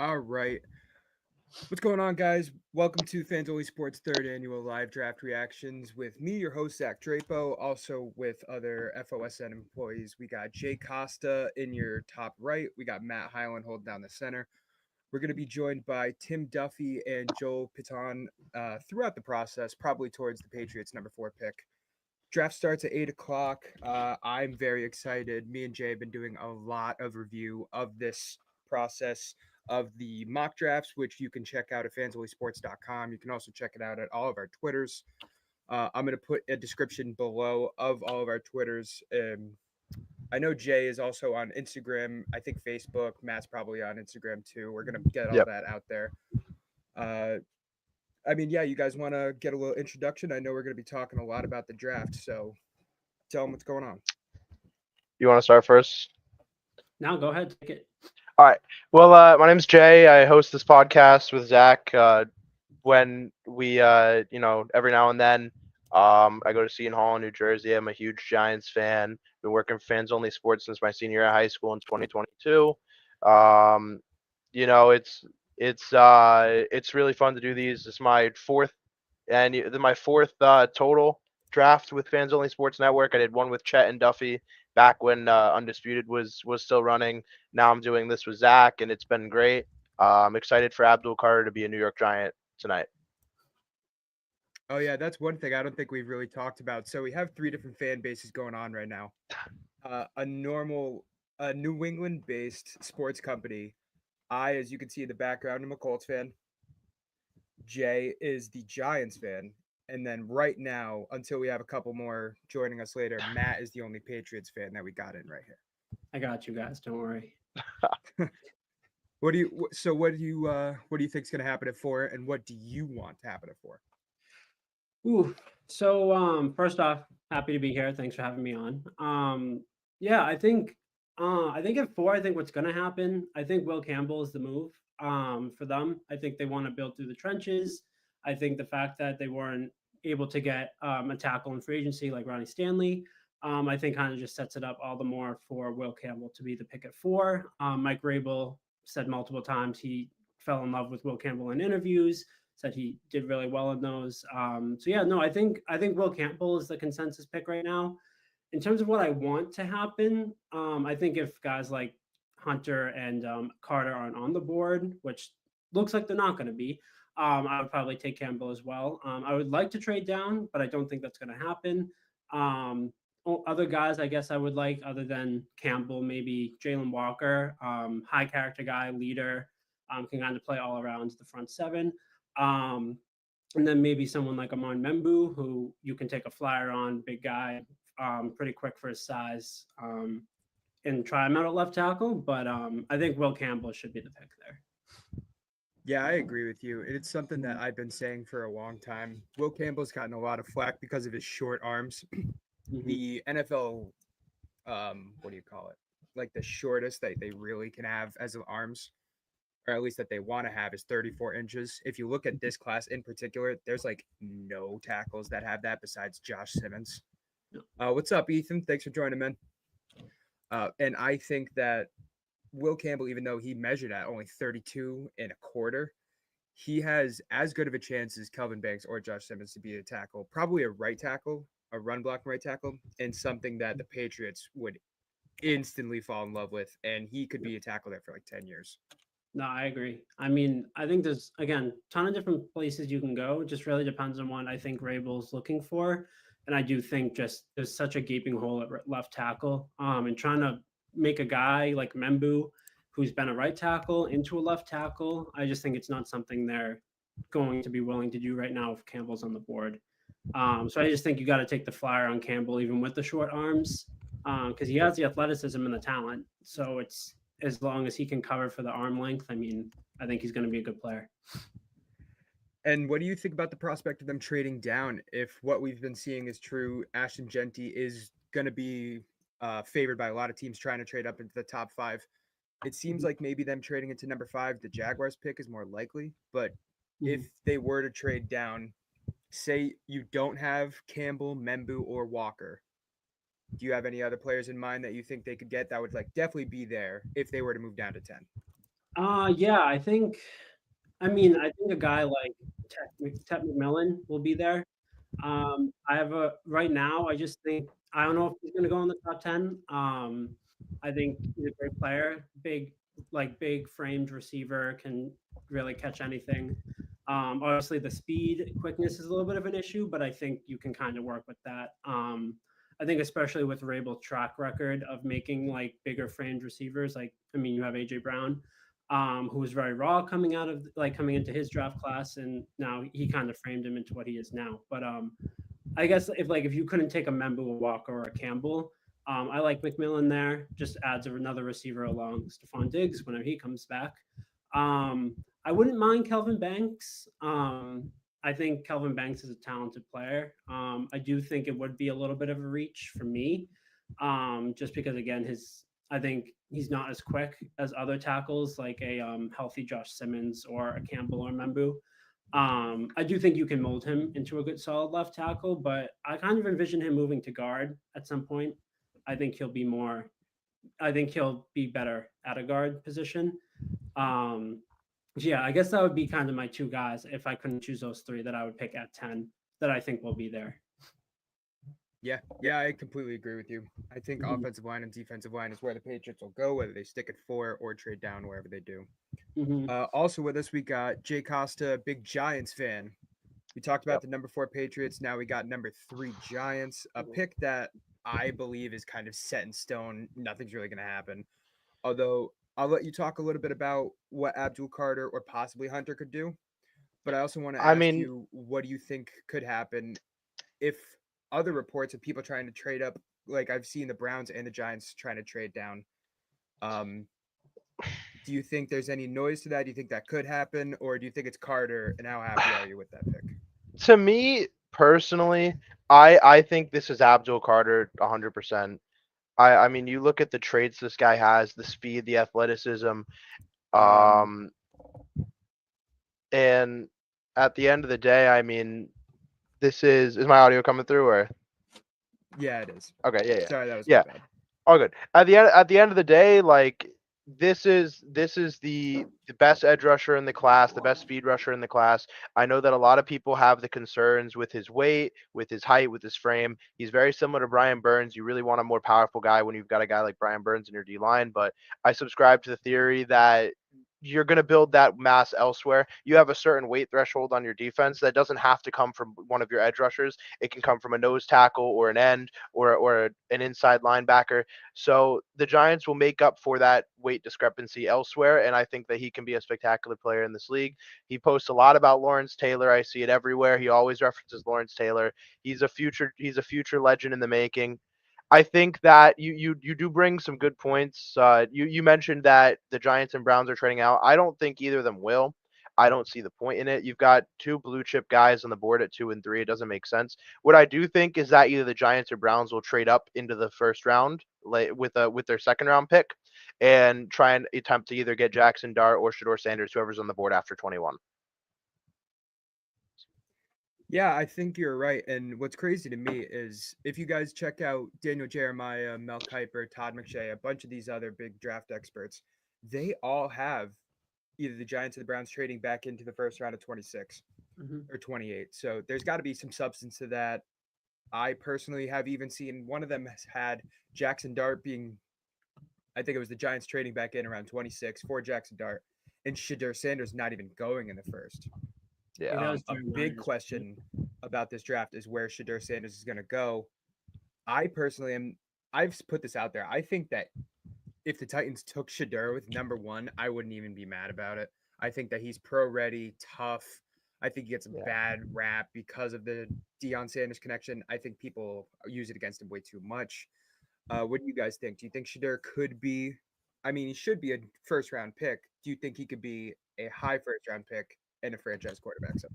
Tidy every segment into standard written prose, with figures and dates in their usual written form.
All right. What's going on, guys? Welcome to FansOnlySportz third annual live draft reactions with me, your host, Zach Drapo, also with other FOSN employees. We got Jay Costa in your top right. We got Matt Hyland holding down the center. We're going to be joined by Tim Duffy and Joel Piton throughout the process, probably towards the Patriots' number 4 pick. Draft starts at 8 o'clock. I'm very excited. Me and Jay have been doing a lot of review of this process of the mock drafts, which you can check out at fansonlysportz.com. You can also check it out at all of our Twitters. I'm going to put a description below of all of our Twitters. I know Jay is also on Instagram. I think Facebook. Matt's probably on Instagram too. We're going to get all Yep. that out there. Uh, yeah, you guys want to get a little introduction? I know we're going to be talking a lot about the draft, so tell them what's going on. You want to start first? No, go ahead, take it. All right. Well, my name's Jay. I host this podcast with Zach. When we, every now and then, I go to Seton Hall in New Jersey. I'm a huge Giants fan. Been working for Fans Only Sports since my senior year of high school in 2022. Um, it's really fun to do these. This is my fourth total draft with Fans Only Sports Network. I did one with Chet and Duffy back when Undisputed was still running. Now I'm doing this with Zach, and it's been great. I'm excited for Abdul Carter to be a New York Giant tonight. Oh yeah, that's one thing I don't think we've really talked about. So we have 3 different fan bases going on right now. A New England-based sports company. I, as you can see in the background, am a Colts fan. Jay is the Giants fan. And then right now, until we have a couple more joining us later, Matt is the only Patriots fan that we got in right here. I got you guys. Don't worry. What do you think is going to happen at 4, and what do you want to happen at 4? Ooh. So first off, happy to be here. Thanks for having me on. Yeah, I think at 4, I think what's gonna happen, I think Will Campbell is the move for them. I think they want to build through the trenches. I think the fact that they weren't able to get a tackle in free agency like Ronnie Stanley, I think kind of just sets it up all the more for Will Campbell to be the pick at 4. Mike Rabel said multiple times he fell in love with Will Campbell in interviews, said he did really well in those. So yeah, no, I think Will Campbell is the consensus pick right now. In terms of what I want to happen, I think if guys like Hunter and Carter aren't on the board, which looks like they're not going to be, I would probably take Campbell as well. I would like to trade down, but I don't think that's going to happen. Other guys, I guess I would like, other than Campbell, maybe Jalen Walker, high character guy, leader, can kind of play all around the front 7. And then maybe someone like Amon Membu, who you can take a flyer on, big guy, pretty quick for his size, and try him out at left tackle. But I think Will Campbell should be the pick there. Yeah, I agree with you. It's something that I've been saying for a long time. Will Campbell's gotten a lot of flack because of his short arms. The NFL, what do you call it? Like the shortest that they really can have as arms, or at least that they want to have, is 34 inches. If you look at this class in particular, there's like no tackles that have that besides Josh Simmons. What's up, Ethan? Thanks for joining, man. And I think that Will Campbell, even though he measured at only 32 and a quarter, he has as good of a chance as Kelvin Banks or Josh Simmons to be a tackle, probably a right tackle, a run block right tackle, and something that the Patriots would instantly fall in love with. And he could be a tackle there for like 10 years. No, I agree. I mean, I think there's, again, a ton of different places you can go. It just really depends on what I think Rabel's looking for. And I do think just there's such a gaping hole at left tackle. And trying to make a guy like Membu, who's been a right tackle, into a left tackle, I just think it's not something they're going to be willing to do right now if Campbell's on the board. So I just think you got to take the flyer on Campbell, even with the short arms, because he has the athleticism and the talent. So it's, as long as he can cover for the arm length, I mean, I think he's going to be a good player. And what do you think about the prospect of them trading down? If what we've been seeing is true, Ashton Genty is going to be favored by a lot of teams trying to trade up into the top 5. It seems like maybe them trading into number 5, the Jaguars pick, is more likely. But if they were to trade down, say you don't have Campbell, Membu, or Walker, do you have any other players in mind that you think they could get that would like definitely be there if they were to move down to 10? Yeah, I think. I mean, I think a guy like Tet McMillan will be there. I have a right now. I just think I don't know if he's going to go in the top 10. I think he's a great player, big framed receiver, can really catch anything. Obviously, the speed, quickness is a little bit of an issue, but I think you can kind of work with that. I think especially with Rabel's track record of making like bigger framed receivers, like I mean, you have AJ Brown, who was very raw coming into his draft class, and now he kind of framed him into what he is now. But I guess if you couldn't take a Membu, a Walker, or a Campbell, I like McMillan there. Just adds another receiver along Stephon Diggs whenever he comes back. I wouldn't mind Kelvin Banks. I think Kelvin Banks is a talented player. I do think it would be a little bit of a reach for me, just because again I think he's not as quick as other tackles like a healthy Josh Simmons or a Campbell or Membu. I do think you can mold him into a good solid left tackle, but I kind of envision him moving to guard at some point. I think he'll be more. I think he'll be better at a guard position. Um, yeah, I guess that would be kind of my two guys if I couldn't choose those three that I would pick at 10 that I think will be there. Yeah, I completely agree with you. I think Mhm. offensive line and defensive line is where the Patriots will go, whether they stick at 4 or trade down wherever they do. Mhm. Also with us, we got Jay Costa, big Giants fan. We talked about Yep. the number 4 Patriots. Now we got number 3 Giants, a pick that I believe is kind of set in stone. Nothing's really going to happen. Although I'll let you talk a little bit about what Abdul Carter or possibly Hunter could do. But I also want to I ask mean, you, what do you think could happen if other reports of people trying to trade up, like I've seen the Browns and the Giants trying to trade down? Um, do you think there's any noise to that? Do you think that could happen, or do you think it's Carter? And how happy are you with that pick? to me personally, I think this is Abdul Carter 100%. I mean, you look at the traits this guy has, the speed, the athleticism, Um, um, and at the end of the day, I mean, this is my audio coming through or yeah, it is. okay, yeah, Sorry, that was my yeah. bad. All good. At the end of the day, like this is the best edge rusher in the class, the best speed rusher in the class. I know that a lot of people have the concerns with his weight, with his height, with his frame. He's very similar to Brian Burns. You really want a more powerful guy when you've got a guy like Brian Burns in your D line, but I subscribe to the theory that you're going to build that mass elsewhere. You have a certain weight threshold on your defense that doesn't have to come from one of your edge rushers. It can come from a nose tackle or an end or an inside linebacker. So the Giants will make up for that weight discrepancy elsewhere, and I think that he can be a spectacular player in this league. He posts a lot about Lawrence Taylor. I see it everywhere. He always references Lawrence Taylor. He's a future legend in the making. I think that you do bring some good points. You mentioned that the Giants and Browns are trading out. I don't think either of them will. I don't see the point in it. You've got two blue chip guys on the board at 2 and 3. It doesn't make sense. What I do think is that either the Giants or Browns will trade up into the first round with their second round pick and try and attempt to either get Jackson Dart or Shador Sanders, whoever's on the board after 21. Yeah, I think you're right. And what's crazy to me is if you guys check out Daniel Jeremiah, Mel Kiper, Todd McShay, a bunch of these other big draft experts, they all have either the Giants or the Browns trading back into the first round of 26 Mhm. or 28. So there's got to be some substance to that. I personally have even seen one of them has had Jackson Dart being, I think it was the Giants trading back in around 26 for Jackson Dart, and Shadur Sanders not even going in the first. Yeah, Yeah. that was A big Jeremiah's pick. question about this draft is where Shadur Sanders is going to go. I personally am. I've put this out there. I think that if the Titans took Shadur with number 1, I wouldn't even be mad about it. I think that he's pro ready, tough. I think he gets a Yeah. bad rap because of the Deion Sanders connection. I think people use it against him way too much. What do you guys think? Do you think Shadur could be? I mean, he should be a first round pick. Do you think he could be a high first round pick and a franchise quarterback? So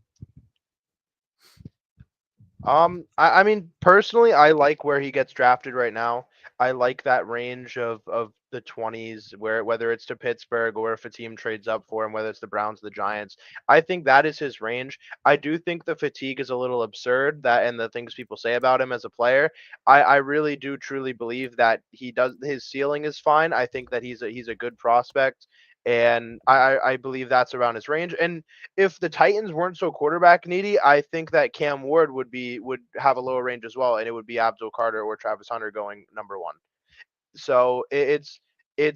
I mean, personally, I like where he gets drafted right now. I like that range of the 20s, where whether it's to Pittsburgh or if a team trades up for him, whether it's the Browns, the Giants. I think that is his range. I do think the fatigue is a little absurd that and the things people say about him as a player. I really do truly believe that he does his ceiling is fine. I think that he's a good prospect. And I believe that's around his range. And if the Titans weren't so quarterback needy, I think that Cam Ward would have a lower range as well, and it would be Abdul Carter or Travis Hunter going number one. So it's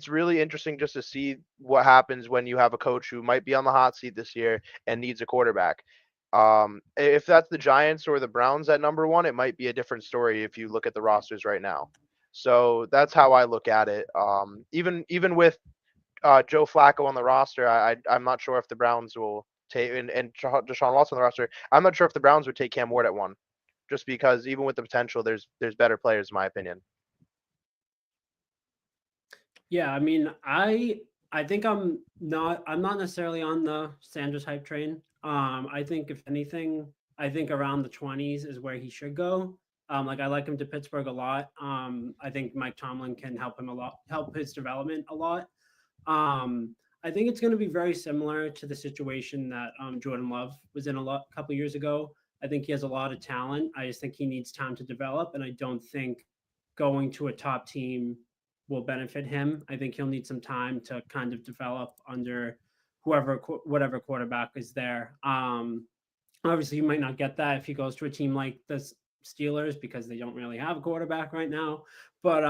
really interesting just to see what happens when you have a coach who might be on the hot seat this year and needs a quarterback. If that's the Giants or the Browns at number one, it might be a different story if you look at the rosters right now. So that's how I look at it. Even with Joe Flacco on the roster, I'm not sure if the Browns will take and Deshaun Watson on the roster. I'm not sure if the Browns would take Cam Ward at one, just because even with the potential, there's better players in my opinion. Yeah, I mean, I think I'm not necessarily on the Sanders hype train. I think if anything, I think around the 20s is where he should go. Like I like him to Pittsburgh a lot. I think Mike Tomlin can help him a lot, help his development a lot. I think it's going to be very similar to the situation that Jordan Love was in a couple years ago. I think he has a lot of talent. I just think he needs time to develop, and I don't think going to a top team will benefit him. I think he'll need some time to kind of develop under whatever quarterback is there. Obviously, you might not get that if he goes to a team like the Steelers because they don't really have a quarterback right now. But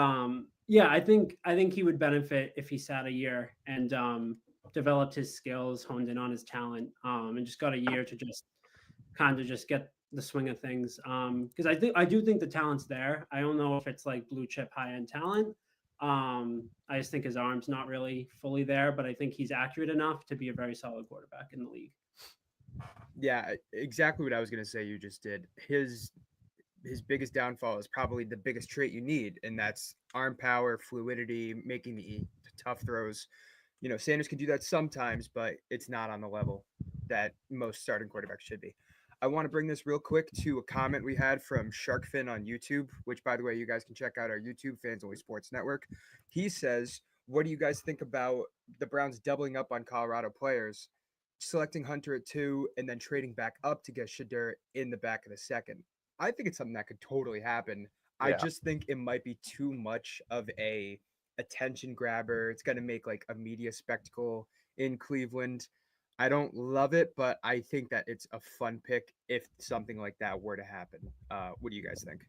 yeah, I think he would benefit if he sat a year and developed his skills, honed in on his talent, and just got a year to just kind of just get the swing of things. Because I do think the talent's there. I don't know if it's like blue chip high end talent. I just think his arm's not really fully there, but I think he's accurate enough to be a very solid quarterback in the league. Yeah, exactly what I was gonna say. You just did. His biggest downfall is probably the biggest trait you need, and that's arm power, fluidity, making the tough throws. Sanders can do that sometimes, but it's not on the level that most starting quarterbacks should be. I want to bring this real quick to a comment we had from Sharkfin on YouTube, which, by the way, you guys can check out our YouTube, Fans Only Sports Network. He says, what do you guys think about the Browns doubling up on Colorado players, selecting Hunter at 2, and then trading back up to get Shadur in the back of the second? I think it's something that could totally happen. I Yeah. just think it might be too much of a attention grabber. It's going to make like a media spectacle in Cleveland. I don't love it, but I think that it's a fun pick if something like that were to happen. What do you guys think?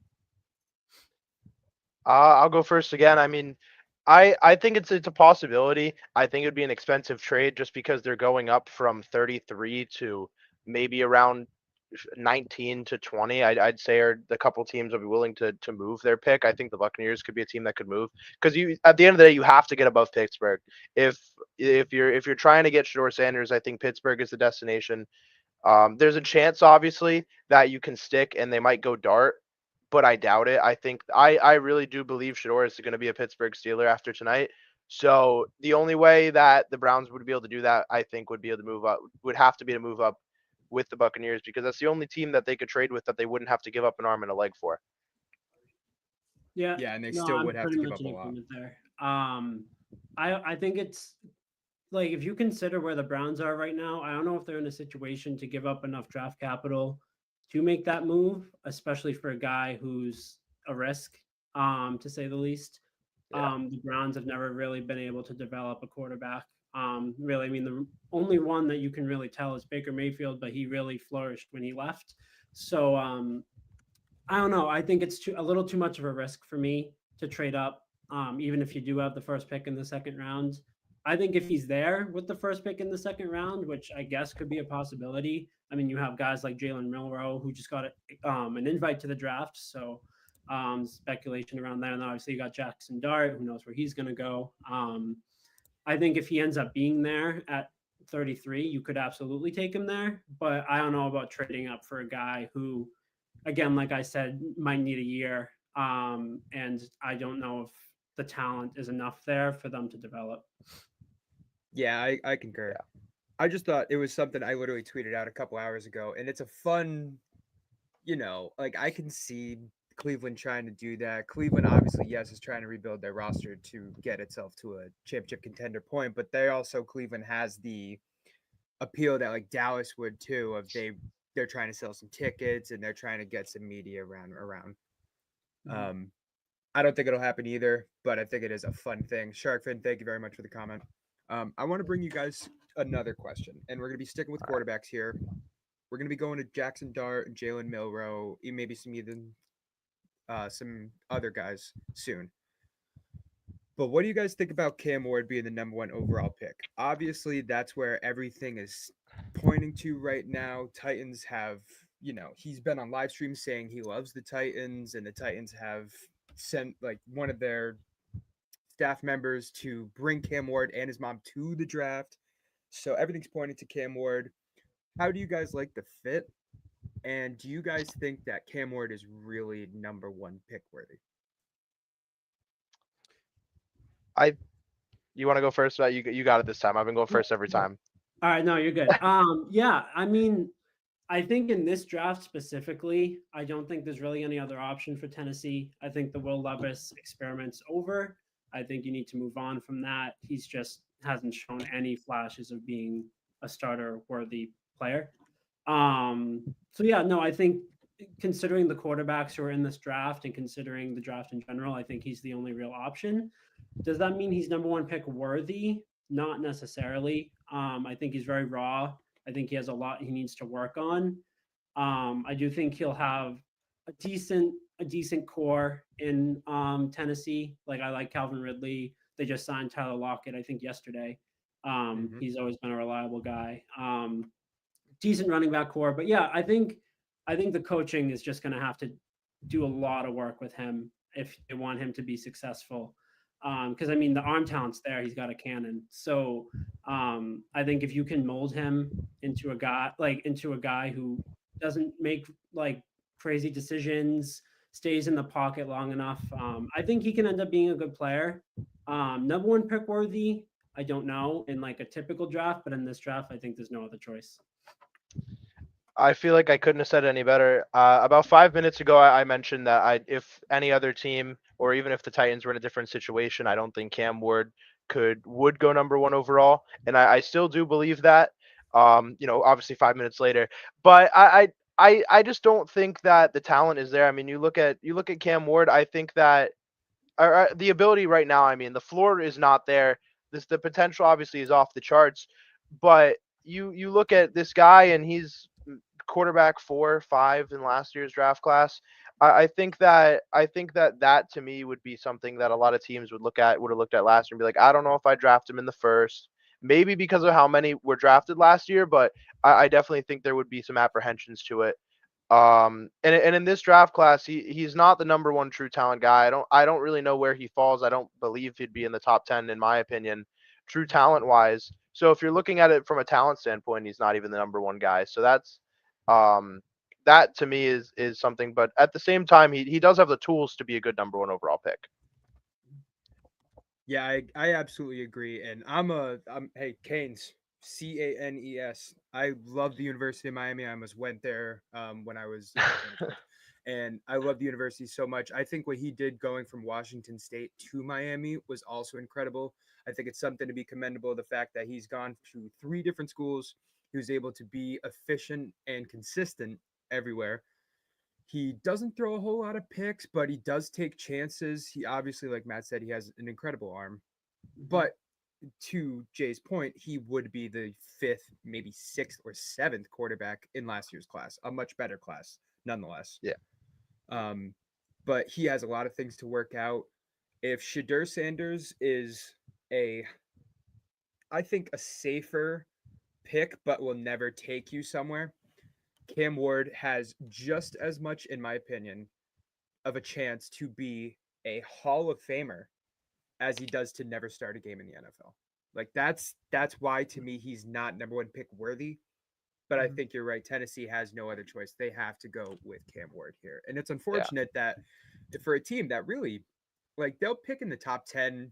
I'll go first again. I mean, I think it's a possibility. I think it would be an expensive trade just because they're going up from 33 to maybe around 19 to 20. I'd say are the couple teams will be willing to move their pick. I think the Buccaneers could be a team that could move because you at the end of the day you have to get above Pittsburgh. If if you're trying to get Shador Sanders, I think Pittsburgh is the destination. There's a chance, obviously, that you can stick and they might go dart, but I doubt it. I think I really do believe Shador is going to be a Pittsburgh Steeler after tonight. So the only way that the Browns would be able to do that, I think, would be able to move up. Would have to be to move up with the Buccaneers because that's the only team that they could trade with that they wouldn't have to give up an arm and a leg for. Yeah, Yeah, and they no, still I'm would have pretty to give much up a in lot. agreement there. I think it's like if you consider where the Browns are right now, I don't know if they're in a situation to give up enough draft capital to make that move, especially for a guy who's a risk, to say the least. Yeah. The Browns have never really been able to develop a quarterback. Really, I mean, the only one that you can really tell is Baker Mayfield, but he really flourished when he left. So I don't know. I think it's a little too much of a risk for me to trade up, even if you do have the first pick in the second round. I think if he's there with the first pick in the second round, which I guess could be a possibility. I mean, you have guys like Jalen Milrow who just got an invite to the draft, so speculation around that. And obviously, you got Jackson Dart, who knows where he's going to go. I think if he ends up being there at 33, you could absolutely take him there. But I don't know about trading up for a guy who, again, like I said, might need a year. And I don't know if the talent is enough there for them to develop. Yeah, I concur. Yeah. I just thought it was something I literally tweeted out a couple hours ago, and it's a fun, like I can see Cleveland trying to do that. Cleveland obviously, yes, is trying to rebuild their roster to get itself to a championship contender point, but Cleveland has the appeal that like Dallas would too, of they're trying to sell some tickets and they're trying to get some media around. Mhm. I don't think it'll happen either, but I think it is a fun thing. Sharkfin, thank you very much for the comment. I want to bring you guys another question, and we're going to be sticking with quarterbacks here. We're going to be going to Jackson Dart and Jalen Milrow, and maybe some other guys soon. But what do you guys think about Cam Ward being the number one overall pick? Obviously, that's where everything is pointing to right now. Titans have, he's been on live stream saying he loves the Titans, and the Titans have sent like one of their staff members to bring Cam Ward and his mom to the draft. So everything's pointing to Cam Ward. How do you guys like the fit? And do you guys think that Cam Ward is really number one pick worthy? You want to go first? You got it this time. I've been going first every time. All right, no, you're good. Yeah, I mean, I think in this draft specifically, I don't think there's really any other option for Tennessee. I think the Will Levis experiment's over. I think you need to move on from that. He's just hasn't shown any flashes of being a starter worthy player. So yeah, no, I think considering the quarterbacks who are in this draft and considering the draft in general, I think he's the only real option. Does that mean he's number one pick worthy? Not necessarily. I think he's very raw. I think he has a lot he needs to work on. I do think he'll have a decent core in Tennessee. Like I like Calvin Ridley. They just signed Tyler Lockett, I think yesterday. He's always been a reliable guy. Decent running back core, but yeah, I think the coaching is just going to have to do a lot of work with him if they want him to be successful. Because I mean, the arm talent's there. He's got a cannon. So I think if you can mold him into a guy who doesn't make like crazy decisions, stays in the pocket long enough, I think he can end up being a good player. Number one pick worthy, I don't know in like a typical draft, but in this draft, I think there's no other choice. I feel like I couldn't have said it any better. About 5 minutes ago, I mentioned that if any other team, or even if the Titans were in a different situation, I don't think Cam Ward would go number one overall, and I still do believe that. Obviously 5 minutes later, but I just don't think that the talent is there. I mean, you look at Cam Ward. I think that the ability right now. I mean, the floor is not there. The potential obviously is off the charts, but you look at this guy and he's quarterback 4 or 5 in last year's draft class. I think that to me would be something that a lot of teams would have looked at last year and be like, I don't know if I draft him in the first, maybe because of how many were drafted last year, but I definitely think there would be some apprehensions to it. And in this draft class, he's not the number one true talent guy. I don't really know where he falls. I don't believe he'd be in the top 10 in my opinion, true talent wise. So if you're looking at it from a talent standpoint, he's not even the number one guy. So that to me is something. But at the same time, he does have the tools to be a good number one overall pick. Yeah, I absolutely agree. And I'm hey, Canes, Canes. I love the University of Miami. I almost went there when I was and I love the university so much. I think what he did going from Washington State to Miami was also incredible. I think it's something to be commendable, the fact that he's gone to 3 different schools. He was able to be efficient and consistent everywhere. He doesn't throw a whole lot of picks, but he does take chances. He obviously, like Matt said, he has an incredible arm. But to Jay's point, he would be the 5th, maybe 6th or 7th quarterback in last year's class, a much better class nonetheless. Yeah. But he has a lot of things to work out. If Shadur Sanders is I think a safer pick, but will never take you somewhere, Cam Ward has just as much, in my opinion, of a chance to be a Hall of Famer as he does to never start a game in the NFL. Like that's why to me he's not number one pick worthy. But I think you're right. Tennessee has no other choice. They have to go with Cam Ward here. And it's unfortunate that for a team that really like they'll pick in the top 10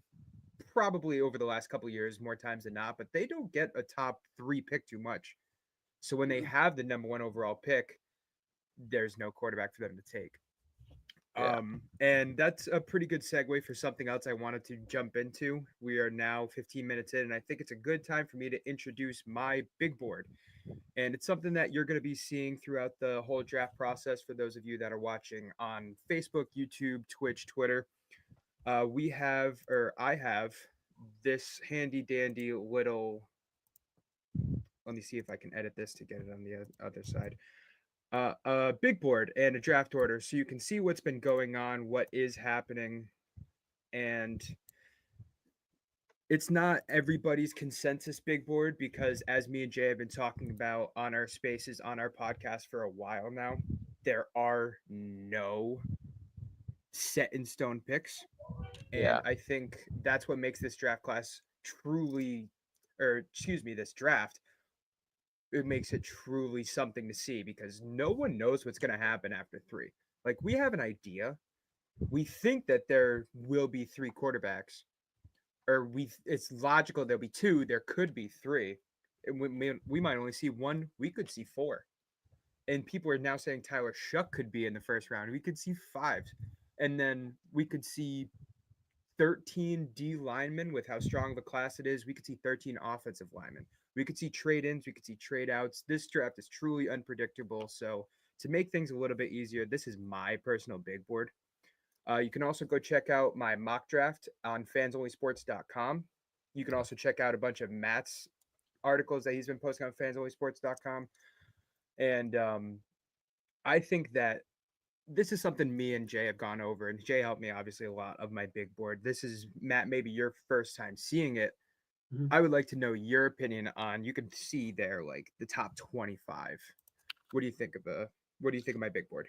probably over the last couple of years more times than not, but they don't get a top 3 pick too much. So when they have the number 1 overall pick, there's no quarterback for them to take. Yeah. And that's a pretty good segue for something else I wanted to jump into. We are now 15 minutes in, and I think it's a good time for me to introduce my big board. And it's something that you're going to be seeing throughout the whole draft process for those of you that are watching on Facebook, YouTube, Twitch, Twitter. I have this handy dandy little. Let me see if I can edit this to get it on the other side. A big board and a draft order, so you can see what's been going on, what is happening, and it's not everybody's consensus big board because, as me and Jay have been talking about on our spaces on our podcast for a while now, there are no set in stone picks. Yeah. And I think that's what makes this draft class truly, or excuse me, this draft, it makes it truly something to see because no one knows what's going to happen after three. Like, we have an idea. We think that there will be three quarterbacks, or it's logical there'll be two. There could be three. And we might only see one. We could see four. And people are now saying Tyler Shuck could be in the first round. We could see five. And then we could see 13 D linemen with how strong of a class it is. We could see 13 offensive linemen. We could see trade ins. We could see trade outs. This draft is truly unpredictable. So, to make things a little bit easier, this is my personal big board. You can also go check out my mock draft on FansOnlySportz.com. You can also check out a bunch of Matt's articles that he's been posting on FansOnlySportz.com. And I think that this is something me and Jay have gone over, and Jay helped me obviously a lot of my big board. This is, Matt, maybe your first time seeing it. Mhm. I would like to know your opinion on. You can see there like the top 25. What do you think of my big board?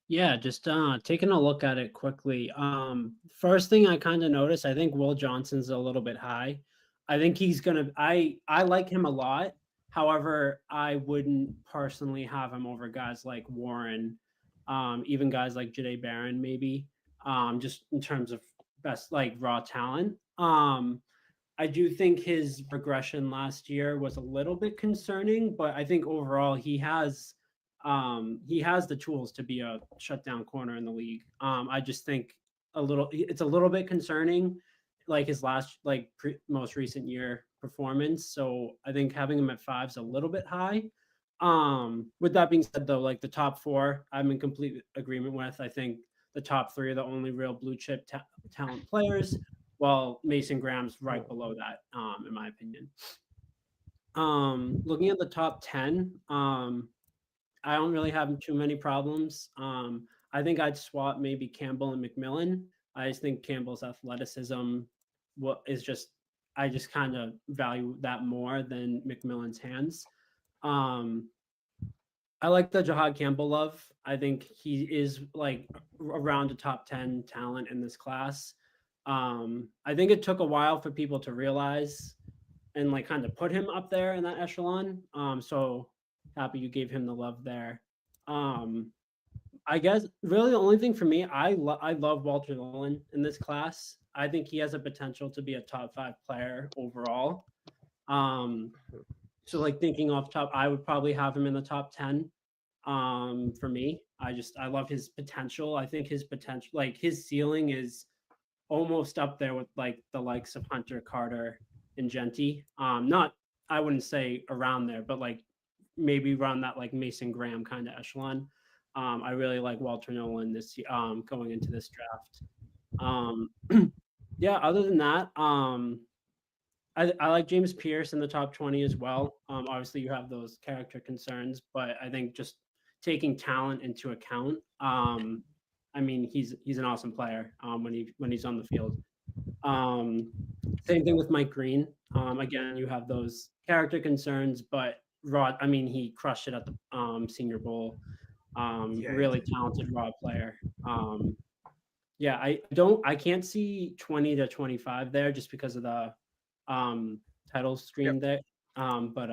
Yeah, just taking a look at it quickly. First thing I kind of noticed, I think Will Johnson's a little bit high. I think he's gonna. I like him a lot. However, I wouldn't personally have him over guys like Warren, even guys like Jade Barron, maybe. Just in terms of best like raw talent. I do think his regression last year was a little bit concerning, but I think overall he has the tools to be a shutdown corner in the league. I just think it's a little bit concerning, like his last most recent year performance. So I think having him at 5 is a little bit high. With that being said, though, like the top four, I'm in complete agreement with. I think the top three are the only real blue chip talent players, while Mason Graham's right below that, in my opinion. Looking at the top 10, I don't really have too many problems. I think I'd swap maybe Campbell and McMillan. I just think Campbell's athleticism is just I just kind of value that more than McMillan's hands. Um, I like the Jahad Campbell love. I think he is like around a top 10 talent in this class. I think it took a while for people to realize and like kind of put him up there in that echelon. So happy you gave him the love there. Um, I guess really the only thing for me, I love Walter Nolan in this class. I think he has a potential to be a top 5 player overall. Um, so like thinking off top, I would probably have him in the top 10. For me, I love his potential. I think his potential, like his ceiling, is almost up there with like the likes of Hunter Carter and Genty. Not I wouldn't say around there, but like maybe around that like Mason Graham kind of echelon. I really like Walter Nolan this going into this draft. Um, yeah, other than that, I like James Pierce in the top 20 as well. Obviously, you have those character concerns, but I think just taking talent into account, I mean, he's an awesome player when he's on the field. Um, Same thing with Mike Green. Again, you have those character concerns, but Rod, I mean, he crushed it at the Senior Bowl. Yeah, Really talented raw player. Yeah, I can't see 20 to 25 there just because of the title screen yep. there. But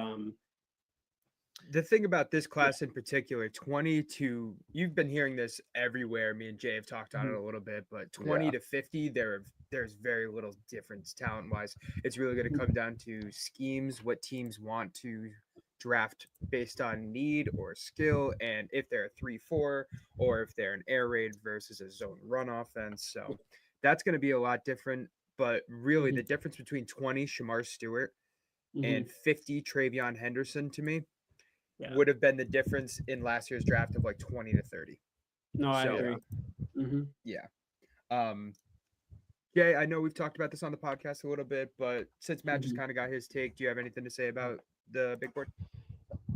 The thing about this class in particular, 20 to, you've been hearing this everywhere. Me and Jay have talked on it a little bit, but 20 Yeah. to 50, there's very little difference talent wise. It's really going to come down to schemes, what teams want to draft based on need or skill, and if they're a 3-4 or if they're an air raid versus a zone run offense. So that's going to be a lot different. But really, the difference between 20 Shamar Stewart and 50 Travion Henderson to me would have been the difference in last year's draft of like 20 to 30. No, I So, agree. yeah. Um, Jay, I know we've talked about this on the podcast a little bit, but since Matt just Mhm. kind of got his take, do you have anything to say about the big board?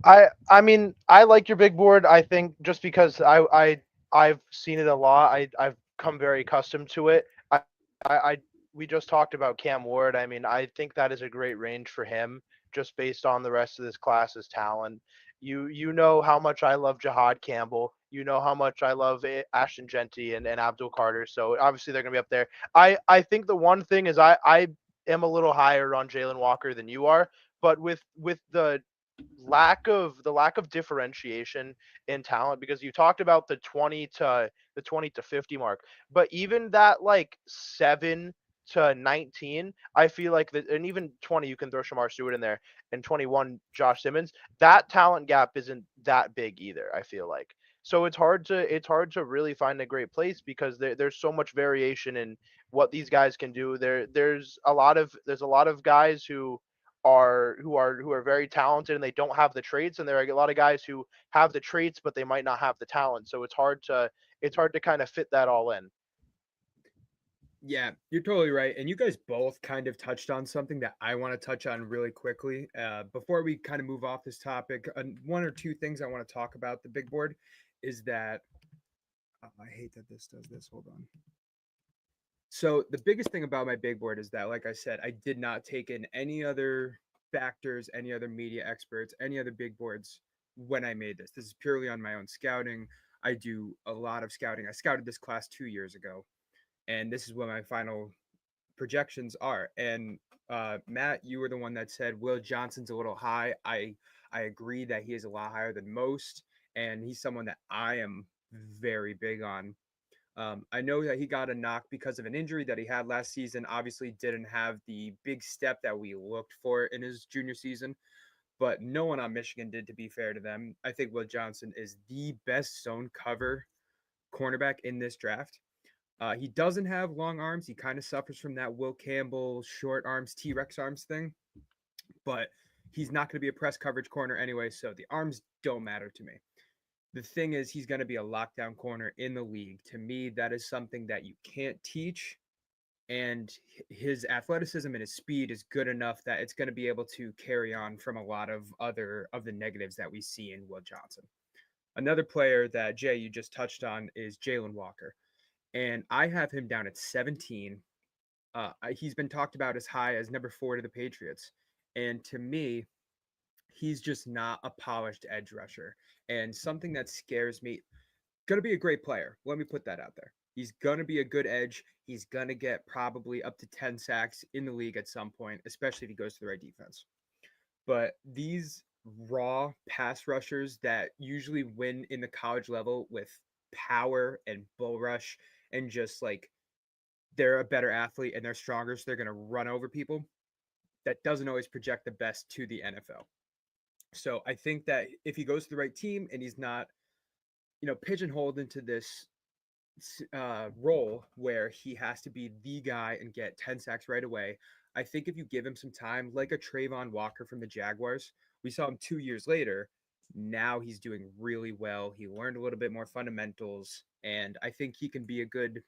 I mean I like your big board. I think just because I've seen it a lot. I've come very accustomed to it. I we just talked about Cam Ward. I mean, I think that is a great range for him just based on the rest of this class's talent. You know how much I love Jahad Campbell. You know how much I love Ashton Genty and Abdul Carter. So obviously they're gonna be up there. I think the one thing is I am a little higher on Jalen Walker than you are, but with the lack of differentiation in talent, because you talked about the 20 to 50 mark, but even that like 7 to 19, I feel like that, and even 20 you can throw Shamar Stewart in there, and 21 Josh Simmons, that talent gap isn't that big either, I feel like. So it's hard to really find a great place because there's so much variation in what these guys can do. There's a lot of guys who are very talented and they don't have the traits, and there are a lot of guys who have the traits but they might not have the talent, so it's hard to kind of fit that all in. Yeah, you're totally right. And you guys both kind of touched on something that I want to touch on really quickly. Before we kind of move off this topic, one or two things I want to talk about the big board is that I hate that this does this. Hold on. So the biggest thing about my big board is that, like I said, I did not take in any other factors, any other media experts, any other big boards when I made this. This is purely on my own scouting. I do a lot of scouting. I scouted this class 2 years ago, and this is what my final projections are. And Matt, you were the one that said Will Johnson's a little high. I agree that he is a lot higher than most, and he's someone that I am very big on. I know that he got a knock because of an injury that he had last season. Obviously, didn't have the big step that we looked for in his junior season, but no one on Michigan did, to be fair to them. I think Will Johnson is the best zone cover cornerback in this draft. He doesn't have long arms. He kind of suffers from that Will Campbell short arms, T Rex arms thing, but he's not going to be a press coverage corner anyway, so the arms don't matter to me. The thing is, he's going to be a lockdown corner in the league. To me, that is something that you can't teach. And his athleticism and his speed is good enough that it's going to be able to carry on from a lot of other of the negatives that we see in Will Johnson. Another player that Jay you just touched on is Jalen Walker, and I have him down at 17. He's been talked about as high as number 4 to the Patriots, and to me, he's just not a polished edge rusher. And something that scares me, going to be a great player. Let me put that out there. He's going to be a good edge. He's going to get probably up to 10 sacks in the league at some point, especially if he goes to the right defense. But these raw pass rushers that usually win in the college level with power and bull rush and just like they're a better athlete and they're stronger, so they're going to run over people. That doesn't always project the best to the NFL. So I think that if he goes to the right team and he's not, pigeonholed into this role where he has to be the guy and get 10 sacks right away, I think if you give him some time, like a Trayvon Walker from the Jaguars, we saw him 2 years later. Now he's doing really well. He learned a little bit more fundamentals, and I think he can be a good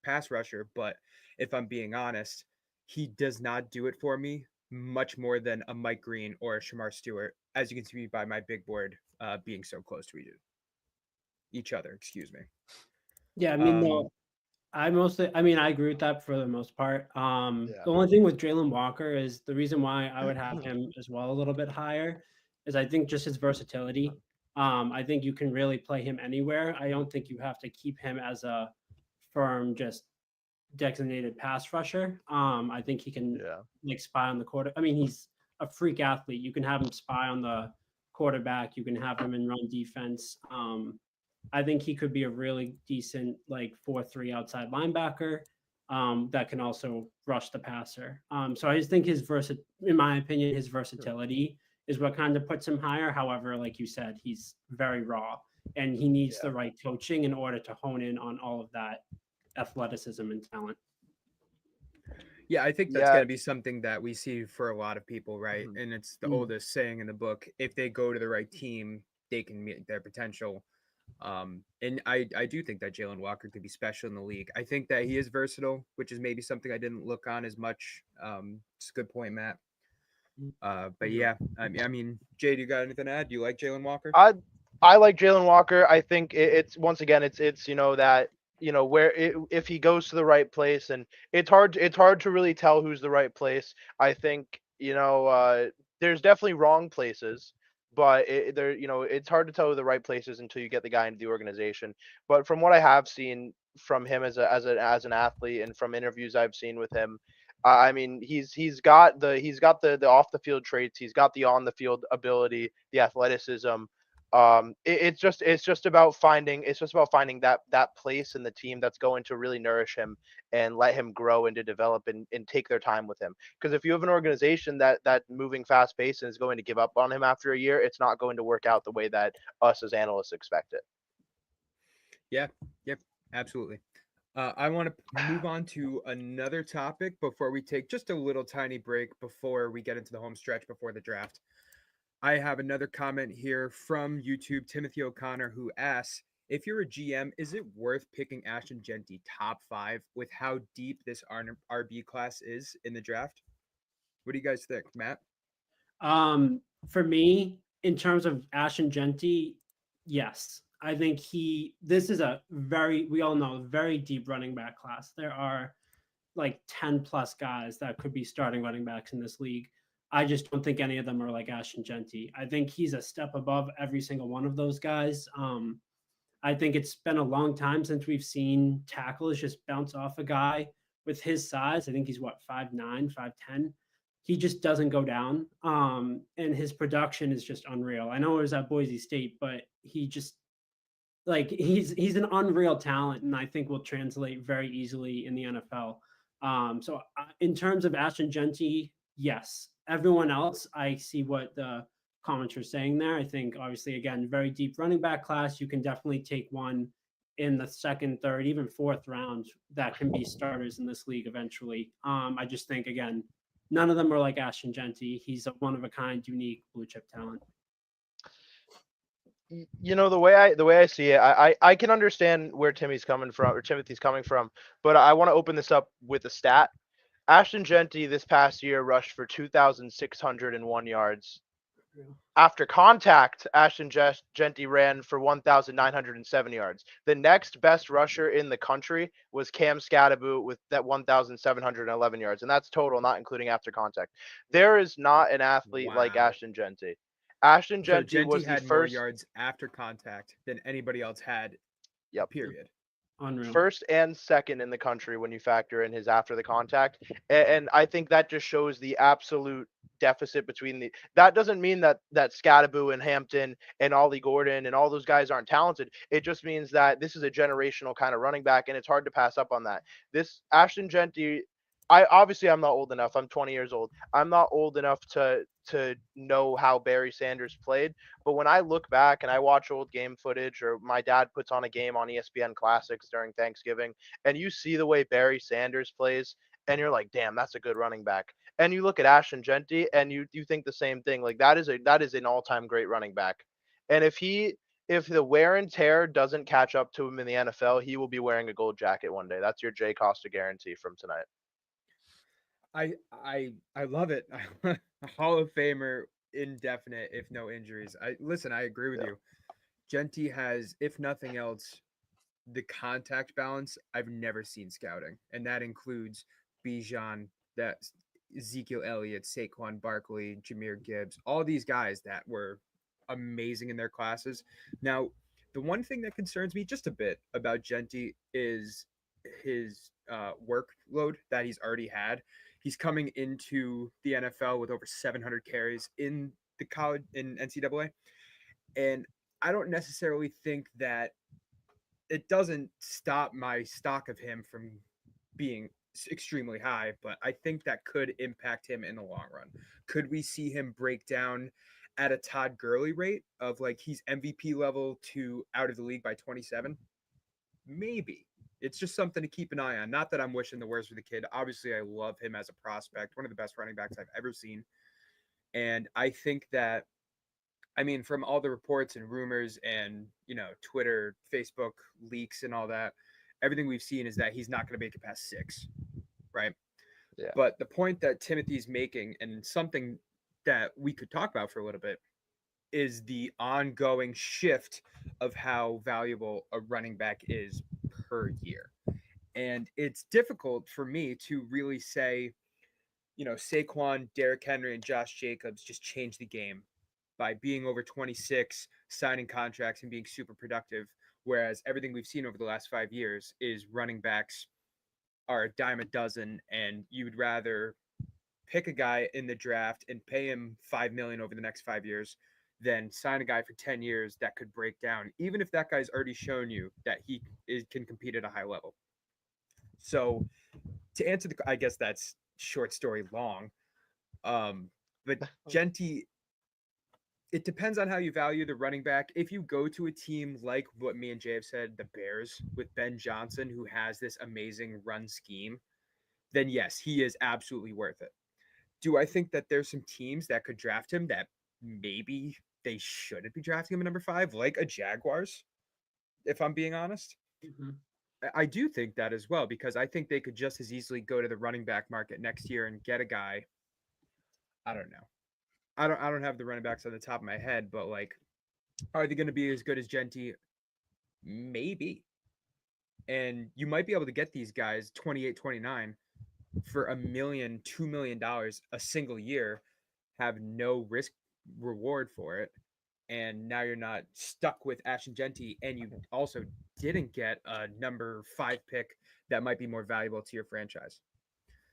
pass rusher. But if I'm being honest, he does not do it for me much more than a Mike Green or a Shamar Stewart, as you can see by my big board being so close to each other. Excuse me. Yeah, I mean, Um, no, I mean, I agree with that for the most part. Yeah. The only thing with Jalen Walker is the reason why I would have him as well a little bit higher is I think just his versatility. I think you can really play him anywhere. I don't think you have to keep him as a firm, just designated pass rusher. I think he can Yeah. like spy on the quarter. I mean, he's a freak athlete. You can have him spy on the quarterback. You can have him in run defense. I think he could be a really decent like 4-3 outside linebacker that can also rush the passer. So I just think in my opinion, his versatility is what kind of puts him higher. However, like you said, he's very raw and he needs Yeah. the right coaching in order to hone in on all of that athleticism and talent. Yeah, I think that's Yeah. going to be something that we see for a lot of people, right? And it's the Mm. oldest saying in the book: if they go to the right team, they can meet their potential. And I do think that Jalen Walker could be special in the league. I think that he is versatile, which is maybe something I didn't look on as much. It's a good point, Matt. But Mhm. yeah, I mean, Jay, do you got anything to add? Do you like Jalen Walker? I I like Jalen Walker. I think it's once again it's that where if he goes to the right place, and it's hard to really tell who's the right place. I think there's definitely wrong places, but it's hard to tell the right places until you get the guy into the organization. But from what I have seen from him as an athlete, and from interviews I've seen with him, I mean, he's got the off the field traits, he's got the on the field ability, the athleticism. It's just about finding that place in the team that's going to really nourish him and let him grow and to develop, and take their time with him. Because if you have an organization that moving fast pace and is going to give up on him after a year, it's not going to work out the way that us as analysts expect it. Yeah, yep, absolutely. I want to move on to another topic before we take just a little tiny break before we get into the home stretch before the draft. I have another comment here from YouTube, Timothy O'Connor, who asks, if you're a GM, is it worth picking Ashton Genty top 5 with how deep this RB class is in the draft? What do you guys think, Matt? For me, in terms of Ashton Genty, yes. I think this is a we all know, very deep running back class. There are like 10 plus guys that could be starting running backs in this league. I just don't think any of them are like Ashton Genty. I think he's a step above every single one of those guys. I think it's been a long time since we've seen tackles just bounce off a guy with his size. I think he's what, 5'9, 5'10. He just doesn't go down. And his production is just unreal. I know it was at Boise State, but he just like he's an unreal talent, and I think will translate very easily in the NFL. In terms of Ashton Genty, yes. Everyone else, I see what the comments are saying there. I think obviously again, very deep running back class. You can definitely take one in the second, third, even fourth round that can be starters in this league eventually. I just think again, none of them are like Ashton Genty. He's a one of a kind, unique blue chip talent. The way I see it, I can understand where Timothy's coming from, but I want to open this up with a stat. Ashton Genty this past year rushed for 2,601 yards. After contact, Genty ran for 1,907 yards. The next best rusher in the country was Cam Scadaboo with that 1,711 yards, and that's total, not including after contact. There is not an athlete like Wow. Ashton Genty. Ashton So Genty Genty was the had more first. yards after contact than anybody else had, Yep. period. Unreal. First and second in the country when you factor in his after the contact. And I think that just shows the absolute deficit between the. That doesn't mean that Scadaboo and Hampton and Ollie Gordon and all those guys aren't talented. It just means that this is a generational kind of running back, and it's hard to pass up on that. This Ashton Genty. I'm not old enough. I'm 20 years old. I'm not old enough to know how Barry Sanders played. But when I look back and I watch old game footage, or my dad puts on a game on ESPN Classics during Thanksgiving, and you see the way Barry Sanders plays, and you're like, damn, that's a good running back. And you look at Ashton Genty, and you think the same thing. Like that is an all time great running back. And if the wear and tear doesn't catch up to him in the NFL, he will be wearing a gold jacket one day. That's your Jay Costa guarantee from tonight. I love it. A Hall of Famer, indefinite if no injuries. I agree with Yeah. you. Genty has, if nothing else, the contact balance I've never seen scouting, and that includes Bijan, that Ezekiel Elliott, Saquon Barkley, Jameer Gibbs, all these guys that were amazing in their classes. Now, the one thing that concerns me just a bit about Genty is his workload that he's already had. He's coming into the NFL with over 700 carries in the college in NCAA, and I don't necessarily think that it doesn't stop my stock of him from being extremely high, but I think that could impact him in the long run. Could we see him break down at a Todd Gurley rate of like he's MVP level to out of the league by 27? Maybe. It's just something to keep an eye on. Not that I'm wishing the worst for the kid. Obviously, I love him as a prospect, one of the best running backs I've ever seen. And I think that I mean, from all the reports and rumors and, Twitter, Facebook leaks and all that, everything we've seen is that he's not going to make it past 6, right? Yeah. But the point that Timothy's making, and something that we could talk about for a little bit, is the ongoing shift of how valuable a running back is per year. And it's difficult for me to really say, Saquon, Derrick Henry, and Josh Jacobs just changed the game by being over 26, signing contracts, and being super productive. Whereas everything we've seen over the last 5 years is running backs are a dime a dozen, and you'd rather pick a guy in the draft and pay him $5 million over the next 5 years than sign a guy for 10 years that could break down, even if that guy's already shown you that can compete at a high level. So to answer I guess that's short story long. But Genty, it depends on how you value the running back. If you go to a team like what me and Jay have said, the Bears, with Ben Johnson, who has this amazing run scheme, then yes, he is absolutely worth it. Do I think that there's some teams that could draft him that maybe they shouldn't be drafting him at number 5, like a Jaguars, if I'm being honest? Mm-hmm. I do think that as well, because I think they could just as easily go to the running back market next year and get a guy. I don't know. I don't have the running backs on the top of my head, but like, are they going to be as good as Genty? Maybe. And you might be able to get these guys 28, 29 for $1 million, $2 million a single year, have no risk reward for it. And now you're not stuck with Ashton Genty, and you also didn't get a number 5 pick that might be more valuable to your franchise.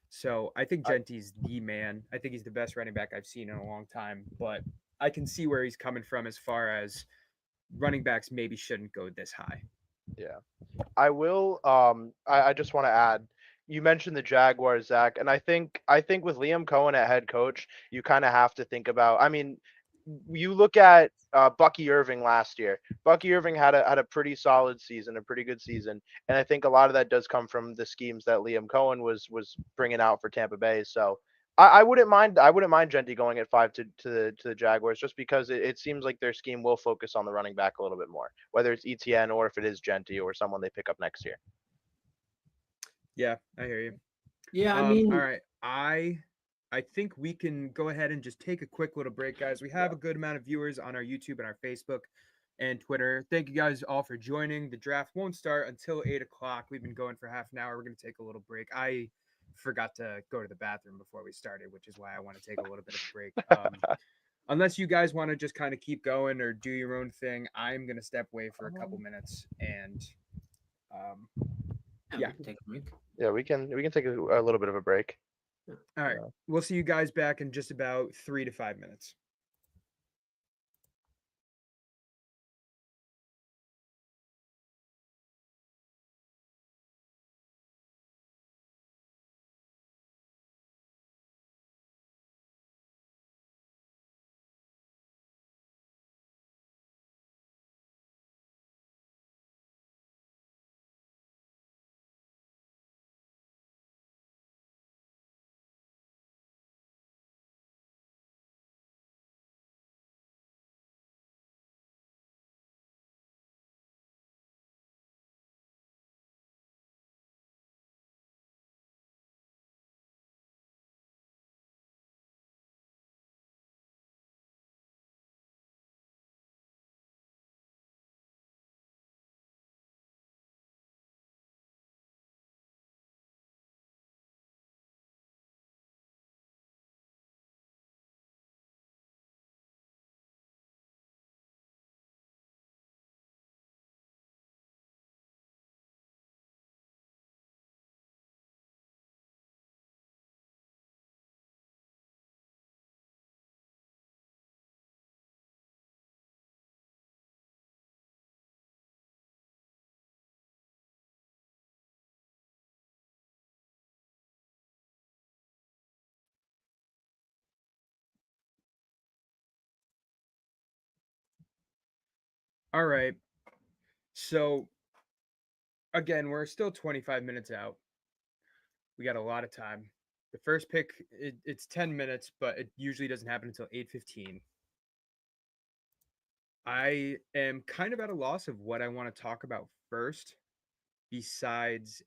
So I think Genty's the man. I think he's the best running back I've seen in a long time, but I can see where he's coming from as far as running backs maybe shouldn't go this high. Yeah. I will. I just want to add. You mentioned the Jaguars, Zach, and I think with Liam Cohen at head coach, you kind of have to think about. I mean, you look at Bucky Irving last year. Bucky Irving had a pretty solid season, a pretty good season, and I think a lot of that does come from the schemes that Liam Cohen was bringing out for Tampa Bay. So I wouldn't mind. I wouldn't mind Genty going at 5 to the Jaguars, just because it seems like their scheme will focus on the running back a little bit more, whether it's ETN or if it is Genty or someone they pick up next year. Yeah, I hear you. Yeah, I mean, all right. I think we can go ahead and just take a quick little break, guys. We have a good amount of viewers on our YouTube and our Facebook and Twitter. Thank you guys all for joining. The draft won't start until 8 o'clock. We've been going for half an hour. We're going to take a little break. I forgot to go to the bathroom before we started, which is why I want to take a little bit of a break. Unless you guys want to just kind of keep going or do your own thing, I'm going to step away for a couple minutes and we can take a break. Yeah, we can take a little bit of a break. All right. We'll see you guys back in just about 3 to 5 minutes. All right. So again, we're still 25 minutes out. We got a lot of time. The first pick, it's 10 minutes, but it usually doesn't happen until 8:15. I am kind of at a loss of what I want to talk about first, besides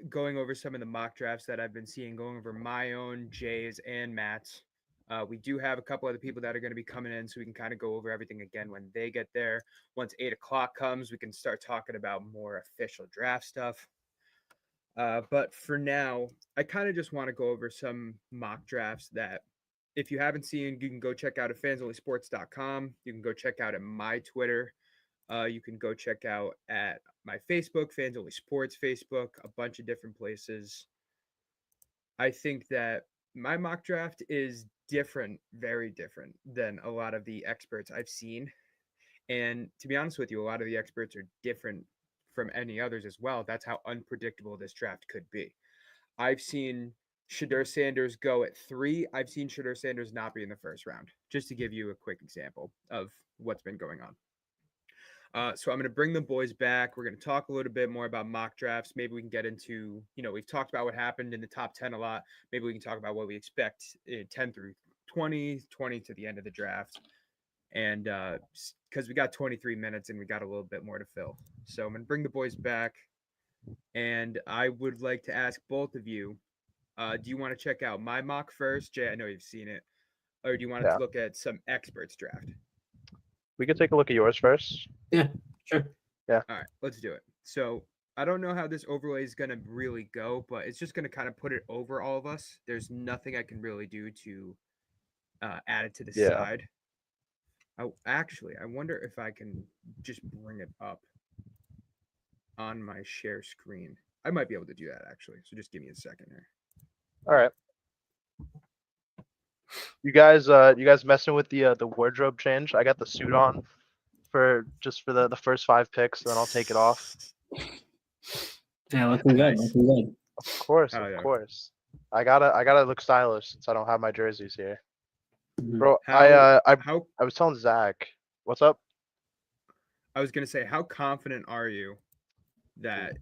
going over some of the mock drafts that I've been seeing, going over my own, Jay's, and Matt's. We do have a couple other people that are going to be coming in, so we can kind of go over everything again when they get there. Once 8 o'clock comes, we can start talking about more official draft stuff. But for now, I kind of just want to go over some mock drafts that, if you haven't seen, you can go check out at FansOnlySportz.com. You can go check out at my Twitter. You can go check out at my Facebook, Fans Only Sports Facebook, a bunch of different places. I think that my mock draft is different, very different than a lot of the experts I've seen. And to be honest with you, a lot of the experts are different from any others as well. That's how unpredictable this draft could be. I've seen Shedeur Sanders go at 3. I've seen Shedeur Sanders not be in the first round, just to give you a quick example of what's been going on. So I'm going to bring the boys back. We're going to talk a little bit more about mock drafts. Maybe we can get into, we've talked about what happened in the top 10 a lot. Maybe we can talk about what we expect in 10 through 20, 20 to the end of the draft. And because we got 23 minutes and we got a little bit more to fill. So I'm going to bring the boys back. And I would like to ask both of you, do you want to check out my mock first? Jay, I know you've seen it. Or do you want to Yeah. look at some experts draft? We could take a look at yours first. Yeah, sure. All right, let's do it. So I don't know how this overlay is going to really go, but it's just going to kind of put it over all of us. There's nothing I can really do to add it to the Yeah. side. Oh, actually, I wonder if I can just bring it up on my share screen. I might be able to do that actually. So just give me a second here. All right. You guys messing with the wardrobe change? I got the suit on for the first 5 picks, then I'll take it off. Yeah, looking good. Nice. Looking good. Of course, Oh, of yeah. course. I gotta look stylish since I don't have my jerseys here, Mhm. bro. How I was telling Zach, what's up? I was going to say, how confident are you that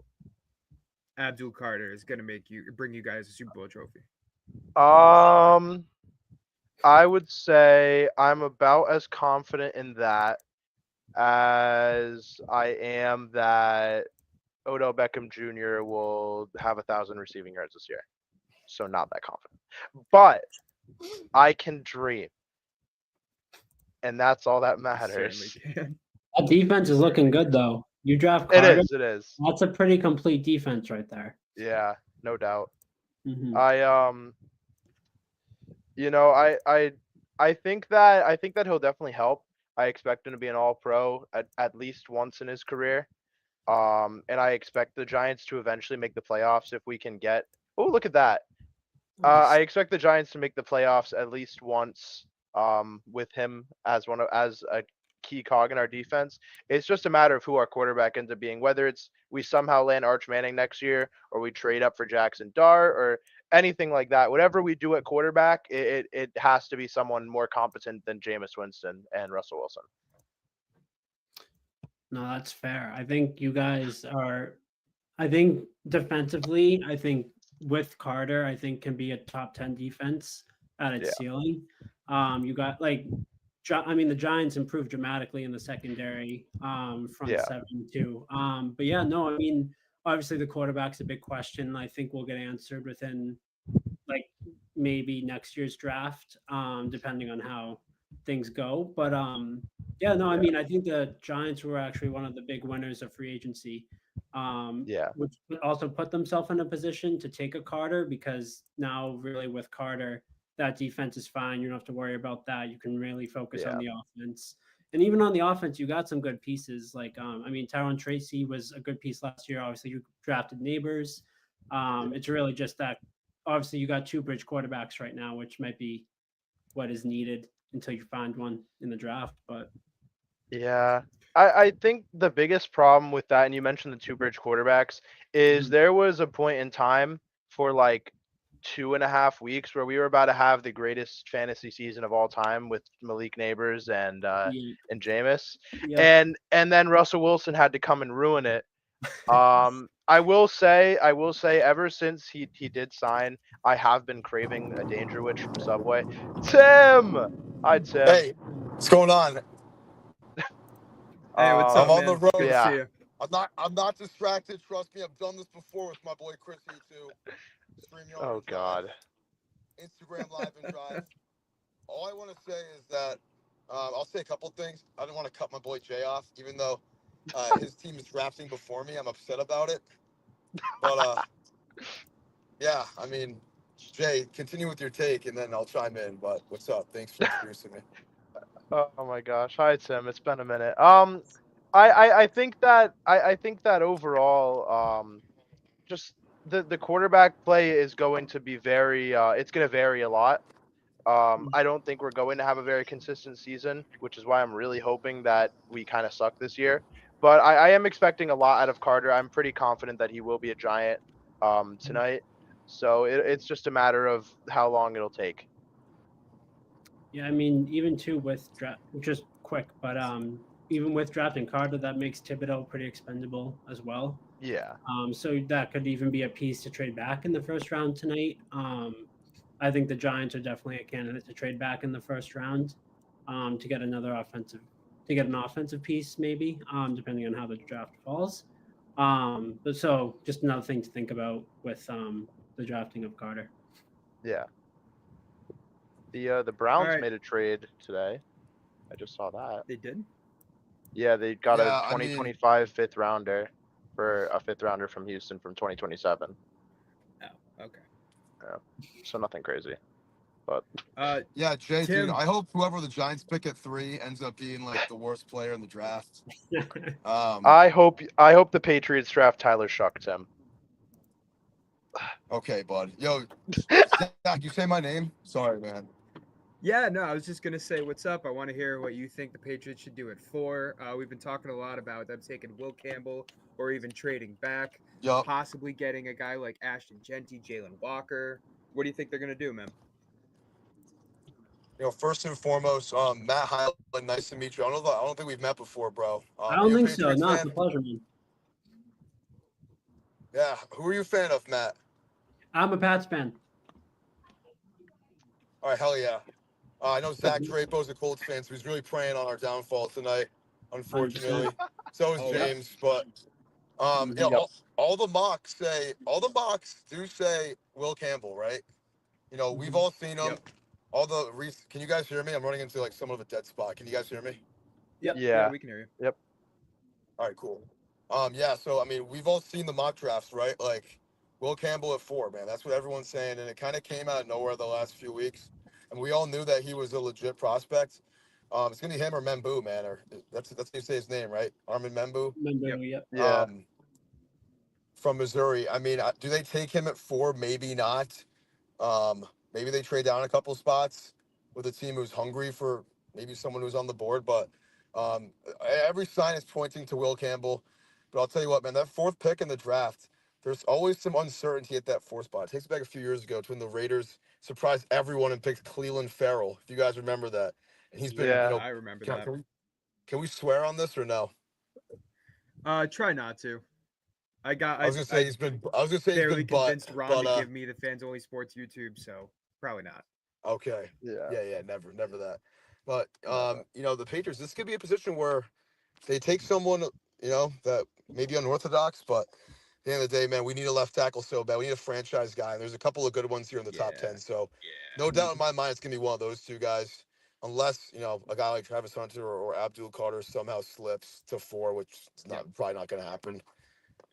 Abdul Carter is going to bring you guys a Super Bowl trophy? I would say I'm about as confident in that as I am that Odell Beckham Jr. will have 1,000 receiving yards this year. So not that confident, but I can dream, and that's all that matters. Certainly can. That defense is looking good, though. You draft It Carter. is. It is. That's a pretty complete defense right there. Yeah, no doubt. Mhm. I think that he'll definitely help. I expect him to be an All-Pro at least once in his career. And I expect the Giants to eventually make the playoffs if we can get. Oh, look at that! I expect the Giants to make the playoffs at least once. With him as as a key cog in our defense. It's just a matter of who our quarterback ends up being. Whether it's we somehow land Arch Manning next year, or we trade up for Jackson Dart, or anything like that. Whatever we do at quarterback, it has to be someone more competent than Jameis Winston and Russell Wilson. No, that's fair. I think you guys are. I think defensively, I think with Carter, I think can be a top 10 defense at its Yeah. ceiling. You got the Giants improved dramatically in the secondary, front Yeah. 7 too. But yeah, no, I mean, obviously the quarterback's a big question. I think will get answered within like maybe next year's draft, depending on how things go. But yeah, no, I mean, I think the Giants were actually one of the big winners of free agency. Yeah. Which also put themselves in a position to take a Carter, because now really with Carter, that defense is fine. You don't have to worry about that. You can really focus on the offense. And even on the offense, you got some good pieces. Like, I mean, Tyron Tracy was a good piece last year. Obviously, you drafted Neighbors. It's really just that, obviously, you got 2 bridge quarterbacks right now, which might be what is needed until you find one in the draft. But yeah, I think the biggest problem with that, and you mentioned the 2 bridge quarterbacks, is there was a point in time for like 2.5 weeks where we were about to have the greatest fantasy season of all time with Malik Neighbors and Jameis, yeah. and then Russell Wilson had to come and ruin it. I will say, ever since he did sign, I have been craving a Danger Witch from Subway. Tim, hi Tim. Hey, what's going on? Hey, what's I'm up, on the man? road. Good to Yeah. see you. I'm not distracted. Trust me, I've done this before with my boy Chris E2. StreamYard Oh and Drive, God. Instagram Live and Drive. All I want to say is that I'll say a couple things. I don't want to cut my boy Jay off, even though his team is drafting before me. I'm upset about it. But yeah, I mean, Jay, continue with your take, and then I'll chime in. But what's up? Thanks for introducing me. Oh my gosh. Hi Tim. It's been a minute. I think that I think that overall, just the quarterback play is going to be very it's going to vary a lot. I don't think we're going to have a very consistent season, which is why I'm really hoping that we kind of suck this year. But I am expecting a lot out of Carter. I'm pretty confident that he will be a giant tonight. So it's just a matter of how long it'll take. Yeah, I mean, even too with draft, just quick, but even with drafting Carter, that makes Thibodeau pretty expendable as well. Yeah. So that could even be a piece to trade back in the first round tonight. I think the Giants are definitely a candidate to trade back in the first round to get an offensive piece, maybe, depending on how the draft falls. But so just another thing to think about with the drafting of Carter. Yeah. The All Browns right, made a trade today. I just saw that. they did. Yeah, they got a Yeah, I mean, 2025 fifth rounder for a fifth rounder from Houston from 2027. Oh, okay. Yeah. So nothing crazy. But yeah, Jay, dude. Tim, I hope whoever the Giants pick at 3 ends up being like the worst player in the draft. Um, I hope the Patriots draft Tyler Shuck, Tim. okay, bud. Yo, Zach, you say my name? Sorry, man. yeah, no, I was just gonna say what's up. I want to hear what you think the Patriots should do at 4. We've been talking a lot about them taking Will Campbell or even trading back, Yup. possibly getting a guy like Ashton Genty, Jalen Walker. What do you think they're gonna do, man? You know, first and foremost, Matt Highland, nice to meet you. I don't think we've met before, bro. I Are don't you a think so. Patriots No, it's fan? a pleasure, man. Yeah. Who are you a fan of, Matt? I'm a Pats fan. All right, hell yeah. I know Zach Drapo's a Colts fan, so he's really preying on our downfall tonight, 100%. unfortunately. So is Oh, yeah. James, but yeah, Mhm. Yep. all the mocks do say Will Campbell, right? You know, we've Mhm. all seen him. Yep. Can you guys hear me? I'm running into like somewhat of a dead spot. Can you guys hear me? Yep. Yeah, Yeah. we can hear you. Yep. All right, cool. Yeah, so I mean, we've all seen the mock drafts, right? Like Will Campbell at 4, man. That's what everyone's saying, and it kind of came out of nowhere the last few weeks, and we all knew that he was a legit prospect. It's gonna be him or Membu, man, or that's how you say his name, right? Armin Membu, Yep. Remember, yep. Yeah. um, from Missouri. I mean, do they take him at 4? Maybe not. Maybe they trade down a couple spots with a team who's hungry for maybe someone who's on the board. But um, every sign is pointing to Will Campbell. But I'll tell you what, man, that 4th pick in the draft, there's always some uncertainty at that 4th spot. It takes back a few years ago when the Raiders surprised everyone and picked Cleveland Farrell, if you guys remember that. And he's been, Yeah, Yeah. I remember can, that. can we swear on this or no? Try not to. I got I was gonna say I he's been. I was gonna say he's barely been butt, convinced Ron but to give me the Fans Only Sports YouTube, so probably not. okay. Yeah. Yeah, never that. But Never. you know, the Patriots, this could be a position where they take someone, you know, that may be unorthodox, but at the end of the day, man, we need a left tackle so bad. We need a franchise guy, and there's a couple of good ones here in the top Yeah. 10. So Yeah. no doubt in my mind it's gonna be one of those two guys. Unless, you know, a guy like Travis Hunter or Abdul Carter somehow slips to 4, which is Yep. probably not gonna happen.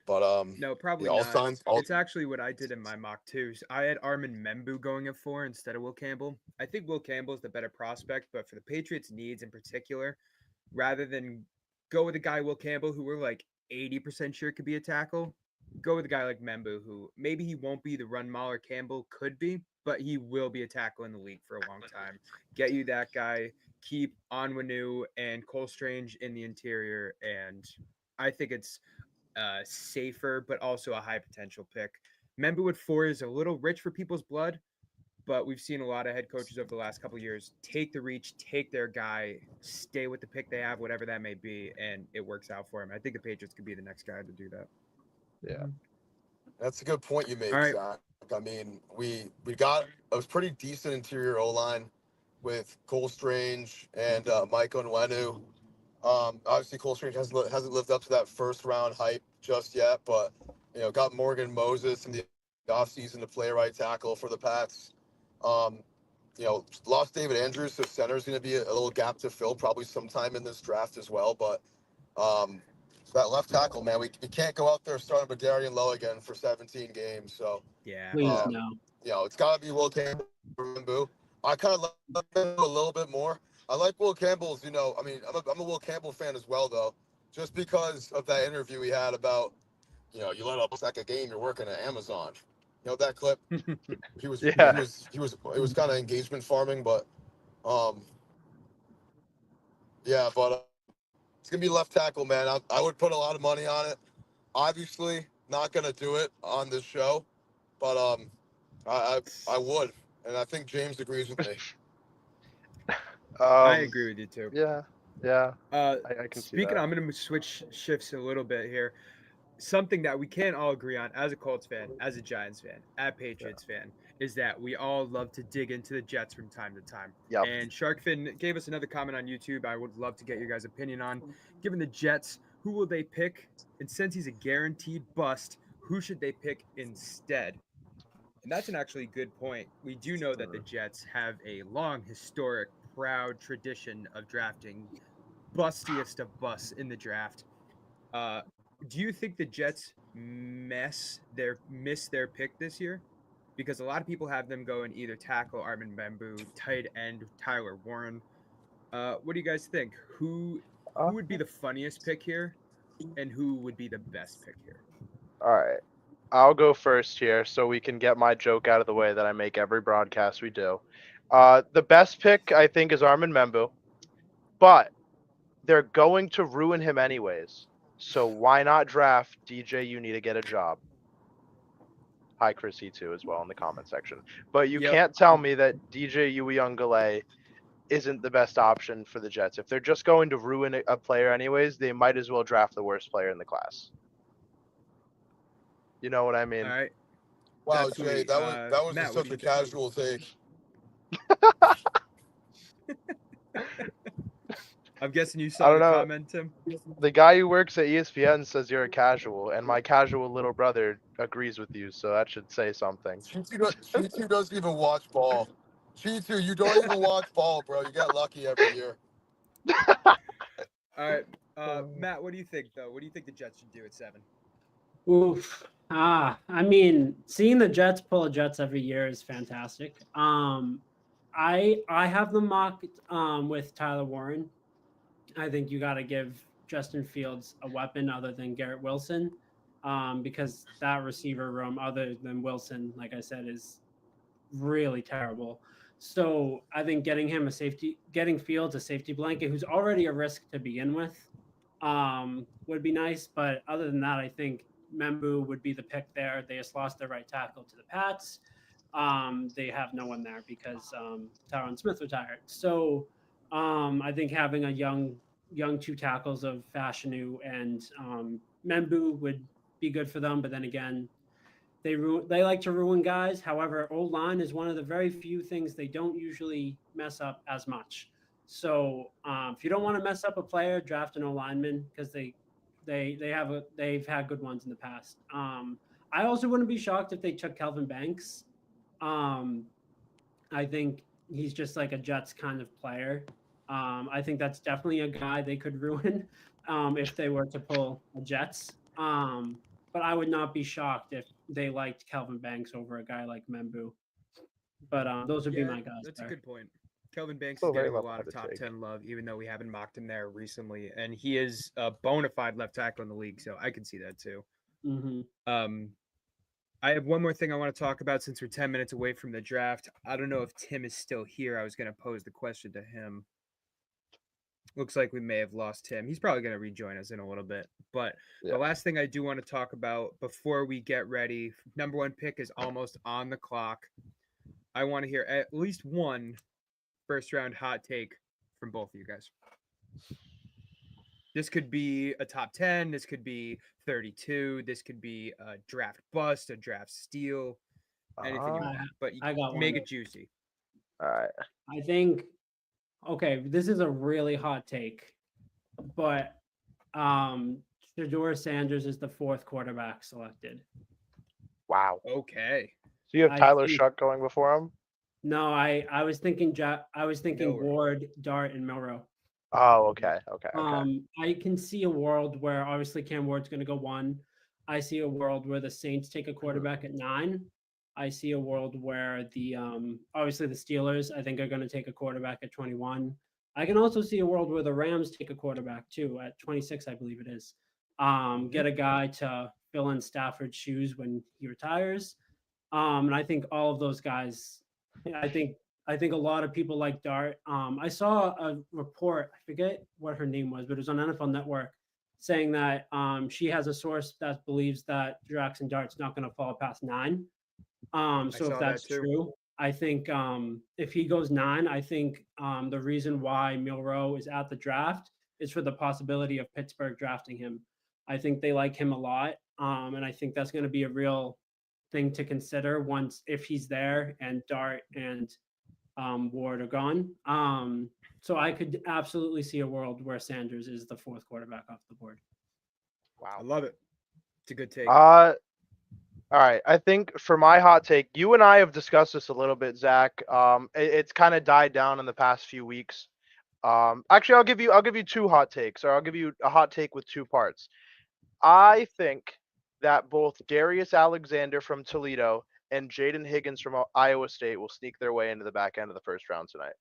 But No, yeah, probably all not. signs all It's actually what I did in my mock too. I had Armin Membu going at 4 instead of Will Campbell. I think Will Campbell's the better prospect, but for the Patriots' needs in particular, rather than go with a guy Will Campbell who we're like 80% sure could be a tackle, go with a guy like Membu who maybe he won't be the run mauler Campbell could be, but he will be a tackle in the league for a long time. Get you that guy, keep Onwenu and Cole Strange in the interior, and I think it's safer, but also a high potential pick. Membu at 4 is a little rich for people's blood, but we've seen a lot of head coaches over the last couple of years take the reach, take their guy, stay with the pick they have, whatever that may be, and it works out for him. I think the Patriots could be the next guy to do that. Yeah. That's a good point you make, All right. Zach. I mean, we got a pretty decent interior O-line with Cole Strange and Mike Onwenu. Obviously, Cole Strange hasn't lived up to that first round hype just yet, but got Morgan Moses in the offseason to play right tackle for the Pats. Lost David Andrews, so center is going to be a little gap to fill probably sometime in this draft as well. But so that left tackle, man, we can't go out there starting Badarian Lowe again for 17 games. So Yeah. Please Um, no. it's got to be Will Campbell. I kind of like him a little bit more. I like Will Campbell's, I'm a Will Campbell fan as well, though, just because of that interview we had about, you let up a second game, you're working at Amazon. That clip. He was, Yeah. it was kind of engagement farming, but, it's gonna be left tackle, man. I would put a lot of money on it. Obviously, not gonna do it on this show, but I would, and I think James agrees with me. I agree with you too. Yeah. I can see Speaking, that. I'm going to switch shifts a little bit here. Something that we can't all agree on as a Colts fan, as a Giants fan, as a Patriots fan, is that we all love to dig into the Jets from time to time. Yep. And Sharkfin gave us another comment on YouTube. I would love to get your guys' opinion on. Given the Jets, who will they pick? And since he's a guaranteed bust, who should they pick instead? And that's an actually good point. We do know that the Jets have a long, historic, proud tradition of drafting bustiest of busts in the draft. Do you think the Jets miss their pick this year? Because a lot of people have them going either tackle Armin Bambu, tight end Tyler Warren. What do you guys think? Who would be the funniest pick here, and who would be the best pick here? All right. I'll go first here so we can get my joke out of the way that I make every broadcast we do. The best pick, I think, is Armin Membu, but they're going to ruin him anyways. So why not draft DJ Uni to get a job? Hi, Chris E2 as well in the comment section. But you can't tell me that DJ Uiagalelei isn't the best option for the Jets. If they're just going to ruin a player anyways, they might as well draft the worst player in the class. You know what I mean? All right. Wow, That's Jay, sweet. that was Matt, just what such do a you think? casual take. I'm guessing you I saw don't the know. comment, Tim. The guy who works at ESPN says you're a casual, and my casual little brother agrees with you, so that should say something. Chitu doesn't even watch ball. Chitu, you don't even watch ball, bro. You get lucky every year. All right. Matt, what do you think, though? What do you think the Jets should do at 7? Oof. I mean, seeing the Jets pull a Jets every year is fantastic. I have them mocked with Tyler Warren. I think you got to give Justin Fields a weapon other than Garrett Wilson, because that receiver room, other than Wilson, like I said, is really terrible. So I think getting Fields a safety blanket, who's already a risk to begin with, would be nice. But other than that, I think Membu would be the pick there. They just lost their right tackle to the Pats. They have no one there because Tyron Smith retired. So I think having a young two tackles of Fashanu and Membu would be good for them. But then again, they like to ruin guys. However, O-line is one of the very few things they don't usually mess up as much. So if you don't want to mess up a player, draft an O-lineman because they've had good ones in the past. I also wouldn't be shocked if they took Kelvin Banks. I think he's just like a Jets kind of player. I think that's definitely a guy they could ruin if they were to pull a Jets. But I would not be shocked if they liked Kelvin Banks over a guy like Membu. But those would be my guys. That's there. a good point. Kelvin Banks Still is very getting a level lot of headed top take. 10 love, even though we haven't mocked him there recently. And he is a bona fide left tackle in the league, so I can see that too. Mm-hmm. I have one more thing I want to talk about since we're 10 minutes away from the draft. I don't know if Tim is still here. I was going to pose the question to him. Looks like we may have lost Tim. He's probably going to rejoin us in a little bit. But the last thing I do want to talk about before we get ready, number 1 pick is almost on the clock. I want to hear at least one first round hot take from both of you guys. This could be a top 10. This could be 32. This could be a draft bust, a draft steal, anything you Uh, want. But you I got make one. it juicy. all right. I think okay, this is a really hot take, but Shedeur Sanders is the fourth quarterback selected. Wow. Okay. So you have I Tyler think- Shuck going before him? No, I was thinking Milroe. Ward, Dart, and Milroe. Oh, okay. Okay. I can see a world where obviously Cam Ward's going to go 1. I see a world where the Saints take a quarterback at 9. I see a world where the obviously the Steelers I think are going to take a quarterback at 21. I can also see a world where the Rams take a quarterback too at 26, I believe it is. Get a guy to fill in Stafford's shoes when he retires. And I think all of those guys, I think a lot of people like Dart. I saw a report, I forget what her name was, but it was on NFL Network saying that she has a source that believes that Jackson Dart's not going to fall past 9. So saw if that that's too. true, I think if he goes 9, I think the reason why Milroe is at the draft is for the possibility of Pittsburgh drafting him. I think they like him a lot, and I think that's going to be a real thing to consider once if he's there and Dart and Ward are gone. So I could absolutely see a world where Sanders is the fourth quarterback off the board. I Wow. love it. It's a good take. All right. I think for my hot take, you and I have discussed this a little bit, Zach. It's kind of died down in the past few weeks. Actually, I'll give you 2 hot takes, or I'll give you a hot take with 2 parts. I think that both Darius Alexander from Toledo and Jaden Higgins from Iowa State will sneak their way into the back end of the first round tonight.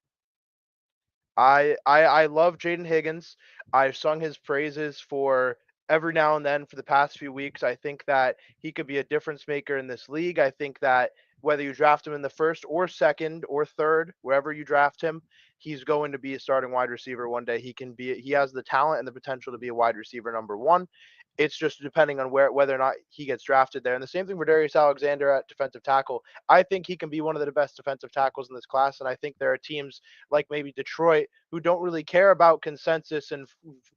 I love Jaden Higgins. I've sung his praises for every now and then for the past few weeks. I think that he could be a difference maker in this league. I think that whether you draft him in the first or second or third, wherever you draft him, he's going to be a starting wide receiver one day. He has the talent and the potential to be a wide receiver number 1. It's just depending on whether or not he gets drafted there. And the same thing for Darius Alexander at defensive tackle. I think he can be one of the best defensive tackles in this class. And I think there are teams like maybe Detroit who don't really care about consensus and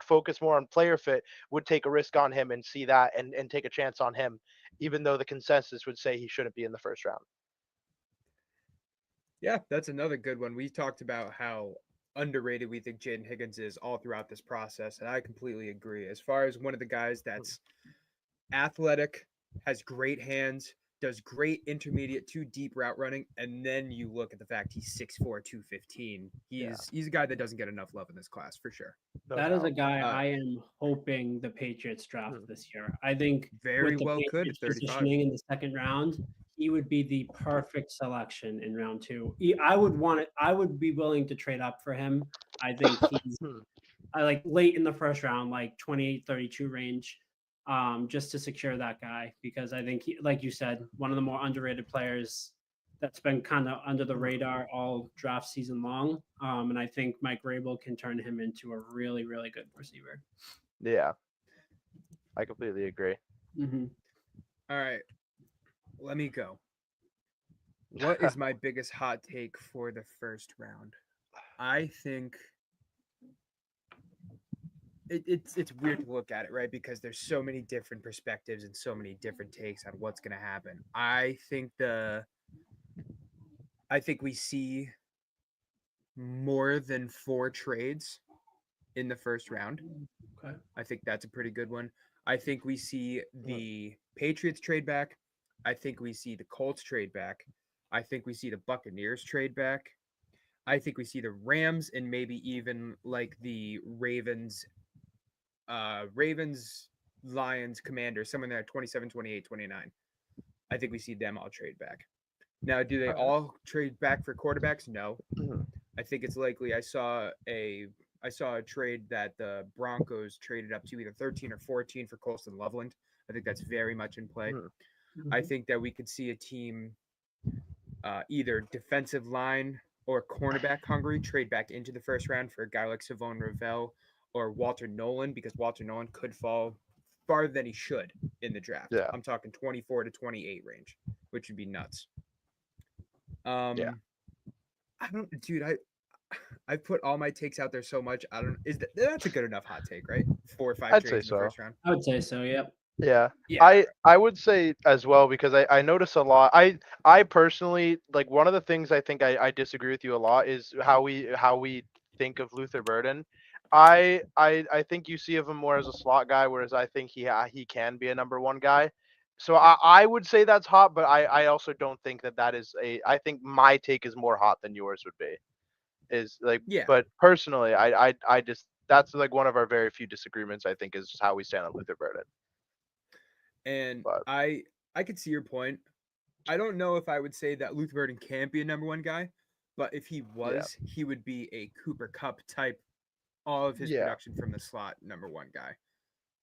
focus more on player fit would take a risk on him and see that and take a chance on him, even though the consensus would say he shouldn't be in the first round. Yeah, that's another good one. We talked about how underrated we think Jaden Higgins is all throughout this process, and I completely agree. As far as one of the guys that's athletic, has great hands, does great intermediate to deep route running, and then you look at the fact he's 6'4", 215. He's a guy that doesn't get enough love in this class for sure. That is a doubt. guy I am hoping the Patriots draft this year. I think Very with the well could Patriots at 35. positioning in the second round, he would be the perfect selection in round 2. I would be willing to trade up for him. I think he's I like late in the first round, like 28, 32 range, just to secure that guy because I think he, like you said, one of the more underrated players that's been kind of under the radar all draft season long. And I think Mike Rabel can turn him into a really, really good receiver. Yeah, I completely agree. Mm-hmm. All right, let me go. What is my biggest hot take for the first round? I think it's weird to look at it, right? Because there's so many different perspectives and so many different takes on what's going to happen. I think we see more than 4 trades in the first round. Okay. I think that's a pretty good one. I think we see the Patriots trade back. I think we see the Colts trade back. I think we see the Buccaneers trade back. I think we see the Rams and maybe even like the Ravens, Lions, Commanders, somewhere there, 27, 28, 29. I think we see them all trade back. Now, do they all trade back for quarterbacks? No. I think it's likely. I saw a trade that the Broncos traded up to either 13 or 14 for Colston Loveland. I think that's very much in play. I think that we could see a team either defensive line or cornerback hungry trade back into the first round for a guy like Savon Ravel or Walter Nolan, because Walter Nolan could fall farther than he should in the draft. Yeah. I'm talking 24 to 28 range, which would be nuts. I don't, dude. I put all my takes out there so much. I don't. That's a good enough hot take, right? 4 or 5 I'd trades say in the so. first round. I would say so. Yep. Yeah. Yeah. Right. I would say as well because I notice a lot. I personally like one of the things I think I disagree with you a lot is how we think of Luther Burden. I think you see of him more as a slot guy, whereas I think he can be a number one guy. So I would say that's hot, but I also don't think that is a. I think my take is more hot than yours would be. Is like, Yeah. but personally, I just that's like one of our very few disagreements. I think is how we stand on Luther Burden. And But I could see your point. I don't know if I would say that Luther Burden can't be a number one guy, but if he was, he would be a Cooper Cup type. All of his Yeah. production from the slot number one guy.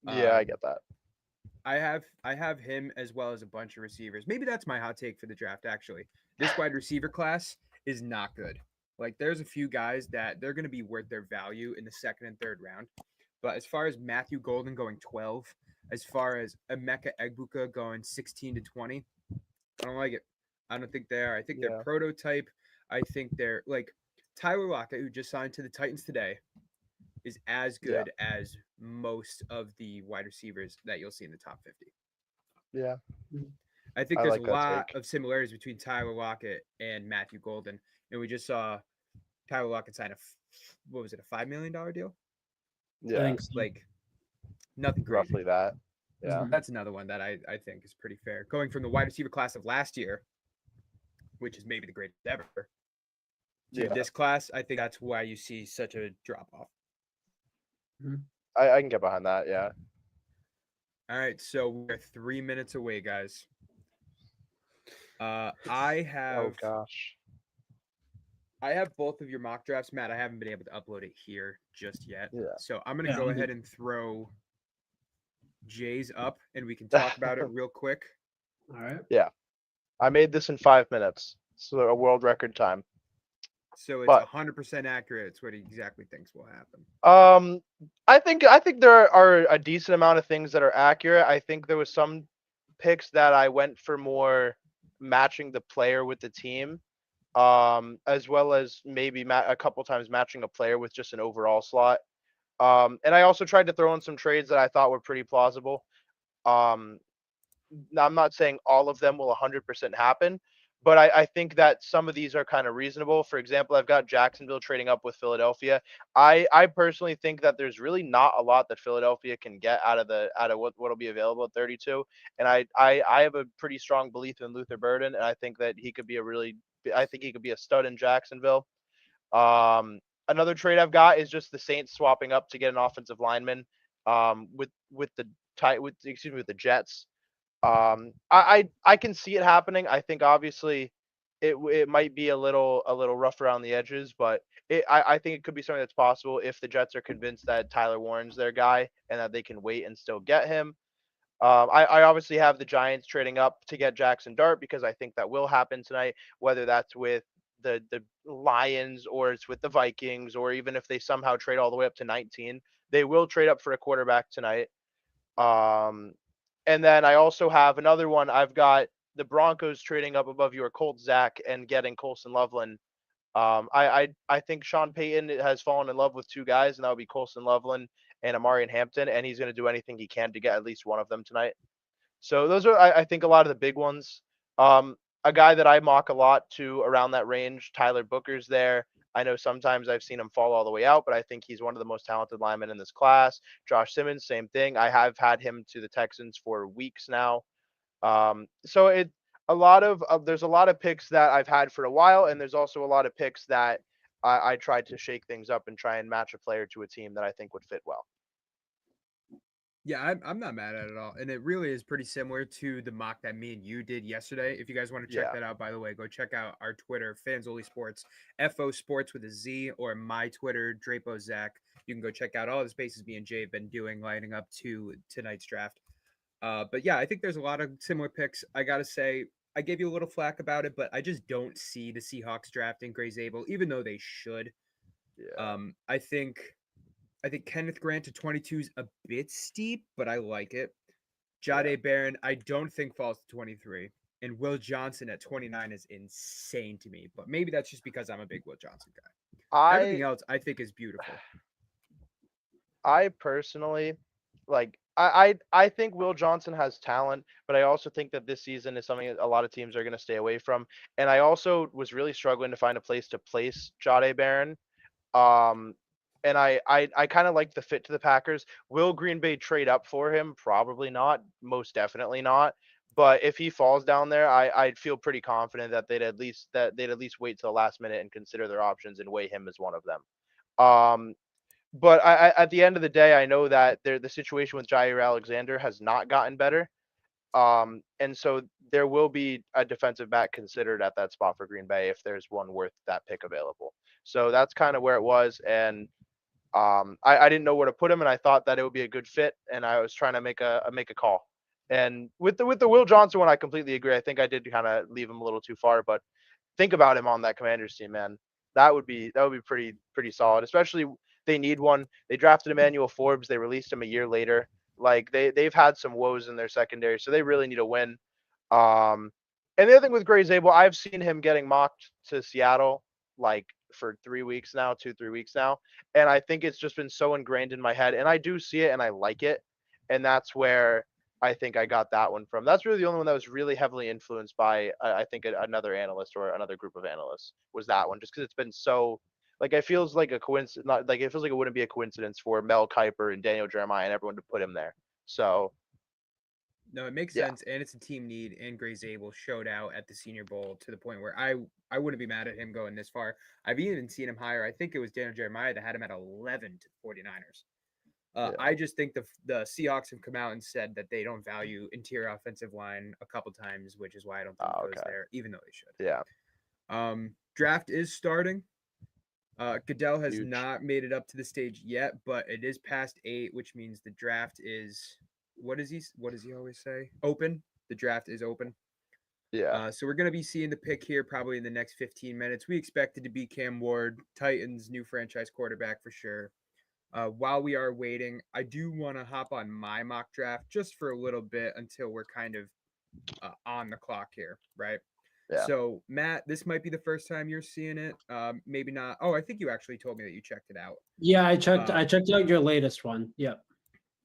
Yeah, I get that. I have him as well as a bunch of receivers. Maybe that's my hot take for the draft. Actually, this wide receiver class is not good. Like, there's a few guys that they're going to be worth their value in the second and third round. But as far as Matthew Golden going 12, as far as Emeka Egbuka going 16 to 20, I don't like it. I don't think they are. I think they're Yeah. prototype. I think they're like Tyler Lockett, who just signed to the Titans today, is as good as most of the wide receivers that you'll see in the top 50. Yeah. I think I there's like a that lot take. of similarities between Tyler Lockett and Matthew Golden. And we just saw Tyler Lockett sign a $5 million deal? I Yeah. think so. Like, nothing crazy. Roughly that. Yeah. Mhm. That's another one that I think is pretty fair. Going from the wide receiver class of last year, which is maybe the greatest ever, to this class, I think that's why you see such a drop off. I can get behind that. Yeah. All right, so we're 3 minutes away, guys. I have Oh gosh. both of your mock drafts, Matt. I haven't been able to upload it here just yet. Yeah. So I'm gonna Yeah, go I'm ahead good. and throw Jay's up, and we can talk about it real quick. All right. I made this in 5 minutes. So a world record time. So it's But 100% accurate. It's what he exactly thinks will happen. I think there are a decent amount of things that are accurate. I think there was some picks that I went for more matching the player with the team, as well as maybe a couple times matching a player with just an overall slot. And I also tried to throw in some trades that I thought were pretty plausible. Um, I'm not saying all of them will 100% happen, but I think that some of these are kind of reasonable. For example, I've got Jacksonville trading up with Philadelphia. I personally think that there's really not a lot that Philadelphia can get out of what'll be available at 32. And I have a pretty strong belief in Luther Burden, and I think that he could be a stud in Jacksonville. Another trade I've got is just the Saints swapping up to get an offensive lineman with the Jets. I can see it happening. I think obviously it might be a little rough around the edges, but I think it could be something that's possible if the Jets are convinced that Tyler Warren's their guy and that they can wait and still get him. I obviously have the Giants trading up to get Jackson Dart because I think that will happen tonight, whether that's with the Lions or it's with the Vikings, or even if they somehow trade all the way up to 19, they will trade up for a quarterback tonight. And then I also have another one. I've got the Broncos trading up above your Colts, Zach, and getting Colson Loveland. I think Sean Payton has fallen in love with two guys, and that would be Colson Loveland and Amari Hampton, and he's going to do anything he can to get at least one of them tonight. So those are, I think, a lot of the big ones. A guy that I mock a lot to around that range, Tyler Booker's there. I know sometimes I've seen him fall all the way out, but I think he's one of the most talented linemen in this class. Josh Simmons, same thing. I have had him to the Texans for weeks now. So there's a lot of picks that I've had for a while, and there's also a lot of picks that I tried to shake things up and try and match a player to a team that I think would fit well. Yeah, I'm not mad at it at all. And it really is pretty similar to the mock that me and you did yesterday. If you guys want to check Yeah. that out, by the way, go check out our Twitter, FansOnlySportz, FO Sports with a Z, or my Twitter, Drapo Zach. You can go check out all the spaces me and Jay have been doing lining up to tonight's draft. But yeah, I think there's a lot of similar picks. I got to say, I gave you a little flack about it, but I just don't see the Seahawks drafting Gray Zabel, even though they should. Yeah. I think Kenneth Grant to 22 is a bit steep, but I like it. Jade Barron, I don't think falls to 23. and Will Johnson at 29 is insane to me. But maybe that's just because I'm a big Will Johnson guy. Everything I else I think is beautiful. I personally like I think Will Johnson has talent, but I also think that this season is something that a lot of teams are going to stay away from. And I also was really struggling to find a place to place Jahdae Barron. Um, and I kind of like the fit to the Packers. Will Green Bay trade up for him? Probably not. Most definitely not. But if he falls down there, I'd feel pretty confident that they'd at least wait till the last minute and consider their options and weigh him as one of them. But at the end of the day, I know that the situation with Jair Alexander has not gotten better. And so there will be a defensive back considered at that spot for Green Bay if there's one worth that pick available. So that's kind of where it was. And I didn't know where to put him, and I thought that it would be a good fit, and I was trying to make a call. And with the Will Johnson one, I completely agree. I think I did kind of leave him a little too far, but think about him on that Commanders team, man. That would be pretty solid. Especially they need one. They drafted Emmanuel Forbes. They released him a year later. Like they've had some woes in their secondary, so they really need a win. Um, and the other thing with Gray Zabel, I've seen him getting mocked to Seattle like for 3 weeks now, 2, 3 weeks now, and I think it's just been so ingrained in my head, and I do see it and I like it, and that's where I think I got that one from. That's really the only one that was really heavily influenced by I think another analyst or another group of analysts was that one, just because it's been so like it feels like a coincidence, not like it feels like it wouldn't be a coincidence for Mel Kiper and Daniel Jeremiah and everyone to put him there. So No, it makes yeah, sense, and it's a team need. And Gray Zabel showed out at the Senior Bowl to the point where I wouldn't be mad at him going this far. I've even seen him higher. I think it was Daniel Jeremiah that had him at 11 to the 49ers. yeah. I just think the Seahawks have come out and said that they don't value interior offensive line a couple times, which is why I don't think it goes Okay. there, even though they should. Yeah. Draft is starting. Goodell has Huge. not made it up to the stage yet, but it is past 8, which means the draft is what does he always say? Open. The draft is open. Yeah. So we're gonna be seeing the pick here probably in the next 15 minutes. We expect it to be Cam Ward, Titans' new franchise quarterback for sure. While we are waiting, I do want to hop on my mock draft just for a little bit until we're kind of on the clock here, right? Yeah. So, Matt, this might be the first time you're seeing it. Maybe not. Oh, I think you actually told me that you checked it out. Yeah, I checked. Um, I checked out your latest one. Yep.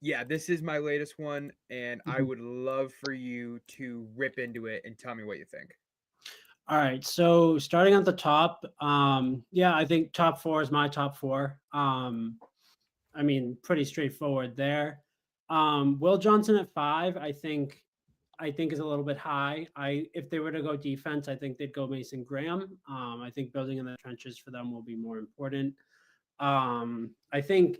yeah, this is my latest one, and I Mhm. would love for you to rip into it and tell me what you think. All right. So starting at the top, yeah, I think top four is my top four. I mean, pretty straightforward there. Will Johnson at 5, I think is a little bit high. If they were to go defense, I think they'd go Mason Graham. I think building in the trenches for them will be more important. I think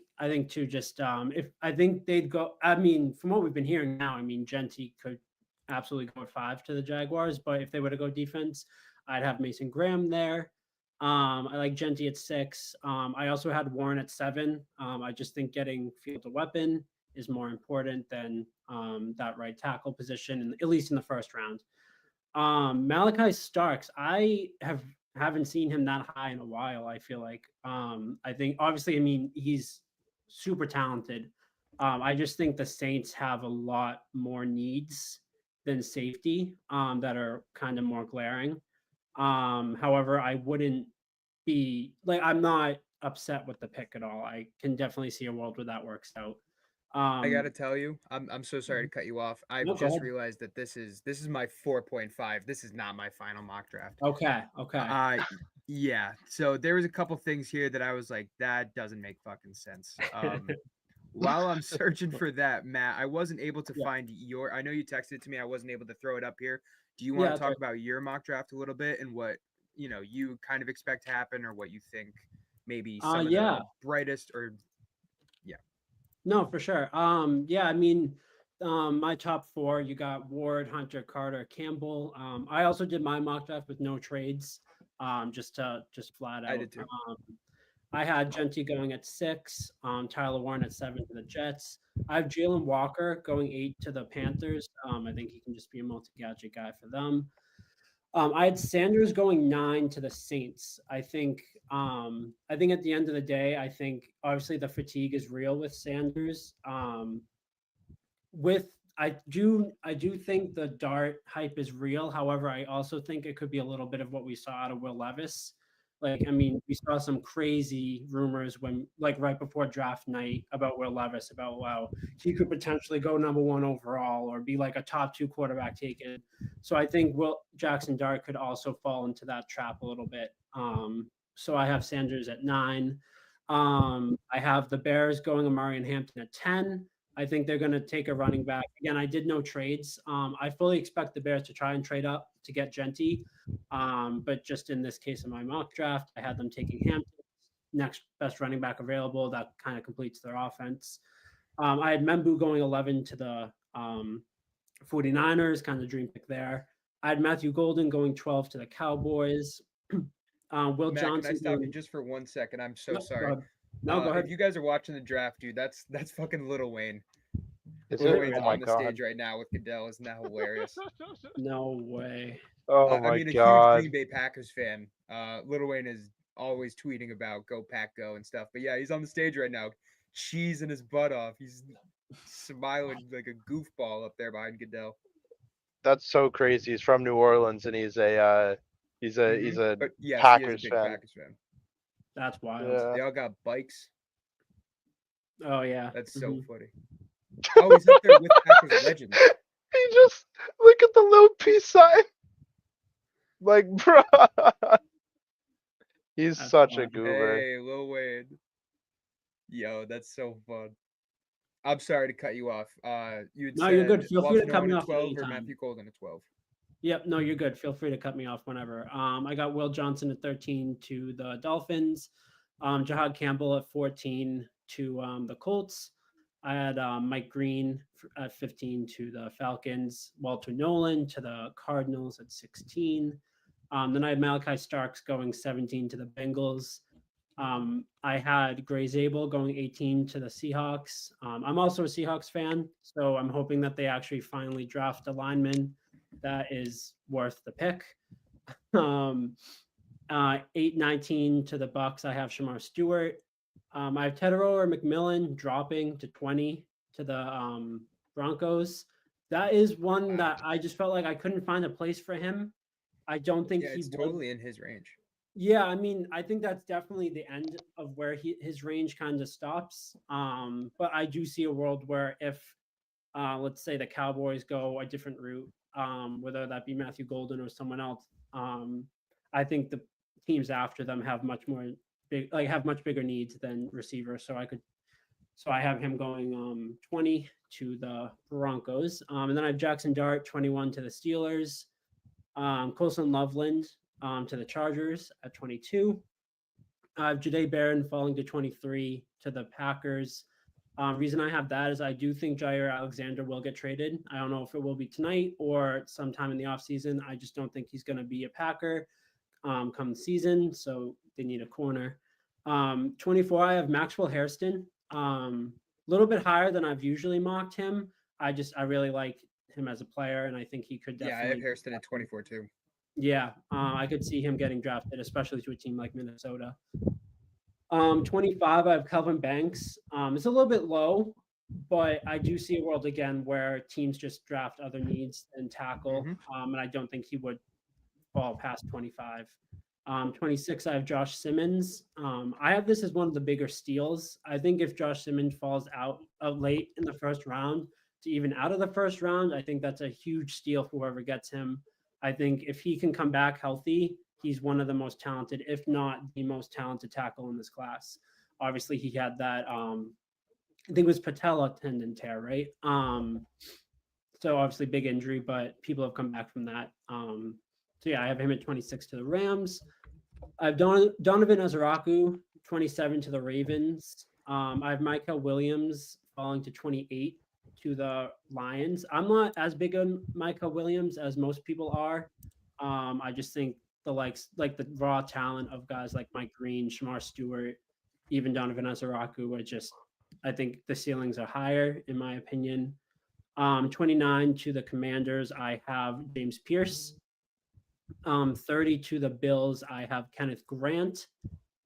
too, just if I think they'd go, I mean, from what we've been hearing now, I mean, Genty could absolutely go at 5 to the Jaguars, but if they were to go defense, I'd have Mason Graham there. I like Genty at 6. I also had Warren at 7. I just think getting field to weapon is more important than that right tackle position, at least in the first round. Malachi Starks, haven't seen him that high in a while. I feel like I think obviously, I mean, he's super talented. I just think the Saints have a lot more needs than safety that are kind of more glaring. However, I wouldn't be like I'm not upset with the pick at all. I can definitely see a world where that works out. I gotta Um, tell you, I'm so sorry to cut you off. I've no, go just ahead. realized that this is my 4.5. This is not my final mock draft. Okay, okay. Uh yeah. So there was a couple things here that I was like, that doesn't make fucking sense. While I'm searching for that, Matt, I wasn't able to Yeah, find your. I know you texted it to me. I wasn't able to throw it up here. Do you want yeah, to that's talk right. about your mock draft a little bit and what you kind of expect to happen, or what you think maybe some of Yeah. the brightest or yeah. No, for sure. Yeah, I mean, my top four, you got Ward, Hunter, Carter, Campbell. I also did my mock draft with no trades, just flat I out. did too. I had Genty going at 6, Tyler Warren at 7 to the Jets. I have Jalen Walker going 8 to the Panthers. I think he can just be a multi-gadget guy for them. I had Sanders going 9 to the Saints. I think at the end of the day, I think obviously the fatigue is real with Sanders. With I do think the Dart hype is real. However, I also think it could be a little bit of what we saw out of Will Levis. Like, I mean, we saw some crazy rumors when, like, right before draft night about Will Levis, about wow, he could potentially go number one overall or be like a top two quarterback taken. So I think Will Jackson Dart could also fall into that trap a little bit. So I have Sanders at 9. I have the Bears going Amari and Hampton at 10. I think they're going to take a running back. Again, I did no trades. I fully expect the Bears to try and trade up to get Genty. But just in this case of my mock draft, I had them taking Hampton, next best running back available. That kind of completes their offense. I had Membu going 11 to the 49ers, kind of dream pick there. I had Matthew Golden going 12 to the Cowboys. Will Matt, Johnson. can I stop you just for 1 second? I'm so No, sorry. go ahead. No, go ahead. If you guys are watching the draft, dude, that's fucking Lil Wayne. Is Lil it? Wayne's Oh my on the god. stage right now with Goodell. Isn't that hilarious? No way. Oh I my mean, a huge god. Green Bay Packers fan. Lil Wayne is always tweeting about "Go Pack Go" and stuff. But yeah, he's on the stage right now, cheesing his butt off. He's smiling like a goofball up there behind Goodell. That's so crazy. He's from New Orleans and he's a he's a But yes, he is a Packers big fan. Packers fan. That's wild. Yeah. They all got bikes. Oh yeah. That's so Mhm. funny. Oh, he's up there with Packers legends. He just look at the little peace sign. Like, bro. He's That's such a wild. goober. Hey, Lil Wayne. Yo, that's so fun. I'm sorry to cut you off. You had No, said you're good. Feel free to Walter cut me Nolan at off 12 or anytime. Matthew Golden at 12. Yep, no, you're good. Feel free to cut me off whenever. I got Will Johnson at 13 to the Dolphins, Jahad Campbell at 14 to the Colts. I had Mike Green at 15 to the Falcons, Walter Nolan to the Cardinals at 16. Then I had Malachi Starks going 17 to the Bengals. I had Gray Zabel going 18 to the Seahawks. I'm also a Seahawks fan, so I'm hoping that they actually finally draft a lineman that is worth the pick. 8-19 to the Bucks. I have Shamar Stewart. I have Tedero or McMillan dropping to 20 to the Broncos. That is one that I just felt like I couldn't find a place for him. I don't think Yeah, he it's would. totally in his range. Yeah, I mean, I think that's definitely the end of where his range kind of stops. But I do see a world where if, let's say, the Cowboys go a different route, whether that be Matthew Golden or someone else, I think the teams after them have much bigger needs than receivers. So I have him going 20 to the Broncos, and then I have Jackson Dart 21 to the Steelers, Colson Loveland to the Chargers at 22. Jahdae Barron falling to 23 to the Packers. Reason I have that is I do think Jair Alexander will get traded. I don't know if it will be tonight or sometime in the offseason. I just don't think he's going to be a Packer come the season, so they need a corner. 24, I have Maxwell Hairston. A little bit higher than I've usually mocked him. I really like him as a player, and I think he could definitely. Yeah, I have Hairston at 24 too. Yeah, I could see him getting drafted, especially to a team like Minnesota. 25, I have Kelvin Banks. It's a little bit low, but I do see a world again where teams just draft other needs and tackle, and I don't think he would fall past 25. 26, I have Josh Simmons. I have this as one of the bigger steals. I think if Josh Simmons falls out late in the first round to even out of the first round, I think that's a huge steal for whoever gets him. I think if he can come back healthy, he's one of the most talented, if not the most talented tackle in this class. Obviously, he had that, I think it was patella tendon tear, right? So obviously big injury, but people have come back from that. So yeah, I have him at 26 to the Rams. I have Donovan Ezraku, 27 to the Ravens. I have Micah Williams falling to 28 to the Lions. I'm not as big on Micah Williams as most people are. I just think the like the raw talent of guys like Mike Green, Shamar Stewart, even Donovan Ezraku are just, I think the ceilings are higher in my opinion. 29 to the Commanders, I have James Pierce. 30 to the Bills, I have Kenneth Grant.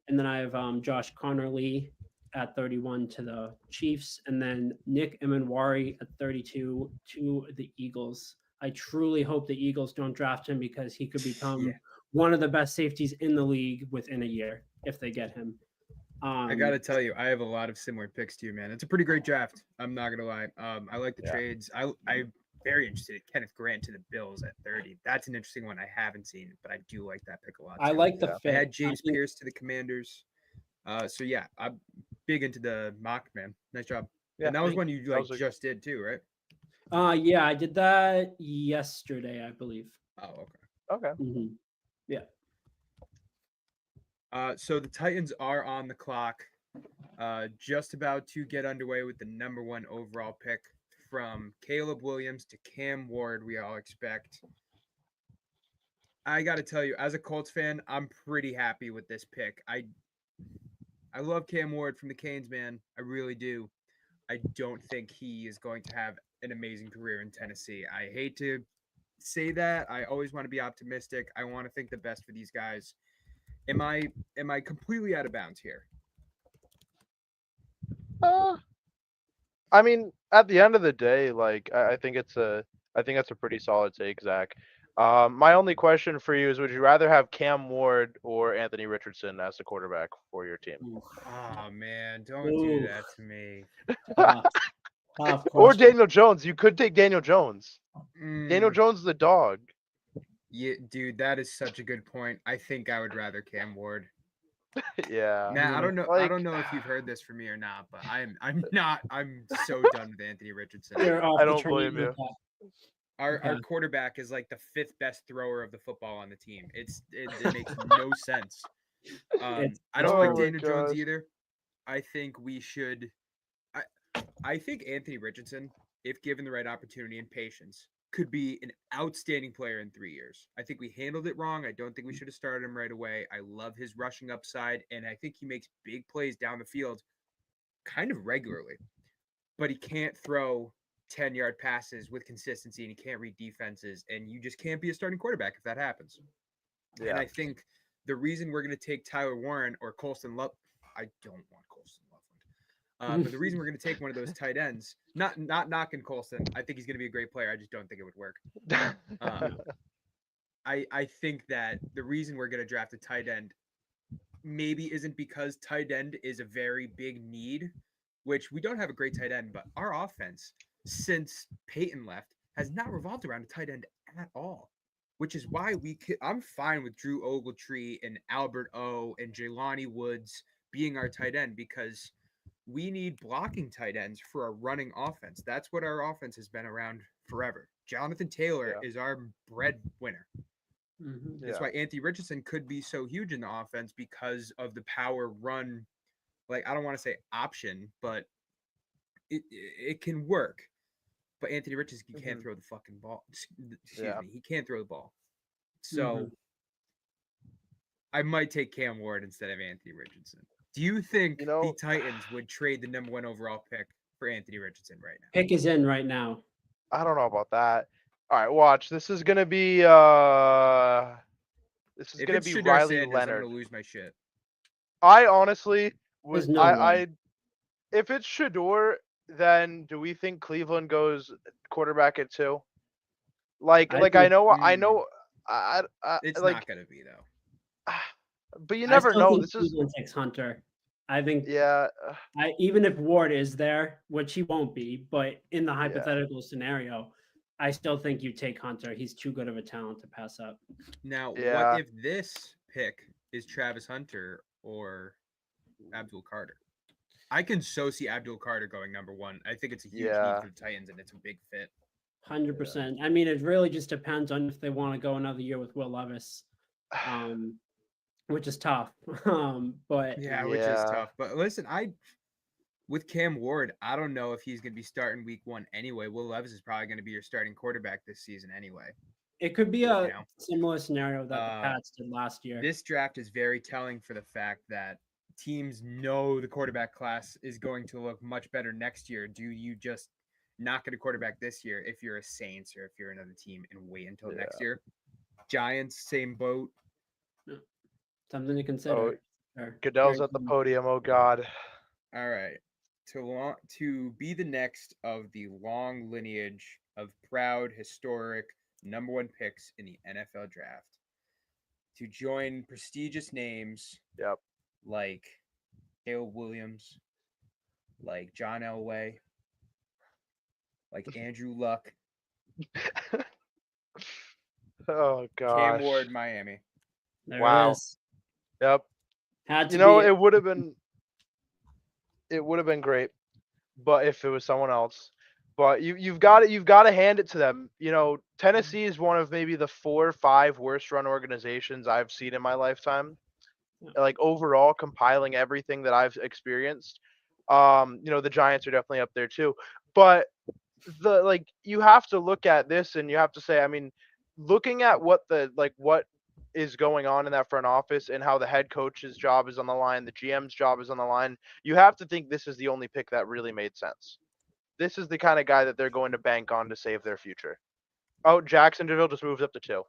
And then I have Josh Connerly. at 31 to the Chiefs, and then Nick Emanwari at 32 to the Eagles. I truly hope the Eagles don't draft him because he could become Yeah. one of the best safeties in the league within a year if they get him. I gotta tell you, I have a lot of similar picks to you, man. It's a pretty great draft. I'm not gonna lie. I like the Yeah. trades. I'm very interested in Kenneth Grant to the Bills at 30. That's an interesting one I haven't seen, but I do like that pick a lot. I too. like the Yeah. I fit. had I James think- Pierce to the Commanders. So yeah, I'm big into the mock, man. Nice job. Yeah, And that was thank- one you that like was a- just did too, right? Yeah, I did that yesterday, I believe. Oh, okay. Okay. Mhm. So the Titans are on the clock, just about to get underway with the number 1 overall pick from Caleb Williams to Cam Ward. We all expect. I got to tell you, as a Colts fan, I'm pretty happy with this pick. I love Cam Ward from the Canes, man. I really do. I don't think he is going to have an amazing career in Tennessee. I hate to say that. I always want to be optimistic. I want to think the best for these guys. Am I completely out of bounds here? I mean, at the end of the day, like I think that's a pretty solid take, Zach. My only question for you is: would you rather have Cam Ward or Anthony Richardson as the quarterback for your team, Oof. Oh man, don't do Oof. that to me. Tough, tough or question. Daniel Jones? You could take Daniel Jones. Daniel Mm, Jones is the dog. yeah, dude, that is such a good point. I think I would rather Cam Ward. Yeah. Now, I don't know. I Like- don't know if you've heard this from me or not, but I'm not. I'm so done with Anthony Richardson. You're off I the don't train blame with you. that. Our Okay. quarterback is like the 5th best thrower of the football on the team. It makes no sense. It's- I don't Oh like my Daniel Jones gosh. either. I think we should. I think Anthony Richardson, if given the right opportunity and patience, could be an outstanding player in 3 years. I think we handled it wrong. I don't think we should have started him right away. I love his rushing upside, and I think he makes big plays down the field kind of regularly. But he can't throw 10-yard passes with consistency, and he can't read defenses, and you just can't be a starting quarterback if that happens. And Yeah. I think the reason we're going to take Tyler Warren or Colston Love, I don't want Colston Loveland. But the reason we're going to take one of those tight ends, not knocking Colston, I think he's going to be a great player. I just don't think it would work. I think that the reason we're going to draft a tight end maybe isn't because tight end is a very big need, which we don't have a great tight end, but our offense since Peyton left has not revolved around a tight end at all, which is why I'm fine with Drew Ogletree and Albert O and Jelani Woods being our tight end because we need blocking tight ends for a running offense. That's what our offense has been around forever. Jonathan Taylor is our breadwinner. Mhm. That's why Anthony Richardson could be so huge in the offense because of the power run. Like, I don't want to say option, but it can work. But Anthony Richardson can't throw the fucking ball. Excuse me. He can't throw the ball. So I might take Cam Ward instead of Anthony Richardson. Do you think the Titans would trade the number 1 overall pick for Anthony Richardson right now? Pick is in right now. I don't know about that. All right, watch. This is gonna be If it's Shedeur Riley Sanders, Leonard. I'm gonna lose my shit. I honestly There's would. no way. If it's Shedeur, then do we think Cleveland goes quarterback at 2? Like I think- know It's like, not gonna be though. but you I never still know. think This is Cleveland takes Hunter. I think yeah. even if Ward is there, which he won't be, but in the hypothetical scenario, I still think you take Hunter. He's too good of a talent to pass up. Now, Yeah. what if this pick is Travis Hunter or Abdul Carter? I can so see Abdul Carter going number 1. I think it's a huge need for the Titans, and it's a big fit. 100%. I mean, it really just depends on if they want to go another year with Will Levis, which is tough. But Which is tough. But listen, with Cam Ward, I don't know if he's going to be starting week 1 anyway. Will Levis is probably going to be your starting quarterback this season anyway. it could be a know. similar scenario that the Pats did last year. This draft is very telling for the fact that teams know the quarterback class is going to look much better next year. Do you just not get a quarterback this year if you're a Saints or if you're another team and wait until next year? Giants, same boat. Something to consider. Goodell's at the podium. Oh God. All right. To be the next of the long lineage of proud, historic #1 picks in the NFL draft. To join prestigious names Yep. like Caleb Williams, like John Elway, like Andrew Luck, Oh Cam gosh. Ward, Miami. There Wow. it is. Yep. Had to You know, be it would have been great, but if it was someone else. But you've got to hand it to them. You know, Tennessee is one of maybe the 4 or 5 worst run organizations I've seen in my lifetime. Yeah. Like overall, compiling everything that I've experienced. You know, the Giants are definitely up there too. But you have to look at this and you have to say, I mean, looking at what is going on in that front office and how the head coach's job is on the line, the GM's job is on the line, you have to think this is the only pick that really made sense. This is the kind of guy that they're going to bank on to save their future. Oh, Jacksonville just moved up to 2.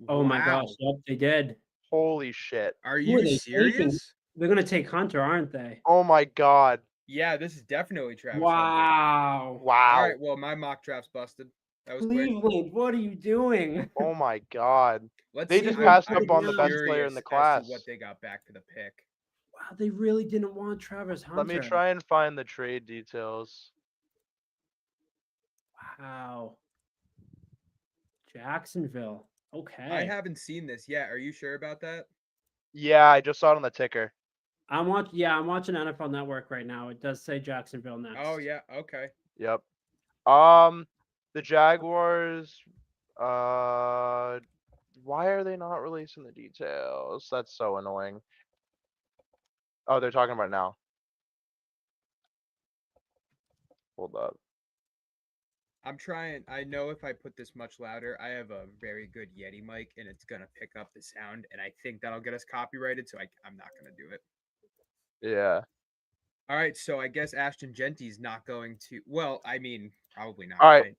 Oh my Wow. gosh, yep, they did. Holy shit. Are Who are you they taking? serious? They're gonna take Hunter, aren't they? Oh my god. Yeah, this is definitely Travis Hunter. Wow. Wow. All right, well, my mock draft's busted. That was quick. Cleveland, what are you doing? Oh my god. Let's They see. just I'm- passed I'm up on the best curious player in the as to class. what they got back for the pick. Wow, they really didn't want Travis Hunter. Let me try and find the trade details. Wow. Jacksonville. Okay. I haven't seen this yet. Are you sure about that? Yeah, I just saw it on the ticker. I'm watching NFL Network right now. It does say Jacksonville next. Oh yeah. Okay. Yep. The Jaguars. Why are they not releasing the details? That's so annoying. Oh, they're talking about it now. Hold up. I'm trying. I know if I put this much louder, I have a very good Yeti mic, and it's gonna pick up the sound, and I think that'll get us copyrighted. So I'm not gonna do it. Yeah. All right. So I guess Ashton Genty's not going to. Well, I mean, probably not. All right.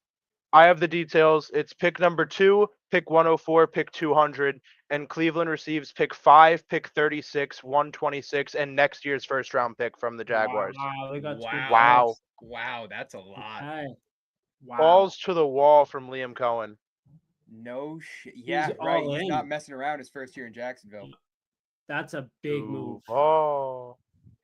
I have the details. It's pick number 2, pick 104, pick 200, and Cleveland receives pick 5, pick 36, 126, and next year's first round pick from the Jaguars. Wow, they got two Wow. picks. Wow, that's a lot. Okay. Wow. Balls to the wall from Liam Cohen. No shit. Yeah, He's right. all He's not in. messing around his first year in Jacksonville. That's a big move. Oh.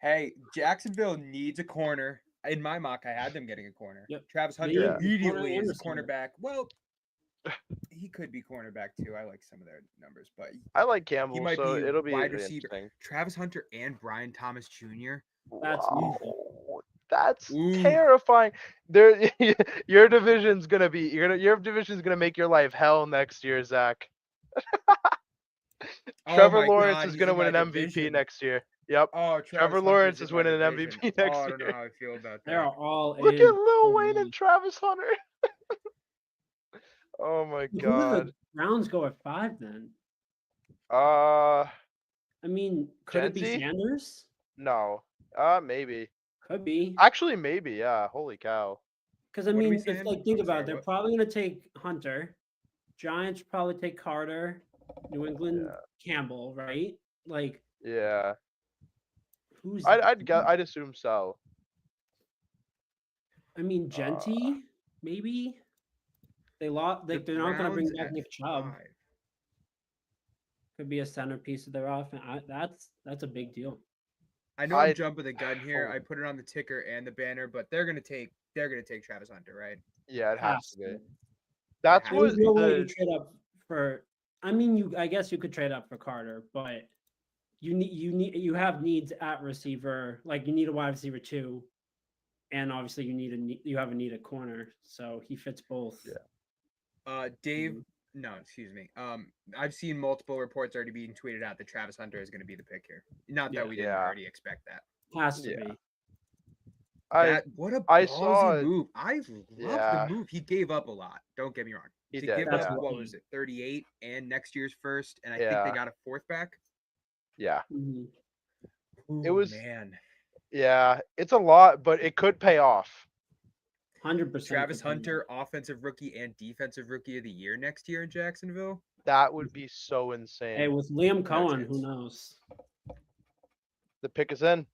Hey, Jacksonville needs a corner. In my mock, I had them getting a corner. Yep. Travis They Hunter need a corner immediately and is receiver. cornerback. Well, he could be cornerback too. I like some of their numbers, but I like he Campbell, might so be it'll be wide really receiver. interesting. Travis Hunter and Brian Thomas Jr. That's Wow. easy. That's Ooh. terrifying. There, your division's gonna make your life hell next year, Zach. Oh Trevor my Lawrence God, is he's gonna in win my an MVP division. next year. Yep. Oh, Trevor Travis Lawrence Hunter's is in my winning an division. MVP next Oh, I don't know year. how I feel about They're that. all Look in. at Lil Oh, Wayne man. and Travis Hunter. Oh my Who do god. the Browns go at 5 then? Uh, I mean, could it be Genty? Sanders? no. Maybe. Could be. Actually, maybe. Yeah. Holy cow. Because I What are we mean, if saying? think I'm about sorry, it, they're what? probably gonna take Hunter. Giants probably take Carter. New England Campbell, right? Like Yeah. who's I'd assume so. I mean Genty, maybe. They lost The like they're not gonna bring Browns back at Nick Chubb. 5. Could be a centerpiece of their offense. That's a big deal. I know I'm I- jumping the gun here. oh. I put it on the ticker and the banner, but they're gonna take Travis Hunter, right? Yeah, it has to be. to. That's has what There's no way to the trade up for. I mean, I guess you could trade up for Carter, but you have needs at receiver. Like you need a wide receiver too, and obviously you have a need at corner. So he fits both. Yeah. Dave. Mhm. No, excuse me. I've seen multiple reports already being tweeted out that Travis Hunter is going to be the pick here. Not that Yeah. we didn't Yeah. already expect that. Has to Yeah. be. What a I ballsy saw- move! I love Yeah. the move. He gave up a lot. Don't get me wrong. He to did, give That's up yeah. what lucky. was it, 38 and next year's first, and I think Yeah. they got a 4th back. Yeah. Mhm. Ooh, was- man. Yeah. It's a lot, but it could pay off. 100%. Travis Hunter, offensive rookie and defensive rookie of the year next year in Jacksonville. That would be so insane. Hey, with Liam Cohen, chance. who knows? The pick is in.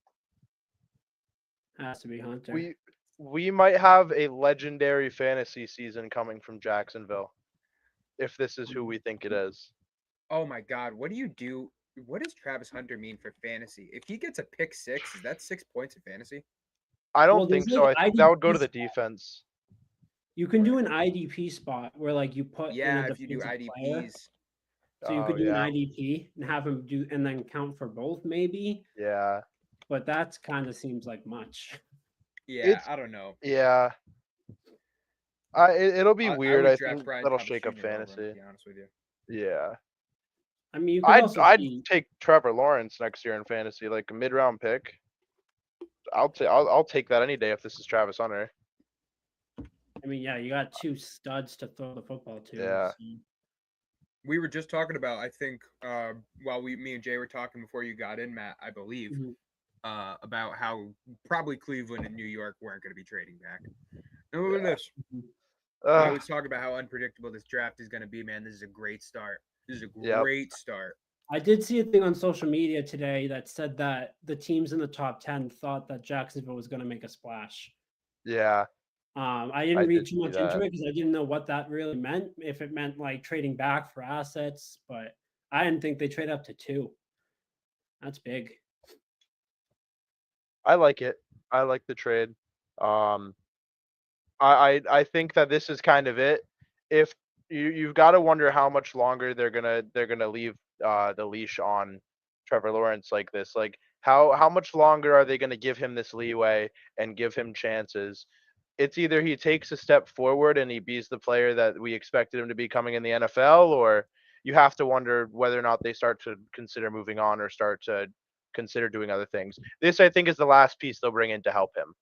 Has to be Hunter. We might have a legendary fantasy season coming from Jacksonville, if this is who we think it is. Oh my God, what do you do? What does Travis Hunter mean for fantasy? If he gets a pick 6, is that 6 points of fantasy? I don't Well, there's think so. I like think that would go to IDP the spot. defense. You can do an IDP spot where like you put in Yeah, a if you do defensive player. IDPs. So you Oh could do an yeah, IDP and have him do and then count for both maybe, yeah. but that's kind of seems like much. Yeah, It's I don't know. yeah. It'll be I weird. would I draft think Brian that'll Thomas shake up Jr. over him, to fantasy. be honest with you. Yeah. I mean, you could also I'd see take Trevor Lawrence next year in fantasy, like a mid-round pick. I'll take that any day if this is Travis Hunter. I mean, yeah, you got two studs to throw the football to. Yeah. So. We were just talking about, I think, while me and Jay were talking before you got in, Matt, I believe, Mhm. about how probably Cleveland and New York weren't going to be trading back. And look at this. I was talking about how unpredictable this draft is going to be, man. This is a great start. This is a Yep. great start. I did see a thing on social media today that said that the teams in the top 10 thought that Jacksonville was going to make a splash. Yeah. I didn't I read did too see much into that. it because I didn't know what that really meant, if it meant like trading back for assets, but I didn't think they trade up to 2. That's big. I like it. I like the trade. I think that this is kind of it. If you've got to wonder how much longer they're gonna leave the leash on Trevor Lawrence like this. Like how much longer are they gonna give him this leeway and give him chances? It's either he takes a step forward and he beats the player that we expected him to be coming in the NFL, or you have to wonder whether or not they start to consider moving on or start to consider doing other things. This, I think, is the last piece they'll bring in to help him.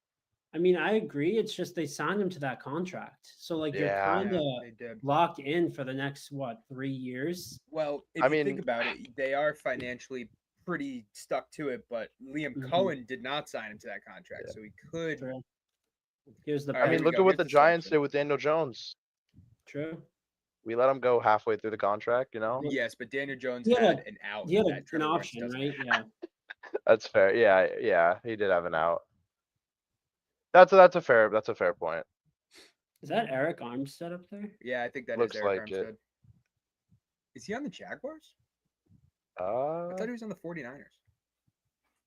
I mean, I agree. It's just they signed him to that contract. So like you're Yeah. kind of they did. locked in for the next 3 years. Well, if I you think mean- about it, they are financially pretty stuck to it, but Liam Mhm. Cohen did not sign him to that contract, so he could. True. Here's the All I right, mean, here we look go. at what Here's the the Giants section. did with Daniel Jones. True. We let him go halfway through the contract, you know? Yes, but Daniel Jones He had had an out. He had that an Trevor Lawrence option, doesn't right? have. Yeah. That's fair. Yeah, he did have an out. That's a fair point. Is that Eric Armstead up there? Yeah, I think that is Looks Eric like it. Armstead. Is he on the Jaguars? I Uh, thought he was on the 49ers.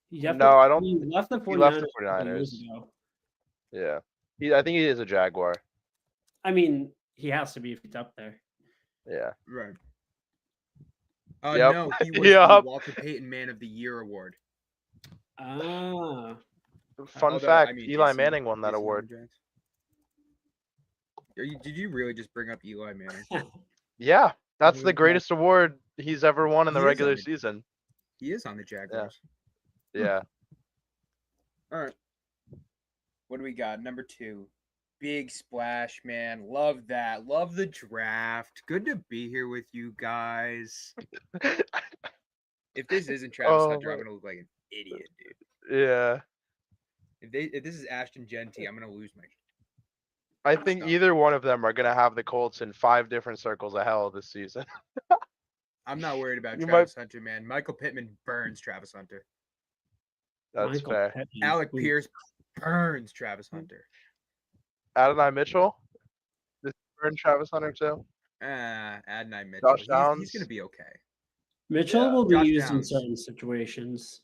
He No, I don't He left the 49ers, he left the a couple years 49ers. ago. Yeah. I think he is a Jaguar. I mean, he has to be if he's up there. Yeah. Right. Yep. No, he was the Yep. Walter Payton Man of the Year award. Ah. Fun Although, fact, I mean, Eli is he- Manning won that is he on the award. Giants? Did you really just bring up Eli Manning? Yeah. That's Who the is that? greatest award he's ever won in the He is on regular the- season. He is on the Jaguars. Yeah. All right. What do we got? Number 2. Big splash, man. Love that. Love the draft. Good to be here with you guys. If this isn't Travis Oh, Hunter, I'm my- gonna look like an idiot, dude. Yeah. If this is Ashton Genty, I'm gonna lose my. I think Stop. either one of them are gonna have the Colts in 5 different circles of hell this season. I'm not worried about You Travis Hunter, man. Michael Pittman burns Travis Hunter. That's Michael fair. Pittman. Alec Ooh. Pierce burns Travis Hunter. Adonai Mitchell. This burn Travis Hunter too. Adonai Mitchell. Josh He's Downs. gonna be okay. Mitchell Yeah. will be Josh used in Downs. certain situations.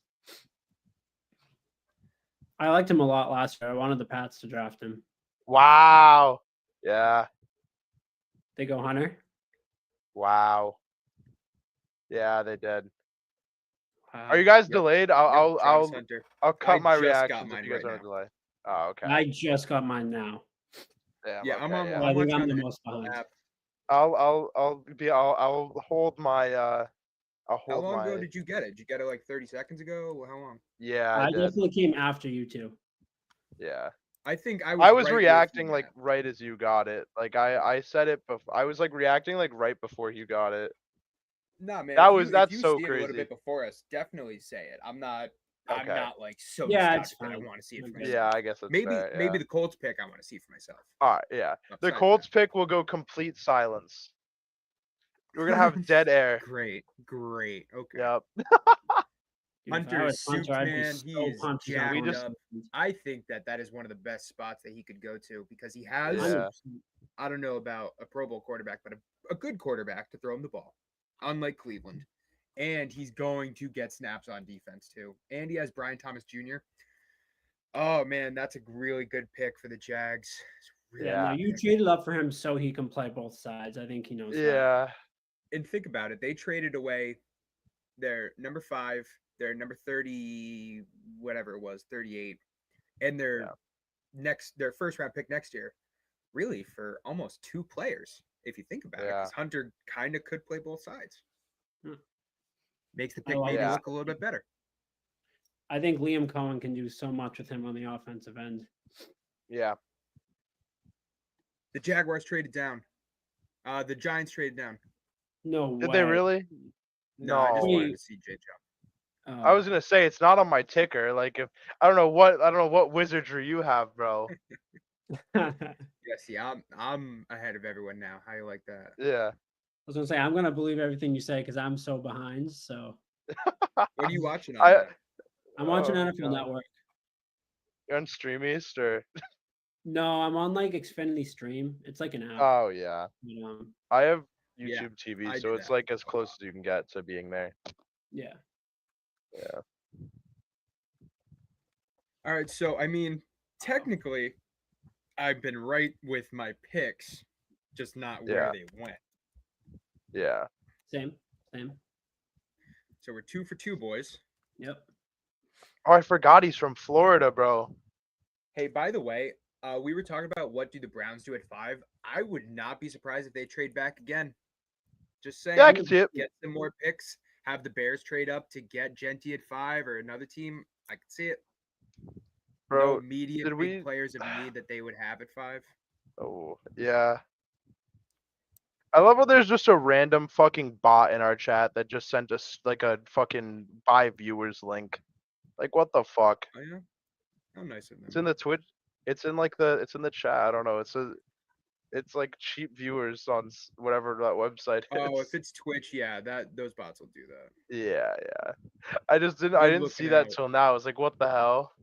I liked him a lot last year. I wanted the Pats to draft him. Wow. Yeah. They go Hunter. Wow. Yeah, they did. Wow. Are you guys Yep. delayed? Yep, I'll Travis Hunter. I'll cut I my just got reactions if mine you guys right are on a now. delay. Oh, okay. I just got mine now. Damn, Yeah, okay, I'm on. yeah. I I'm think watching I'm on the the most behind. app. I'll hold my I'll How hold long ago my did you get it? Did you get it like 30 seconds ago? How long? yeah, I I did. definitely came after you two. Yeah. I think I I was. was right with reacting you, like Matt. right as you got it. Like I said it before. I was like reacting like right before you got it. Nah, man. That's if you so see it a little crazy. bit before us, definitely say it. I'm not. Okay. I'm not like so Yeah, stuck it's that I fine. want to see it for Okay. myself. Yeah, I guess that's Maybe fair, maybe yeah. the Colts pick I want to see for myself. All right, yeah. The Besides Colts that. pick will go complete silence. We're gonna have dead air. Great. Okay. Yep. Dude, if I Hunter was is Hunter, souped, I'd be man. so He is pumped he's on jacked We Hunter. just- up. I think that is one of the best spots that he could go to because he has, Yeah. I don't know about a Pro Bowl quarterback, but a good quarterback to throw him the ball, unlike Cleveland. And he's going to get snaps on defense too. And he has Brian Thomas Jr. Oh man, that's a really good pick for the Jags. It's really Yeah, no, Yeah. you good pick. traded up for him so he can play both sides. I think he knows that. Yeah. And think about it. They traded away their number 5, their number 30, whatever it was, 38, and their first round pick next year, really for almost 2 players, if you think about it, Yeah. because Hunter kind of could play both sides. Hmm. Makes the I pick like maybe it. look a little bit better. I think Liam Cohen can do so much with him on the offensive end. Yeah. The Jaguars traded down. The Giants traded down. No Did way. they really? No, I just No. wanted to see J. Joe. I was gonna say it's not on my ticker. Like if I don't know what wizardry you have, bro. Yeah, see, I'm ahead of everyone now. How you like that? Yeah. I was gonna say I'm gonna believe everything you say because I'm so behind. So What are you watching on that? I'm watching Oh, NFL God. Network. You're on Streamist or? No, I'm on like Xfinity Stream. It's like an app. Oh yeah. You know, I have Yeah, YouTube TV, I so do it's that. like as close as you can get to being there. yeah. Yeah. All right, so I mean, technically, I've been right with my picks, just not where Yeah. they went. Yeah. Same. So we're 2 for 2, boys. Yep. Oh, I forgot he's from Florida, bro. Hey, by the way, we were talking about what do the Browns do at 5. I would not be surprised if they trade back again. Just saying. Yeah, I can see it. Get some more picks. Have the Bears trade up to get Genty at 5 or another team. I can see it. Bro, No immediate did big we- players of need that they would have at 5. Oh, yeah. I love how there's just a random fucking bot in our chat that just sent us like a fucking buy viewers link. Like what the fuck? Oh yeah, how nice of them. It's in the Twitch. It's in the chat. I don't know. It's like cheap viewers on whatever that website is. Oh, if it's Twitch, yeah, those bots will do that. Yeah, yeah. I Good didn't see looking that out. till now. I was like, what the hell?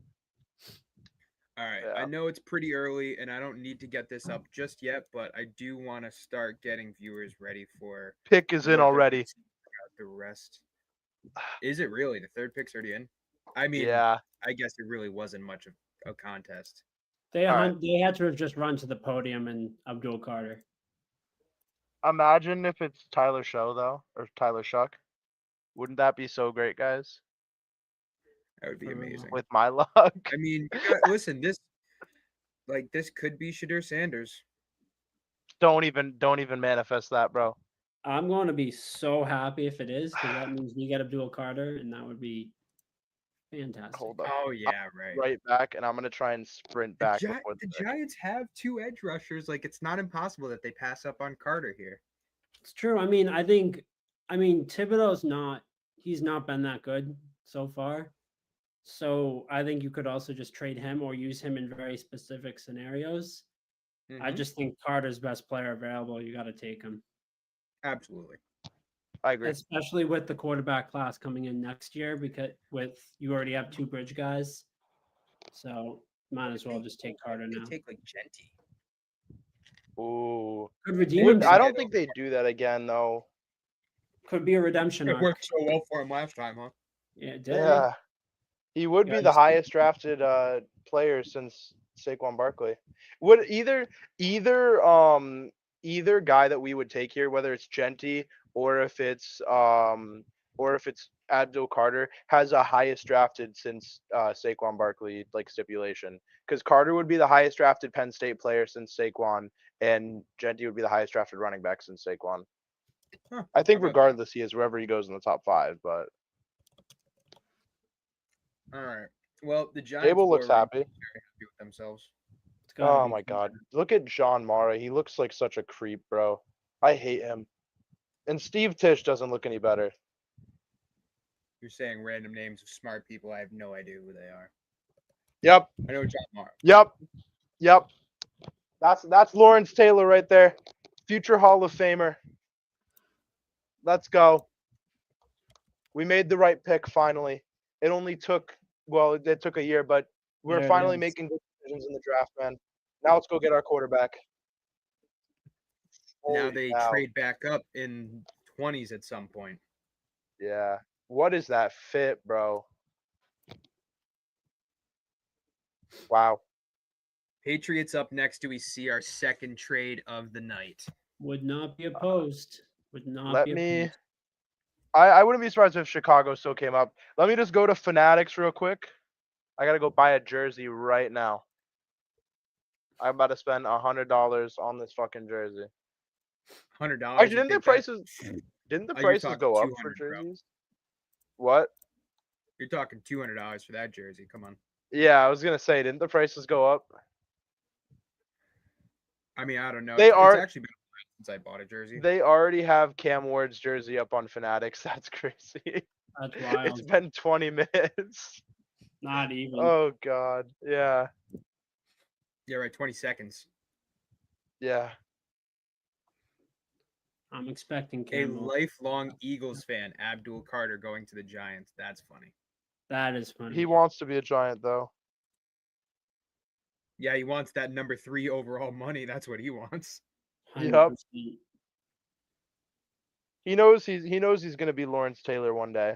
All right, Yeah. I know it's pretty early, and I don't need to get this up just yet, but I do want to start getting viewers ready for Pick is in what they're already. gonna see throughout the rest. Is it really? The third pick's already in? I mean, Yeah. I guess it really wasn't much of a contest. They All right. they had to have just run to the podium and Abdul Carter. Imagine if it's Tyler Show though, or Tyler Shuck. Wouldn't that be so great, guys? That would be For real. amazing. With my luck. I mean, listen, this could be Shadur Sanders. Don't even manifest that, bro. I'm going to be so happy if it is because that means we get Abdul Carter, and that would be fantastic. Hold up. Oh yeah, right. Right back, and I'm gonna try and sprint back before The Giants have 2 edge rushers. Like it's not impossible that they pass up on Carter here. It's true. I mean, Thibodeau's he's not been that good so far. So I think you could also just trade him or use him in very specific scenarios. I Mhm. just think Carter's best player available. You got to take him, Absolutely. I agree. especially with the quarterback class coming in next year because you already have 2 bridge guys. So might as well just take Carter They now. take like Genty. Ooh. Could redeem I himself. don't think they do that again though. Could be a redemption It arc. worked so well for him last time, huh? Yeah, it did. Yeah. He would Yeah, be I the just- highest drafted player since Saquon Barkley. Would either guy that we would take here, whether it's Genty or if it's Abdul Carter, has a highest drafted since Saquon Barkley like stipulation. Because Carter would be the highest drafted Penn State player since Saquon, and Genty would be the highest drafted running back since Saquon. Huh, I think how about regardless, he is wherever he goes in the top 5. But All right. Well, the Giants Abel looks were happy. very happy with themselves. It's gotta Oh be my Carter. god. Look at John Mara. He looks like such a creep, bro. I hate him. And Steve Tisch doesn't look any better. You're saying random names of smart people. I have no idea who they are. Yep. I know John Mara. Yep. That's Lawrence Taylor right there. Future Hall of Famer. Let's go. We made the right pick finally. It only took it took a year, but we're There it finally is. making good decisions in the draft, man. Now let's go get our quarterback. Now Holy they cow. trade back up in 20s at some point. Yeah. What is that fit, bro? Wow. Patriots up next. Do we see our second trade of the night? Would not be opposed. Would not Let be me. opposed. I wouldn't be surprised if Chicago still came up. Let me just go to Fanatics real quick. I gotta go buy a jersey right now. I'm about to spend $100 on this fucking jersey. $100. Actually, You didn't the think prices you're prices talking go up for 200, bro. jerseys? What? You're talking $200 for that jersey. Come on. Yeah, I was gonna say, didn't the prices go up? I mean, I don't know. They It's are. actually been a while since I bought a jersey. They already have Cam Ward's jersey up on Fanatics. That's crazy. That's It's wild. been 20 minutes. Not even. Oh god. Yeah. Yeah, right. 20 seconds. Yeah. I'm expecting A Campbell. lifelong Eagles fan, Abdul Carter, going to the Giants. That's funny. That is funny. He wants to be a Giant though. Yeah, he wants that number 3 overall money. That's what he wants. 100%. He knows he's gonna be Lawrence Taylor one day.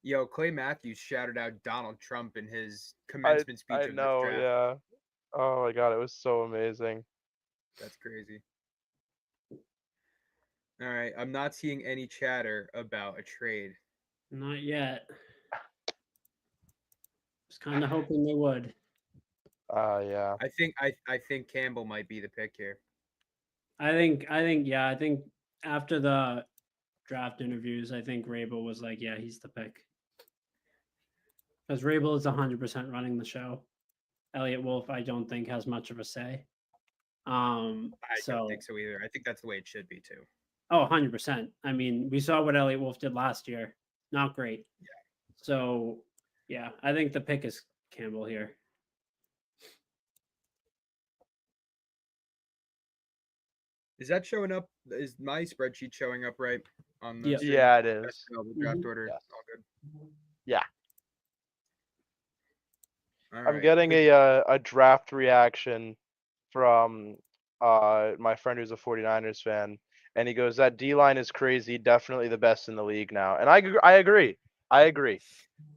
Yo, Clay Matthews shouted out Donald Trump in his commencement speech I of know, this draft. yeah. Oh my god, it was so amazing. That's crazy. All right, I'm not seeing any chatter about a trade. Not yet. Was kind of hoping they would. Yeah. I think Campbell might be the pick here. I think after the draft interviews, I think Rabel was like, yeah, he's the pick. Because Rabel is 100% running the show. Elliot Wolf, I don't think, has much of a say. I don't think so either. I think that's the way it should be too. Oh, 100%. I mean, we saw what Elliot Wolf did last year. Not great. Yeah. So, yeah, I think the pick is Campbell here. Is that showing up? Is my spreadsheet showing up right on the Yep. screen? Yeah, it is. The draft Mhm. order. Yes. All good. Yeah. All I'm right, getting good. a draft reaction from my friend who's a 49ers fan, and he goes, "That D line is crazy. Definitely the best in the league now." And I agree. I agree.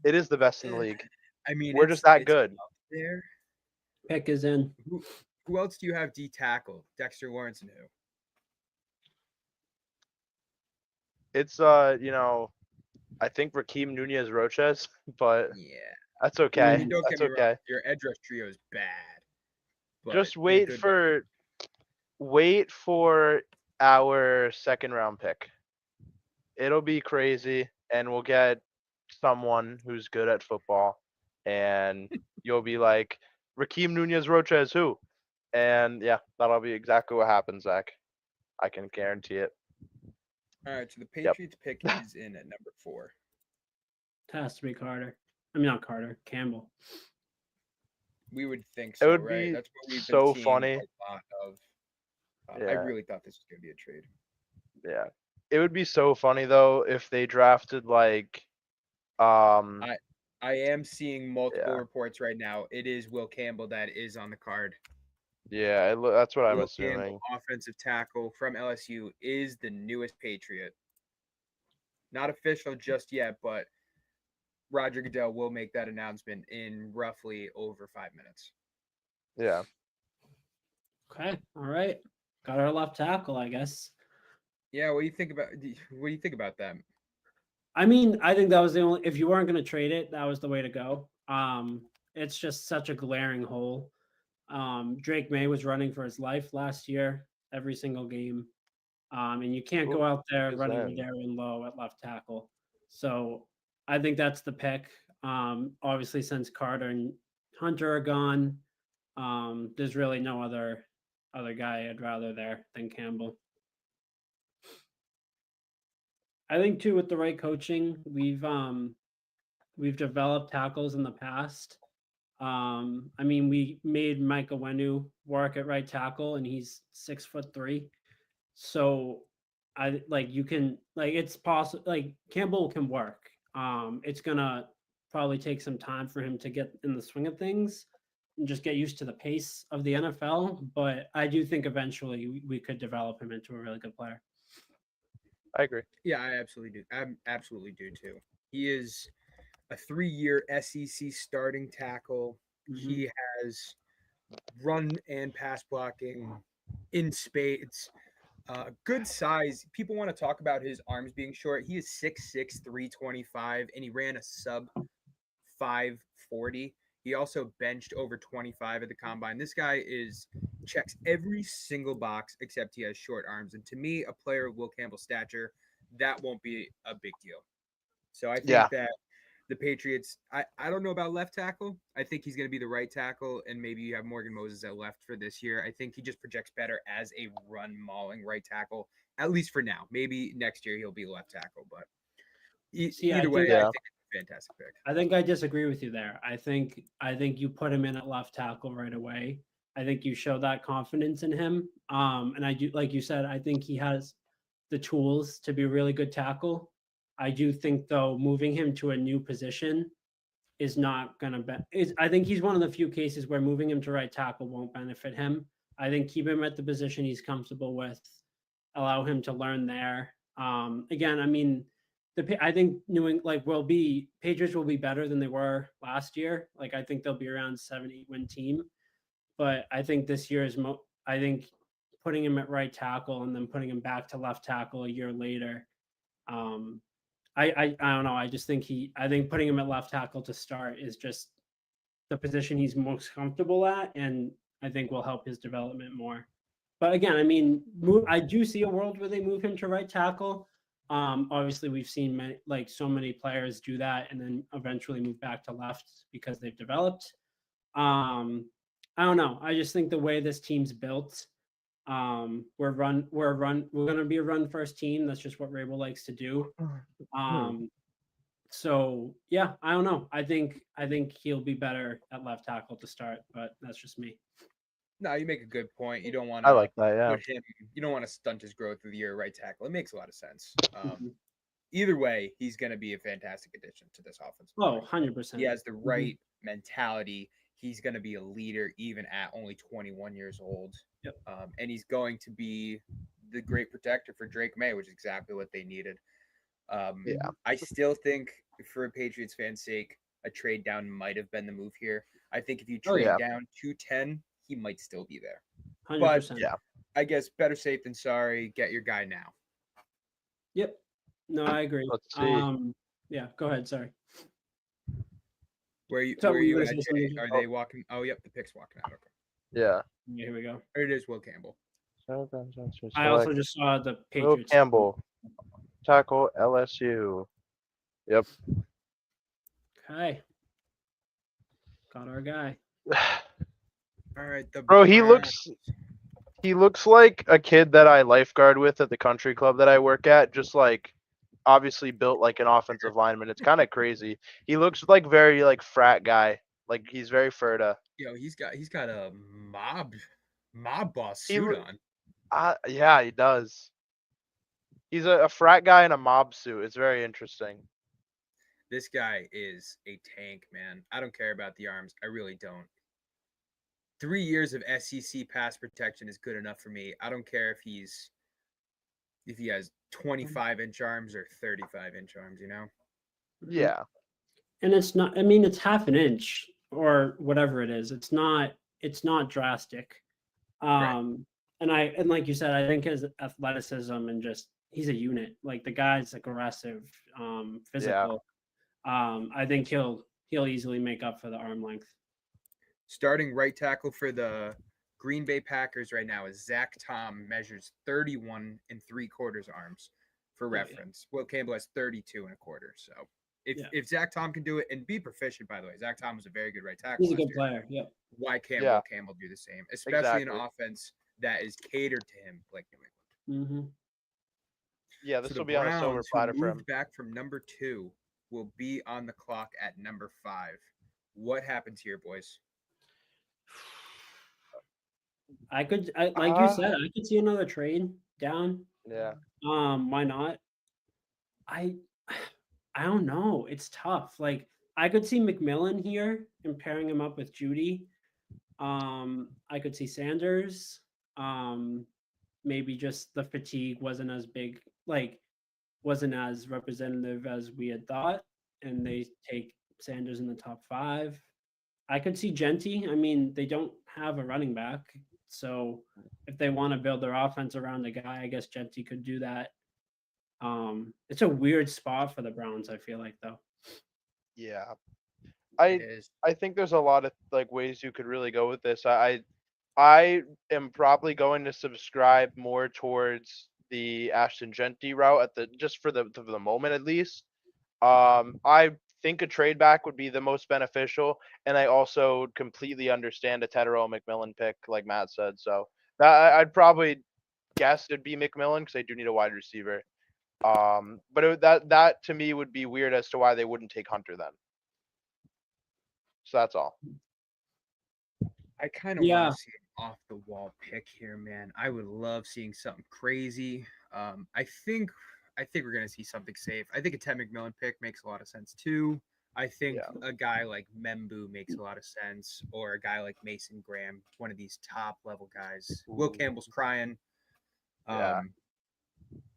It is the best in the league. I mean, We're just that it's good. up there. Pick is in. Who else do you have D tackle? Dexter Lawrence and who? It's I think Raheem Nunez Roches, but Yeah. that's I okay. mean, don't That's get me wrong. okay. Your edge rush trio is bad. But Just you're good with wait for our second round pick. It'll be crazy, and we'll get someone who's good at football, and you'll be like, Raheem Nunez Roches, who? And yeah, that'll be exactly what happens, Zach. I can guarantee it. All right, so the Yep. Patriots pick is in at number 4. It has to be Carter. I mean, not Carter, Campbell. We would think It so, would right? be That's what we've so been seeing funny. a lot of. I Yeah. really thought this was going to be a trade. Yeah. It would be so funny though if they drafted like I am seeing multiple Yeah. reports right now. It is Will Campbell that is on the card. yeah, that's what I'm Will assuming. Campbell, offensive tackle from LSU, is the newest Patriot. Not official just yet, but Roger Goodell will make that announcement in roughly over 5 minutes. Yeah. Okay. All right. Got our left tackle, I guess. Yeah, what do you think about that? I mean, I think that was the only, if you weren't going to trade it, that was the way to go. It's just such a glaring hole. Drake May was running for his life last year, every single game. And you can't go out there is running in? Darren Lowe at left tackle. So I think that's the pick. Obviously, since Carter and Hunter are gone, there's really no other guy I'd rather there than Campbell. I think too, with the right coaching, we've developed tackles in the past. I mean, we made Micah Wenu work at right tackle, and he's 6'3". So I like you can like it's possible like Campbell can work. It's gonna probably take some time for him to get in the swing of things and just get used to the pace of the NFL. But I do think eventually we could develop him into a really good player. I agree. Yeah, I absolutely do. I absolutely do too. He is a 3-year SEC starting tackle. Mhm. He has run and pass blocking in spades. Good size. People want to talk about his arms being short. He is 6'6", 325, and he ran a sub 540. He also benched over 25 at the combine. This guy checks every single box except he has short arms. And to me, a player of Will Campbell's stature, that won't be a big deal. So I think that the Patriots, I don't know about left tackle. I think he's going to be the right tackle, and maybe you have Morgan Moses at left for this year. I think he just projects better as a run mauling right tackle, at least for now. Maybe next year he'll be left tackle, but See, either way, I think it's a fantastic pick. I think I disagree with you there. I think you put him in at left tackle right away. I think you show that confidence in him. And I do, like you said, I think he has the tools to be a really good tackle. I do think though, moving him to a new position is not going to be. I think he's one of the few cases where moving him to right tackle won't benefit him. I think keep him at the position he's comfortable with, allow him to learn there. Again, I mean, I think Patriots will be better than they were last year. Like I think they'll be around 7-8 win team, but I think this year is I think putting him at right tackle and then putting him back to left tackle a year later. I don't know. I just think I think putting him at left tackle to start is just the position he's most comfortable at, and I think will help his development more. But again, I mean, I do see a world where they move him to right tackle. Obviously, we've seen so many players do that and then eventually move back to left because they've developed. I don't know. I just think the way this team's built, we're going to be a run first team. That's just what Rabel likes to do. So yeah, I don't know. I think he'll be better at left tackle to start, but that's just me. No, you make a good point. You don't want I to like that. Yeah. put him. You don't want to stunt his growth with your right tackle. It makes a lot of sense. Either way, he's going to be a fantastic addition to this offense. Oh, 100%. He has the right mentality. He's going to be a leader even at only 21 years old. Yep. And he's going to be the great protector for Drake May, which is exactly what they needed. I still think for a Patriots fan's sake, a trade down might have been the move here. I think if you trade down to 10, he might still be there. 100%. But I guess better safe than sorry. Get your guy now. Yep. No, I agree. Let's see. Yeah, go ahead. Sorry. Where So are we you were at, saying Jay? something- Are they walking? Oh, yep, the pick's walking out. Okay. Yeah. Yeah, here we go. There it is, Will Campbell. I also just saw the Will Patriots. Campbell, tackle LSU. Yep. Okay. Got our guy. All right, Bro, he looks like a kid that I lifeguard with at the country club that I work at, just like obviously built like an offensive lineman. It's kind of crazy. He looks like very like frat guy. Like he's very Ferda. Yo, he's got a mob boss suit on. Yeah, he does. He's a frat guy in a mob suit. It's very interesting. This guy is a tank, man. I don't care about the arms. I really don't. 3 years of SEC pass protection is good enough for me. I don't care if he has 25-inch arms or 35-inch arms, you know? Yeah. And it's not, I mean, it's half an inch or whatever it is. It's not drastic. Right. And like you said, I think his athleticism and just, he's a unit. Like the guy's aggressive, physical. I think he'll easily make up for the arm length. Starting right tackle for the Green Bay Packers right now is Zach Tom, measures 31 3/4 arms for reference. Will Campbell has 32 1/4. So if Zach Tom can do it and be proficient, by the way, Zach Tom was a very good right tackle. He's a good player. Yep. Why can't Will Campbell do the same, especially in an offense that is catered to him like New England? Yeah, this So will be on a silver platter for him. Back from number 2 will be on the clock at number 5. What happens here, boys? Like you said, I could see another trade down. Yeah. Why not? I don't know. It's tough. Like I could see McMillan here and pairing him up with Judy. I could see Sanders. Um, Maybe just the fatigue wasn't as big, like wasn't as representative as we had thought, and they take Sanders in the top 5. I could see Genty. I mean, they don't have a running back, so if they want to build their offense around a guy, I guess Genty could do that. It's a weird spot for the Browns, I feel like, though. Yeah. It I is. I think there's a lot of like ways you could really go with this. I am probably going to subscribe more towards the Ashton Genty route at the just for the moment at least. I think a trade back would be the most beneficial, and I also completely understand a Tedero McMillan pick, like Matt said. So I'd probably guess it'd be McMillan because they do need a wide receiver. But that to me would be weird as to why they wouldn't take Hunter then. So that's all. I kind of want Yeah, to see an off the wall pick here, man. I would love seeing something crazy. I think we're gonna see something safe. I think a Ted McMillan pick makes a lot of sense too. I think Yeah. a guy like Membu makes a lot of sense, or a guy like Mason Graham, one of these top level guys. Will Ooh. Campbell's crying. Yeah.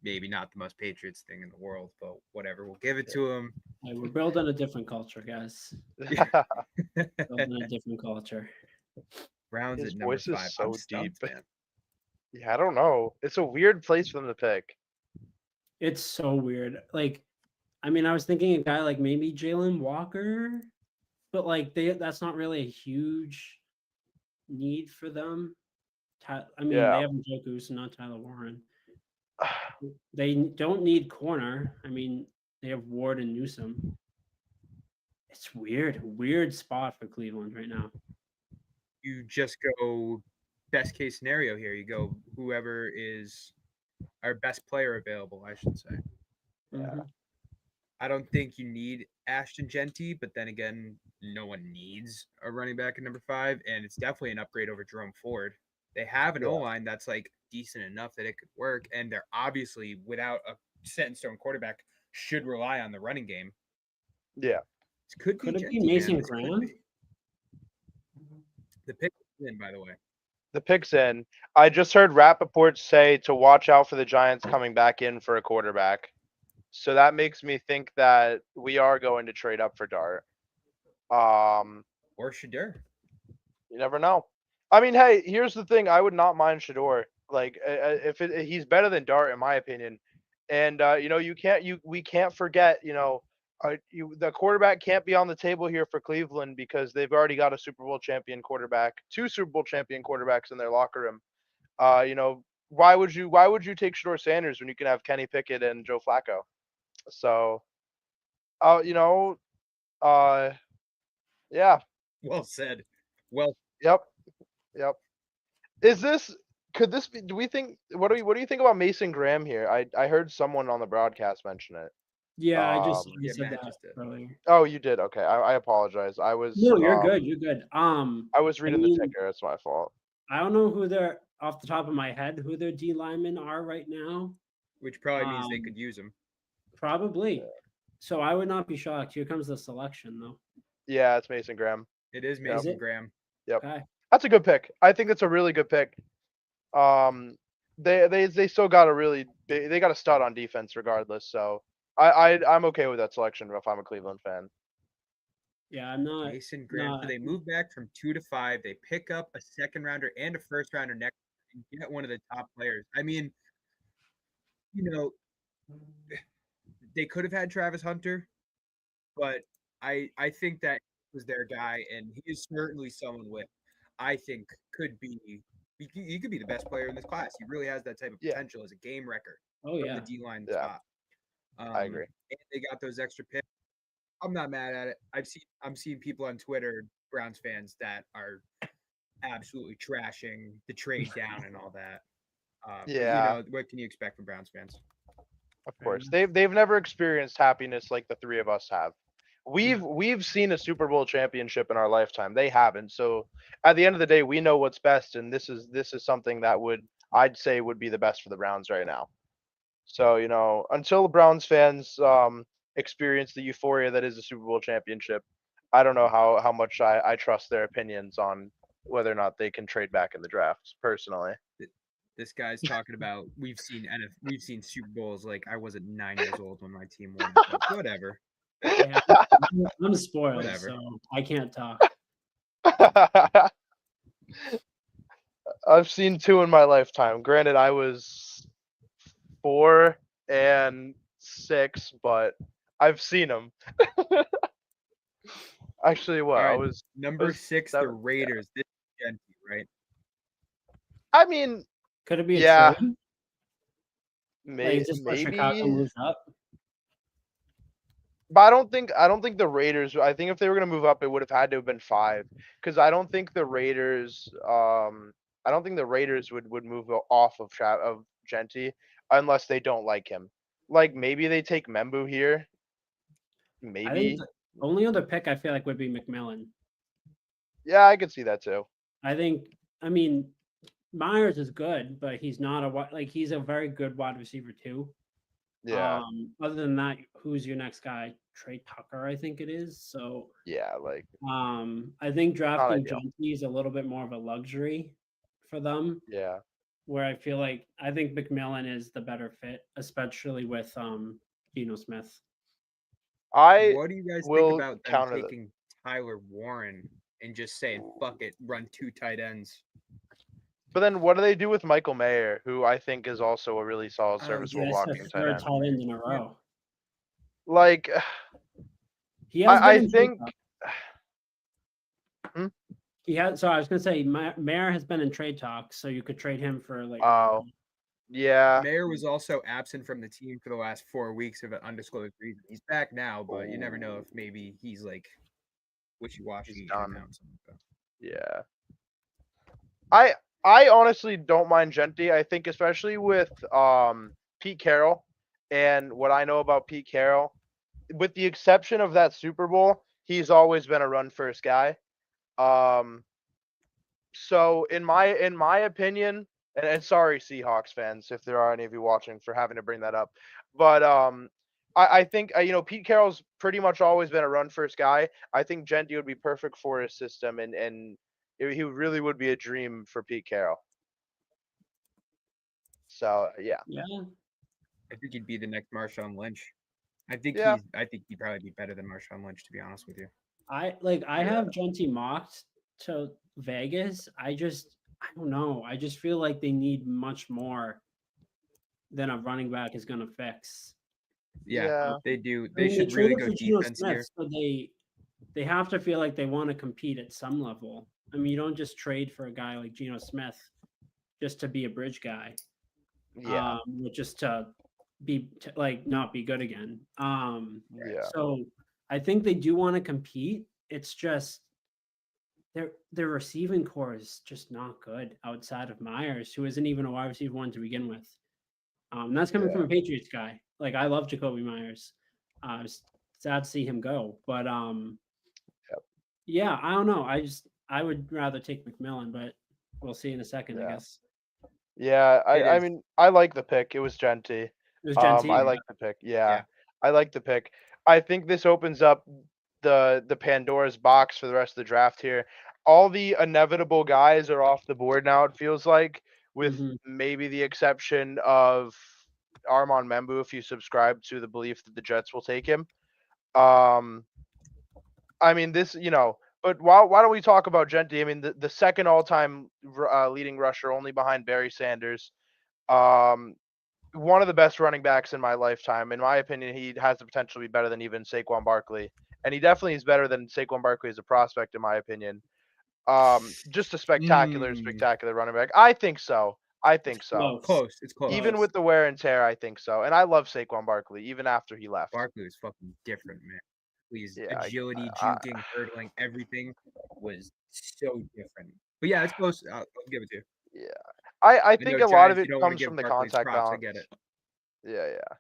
Maybe not the most Patriots thing in the world, but whatever. We'll give it to him. hey, we're building a different culture, guys. Building a different culture. Browns His at number voice is 5. so I'm deep. stumped, man. Yeah, I don't know. It's a weird place for them to pick. It's so weird. Like, I mean, I was thinking a guy like maybe Jalen Walker, but like that's not really a huge need for them. I mean, they Yeah. have Njoku, so not Tyler Warren. They don't need corner. I mean, they have Ward and Newsom. It's weird spot for Cleveland right now. You just go best case scenario here. You go whoever is our best player available, I should say. Mhm. I don't think you need Ashton Genty, but then again, no one needs a running back at number 5, and it's definitely an upgrade over Jerome Ford. They have an Yeah. O line that's like decent enough that it could work, and they're obviously without a set in stone quarterback should rely on the running game. Yeah. This could be Could it be Genty, man. Mason This could Graham? be. The pick is in, by the way. The pick's in. I just heard Rappaport say to watch out for the Giants coming back in for a quarterback. So that makes me think that we are going to trade up for Dart. Or Shadur. You never know. I mean, hey, here's the thing. I would not mind Shador. Like, he's better than Dart in my opinion. And we can't forget. The quarterback can't be on the table here for Cleveland because they've already got a Super Bowl champion quarterback, 2 Super Bowl champion quarterbacks in their locker room. Why would you take Shador Sanders when you can have Kenny Pickett and Joe Flacco? So, uh, you know, uh, yeah, Well said. Well, yep, yep. Is this could this be do we think what do you think about Mason Graham here? I heard someone on the broadcast mention it. Yeah, I yeah, said Matt that just did. earlier. Oh, you did. Okay. I apologize. No, you're good. You're good. I was I reading the mean, ticker. It's my fault. I don't know who they're off the top of my head who their D linemen are right now. Which probably means they Um, could use him. Probably. So I would not be shocked. Here comes the selection, though. Yeah, it's Mason Graham. It is Yep. Mason it? Graham. Yep. Okay. That's a good pick. I think that's a really good pick. They still got a really they got a stud on defense regardless. So I'm okay with that selection if I'm a Cleveland fan. Yeah, I'm not. Mason Graham. Not. So they move back from 2 to 5. They pick up a second rounder and a first rounder next and get one of the top players. I mean, you know, they could have had Travis Hunter, but I think that was their guy, and he is certainly someone with I think could be he could be the best player in this class. He really has that type of Yeah. potential as a game wrecker Oh from yeah. the D line Yeah. top. I agree. And they got those extra picks. I'm not mad at it. I'm seeing people on Twitter, Browns fans, that are absolutely trashing the trade down and all that. Yeah. What can you expect from Browns fans? Of Fair course. enough. They've never experienced happiness like the 3 of us have. We've seen a Super Bowl championship in our lifetime. They haven't. So at the end of the day, we know what's best, and this is something that I'd say would be the best for the Browns right now. So, until the Browns fans experience the euphoria that is a Super Bowl championship. I don't know how much I trust their opinions on whether or not they can trade back in the drafts. Personally, This guy's talking about we've seen Super Bowls like I wasn't 9 years old when my team won it, but whatever. Yeah, I'm spoiled, Whatever. so I can't talk. I've seen 2 in my lifetime. Granted, I was 4 and 6, but I've seen them. Actually, what? All I right, was number 6, the 7. Yeah. Raiders. This is Genty, right? I mean, Could it be a yeah, trade? Like just for Chicago maybe, moves up? but I don't think the Raiders. I think if they were gonna move up, it would have had to have been 5, because I don't think the Raiders would move off of Genty unless they don't like him. Like maybe they take Membu here, I think maybe. the only other pick I feel like would be McMillan. Yeah, I could see that too. I mean, Myers is good, but he's not he's a very good wide receiver too. Yeah, Other than that, who's your next guy? Trey Tucker, I think it is. So yeah, like I think not drafting ideal. Genty is a little bit more of a luxury for them. Yeah, Where I think McMillan is the better fit, especially with Geno Smith. I What do you guys think will about them counter that. taking Tyler Warren and just saying fuck it, run 2 tight ends? But then what do they do with Michael Mayer, who I think is also a really solid, Oh, serviceable That's the blocking tight third end? tight end in a row. Like, He has been I in trade think. talks. Hmm? He has. So I was gonna say, Mayer has been in trade talks, so you could trade him for like. Oh, yeah, Mayer was also absent from the team for the last 4 weeks of an undisclosed reason. He's back now, but you never know if maybe he's like wishy-washy he's in done. announcing. So. Yeah. I honestly don't mind Genty. I think especially with Pete Carroll and what I know about Pete Carroll, with the exception of that Super Bowl, he's always been a run first guy. Um, so in my opinion, and sorry Seahawks fans if there are any of you watching for having to bring that up, but I think Pete Carroll's pretty much always been a run first guy. I think Genty would be perfect for his system, and he really would be a dream for Pete Carroll. So yeah, Yeah, I think he'd be the next Marshawn Lynch. I think he'd probably be better than Marshawn Lynch, to be honest with you. I Yeah. have Genty mocked to Vegas. I don't know. I just feel like they need much more than a running back is gonna fix. Yeah, they do. I They mean, should really traded go for Geno defense here. Smith, so they have to feel like they want to compete at some level. I mean, you don't just trade for a guy like Geno Smith just to be a bridge guy. Yeah. Just to not be good again. Yeah. So I think they do want to compete. It's just their receiving core is just not good outside of Myers, who isn't even a wide receiver one to begin with. And that's coming from a Patriots guy. Like I love Jacoby Myers. It's sad to see him go, but yeah, I don't know. I would rather take McMillan, but we'll see in a second, I Yeah. guess. Yeah, I is. mean I like the pick. It was Genty. It was Genty. I like the pick. Yeah, Yeah. I like the pick. I think this opens up the Pandora's box for the rest of the draft here. All the inevitable guys are off the board now, it feels like, with Mhm. maybe the exception of Armand Membu if you subscribe to the belief that the Jets will take him. I mean but why don't we talk about Genty? I mean the second all-time leading rusher only behind Barry Sanders. One of the best running backs in my lifetime. In my opinion, he has the potential to be better than even Saquon Barkley. And he definitely is better than Saquon Barkley as a prospect, in my opinion. Just a spectacular running back. I think so. Close. It's close. Even with the wear and tear, I think so. And I love Saquon Barkley, even after he left. Barkley was fucking different, man. Please, Yeah, agility, juking, hurdling, everything was so different. But yeah, it's close. I'll give it to you. Yeah. I think know, a lot of Giants, it you don't want to comes give from the Barkley's contact props. I balance. get it. Yeah.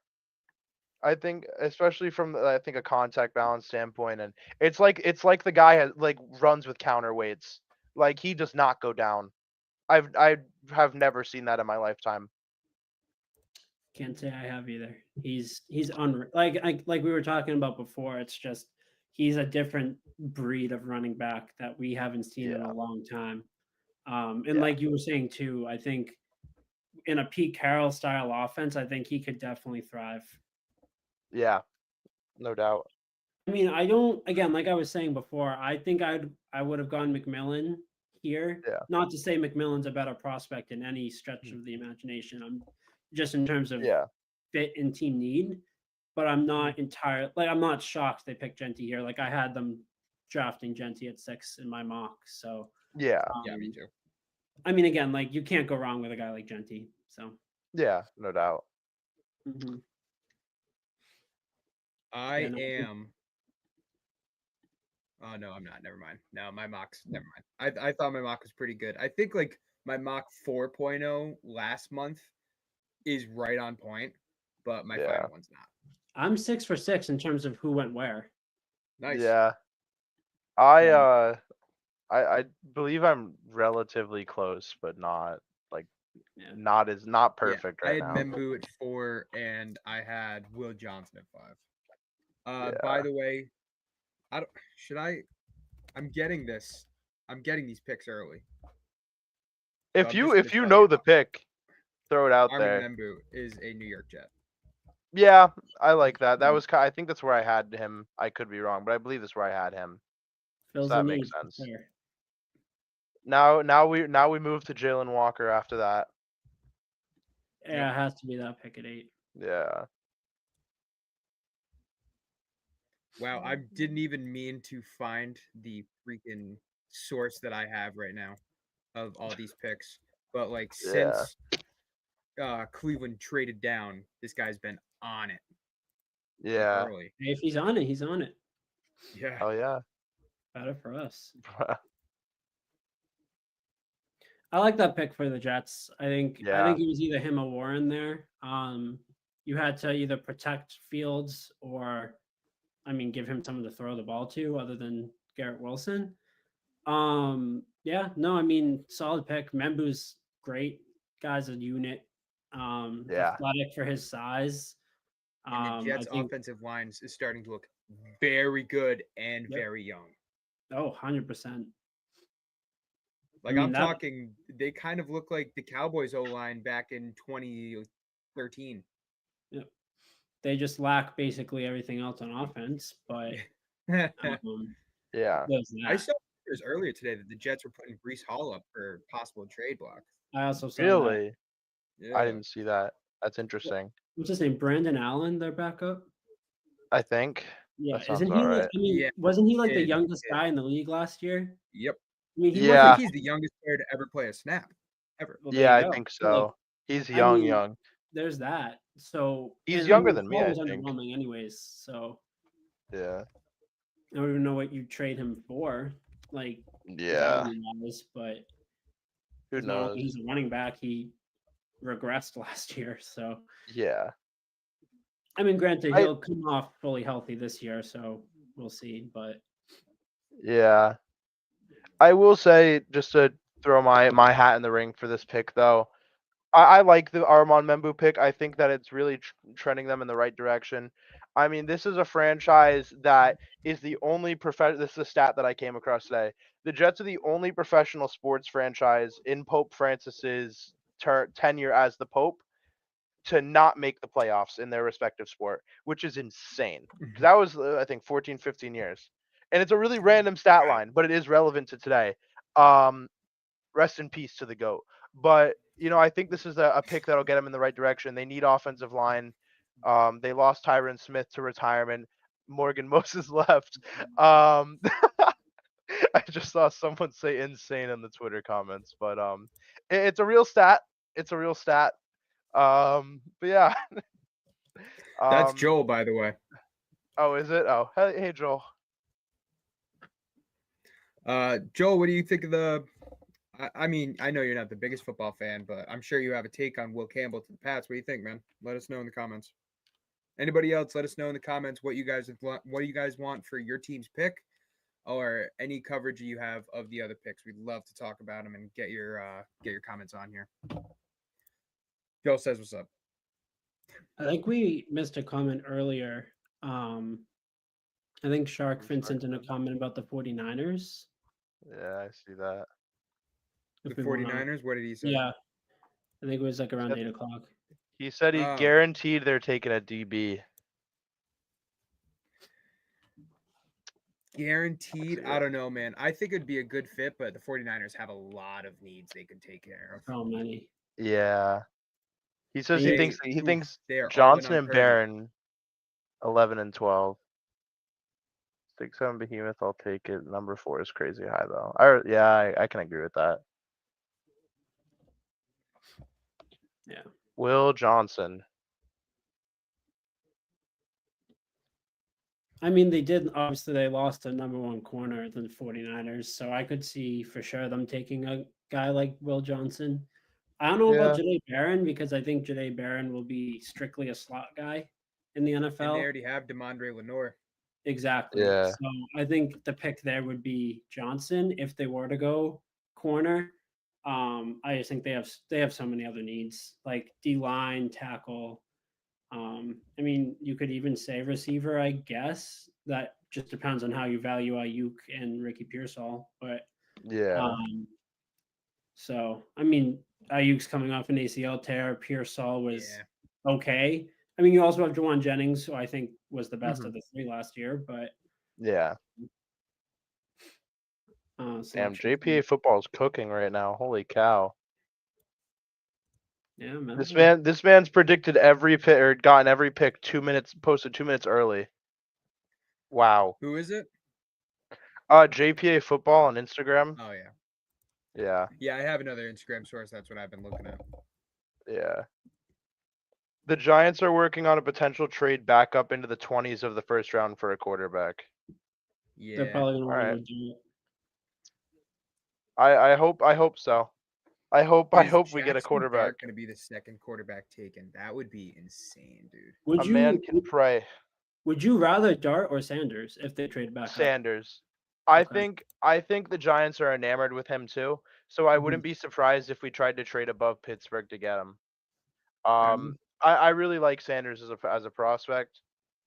I think especially from a contact balance standpoint, and it's like the guy has runs with counterweights. Like he does not go down. I have never seen that in my lifetime. Can't say I have either. He's like we were talking about before. It's just he's a different breed of running back that we haven't seen in Yeah. a long time. And Yeah. like you were saying too, I think in a Pete Carroll style offense, I think he could definitely thrive. Yeah. No doubt. I mean, I don't again, like I was saying before, I think I would have gone McMillan here. Yeah. Not to say McMillan's a better prospect in any stretch of the imagination. I'm just in terms of Yeah. fit and team need, but I'm not I'm not shocked they picked Genty here. Like I had them drafting Genty at 6 in my mock. So Yeah. Yeah, me too. I mean, again, like you can't go wrong with a guy like Genty. So Yeah. No doubt. mhm. I Yeah, no, am. Oh no, I'm not. Never mind. No, my mock's never mind. I thought my mock was pretty good. I think like my mock 4.0 last month is right on point, but my Yeah. final one's not. I'm 6 for 6 in terms of who went where. Nice. Yeah. I Yeah. I believe I'm relatively close, but not like Yeah. not Yeah, perfect I right had now. Membu at 4 and I had Will Johnson at 5. Yeah. By the way, I don't should I I'm getting this. I'm getting these picks early. So If I'm you just gonna if you tell know you, the pick, throw it out Armin there. Membu is a New York Jet. Yeah, I like that. That was I think that's where I had him. I could be wrong, but I believe that's where I had him. Fills So the that makes need. for sense. sure. Now we move to Jalen Walker after that. Yeah, it has to be that pick at 8. Yeah. Wow, I didn't even mean to find the freaking source that I have right now of all these picks. But like Yeah. since Cleveland traded down, this guy's been on it. Like, Yeah. early. Hey, if he's on it, he's on it. Yeah. Oh yeah. Better for us. I like that pick for the Jets. I think Yeah. it was either him or Warren there. You had to either protect Fields or, I mean, give him someone to throw the ball to other than Garrett Wilson. Yeah, no, I mean, solid pick. Membu's great. Guy's a unit. Yeah. Athletic for his size. And the I Jets think, offensive lines is starting to look very good and Yep. very young. 100%. Like mean, I'm that- talking, they kind of look like the Cowboys O line back in 2013. They just lack basically everything else on offense, but I Yeah. there's that. saw pictures earlier today that the Jets were putting Brees Hall up for possible trade block. I also saw that. Really? Yeah. I didn't see that. That's interesting. What's his name? Brandon Allen, their backup. I think. Yeah, That sounds isn't he? about I right. mean, Yeah, wasn't he like the kid, youngest kid. guy in the league last year? Yep. I mean, he Yeah. I wasn't. think he's the youngest player to ever play a snap ever. Well, there Yeah, you I go. think So, like, so. He's I young, mean, young. there's that. So He's and, younger I mean, than me, Hall I was think. underwhelming, anyways. So Yeah. I don't even know what you trade him for, like Yeah. value-wise. But Who he's not knows? only he's a running back, he regressed last year. So Yeah. I mean, granted, I- he'll come off fully healthy this year, so we'll see. But Yeah. I will say, just to throw my hat in the ring for this pick, though, I like the Armand Membu pick. I think that it's really trending them in the right direction. I mean, this is a franchise that is the only This is a stat that I came across today. The Jets are the only professional sports franchise in Pope Francis's tenure as the Pope to not make the playoffs in their respective sport, which is insane. 'Cause that was, I think, 14, 15 years. And it's a really random stat line, but it is relevant to today. Rest in peace to the GOAT. But, I think this is a pick that'll get them in the right direction. They need offensive line. They lost Tyron Smith to retirement. Morgan Moses left. I just saw someone say insane in the Twitter comments, but it's a real stat. It's a real stat. But yeah. That's Joel, by the way. Oh, is it? Oh, hey Joel. Joel, what do you think of the? I mean, I know you're not the biggest football fan, but I'm sure you have a take on Will Campbell to the Pats. What do you think, man? Let us know in the comments. Anybody else? Let us know in the comments what you guys want for your team's pick, or any coverage you have of the other picks. We'd love to talk about them and get your comments on here. Joel says, "What's up?" I think we missed a comment earlier. I think Shark Fin sent in a comment about the 49ers. Yeah, I see that. The If we wanna 49ers, what did he say? Yeah. I think it was like around said- 8:00. He said he Oh. guaranteed they're taking a DB. Guaranteed? see I it. don't know, man. I think it'd be a good fit, but the 49ers have a lot of needs they could take care of. So many. Yeah. He says And he thinks they are all in Johnson on and Purdy. Barron 11 and 12. 6-7 behemoth, I'll take it. Number 4 is crazy high though. I can agree with that. Yeah. Will Johnson. I mean, obviously they lost a number 1 corner, the 49ers, so I could see for sure them taking a guy like Will Johnson. I don't know about Jahdae Barron because I think Jahdae Barron will be strictly a slot guy in the And they NFL. already have DeMondre Lenore. Exactly. Yeah. So I think the pick there would be Johnson if they were to go corner. I just think they have so many other needs like D line, tackle. I mean, you could even say receiver, I guess. That just depends on how you value Ayuk and Ricky Pearsall. But Yeah. so I mean, Ayuk's coming off an ACL tear. Pearsall was Yeah. okay. I mean, you also have Jawan Jennings, who I think was the best Mhm. of the 3 last year. But Yeah. Damn, selection. JPA football is cooking right now. Holy cow. Yeah, man. This man's predicted every pick or gotten every pick 2 minutes, posted 2 minutes early. Wow. Who is it? JPA football on Instagram. Oh, yeah. Yeah. Yeah, I have another Instagram source. That's what I've been looking at. Yeah. The Giants are working on a potential trade back up into the 20s of the first round for a quarterback. Yeah. They're probably going to want Alright. to do it. I hope so. I hope we get a quarterback. Going to be the second quarterback taken. That would be insane, dude. Would A man you can pray. would you rather Dart or Sanders if they trade back up? Sanders. I Okay. think the Giants are enamored with him too. So I Mhm. wouldn't be surprised if we tried to trade above Pittsburgh to get him. Um, I really like Sanders as a prospect.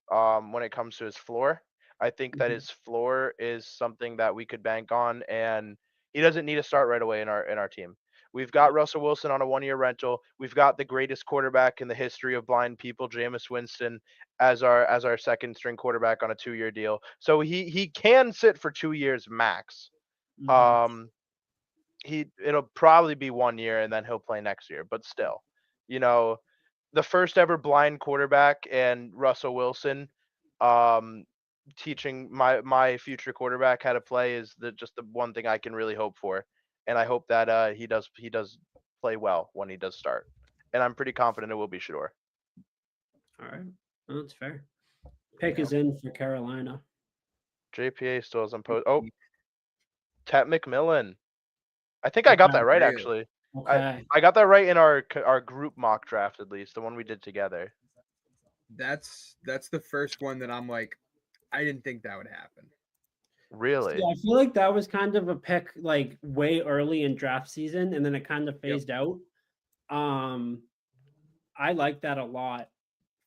When it comes to his floor, I think that Mhm. his floor is something that we could bank on, and he doesn't need to start right away in our team. We've got Russell Wilson on a 1-year rental. We've got the greatest quarterback in the history of blind people, Jameis Winston, as our second string quarterback on a 2-year deal. So he can sit for 2 years max. Mhm. It'll probably be 1 year and then he'll play next year, but still, you know, the first ever blind quarterback and Russell Wilson teaching my future quarterback how to play is just the one thing I can really hope for. And I hope that he does play well when he does start. And I'm pretty confident it will be Shador. All right. Well, that's fair. Pick Yeah. is in for Carolina. JPA still hasn't posted. Oh, Tet McMillan. I think I got that right, Really? actually. Okay. I got that right in our group mock draft, at least the one we did together. That's the first one that I'm like, I didn't think that would happen. Really? Yeah, I feel like that was kind of a pick like way early in draft season, and then it kind of phased out. I like that a lot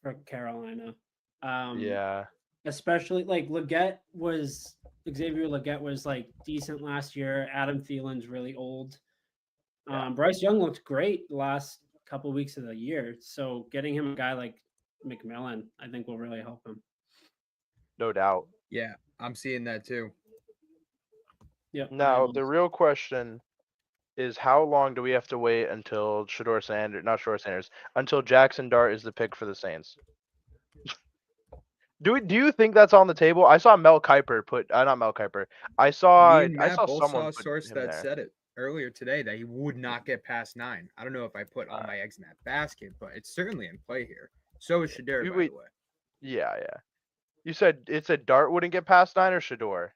for Carolina. Yeah. Especially like Xavier Leggett was like decent last year. Adam Thielen's really old. Yeah. Bryce Young looked great the last couple weeks of the year. So getting him a guy like McMillan, I think will really help him. No doubt. Yeah, I'm seeing that too. Yep. Now, the real question is how long do we have to wait until until Jackson Dart is the pick for the Saints? Do you think that's on the table? I saw Mel Kiper put not Mel Kiper. I Me saw and Matt both someone saw a put source him that there. said it earlier today that he would not get past 9. I don't know if I put all my eggs in that basket, but it's certainly in play here. So is Shador, by the way. Yeah. You said Dart wouldn't get past 9 or Shador?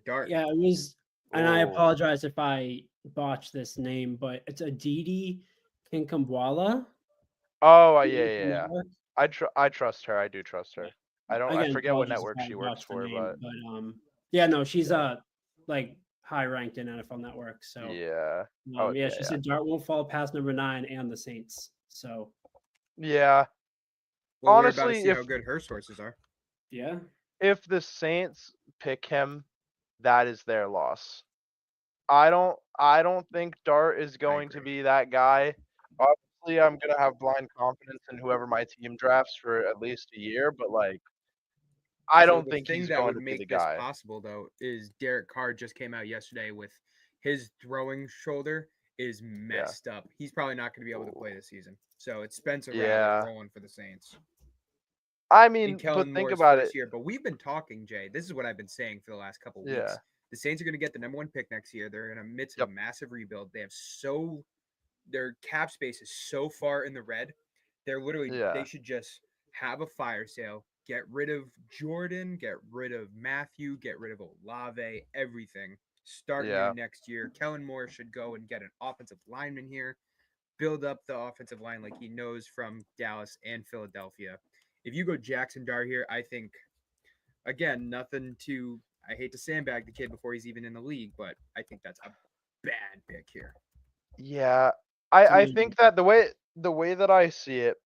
Dart. Yeah, it was, and I Oh. apologize if I botched this name, but it's Aditi Kinkambwala. Oh, yeah. I trust her. I do trust her. I forget what network she works for, but yeah, no, she's like high ranked in NFL Network. So yeah. she said Dart won't fall past number 9 and the Saints. So Yeah. Well, we're about to honestly, see how good her sources are. Yeah. if the Saints pick him, that is their loss. I don't think Dart is going to agree. be that guy. Obviously, I'm gonna have blind confidence in whoever my team drafts for at least a year, but like I So don't the think thing he's that going would to be the make this guy. possible, though, is Derek Carr just came out yesterday with his throwing shoulder is Yeah. messed up. He's probably not going to be able to Ooh. play this season. So it's Spencer Rattler Yeah. rolling for the Saints. I And mean, but Kellen think Moore's about it. first year. But we've been talking, Jay. This is what I've been saying for the last couple of Yeah. weeks. The Saints are going to get the number 1 pick next year. They're in the midst of Yep. a massive rebuild. Their cap space is so far in the red. They Yeah. should just have a fire sale, get rid of Jordan, get rid of Matthew, get rid of Olave, everything. Start new Yeah. next year. Kellen Moore should go and get an offensive lineman here, build up the offensive line like he knows from Dallas and Philadelphia. If you go Jackson Dart here, I think again, nothing to I hate to sandbag the kid before he's even in the league, but I think that's a bad pick here. Yeah. To I me, think that the way that I see it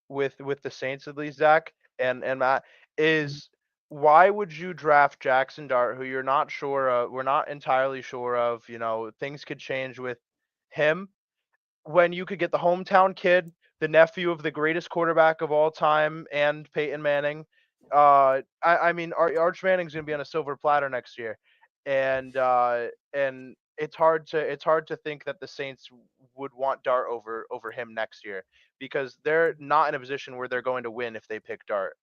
with the Saints at least, Zach and Matt, is why would you draft Jackson Dart, who you're not sure of, we're not entirely sure of, things could change with him, when you could get the hometown kid, the nephew of the greatest quarterback of all time, and Peyton Manning. I mean, Arch Manning's gonna be on a silver platter next year, and it's hard to think that the Saints would want Dart over him next year because they're not in a position where they're going to win if they pick Dart.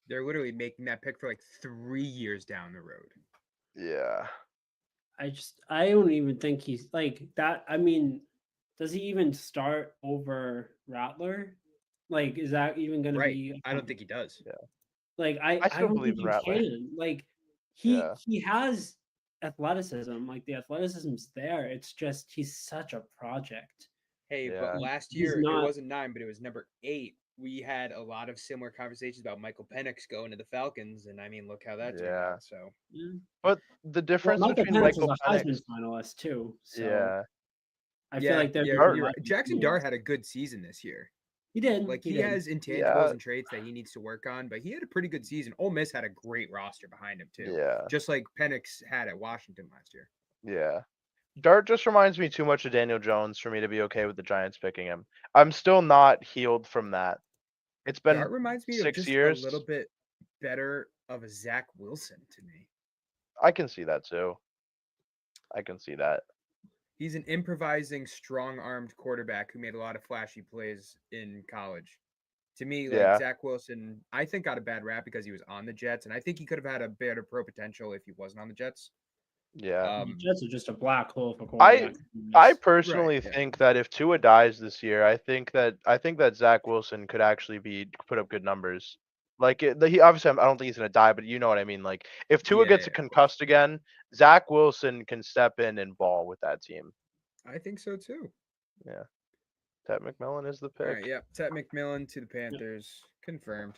They're literally making that pick for like 3 years down the road. Yeah. I don't even think he's like that. I mean, does he even start over Rattler? Like, is that even going to Right. be? I don't think he does. Like, I I still don't believe think in you Rattler. can. Like, Yeah. he has athleticism. Like the athleticism's there. It's just he's such a project. Hey, but Yeah. last He's year it not. wasn't 9, but it was number 8. We had a lot of similar conversations about Michael Penix going to the Falcons, and I mean, look how that turned Yeah. out. So Yeah. But the Well, difference Michael between Penix was Michael a Penix, Heisman finalist too. So yeah, I feel like there's you're a right. Jackson Dart had a good season this year. He did. Like He he did. has intangibles Yeah. and traits that he needs to work on, but he had a pretty good season. Ole Miss had a great roster behind him too, Yeah. just like Penix had at Washington last year. Yeah. Dart just reminds me too much of Daniel Jones for me to be okay with the Giants picking him. I'm still not healed from that. It's been Dart reminds me of 6 just a years. little bit better of a Zach Wilson to me. I can see that too. I can see that. He's an improvising, strong-armed quarterback who made a lot of flashy plays in college. To me, like Yeah. Zach Wilson, I think got a bad rap because he was on the Jets, and I think he could have had a better pro potential if he wasn't on the Jets. Yeah. The Jets are just a black hole for I quarterbacks. I Right. personally Yeah. think that if Tua dies this year, I think that Zach Wilson could actually put up good numbers. Like he obviously I don't think he's gonna die, but you know what I mean. Like if Tua Yeah, gets yeah, of course. concussed again, Zach Wilson can step in and ball with that team. I think so too. Yeah. Ted McMillan is the All right, pick. yeah. Tet McMillan to the Panthers. Confirmed.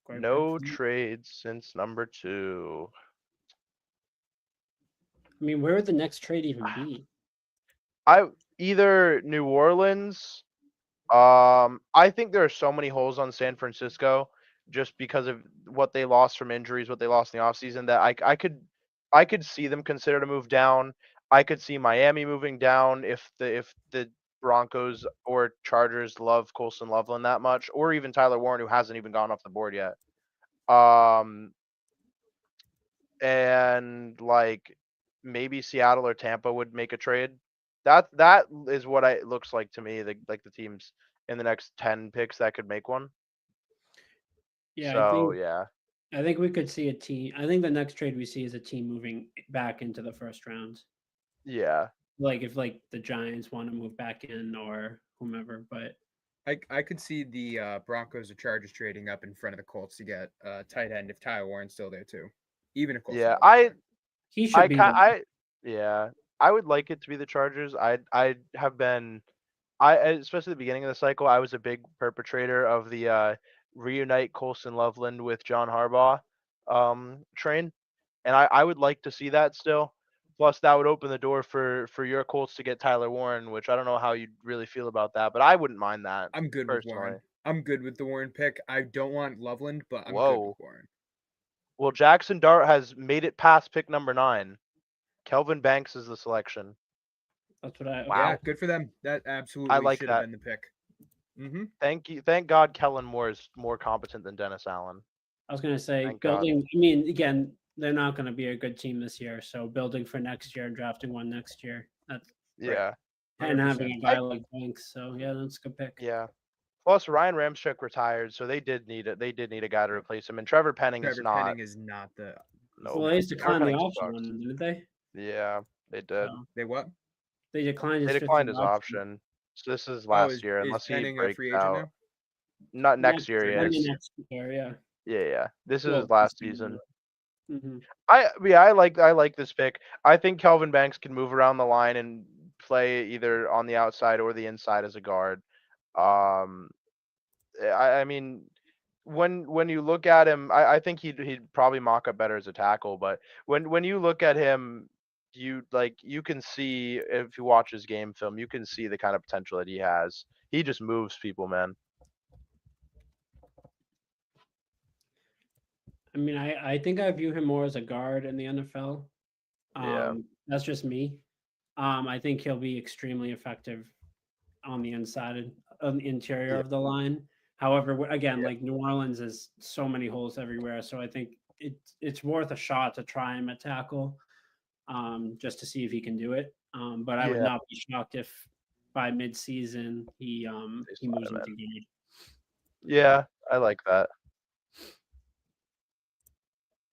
Quite No good. trades since number 2. I mean, where would the next trade even be? Either New Orleans. I think there are so many holes on San Francisco just because of what they lost from injuries, what they lost in the offseason, that I could see them consider to move down. I could see Miami moving down if the Broncos or Chargers love Colson Loveland that much, or even Tyler Warren, who hasn't even gone off the board yet. And like maybe Seattle or Tampa would make a trade. That is what it looks like to me. The teams in the next 10 picks that could make one. Yeah, So yeah, I think we could see a team. I think the next trade we see is a team moving back into the first round. yeah, Like if like the Giants want to move back in or whomever, but I could see the Broncos or Chargers trading up in front of the Colts to get tight end if Tyler Warren's still there too. Even if Colson yeah. Loveland's there. he should be there. Yeah, I would like it to be the Chargers. I have been, especially at the beginning of the cycle, I was a big perpetrator of the reunite Colson Loveland with John Harbaugh train, and I would like to see that still. Plus, that would open the door for your Colts to get Tyler Warren, which I don't know how you'd really feel about that, but I wouldn't mind that I'm good with personally. Warren. I'm good with the Warren pick. I don't want Loveland, but I'm good Whoa. with Warren. Well, Jackson Dart has made it past pick number 9. Kelvin Banks is the selection. That's what I. Wow. Yeah, good for them. That absolutely like should have that. been the pick. Mm-hmm. Thank God Kellen Moore is more competent than Dennis Allen. I was going to say Thank God. building. I mean, again, they're not going to be a good team this year. So building for next year and drafting one next year. That's Yeah. and 100%. having a guy like Banks. So yeah, that's a good pick. Yeah. Plus, Ryan Ramczyk retired, so they did need it. They did need a guy to replace him, and Trevor Penning is Trevor not. Penning is not the. No. Well, they just Trevor declined the Penning option sucks. on him, didn't they? Yeah, they did. So They what? they declined his They declined his 50 option. So this is Oh, last year, is unless he Penning a breaks free agent out. now? Not next year, he Only is. next year, yeah. Yeah. This is Well, his last this season. Mm-hmm. I like this pick. I think Kelvin Banks can move around the line and play either on the outside or the inside as a guard. I mean, when you look at him, I think he'd probably mock up better as a tackle. But when you look at him, you can see, if you watch his game film, you can see the kind of potential that he has. He just moves people, man. I mean, I think I view him more as a guard in the NFL. Yeah. That's just me. I think he'll be extremely effective on the inside, on the interior Yeah. of the line. However, again, Yeah. like New Orleans is so many holes everywhere, so I think it's worth a shot to try him at tackle, just to see if he can do it. But I would Yeah. not be shocked if by mid-season he moves him into guard. Yeah, I like that.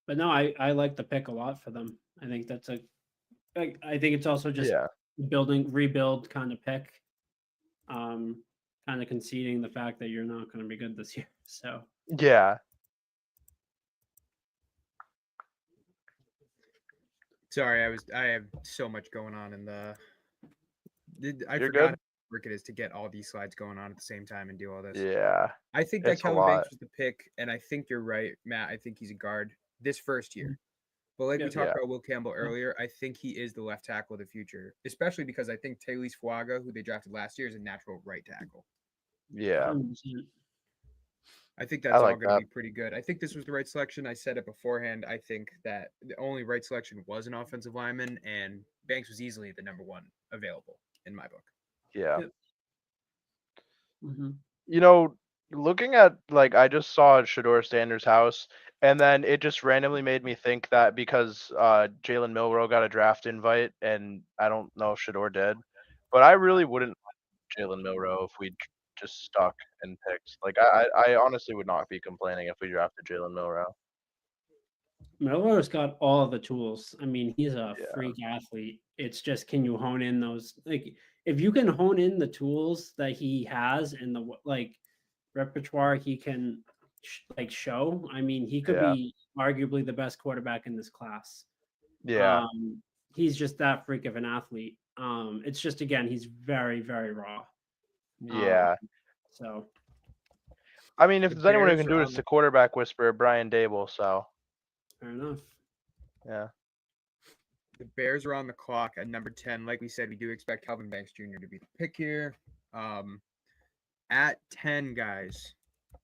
But no, I like the pick a lot for them. I think that's I think it's also just Yeah. rebuild kind of pick. Kind of conceding the fact that you're not going to be good this year. So Yeah. Sorry, I have so much going on in the. I You're forgot good? how work it is to get all these slides going on at the same time and do all this. Yeah. I think that It's a Kelvin Banks lot. was the pick, and I think you're right, Matt. I think he's a guard this first year. But like we Yeah. talked about Will Campbell earlier, I think he is the left tackle of the future, especially because I think Talise Fuaga, who they drafted last year, is a natural right tackle. Yeah. 100%. I think I that's all like going to that. be pretty good. I think this was the right selection. I said it beforehand. I think that the only right selection was an offensive lineman, and Banks was easily the number one available in my book. Yeah. Yep. Mhm. You know, looking at, I just saw Shador Sanders' house, and then it just randomly made me think that because Jalen Milroe got a draft invite, and I don't know if Shador did, but I really wouldn't mind Jalen Milroe if we just stuck and picked. I honestly would not be complaining if we drafted Jalen Milroe. Miller's got all of the tools. I mean, he's a Yeah. freak athlete. It's just, can you hone in those? Like, if you can hone in the tools that he has and the repertoire he can show. I mean, he could Yeah. be arguably the best quarterback in this class. Yeah. He's just that freak of an athlete. It's just, again, he's very, very raw. Yeah. So I mean, if The there's anyone who Bears can are do it, on it's the- the quarterback whisperer, Brian Dable. So fair enough. yeah. The Bears are on the clock at number 10. Like we said, we do expect Calvin Banks Jr. to be the pick here. At 10, guys,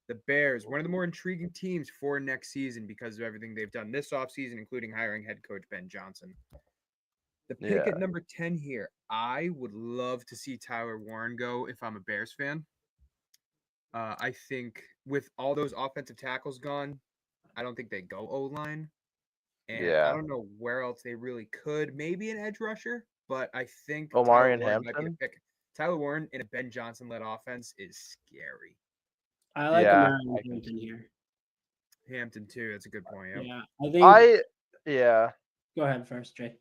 the Bears, one of the more intriguing teams for next season because of everything they've done this offseason, including hiring head coach Ben Johnson. The pick Yeah. at number 10 here, I would love to see Tyler Warren go if I'm a Bears fan. I think with all those offensive tackles gone, I don't think they go O-line. And Yeah. I don't know where else they really could. Maybe an edge rusher, but I think Omarion Tyler Warren might be a Hampton? pick. Tyler Warren in a Ben Johnson-led offense is scary. I like Yeah, American I can Hampton here. Hampton too. That's a good point. Yep. Yeah, I think. Yeah. Go ahead first, Jay.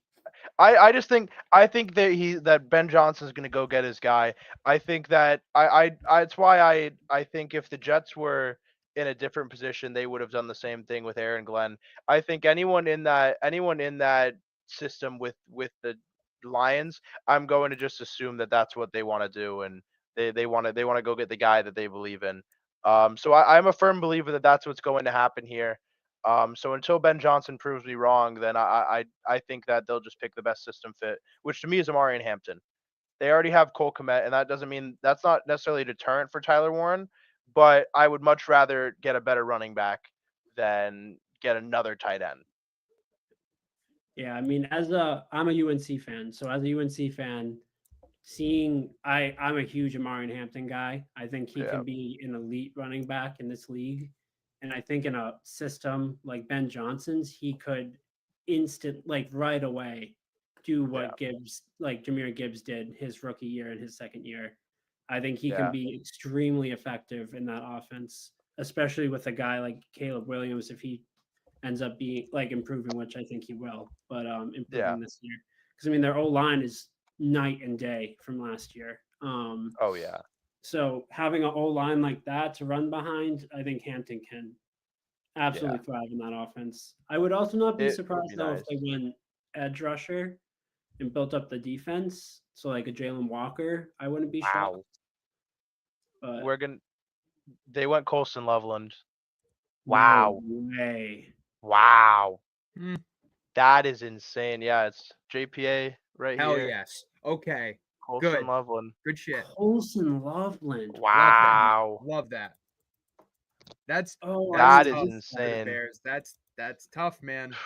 I just think that Ben Johnson's gonna go get his guy. I think that it's why I think if the Jets were in a different position, they would have done the same thing with Aaron Glenn. I think anyone in that system with the Lions, I'm going to just assume that that's what they want to do, and they want to go get the guy that they believe in. So I'm a firm believer that that's what's going to happen here. So until Ben Johnson proves me wrong, then I think that they'll just pick the best system fit, which to me is Amari and Hampton. They already have Cole Kmet, and that doesn't mean that's not necessarily a deterrent for Tyler Warren, but I would much rather get a better running back than get another tight end. Yeah, I mean, I'm a UNC fan, so as a UNC fan, I'm a huge Amari Hampton guy. I think he Yeah. can be an elite running back in this league, and I think in a system like Ben Johnson's, he could right away do what Jahmyr Gibbs did his rookie year and his second year. I think he can Yeah. be extremely effective in that offense, especially with a guy like Caleb Williams if he ends up being improving, which I think he will, but improving this year. Because I mean their O line is night and day from last year. Oh yeah. So having an O line like that to run behind, I think Hampton can absolutely Yeah. thrive in that offense. I would also not be It would surprised be though nice. if they went edge rusher and built up the defense. So like a Jalen Walker, I wouldn't be shocked. Wow. But They went Colston Loveland. no Wow. way. Wow. Hmm. That is insane. Yeah, it's JPA right Hell here. yes. Okay. Colston Good. Loveland. Good shit. Colson Loveland. Wow. Love that. That's Oh, That that's is tough for the insane. Bears. That's tough, man.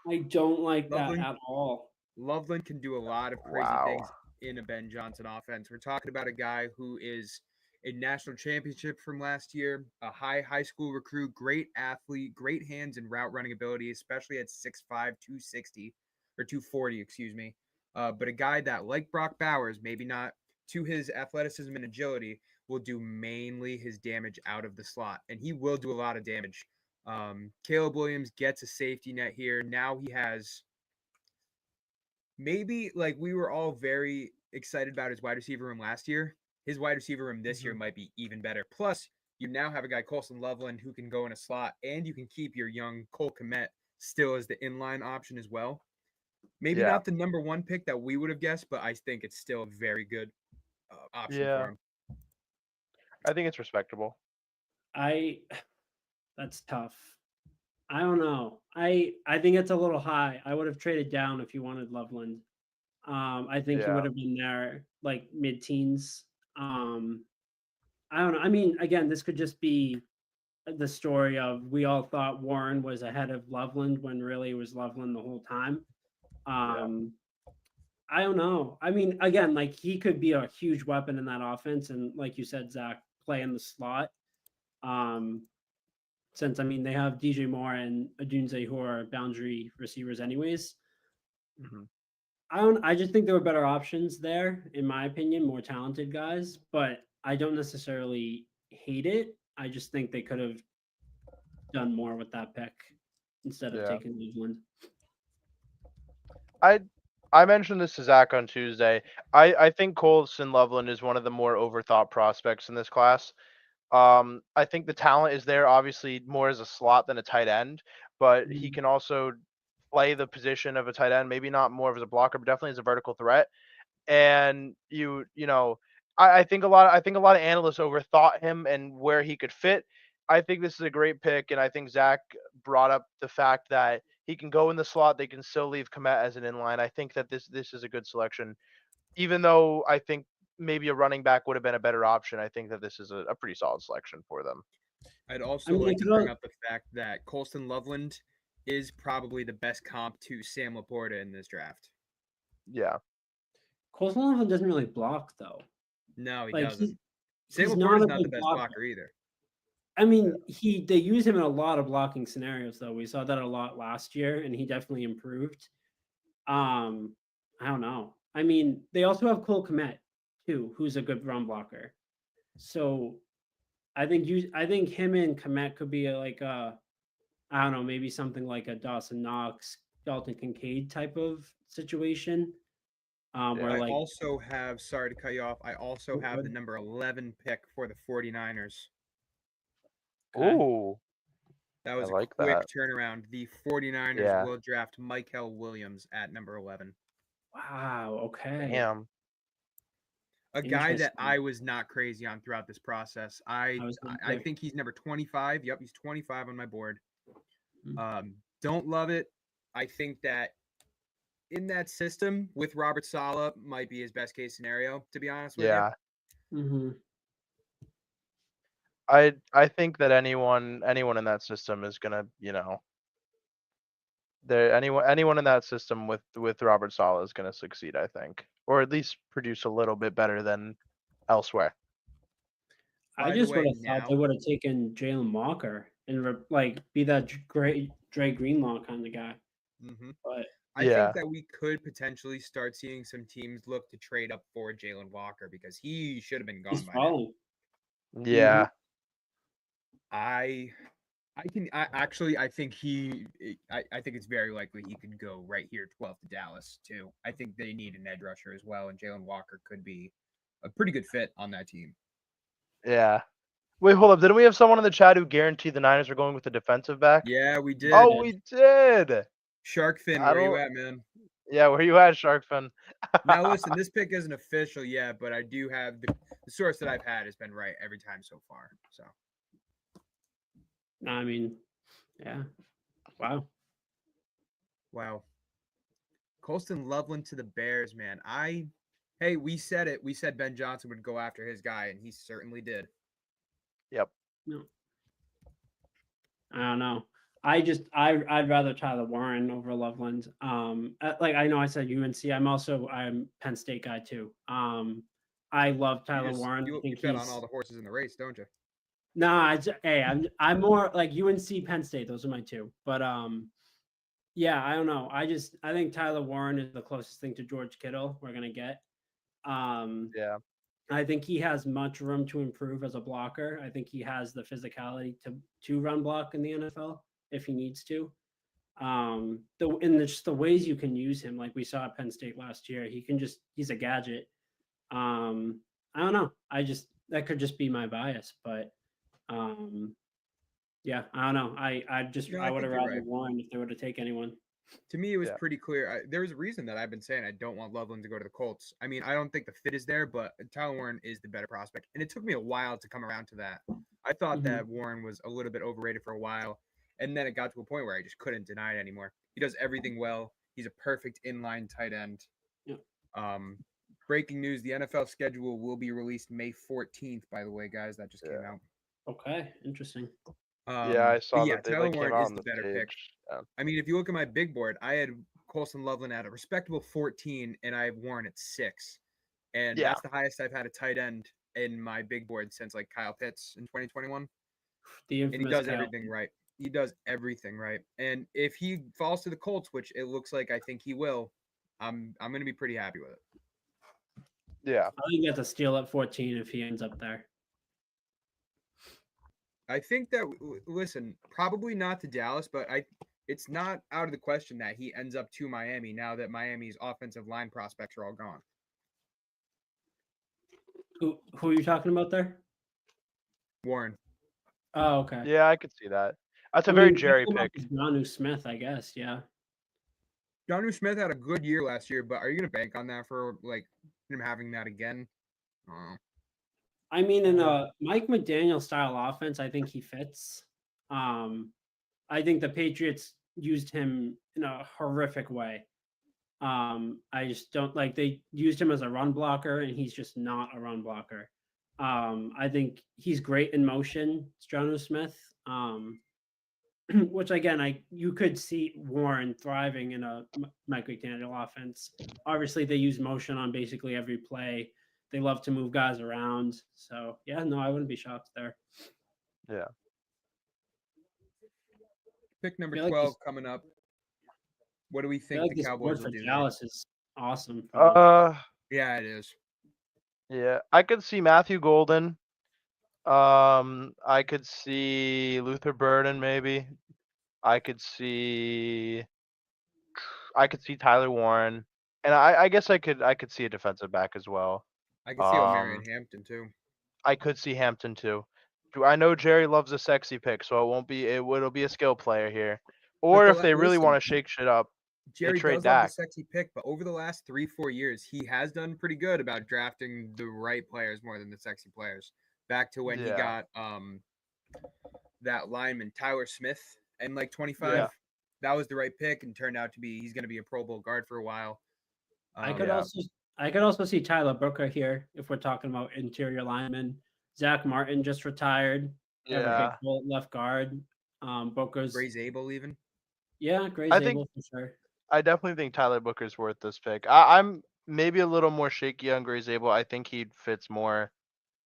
I don't like that Loveland at all. Loveland can do a lot of crazy Wow. things in a Ben Johnson offense. We're talking about a guy who is a national championship from last year, a high school recruit, great athlete, great hands and route running ability, especially at 6'5", 260 or 240, excuse me. But a guy that, like Brock Bowers, maybe not to his athleticism and agility, will do mainly his damage out of the slot, and he will do a lot of damage. Caleb Williams gets a safety net here. Now he has maybe like we were all very excited about his wide receiver room last year. His wide receiver room this year might be even better. Plus, you now have a guy, Colson Loveland, who can go in a slot, and you can keep your young Cole Kmet still as the inline option as well. Maybe Yeah. not the number one pick that we would have guessed, but I think it's still a very good option for Yeah. him. I think it's respectable. That's tough. I don't know. I think it's a little high. I would have traded down if you wanted Loveland. I think he Yeah. would have been there like mid-teens. I don't know. I mean, again, this could just be the story of we all thought Warren was ahead of Loveland when really it was Loveland the whole time. I don't know. I mean, again, like he could be a huge weapon in that offense, and like you said, Zach, play in the slot. Since I mean they have DJ Moore and Adunze who are boundary receivers anyways. Mhm. I just think there were better options there, in my opinion, more talented guys, but I don't necessarily hate it. I just think they could have done more with that pick instead of Yeah. taking Cleveland. I mentioned this to Zach on Tuesday. I think Colson Loveland is one of the more overthought prospects in this class. I think the talent is there, obviously more as a slot than a tight end, but he can also play the position of a tight end, maybe not more as a blocker, but definitely as a vertical threat. And I think a lot of analysts overthought him and where he could fit. I think this is a great pick, and I think Zach brought up the fact that he can go in the slot. They can still leave Komet as an inline. I think that this is a good selection, even though I think maybe a running back would have been a better option. I think that this is a pretty solid selection for them. I'd also like to bring up the fact that Colston Loveland is probably the best comp to Sam Laporta in this draft. Yeah. Colson Loveland doesn't really block though. No, he doesn't. Sam He's Laporta's not not the best blocker either. I mean, they use him in a lot of blocking scenarios though. We saw that a lot last year, and he definitely improved. I don't know. I mean, they also have Cole Kmet too, who's a good run blocker. So I think him and Kmet could be I don't know, maybe something like a Dawson Knox, Dalton Kincaid type of situation. Where I also have, sorry to cut you off, I also have the number 11 pick for the 49ers. Ooh. That was I like a quick that. turnaround. The 49ers will draft Michael Williams at number 11. Wow, okay. Damn. A guy that I was not crazy on throughout this process. I think he's number 25. Yep, he's 25 on my board. Don't love it. I think that in that system with Robert Saleh might be his best case scenario, to be honest with you. Yeah. Mm-hmm. I think that anyone in that system is gonna, anyone in that system with Robert Saleh is gonna succeed, I think, or at least produce a little bit better than elsewhere. I By the just would way, have thought they now, would have taken Jalen Walker and be that great Dre Greenlaw kind of guy. mhm. But I think Yeah. that we could potentially start seeing some teams look to trade up for Jalen Walker because he should have been he's gone by now. falling. Yeah. I think I think it's very likely he could go right here 12 to Dallas too. I think they need an edge rusher as well, and Jalen Walker could be a pretty good fit on that team. Yeah. Wait, hold up. Didn't we have someone in the chat who guaranteed the Niners were going with the defensive back? Yeah, we did. Oh, we did. Shark Fin, I where you don't. at, man? Yeah, where you at, Sharkfin? Now listen, this pick isn't official yet, but I do have the source that I've had has been right every time so far. So I mean, yeah. Wow. wow. Colston Loveland to the Bears, man. Hey, we said it. We said Ben Johnson would go after his guy, and he certainly did. Yep. No. I don't know. I'd rather Tyler Warren over Loveland. Like I know I said UNC. I'm Penn State guy too. I love Tyler Warren. I You think bet on all the horses in the race, don't you? Nah, I'm more like UNC, Penn State. Those are my two. But yeah, I don't know. I think Tyler Warren is the closest thing to George Kittle we're gonna get. Yeah. I think he has much room to improve as a blocker. I think he has the physicality to run block in the NFL if he needs to. Just the ways you can use him, like we saw at Penn State last year, he's a gadget. I don't know. That could just be my bias, but yeah, I don't know. I No, would think have you're rather right. Warren if they were to take anyone. To me, it was Yeah. pretty clear. There's a reason that I've been saying I don't want Loveland to go to the Colts. I mean, I don't think the fit is there, but Tyler Warren is the better prospect. And it took me a while to come around to that. I thought Mhm. that Warren was a little bit overrated for a while. And then it got to a point where I just couldn't deny it anymore. He does everything well. He's a perfect inline tight end. Yeah. Breaking news, the NFL schedule will be released May 14th, by the way, guys. That just came out. Okay, interesting. Yeah, I saw that they Tyler like came Warren out is on the the better pick. page. Yeah. I mean, if you look at my big board, I had Colston Loveland at a respectable 14, and I have Warren at 6. And Yeah. that's the highest I've had a tight end in my big board since like Kyle Pitts in 2021. The And he infamous does Kyle. everything right. He does everything right. And if he falls to the Colts, which it looks like I think he will, I'm going to be pretty happy with it. Yeah. I think he gets a steal at 14 if he ends up there. I think that listen, probably not to Dallas, but it's not out of the question that he ends up to Miami now that Miami's offensive line prospects are all gone. Who are you talking about there? Warren. Oh, okay. Yeah, I could see that. That's a very Jerry pick. Jonnu Smith, I guess. Yeah. Jonnu Smith had a good year last year, but are you going to bank on that for like him having that again? I mean, in a Mike McDaniel style offense, I think he fits. I think the Patriots used him in a horrific way. I just don't like they used him as a run blocker, and he's just not a run blocker. I think he's great in motion, Jonnu Smith. Which again, you could see Warren thriving in a Mike McDaniel offense. Obviously, they use motion on basically every play. They love to move guys around. So yeah, no, I wouldn't be shocked there. Yeah. Pick number I feel like 12 coming up. What do we I feel think like the this Cowboys board will for do? Dallas is awesome. for them. Yeah, it is. Yeah, I could see Matthew Golden. I could see Luther Burden maybe. I could see Tyler Warren, and I guess I could see a defensive back as well. I can see O'Marion Hampton too. I could see Hampton too. I know Jerry loves a sexy pick, so it'll be a skill player here. Or if they really want to shake shit up, Jerry trade does love the Dak. sexy pick, but over the last 3-4 years, he has done pretty good about drafting the right players more than the sexy players. Back to when he got that lineman Tyler Smith and like 25. Yeah. That was the right pick, and turned out to be he's going to be a Pro Bowl guard for a while. I could Yeah. also I could also see Tyler Booker here if we're talking about interior linemen. Zach Martin just retired. They have a big Yeah. hole at left guard. Booker's Gray's Abel even. yeah, Gray's I think able for sure. I definitely think Tyler Booker's worth this pick. I'm maybe a little more shaky on Gray's Able. I think he fits more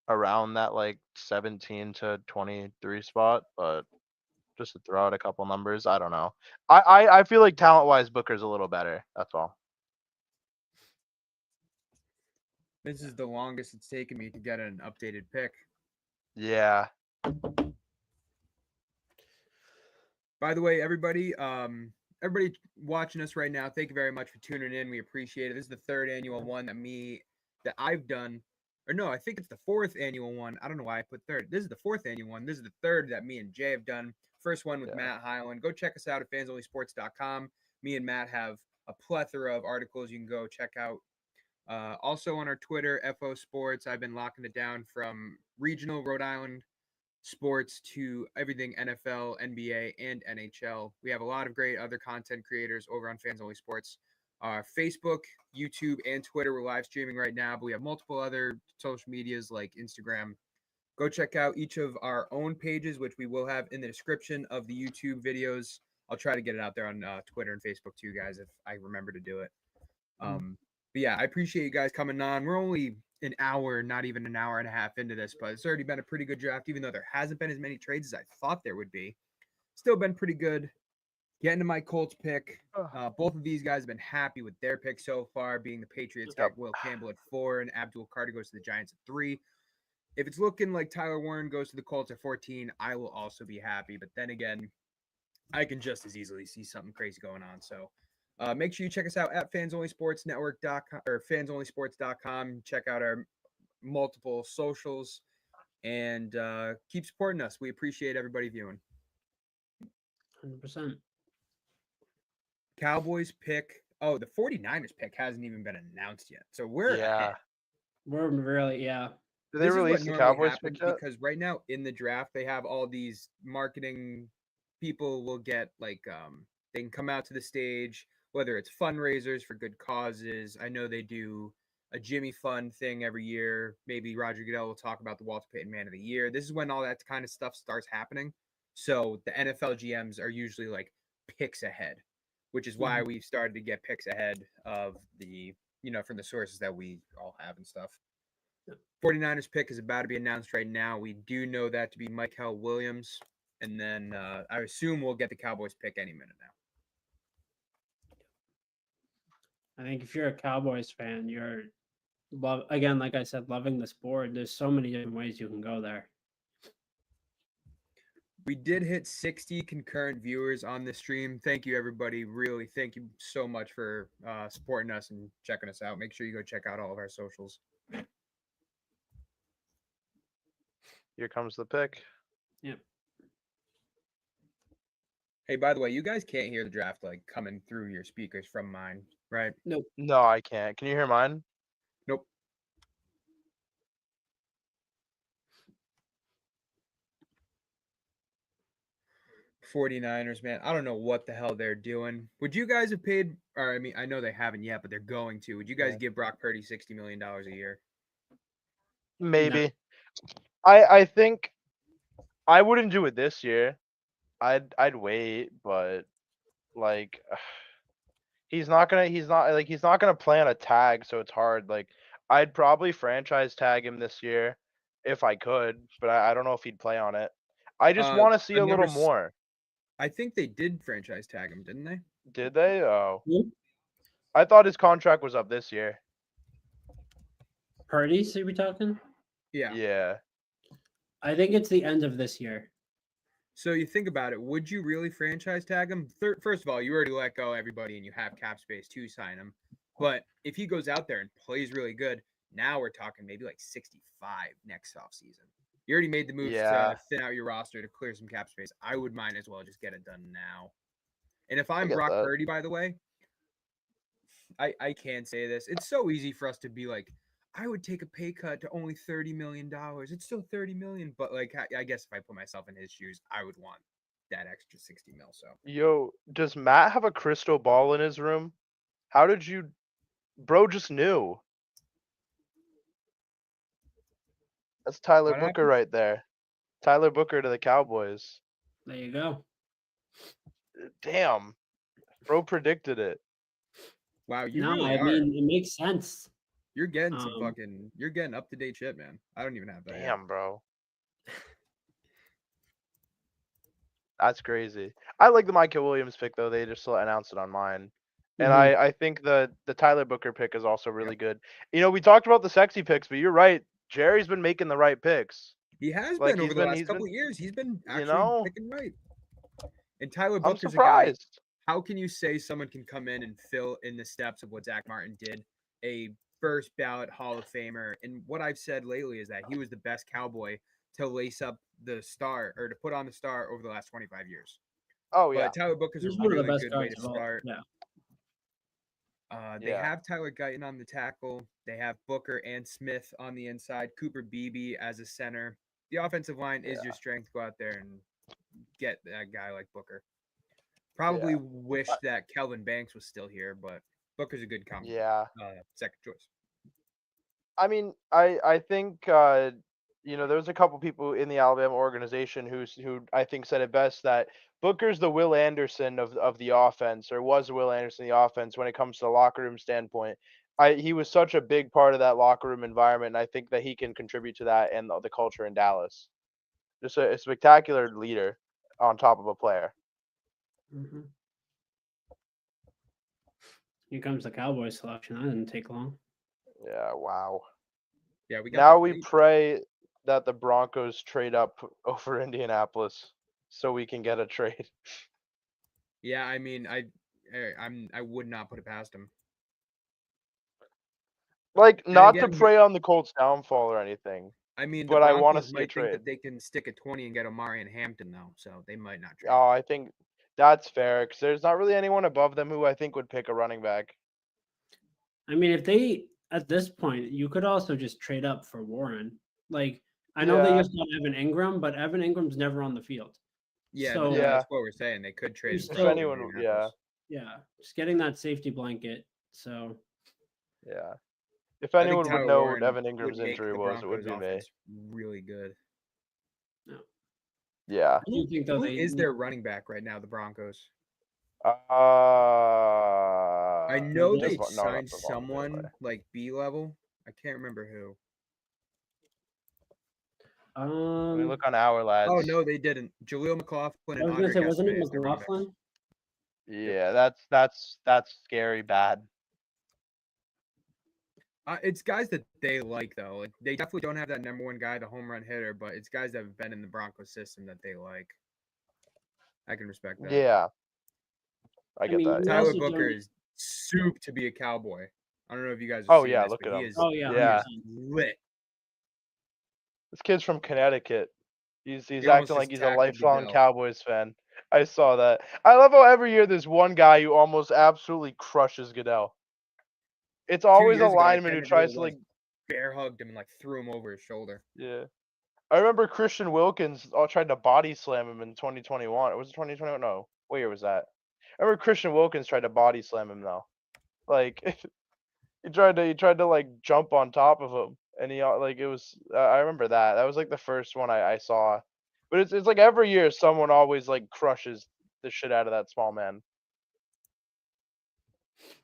around that like 17 to 23 spot, but just to throw out a couple numbers, I don't know. I feel like talent wise, Booker's a little better. That's all. This is the longest it's taken me to get an updated pick. Yeah. By the way, everybody watching us right now, thank you very much for tuning in. We appreciate it. This is the third annual one that I've done. Or no, I think it's the fourth annual one. I don't know why I put third. This is the fourth annual one. This is the third that me and Jay have done. First one with Yeah. Matt Highland. Go check us out at FansOnlySportz.com. Me and Matt have a plethora of articles you can go check out. Also on our Twitter, FO Sports. I've been locking it down from regional Rhode Island sports to everything NFL, NBA, and NHL. We have a lot of great other content creators over on Fans Only Sports. Facebook, YouTube, and Twitter. We're live streaming right now, but we have multiple other social medias like Instagram. Go check out each of our own pages, which we will have in the description of the YouTube videos. I'll try to get it out there on Twitter and Facebook too, guys, if I remember to do it. But yeah, I appreciate you guys coming on. We're only an hour, not even an hour and a half into this, but it's already been a pretty good draft, even though there hasn't been as many trades as I thought there would be. Still been pretty good. Getting to my Colts pick. Both of these guys have been happy with their pick so far, being the Patriots got Will Campbell at 4 and Abdul Carter goes to the Giants at 3. If it's looking like Tyler Warren goes to the Colts at 14, I will also be happy. But then again, I can just as easily see something crazy going on. So make sure you check us out at FansOnlySportsNetwork.com or FansOnlySports.com. Check out our multiple socials and keep supporting us. We appreciate everybody viewing. 100%. Cowboys pick. Oh, the 49ers pick hasn't even been announced yet. So we're ahead. We're really Did they This is what release the normally Cowboys happens pick yet? because right now in the draft they have all these marketing people will get like they can come out to the stage, whether it's fundraisers for good causes. I know they do a Jimmy Fund thing every year. Maybe Roger Goodell will talk about the Walter Payton Man of the Year. This is when all that kind of stuff starts happening. So the NFL GMs are usually like picks ahead, which is why we've started to get picks ahead of the, from the sources that we all have and stuff. 49ers pick is about to be announced right now. We do know that to be Michael Williams. And then I assume we'll get the Cowboys pick any minute now. I think if you're a Cowboys fan, you're again, like I said, loving the sport. There's so many different ways you can go there. We did hit 60 concurrent viewers on the stream. Thank you, everybody. Really, thank you so much for supporting us and checking us out. Make sure you go check out all of our socials. Here comes the pick. Yep. Hey, by the way, you guys can't hear the draft like coming through your speakers from mine, right? Nope. No, I can't. Can you hear mine? Nope. '49ers, man. I don't know what the hell they're doing. Would you guys have paid, or I mean, I know they haven't yet, but they're going to. Would you guys give Brock Purdy $60 million a year? Maybe. I think I wouldn't do it this year. I'd wait, but like he's not gonna play on a tag, so it's hard. Like I'd probably franchise tag him this year if I could, but I don't know if he'd play on it. I just want to see a little more. I think they did franchise tag him, didn't they? Did they? Oh. Yep. I thought his contract was up this year. Purdy, are we talking? Yeah. Yeah. I think it's the end of this year. So you think about it, would you really franchise tag him? First of all, you already let go everybody and you have cap space to sign him. But if he goes out there and plays really good, now we're talking maybe like 65 next offseason. You already made the move to thin out your roster to clear some cap space. I would might as well just get it done now. And if I'm Brock Purdy, by the way, I can say this. It's so easy for us to be like, I would take a pay cut to only $30 million. It's still $30 million. But like, I guess if I put myself in his shoes, I would want that extra 60 mil. So Yo, does Matt have a crystal ball in his room? How did you, bro? Just knew. That's Tyler What Booker happened? right there. Tyler Booker to the Cowboys. There you go. Damn, bro predicted it. wow, you No, really I are. mean it makes sense. You're getting some Um, you're getting up to date shit, man. I don't even have that yet. Damn, bro. That's crazy. I like the Michael Williams pick though. They just announced it on mine. And mhm. I think the Tyler Booker pick is also really good. You know, we talked about the sexy picks, but you're right. Jerry's been making the right picks. He has Like been over the last couple of years. He's been you actually know, picking right. And Tyler I'm Booker's a guy. surprised. How can you say someone can come in and fill in the steps of what Zach Martin did? A first ballot Hall of Famer. And what I've said lately is that he was the best Cowboy to lace up the star or to put on the star over the last 25 years. Oh yeah. But Tyler Booker's He's a one of the really best good way guards to of all. start. Yeah. They Yeah. have Tyler Guyton on the tackle. They have Booker and Smith on the inside. Cooper Beebe as a center. The offensive line is your strength. Go out there and get that guy like Booker. Probably Yeah. wish that Kelvin Banks was still here, but Booker's a good Yeah. second choice. I mean, I think you know, there's a couple people in the Alabama organization who I think said it best that Booker's the Will Anderson of the offense, or was the Will Anderson of the offense when it comes to the locker room standpoint. He was such a big part of that locker room environment, and I think that he can contribute to that and the culture in Dallas. Just a spectacular leader on top of a player. Mm-hmm. Here comes the Cowboys selection. That didn't take long. Yeah, wow. Yeah, we got Now the we date. pray that the Broncos trade up over Indianapolis so we can get a trade. Yeah, I mean, I would not put it past him. Like, And not to again, prey on the Colts' downfall or anything, I mean, the but I want to Broncos see a might think trade. that they can stick at 20 and get Omari and Hampton though, so they might not trade. Oh, I think that's fair because there's not really anyone above them who I think would pick a running back. I mean, if they at this point, you could also just trade up for Warren. Like, I know they Yeah. just got Evan Ingram, but Evan Ingram's never on the field. Yeah, So Yeah. that's what we're saying. They could trade. If for So- anyone, Indianapolis. yeah, just getting that safety blanket. So Yeah. If I think anyone would Tyler know Warren what Evan would Ingram's make injury the was, it would Broncos be me. offense really good. Yeah. I do think though Who they is their running back right now? The Broncos. I I know they Devon- signed someone like B level. I can't remember who. Let me look on our Oh lads. no, they didn't. Jaleel McLaughlin I and was gonna Andre say, wasn't it Gaston is their running backs. McLaughlin? Yeah, that's scary bad. It's guys that they like though. Like, they definitely don't have that number one guy, the home run hitter, but it's guys that have been in the Broncos system that they like. I can respect that. Yeah. I get mean, that. you Tyler also Booker don't- is soup to be a Cowboy. I don't know if you guys have Oh, seen yeah, this, look but at he him. is Oh yeah, Yeah. 100%. lit. This kid's from Connecticut. He's He almost acting like just he's a tackled lifelong Goodell. Cowboys fan. I saw that. I love how every year there's one guy who almost absolutely crushes Goodell. It's 2 always a years ago, I lineman can't who remember tries who to it was, like. bear hugged him and like threw him over his shoulder. Yeah. I remember Christian Wilkins tried to body slam him in 2021. It was 2021. No, what year was that? I remember Christian Wilkins tried to body slam him though. Like he tried to like jump on top of him, and he like it was. I remember that. That was like the first one I saw. But it's like every year someone always like crushes the shit out of that small man.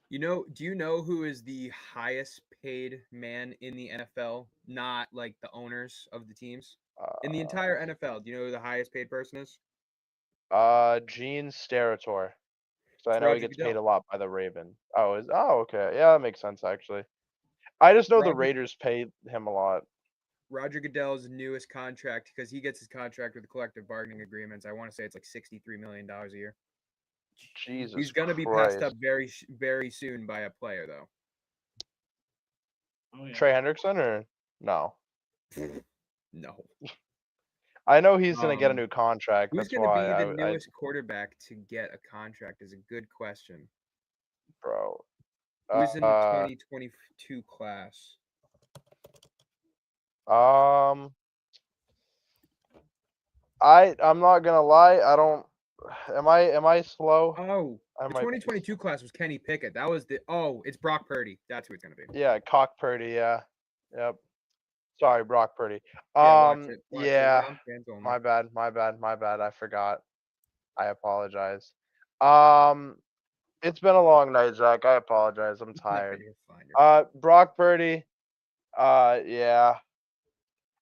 You know, do you know who is the highest paid man in the NFL? Not like the owners of the teams. In the entire NFL, do you know who the highest paid person is? Gene Steratore. So I It's know he Roger gets paid Goodell. a lot by the Raven. Okay. Yeah, that makes sense actually. I just know the Roger- Raiders pay him a lot. Roger Goodell's newest contract, because he gets his contract with the collective bargaining agreements. I want to say it's like $63 million a year. Jesus He's going to be Christ. passed up very soon by a player, though. Oh yeah. Trey Hendrickson or no? No. I know he's gonna get a Um, new contract. Who's That's going to why be the newest quarterback to get a contract is a good question. bro. Who's in the 2022 class? I'm not gonna lie. Am I slow? Oh, I the might be 2022 class was Kenny Pickett. That was the. Oh, it's Brock Purdy. That's who it's gonna be. Yeah, Cock Purdy. Yeah. Yep. Sorry, Brock Purdy. Yeah, watch it. Watch it. Yeah. We're on fans only. My bad. My bad. My bad. I forgot. I apologize. Um, it's been a long night, Zach. I apologize. I'm No, tired. you're fine. You're fine. Brock Purdy. Yeah.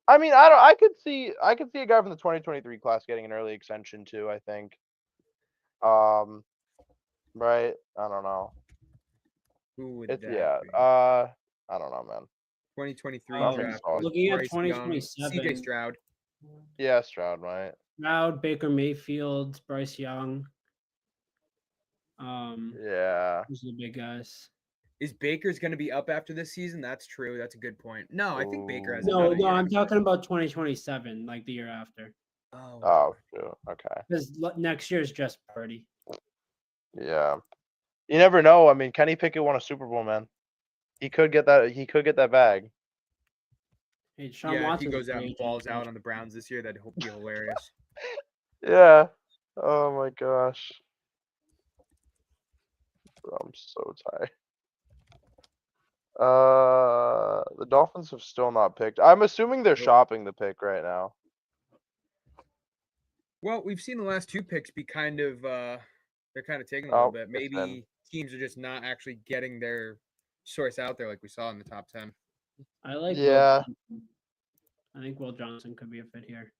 I mean, I could see a guy from the 2023 class getting an early extension too, I think. Right? I don't know. Who would It's that yeah. be? I don't know, man. 2023 Nothing draft solid. was Looking at Bryce Young, CJ 2027, Stroud. Yeah, Stroud, right? Stroud, Baker Mayfield, Bryce Young. Yeah. Those are the big guys. Is Baker's going to be up after this season? That's true. That's a good point. No, I think Baker has No, another no, year. I'm talking about 2027, like the year after. Oh, Oh, shoot. Okay. Because next year is just Purdy. Yeah. You never know. I mean, Kenny Pickett won a Super Bowl, man. He could get that. He could get that bag. Hey, Sean yeah. If Watson he goes out and balls out on the Browns this year, that'd be hilarious. Yeah. Oh my gosh. Bro, I'm so tired. The Dolphins have still not picked. I'm assuming they're Nope. shopping the pick right now. Well, we've seen the last two picks be kind of they're kind of taking a little Oh, bit. it's Maybe in. teams are just not actually getting their source out there like we saw in the top 10. I like Yeah. Will Johnson. I think Will Johnson could be a fit here.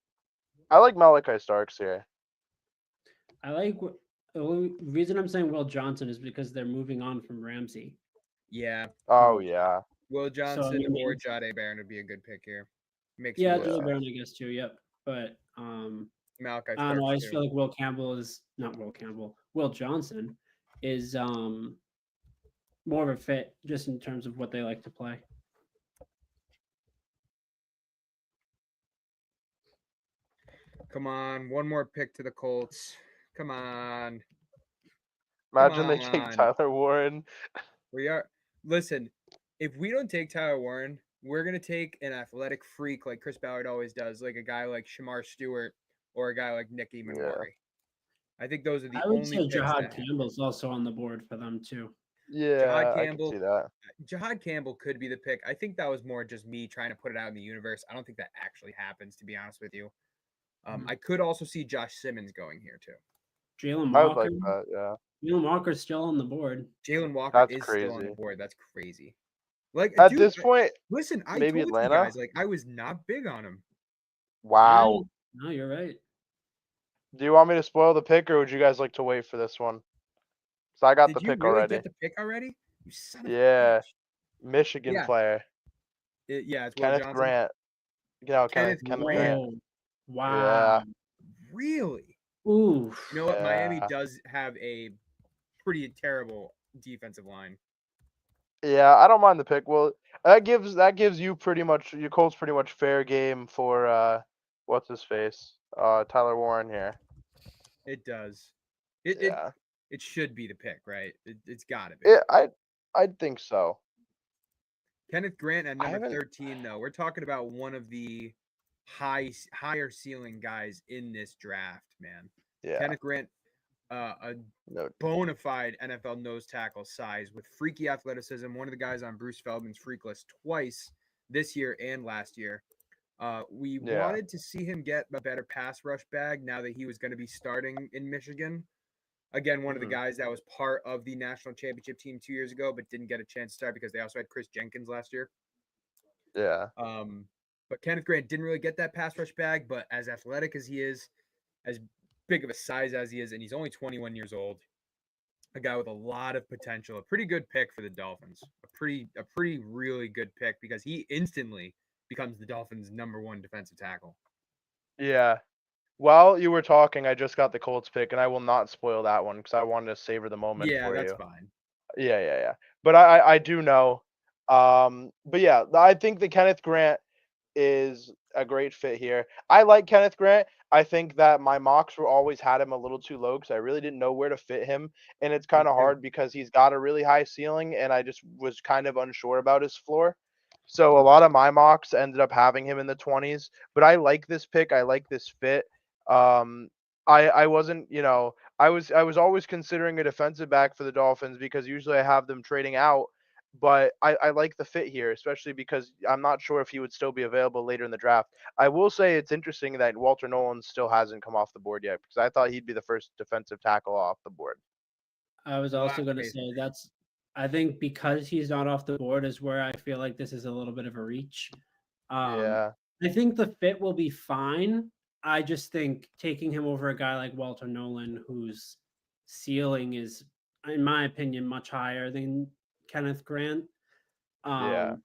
I like Malachi Starks here. I like the only reason I'm saying Will Johnson is because they're moving on from Ramsey. Yeah. Oh yeah. Will Johnson mean, or Jade Barron would be a good pick here. Makes Yeah, more Jalen sense. Brown, I guess too. Yep, but Malachi I don't know. I Starks just too. feel like Will Campbell is not Will Campbell. Will Johnson is more of a fit just in terms of what they like to play. Come on, one more pick to the Colts. Come on. Imagine they take on. Tyler Warren. We are. Listen, if we don't take Tyler Warren, we're gonna take an athletic freak like Chris Ballard always does, like a guy like Shamar Stewart or a guy like Nick Emanwari. I think those are the I would only say picks Jahad that Campbell's also on the board for them too. Yeah, I can Campbell. see that. Jahad Campbell could be the pick. I think that was more just me trying to put it out in the universe. I don't think that actually happens, to be honest with you. I could also see Josh Simmons going here too. Jalen I would Walker. like that. Yeah. Jalen Walker's still on the board. Jalen Walker That's is still on the crazy. board. That's crazy. Like, At dude, this point, listen, I maybe told Atlanta? you guys, like, I was not big on him. Wow. No, you're right. Do you want me to spoil the pick, or would you guys like to wait for this one? So I got Did the you pick really already. get the pick already? You son of Yeah. a bitch. Michigan Yeah. player. Yeah, it's Will Kenneth Johnson. Grant. No, Kenneth Kenneth Grant. Grant. Whoa. Wow. Really? Ooh. You know what? Miami Yeah. does have a pretty terrible defensive line. Yeah, I don't mind the pick. Well, that gives you pretty much your Colts pretty much fair game for what's his face? Tyler Warren here. It does. It Yeah. it should be the pick, right? It's got to be. Yeah, I'd think so. Kenneth Grant at I number haven't- 13, though. We're talking about one of the higher ceiling guys in this draft, man. Yeah. Kenneth Grant, a No. bona fide NFL nose tackle size with freaky athleticism. One of the guys on Bruce Feldman's freak list twice this year and last year. We Yeah. wanted to see him get a better pass rush bag now that he was going to be starting in Michigan. Again, one of the guys that was part of the national championship team 2 years ago, but didn't get a chance to start because they also had Chris Jenkins last year. Yeah. But Kenneth Grant didn't really get that pass rush bag, but as athletic as he is, as big of a size as he is, and he's only 21 years old, a guy with a lot of potential, a pretty good pick for the Dolphins, a pretty really good pick because he instantly becomes the Dolphins' #1 defensive tackle. Yeah. While you were talking, I just got the Colts pick, and I will not spoil that one because I wanted to savor the moment Yeah, for that's you. fine. Yeah. But I do know. But yeah, I think that Kenneth Grant is a great fit here. I like Kenneth Grant. I think that my mocks were always had him a little too low because I really didn't know where to fit him, and it's kind of too. hard because he's got a really high ceiling, and I just was kind of unsure about his floor. So a lot of my mocks ended up having him in the 20s. But I like this pick. I like this fit. I wasn't, I was always considering a defensive back for the Dolphins because usually I have them trading out, but I like the fit here, especially because I'm not sure if he would still be available later in the draft. I will say it's interesting that Walter Nolan still hasn't come off the board yet because I thought he'd be the first defensive tackle off the board. I was Well, also going to okay. say I think because he's not off the board is where I feel like this is a little bit of a reach. Yeah, I think the fit will be fine. I just think taking him over a guy like Walter Nolan, whose ceiling is, in my opinion, much higher than Kenneth Grant. yeah,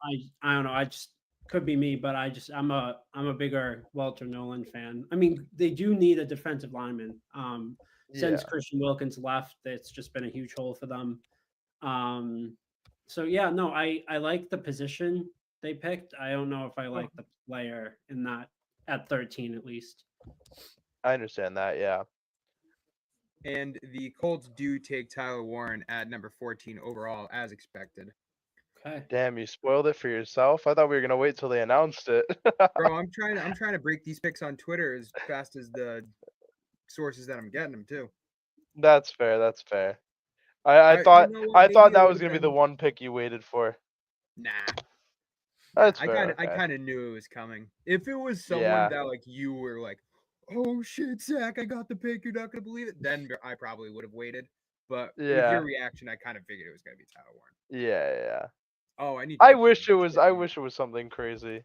I don't know. I just could be me, but I'm a bigger Walter Nolan fan. I mean, they do need a defensive lineman. Since yeah. Christian Wilkins left, it's just been a huge hole for them. So yeah, no, I like the position they picked. I don't know if I like the player in that at 13 at least. I understand that. Yeah. And the Colts do take Tyler Warren at number 14 overall, as expected. Okay. Damn, you spoiled it for yourself. I thought we were gonna wait till they announced it. Bro, I'm trying to break these picks on Twitter as fast as the sources that I'm getting them too. That's fair. That's fair. I You thought know what? I Maybe thought it that would was have gonna be the been one pick you waited for. nah. That's I fair. I Okay. kind of knew it was coming. If it was someone Yeah. that like you were like, oh shit, Zach, I got the pick. You're not gonna believe it. Then I probably would have waited. But with your Yeah. reaction, I kind of figured it was gonna be Tyler Warren. Yeah. Oh, I need to I get the wish it was. I chicken. wish it was something crazy.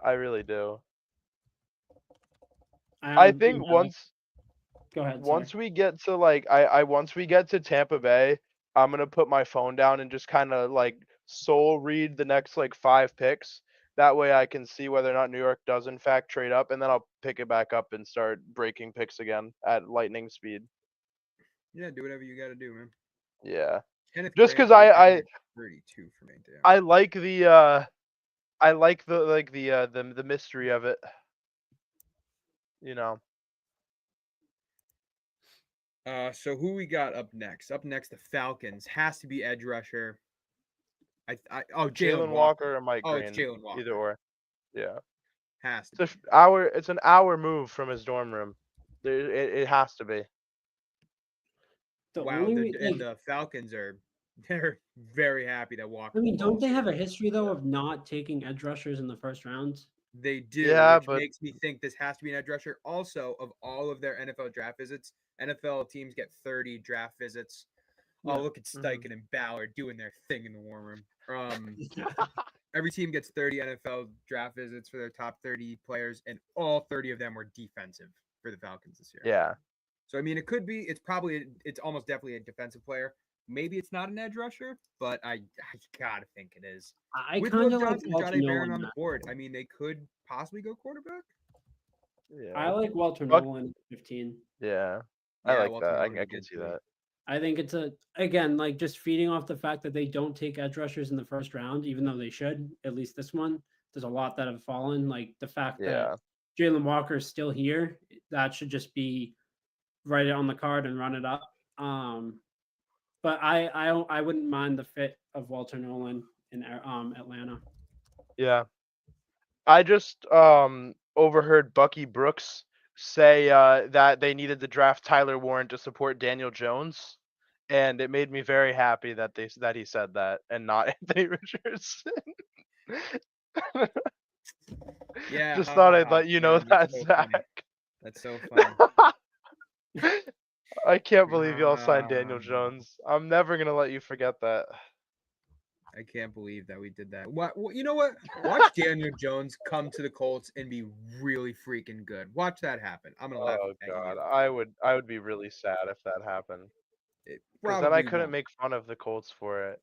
I really do. I think Yeah, go ahead. Sorry. once we get to like I once we get to Tampa Bay, I'm gonna put my phone down and just kind of like soul read the next like 5 picks. That way I can see whether or not New York does in fact trade up, and then I'll pick it back up and start breaking picks again at lightning speed. Yeah, do whatever you got to do, man. Yeah. Kenneth Just Grant because is I 32 for me, damn. I like the I like the mystery of it. You know. So who we got up next? Up next, the Falcons has to be edge rusher. Jalen Jalen Walker. Walker or Mike Oh, it's Green, Jalen Walker. either or. Yeah. Has to It's be. it's an hour move from his dorm room. It has to be. The Wow, only and the Falcons they're very happy that Walker I mean, don't falls they here. have a history though of not taking edge rushers in the first round? They do, Yeah, which but makes me think this has to be an edge rusher. Also, of all of their NFL draft visits, NFL teams get 30 draft visits. Oh, Yeah. look at Mhm. Steichen and Ballard doing their thing in the warm room. Every team gets 30 NFL draft visits for their top 30 players, and all 30 of them were defensive for the Falcons this year. yeah, So I mean, it's almost definitely a defensive player. Maybe it's not an edge rusher, but I gotta think it is. I With kind Will of like Johnson, Walter Jahdae Barron Nolan. on the board, I mean, they could possibly go quarterback. I yeah, like Walter Buck, Nolan at 15. yeah. I Yeah, like Walter that. Nolan I be can good see too. that. I think it's again like just feeding off the fact that they don't take edge rushers in the first round, even though they should. At least this one, there's a lot that have fallen. Like the fact that Yeah, Jalen Walker is still here, that should just be write it on the card and run it up. But I wouldn't mind the fit of Walter Nolan in Atlanta. yeah. I just overheard Bucky Brooks say that they needed to draft Tyler Warren to support Daniel Jones, and it made me very happy that he said that and not Anthony Richardson. Yeah, Just thought I'd let you know man, that's that, so Zach. funny. That's so funny. I can't believe y'all signed Daniel Um, Jones. I'm never gonna let you forget that. I can't believe that we did that. You know what? Watch Daniel Jones come to the Colts and be really freaking good. Watch that happen. I'm gonna laugh Oh at God, you. I would be really sad if that happened, It because then I probably couldn't won't. make fun of the Colts for it.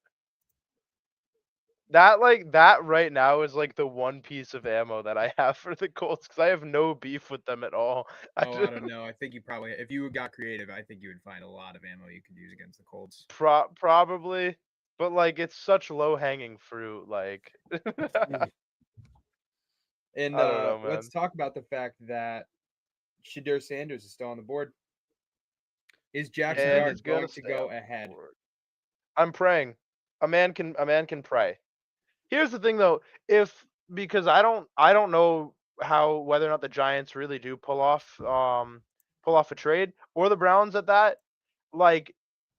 That right now is like the one piece of ammo that I have for the Colts, because I have no beef with them at all. I Oh, I just don't know. I think you probably, if you got creative, I think you would find a lot of ammo you could use against the Colts. probably, but like it's such low hanging fruit. Like And I don't know, let's man. talk about the fact that Shadur Sanders is still on the board. Is Jackson And Dart he's gonna going to stay go on the ahead? board. I'm praying. A man can pray. Here's the thing though, if because I don't know how whether or not the Giants really do pull off pull off a trade, or the Browns at that, like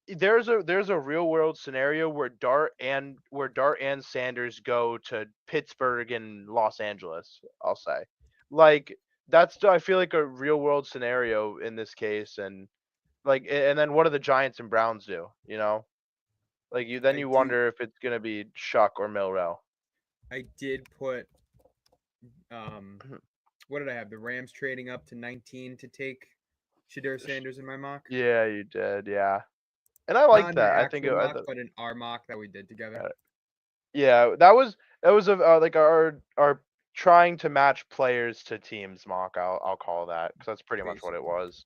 there's a real world scenario where Dart and Sanders go to Pittsburgh and Los Angeles, I'll say. Like that's I feel like a real world scenario in this case, and then what do the Giants and Browns do, you know? Like you I wonder if it's gonna be Shuck or Milrow. I did put what did I have? The Rams trading up to 19 to take Shadur Sanders in my mock. Yeah, you did, yeah. And I Not like in my that. I think actual mock, but in our mock that we did together. yeah, that was like our trying to match players to teams mock. I'll call that, because that's pretty much what it Basically. was.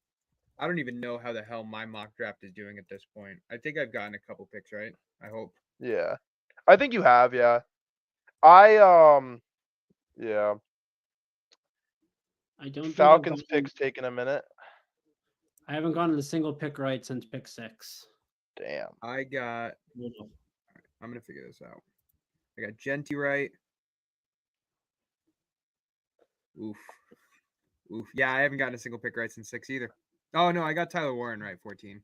I don't even know how the hell my mock draft is doing at this point. I think I've gotten a couple picks right. I hope. Yeah, I think you have. Yeah, yeah. I don't think Falcons picks taking a minute. I haven't gotten a single pick right since pick 6. Damn. I got. I'm gonna figure this out. I got Genty right. Oof. Oof. Yeah, I haven't gotten a single pick right since 6 either. Oh no, I got Tyler Warren right, 14.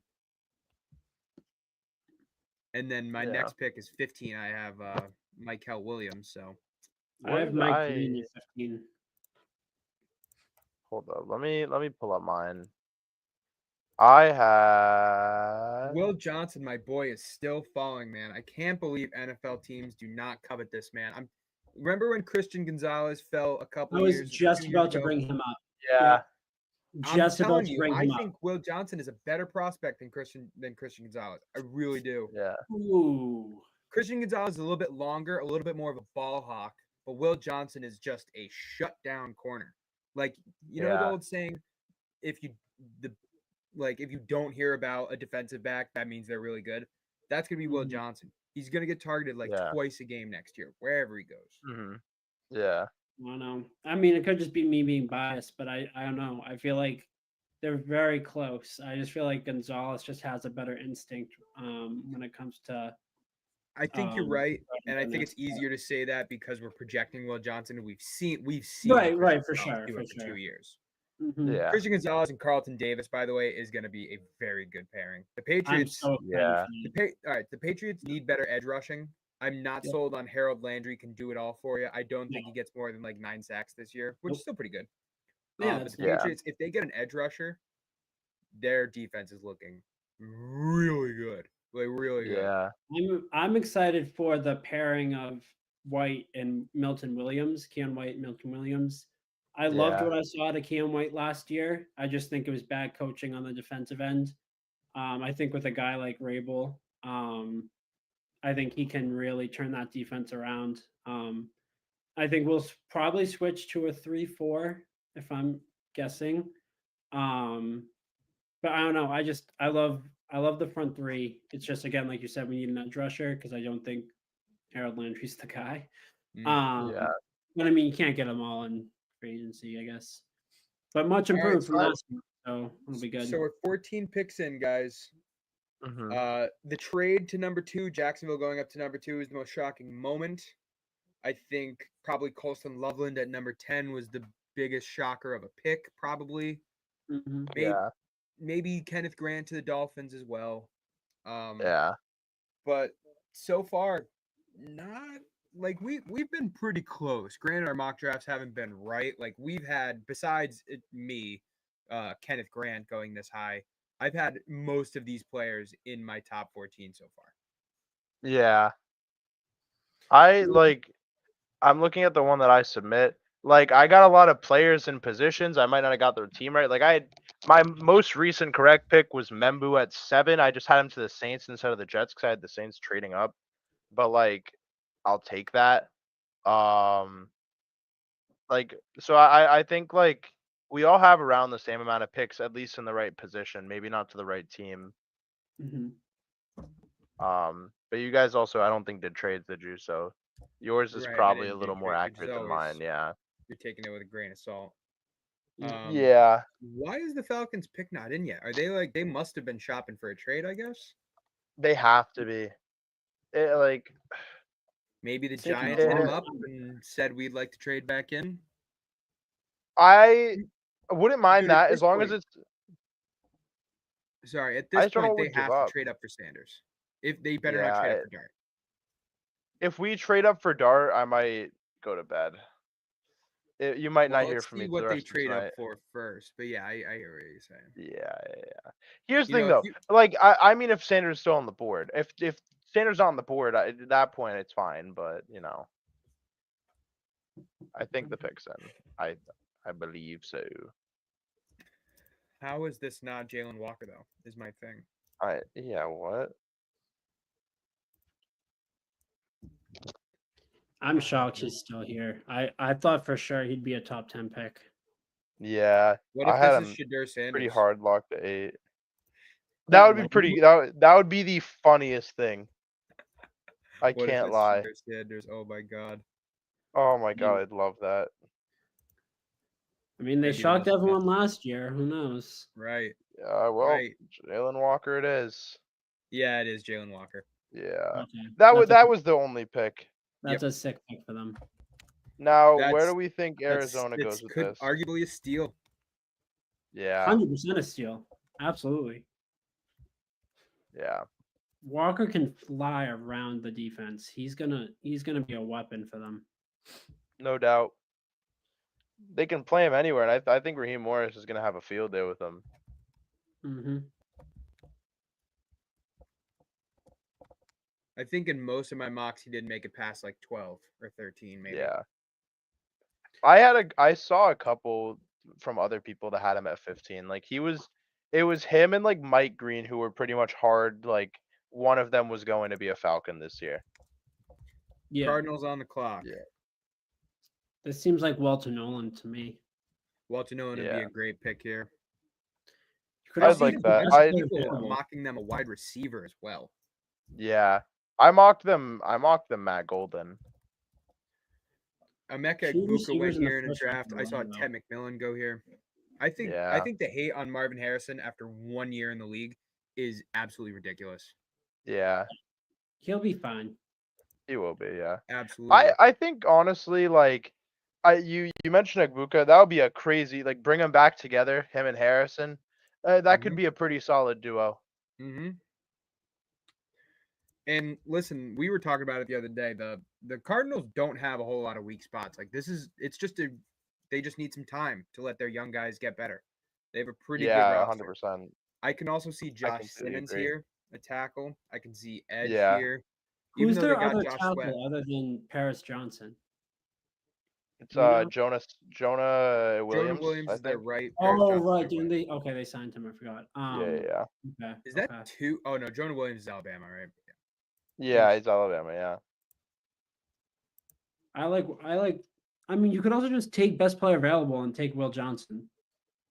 And then my next pick is 15. I have Michael Williams. So I have Mike Green at 15. Hold up. Let me pull up mine. I have Will Johnson, my boy, is still falling, man. I can't believe NFL teams do not covet this man. Remember when Christian Gonzalez fell a couple I was years just 2 years about to ago? bring him up. yeah. Just I'm about telling to you, bring I him up. think Will Johnson is a better prospect than Christian Gonzalez. I really do. Yeah. Ooh. Christian Gonzalez is a little bit longer, a little bit more of a ball hawk, but Will Johnson is just a shutdown corner. Like, you know the old saying, if you don't hear about a defensive back, that means they're really good. That's gonna be Will Johnson. He's gonna get targeted twice a game next year, wherever he goes. Mm-hmm. Yeah. I don't know. I mean, it could just be me being biased, but I don't know. I feel like they're very close. I just feel like Gonzalez just has a better instinct when it comes to. I think you're right, and I think it's easier to say that because we're projecting Will Johnson. We've seen right for sure do it for 2 years. Mm-hmm. Yeah. Christian Gonzalez and Carlton Davis, by the way, is going to be a very good pairing. The Patriots, I'm so excited for all right, the Patriots need better edge rushing. I'm not sold on Harold Landry can do it all for you. I don't think he gets more than 9 sacks this year, which is still pretty good. But the Patriots, if they get an edge rusher, their defense is looking really good. Really good. Yeah. I'm excited for the pairing of White and Milton Williams, Keon White and Milton Williams. I loved what I saw out of Keon White last year. I just think it was bad coaching on the defensive end. I think with a guy like Rabel, I think he can really turn that defense around. I think we'll probably switch to a 3-4 if I'm guessing. But I don't know. I love the front three. It's just, again, like you said, we need an edge rusher because I don't think Harold Landry's the guy. But I mean, you can't get them all in free agency, I guess. But much improved from last year, so it'll be good. So we're 14 picks in, guys. Mm-hmm. The trade to number 2, Jacksonville going up to number 2, is the most shocking moment. I think probably Colston Loveland at number 10 was the biggest shocker of a pick, probably. Mm-hmm. Maybe Kenneth Grant to the Dolphins as well. Yeah. But so far, not we've been pretty close. Granted, our mock drafts haven't been right. We've had, besides me, Kenneth Grant going this high, I've had most of these players in my top 14 so far. Yeah. I'm looking at the one that I submit. I got a lot of players in positions. I might not have got their team right. My most recent correct pick was Membu at 7. I just had him to the Saints instead of the Jets because I had the Saints trading up. But I'll take that. So I think we all have around the same amount of picks, at least in the right position. Maybe not to the right team. Mm-hmm. But you guys also, I don't think, did trades, did you? So yours is probably a little more accurate than mine. Yeah. You're taking it with a grain of salt. Yeah. Why is the Falcons pick not in yet? Are they they must have been shopping for a trade, I guess? They have to be. Maybe the Giants hit him up and said we'd like to trade back in. I wouldn't mind that as long as it's Sorry, at I this just don't know point, what they we'd give have to up. trade up for Sanders. If they better not Yeah, trade up for Dart. if we trade up for Dart, I might go to bed. You might Well, not hear let's from see me for what the they rest of trade up tonight. for first. But yeah, I hear what you're saying. Yeah. Here's the You thing, know, if though. you, Like, I mean, if Sanders is still on the board, if Sanders on the board, at that point it's fine. But I think the pick's in. I believe so. how is this not Jalen Walker though? Is my thing. Yeah. What? I'm shocked he's still here. I thought for sure he'd be a top 10 pick. Yeah, What I if had this is him Shadur Sanders? pretty hard locked to 8. That That would be like pretty. That would be the funniest thing. I What if can't it's lie. Shadur Sanders? Oh my god. Oh my I god, mean, I'd love that. they That'd be the shocked most everyone messed. last year. Who knows? Right. Well, Right. Jalen Walker it is. Yeah, it is Jalen Walker. Yeah, Okay. that was the only pick. That's a sick pick for them. Now, where That's do we think Arizona goes with could this? arguably a steal. Yeah, 100% a steal. Absolutely. yeah, Walker can fly around the defense. He's gonna be a weapon for them. no doubt. They can play him anywhere, and I think Raheem Morris is gonna have a field day with him. Mm-hmm. I think in most of my mocks he didn't make it past like 12 or 13, maybe. Yeah, I saw a couple from other people that had him at 15. Like it was him and like Mike Green who were pretty much hard. Like one of them was going to be a Falcon this year. Yeah. Cardinals on the clock. Yeah. This seems like Walter Nolan to me. Walter Nolan would be a great pick here. Could I'd also like be that. the best I player People available. mocking them a wide receiver as well. Yeah, I mocked them Matt Golden. Emeka Two Egbuka receivers went in the here in a first round draft. are I saw low, though. Ted McMillan go here. I think the hate on Marvin Harrison after 1 year in the league is absolutely ridiculous. Yeah, He'll be fine. he will be. Yeah, Absolutely. I think honestly, like, you mentioned Egbuka, that would be a crazy, like, bring them back together, him and Harrison. That could be a pretty solid duo. Mm-hmm. And listen, we were talking about it the other day. The Cardinals don't have a whole lot of weak spots. Like they just need some time to let their young guys get better. They have a pretty good Yeah, roster. 100%. I can also see Josh completely Simmons agree. here, a tackle. I can see Edge Yeah. here. Who's Even though they their got other Josh tackle Sweat. other than Paris Johnson? It's You know? Jonah Jonah Williams, Williams I is their think. right. Paris Oh, Johnson's right. their Didn't left. they signed him. I forgot. Yeah. Okay. Is that two? Oh no, Jonah Williams is Alabama, right? Yeah, he's Alabama. Yeah. I mean, you could also just take best player available and take Will Johnson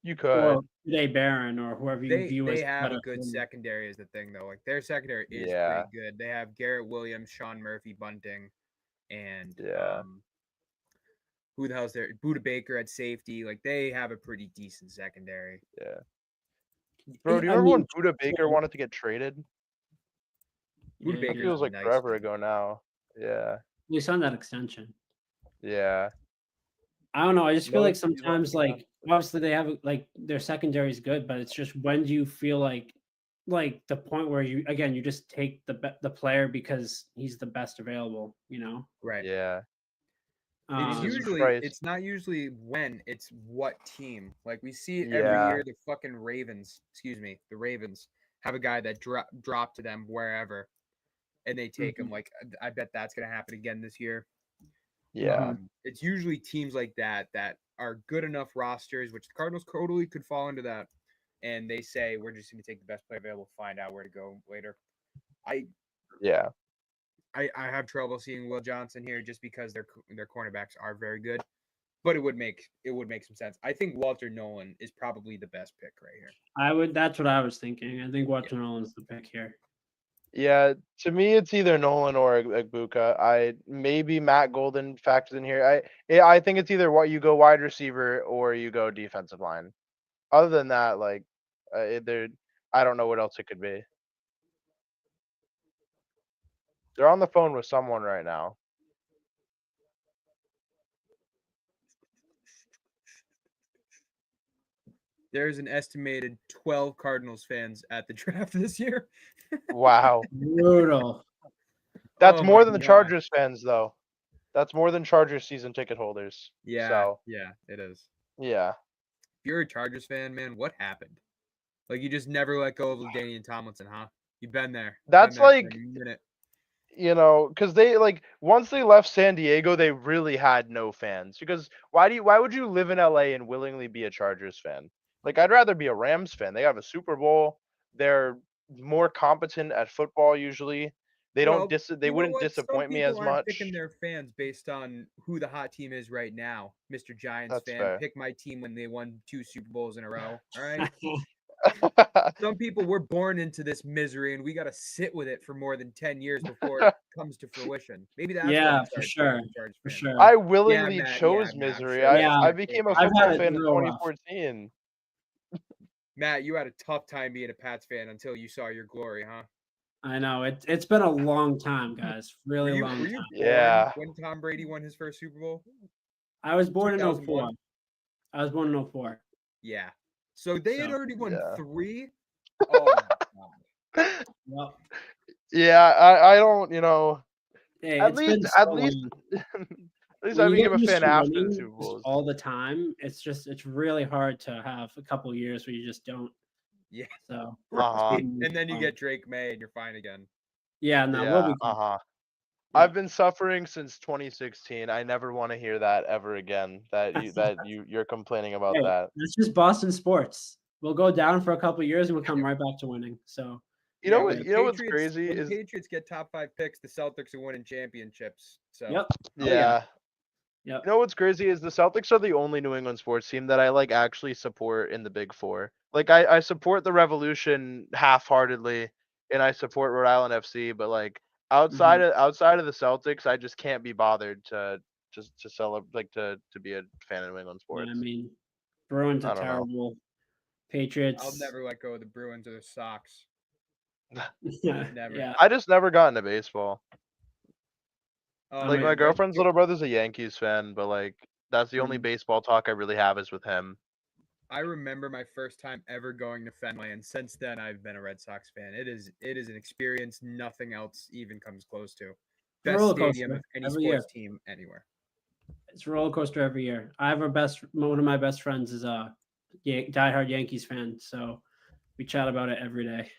You could. or Jay Barron or whoever you view as They have better a good for them. secondary is the thing though. Like their secondary is Yeah. pretty good. They have Garrett Williams, Sean Murphy, Bunting, and Yeah. who the hell's there? Buda Baker at safety. Like they have a pretty decent secondary. Yeah. Bro, do you I remember mean, when Buda Baker wanted to get traded? Buda yeah, Baker It feels like nice forever dude. ago now. Yeah. we signed that extension. Yeah. I don't know. I just feel like Low-key, sometimes, like, obviously they have like their secondary is good, but it's just when do you feel like the point where you just take the player because he's the best available, you know? Right. Yeah. It's Jesus usually Christ. it's not usually when, it's what team. Like we see it Yeah. every year. The fucking Ravens, the Ravens have a guy that drop to them wherever, and they take him. Like I bet that's gonna happen again this year. Yeah. It's usually teams like that that are good enough rosters, which the Cardinals totally could fall into that, and they say we're just going to take the best player available, find out where to go later. Yeah. I have trouble seeing Will Johnson here just because their cornerbacks are very good, but it would make some sense. I think Walter Nolan is probably the best pick right here. That's what I was thinking. I think Walter Nolan's the pick here. Yeah, to me, it's either Nolan or Egbuka. Maybe Matt Golden factors in here. I think it's either what you go wide receiver or you go defensive line. Other than that, like, I don't know what else it could be. They're on the phone with someone right now. There's an estimated 12 Cardinals fans at the draft this year. Wow. Brutal. That's Oh more my than the God. Chargers fans, though. That's more than Chargers season ticket holders. Yeah, So, yeah, it is. yeah. If you're a Chargers fan, man, what happened? Like you just never let go of Ladainian Tomlinson, huh? You've been there. That's Been there like, for a minute. because they like once they left San Diego, they really had no fans. Because why would you live in LA and willingly be a Chargers fan? Like I'd rather be a Rams fan. They have a Super Bowl. They're more competent at football usually. They Well, they you know wouldn't what? Some disappoint me people as aren't much. picking their fans based on who the hot team is right now. Mr. Giants That's fan, fair. pick my team when they won 2 Super Bowls in a row. All right. Some people were born into this misery and we got to sit with it for more than 10 years before it comes to fruition. Maybe that's why Yeah, we for started sure. being a Chargers For fan. sure. I Yeah, willingly Matt, chose Matt, I'm misery. sure Yeah. I became a I've football had it fan in real rough. 2014. Matt, you had a tough time being a Pats fan until you saw your glory, huh? I know it's been a long time, guys. Really Were long you time. born Yeah. when Tom Brady won his first Super Bowl? I was born in 2001? 04. I was born in 04. Yeah. So they had So, already won Yeah. 3. Oh my God. well, Yeah, I don't, hey, at it's been least so at least long. at least When I you became get a used fan to after the winning Super Bowls. all the time, it's really hard to have a couple years where you just don't. Yeah. So, Uh-huh. And then you get Drake May and you're fine again. yeah, no, we'll Yeah, be fine. uh-huh. Yeah. I've been suffering since 2016. I never want to hear that ever again. You're complaining about Hey, that. that's just Boston sports. We'll go down for a couple years and we'll come right back to winning. So, You know Yeah, what? when You know what's Patriots- crazy when is Patriots get top 5 picks, the Celtics are winning championships. So yep. Oh, yeah. Yep. You know what's crazy is the Celtics are the only New England sports team that I like actually support in the Big Four. Like I support the Revolution half-heartedly, and I support Rhode Island FC, but like outside of the Celtics, I just can't be bothered to just to celebrate like to be a fan of New England Yeah, sports. I mean, Bruins I are don't know. terrible. Patriots. I'll never let go of the Bruins or the Sox. Yeah. Never. Yeah. I just never got into baseball. Oh, Like mean, my man, girlfriend's little brother's a Yankees fan, but like that's the only Mhm. baseball talk I really have is with him. I remember my first time ever going to Fenway, and since then I've been a Red Sox fan. It is an experience nothing else even comes close to. It's a Best roller stadium coaster of any every year. sports team anywhere. It's a roller coaster every year. I have one of my best friends is a diehard Yankees fan, so we chat about it every day.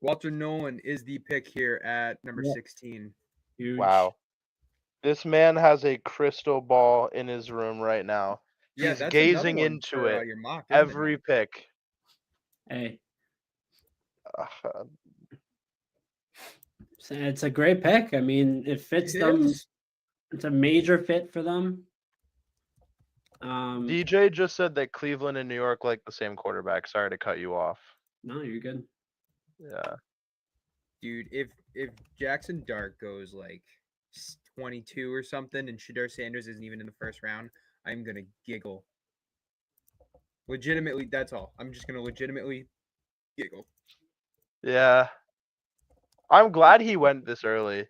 Walter Nolan is the pick here at number Yeah. 16. Huge. Wow. This man has a crystal ball in his room right now. Yeah, He's that's gazing another one into for, it your mock, isn't it, every Matt? pick. Hey, Uh, it's a great pick. I mean, it fits It them. is. It's a major fit for them. DJ just said that Cleveland and New York like the same quarterback. Sorry to cut you off. No, you're good. Yeah. Dude, if Jackson Dart goes like 22 or something and Shedeur Sanders isn't even in the first round, I'm going to giggle. Legitimately, that's all. I'm just going to legitimately giggle. Yeah. I'm glad he went this early.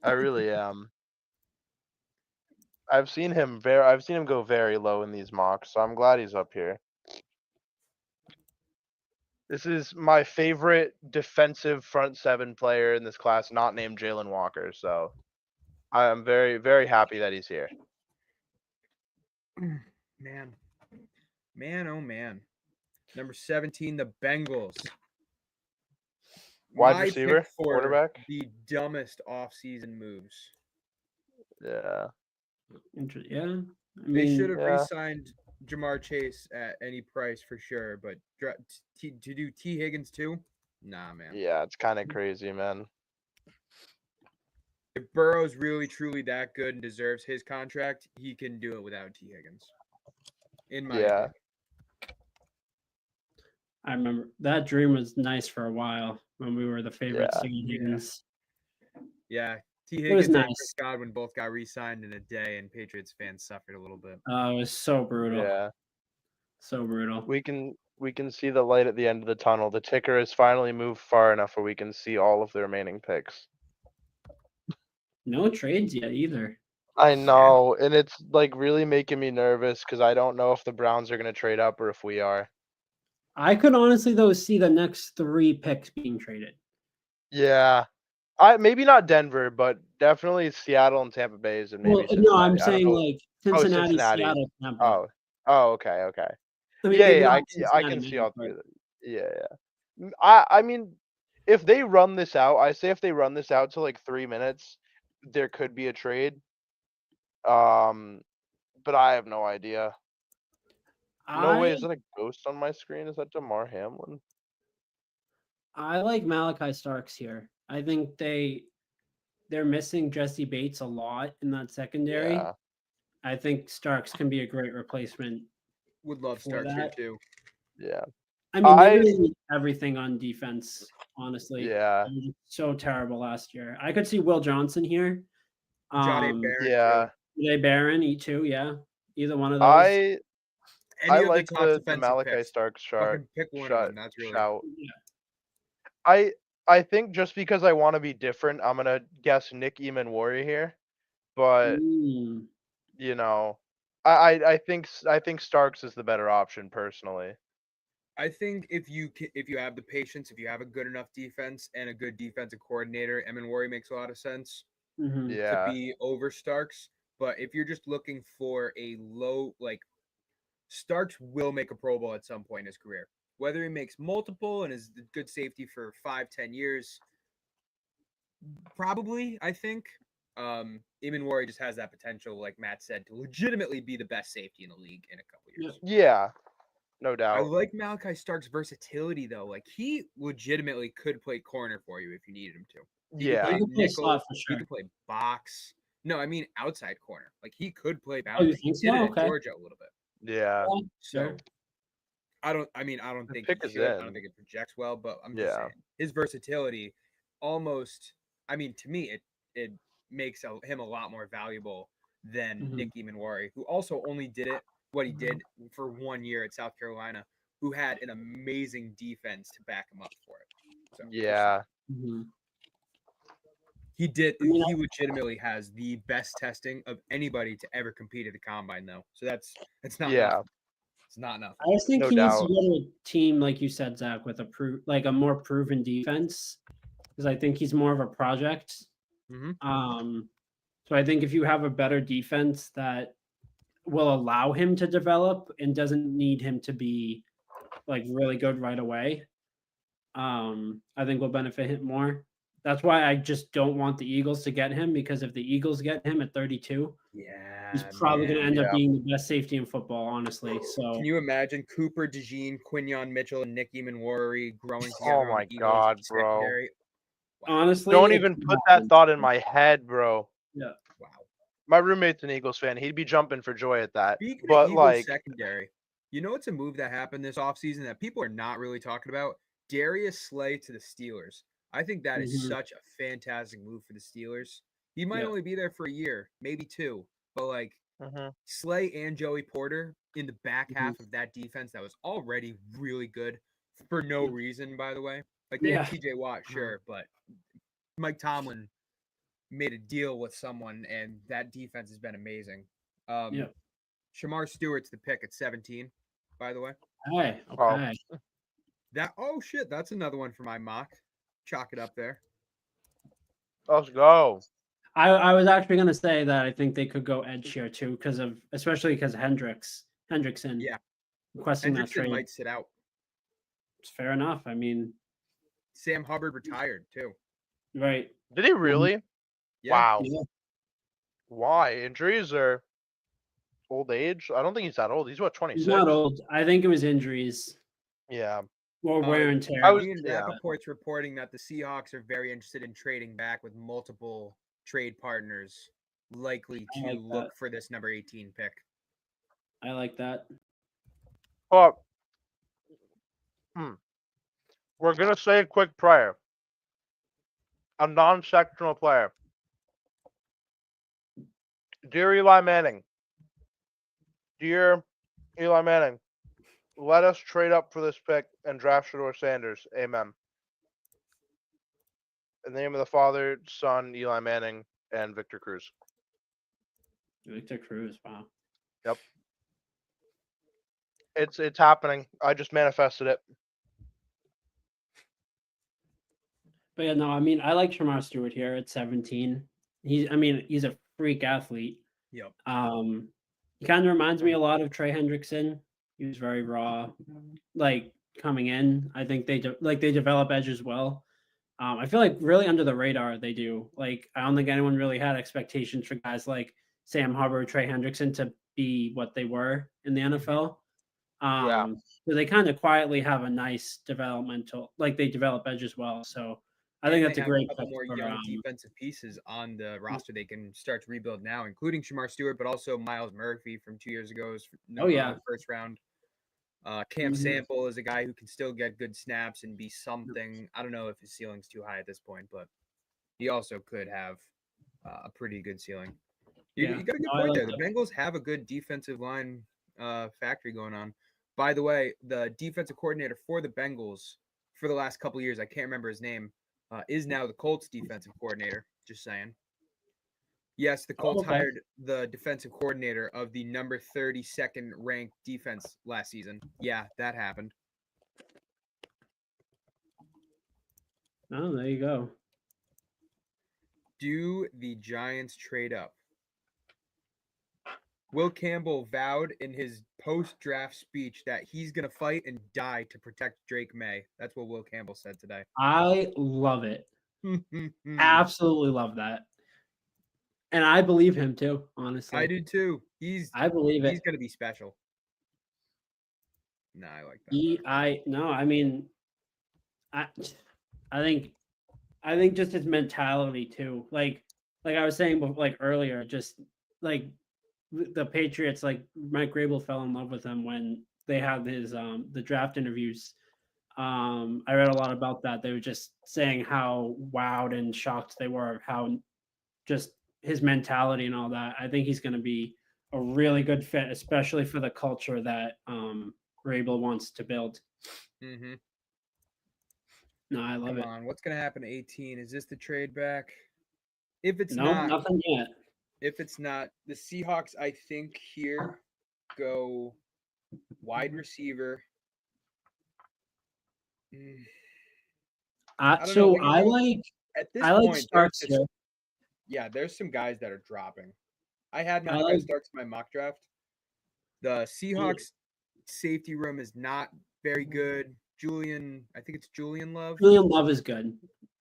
I really am. I've seen him go very low in these mocks, so I'm glad he's up here. This is my favorite defensive front seven player in this class, not named Jalen Walker. So I am very, very happy that he's here. Man, oh man. Number 17, the Bengals. Wide My receiver, pick for quarterback. the dumbest offseason moves. Yeah. Yeah. I They mean, should have yeah. re-signed Jamar Chase at any price for sure, but to do T. Higgins too? Nah, man. Yeah, it's kind of crazy, man. If Burrow's really truly that good and deserves his contract, he can do it without T. Higgins. In my opinion. I remember that dream was nice for a while when we were the favorites to get Higgins. Yeah. T. It was Higgins and nice. Chris Godwin both got re-signed in a day, and Patriots fans suffered a little bit. Oh, it was so brutal. Yeah. So brutal. We can see the light at the end of the tunnel. The ticker has finally moved far enough where we can see all of the remaining picks. No trades yet either. I know, and it's like really making me nervous because I don't know if the Browns are gonna trade up or if we are. I could honestly though see the next 3 picks being traded. Yeah, I maybe not Denver, but definitely Seattle and Tampa Bay's and Well, maybe no, I'm Cincinnati. I don't saying know. like Oh, Cincinnati, Cincinnati. Seattle, Tampa. Oh, oh, okay, okay. I mean, Yeah, maybe yeah, not I Cincinnati, can see maybe, all three but of them. Yeah, yeah. I mean, if they run this out, I say if they run this out to like 3 minutes, there could be a trade. Um, but I have no idea. No way, I is that a ghost on my screen? Is that Damar Hamlin? I like Malachi Starks here. I think they're missing Jesse Bates a lot in that secondary. Yeah, I think Starks can be a great replacement Would love for Starks here that. too. yeah. I mean, they I really need everything on defense, honestly. yeah, They were so terrible last year. I could see Will Johnson here. John A. Um, Barron yeah. too. Jay Barron, E2, yeah. Either one of those. I Any of the like top the defensive Malachi picks. Starks Fucking pick one of them. That's really shout. Yeah. I I think just because I want to be different, I'm gonna guess Nick Eamon here. But Mm, you know, I think Starks is the better option personally. I think if you have the patience, if you have a good enough defense and a good defensive coordinator, Emin makes a lot of sense mhm. to Yeah, be over Starks. But if you're just looking for a low, like Starks will make a Pro Bowl at some point in his career. Whether he makes multiple and is a good safety for 5, 10 years, probably. I think. Eamon just has that potential, like Matt said, to legitimately be the best safety in the league in a couple Yeah. years. yeah, no I doubt. like Malachi Stark's versatility though. Like he legitimately could play corner for you if you needed him to. He could Yeah, He play could play nickel. slot for He sure. could play box. No, I mean outside corner. Like he could play Oh, you boundary. He think did so? it at Okay. Georgia a little bit. yeah. Yeah, So sure. I don't. I mean, I don't The think pick he is should. I don't in. think it projects well. But I'm just Yeah, saying his versatility, almost. I mean, to me, it makes him a lot more valuable than Mhm. Nick Eamon, who also only did it what he did for 1 year at South Carolina, who had an amazing defense to back him up for it. So just saying. yeah, Mhm. He did. I mean, He legitimately has the best testing of anybody to ever compete at the combine, though. So that's not yeah. nothing. It's not I nothing. just think No he needs to doubt. go to a team, like you said, Zach, with a more proven defense, because I think he's more of a project. Mm-hmm. So I think if you have a better defense that will allow him to develop and doesn't need him to be like really good right away, I think will benefit him more. That's why I just don't want the Eagles to get him, because if the Eagles get him at 32, he's Yeah, probably going to man. end up Yeah. being the best safety in football, honestly. Can So you imagine Cooper DeJean, Quinyon Mitchell, and Nick Eamon growing Oh together on my the Eagles God, bro. secondary? Wow. honestly, Don't it even could put that happen. thought in my head, bro. Yeah. Wow. My roommate's an Eagles fan. He'd be jumping for joy at that. Speaking of But Eagles like, secondary, you know what's a move that happened this offseason that people are not really talking about? Darius Slay to the Steelers. I think that is Mhm. such a fantastic move for the Steelers. He might Yeah. only be there for a year, maybe two, but like mhm, Slay and Joey Porter in the back Mhm. half of that defense that was already really good for no Yeah. reason, by the way. Like they Yeah. had TJ Watt, sure, but Mike Tomlin made a deal with someone, and that defense has been amazing. Yeah. Shamar Stewart's the pick at 17, by the way. Okay. oh, Okay. That oh shit, that's another one for my mock. Chalk it up there. let's go. I was actually going to say that I think they could go edge here too, especially because Hendrickson Yeah, requesting that Hendrickson trade. might sit out. It's fair enough. I mean, Sam Hubbard retired too. right. Did he really? Yeah, Wow. Yeah. Why? Injuries or old age? I don't think he's that old. He's what, He's 26? not old. I think it was injuries Yeah. or wear and I tear. was Ian yeah. Rappaport's reporting that the Seahawks are very interested in trading back with multiple trade partners, likely I to like look that. for this number 18 pick. I like that. Oh, we're gonna say a quick prayer. A non-sectional player. Dear Eli Manning. Dear Eli Manning, let us trade up for this pick and draft Shador Sanders. Amen. In the name of the Father, Son, Eli Manning, and Victor Cruz. Victor Cruz. Wow. It's happening. I just manifested it. But yeah, no, I mean, I like Shamar Stewart here at 17. He's a freak athlete. Yep. He kind of reminds me a lot of Trey Hendrickson. He was very raw, like coming in. I think they develop edges well. I feel like really under the radar they do. Like I don't think anyone really had expectations for guys like Sam Hubbard, Trey Hendrickson to be what they were in the NFL. Yeah. So they kind of quietly have a nice developmental, like they develop edges well. So I think And that's they a have great couple pick more for, young defensive pieces on the roster they can start to rebuild now, including Shamar Stewart, but also Miles Murphy from 2 years ago is first round. Cam Mhm. Sample is a guy who can still get good snaps and be something. I don't know if his ceiling's too high at this point, but he also could have a pretty good ceiling. You got a good No, I point like there. The Bengals have a good defensive line factory going on. By the way, the defensive coordinator for the Bengals for the last couple of years, I can't remember his name, is now the Colts defensive coordinator. Just saying. Yes, the Colts okay. hired the defensive coordinator of the number 32nd ranked defense last season. Yeah, that happened. Oh, there you go. Do the Giants trade up? Will Campbell vowed in his post-draft speech that he's going to fight and die to protect Drake May. That's what Will Campbell said today. I love it. Absolutely love that. And I believe him too, honestly. I do too. I believe he's it. going to be special. No, I like that. I think just his mentality too. Like I was saying like earlier, just like the Patriots, like Mike Grable fell in love with him when they had his the draft interviews. I read a lot about that. They were just saying how wowed and shocked they were of how just his mentality and all that. I think he's going to be a really good fit, especially for the culture that Grable wants to build. Mm-hmm. No, I love Come it. on, what's going to happen to 18? Is this the trade back? If it's No, not, nothing yet. if it's not, the Seahawks, I think here go wide receiver. I don't know. I like at this I like point, Starks here. there's some guys that are dropping. I had I Malachi like- Starks in my mock draft. The Seahawks safety room is not very good. I think it's Julian Love. Julian Love is good.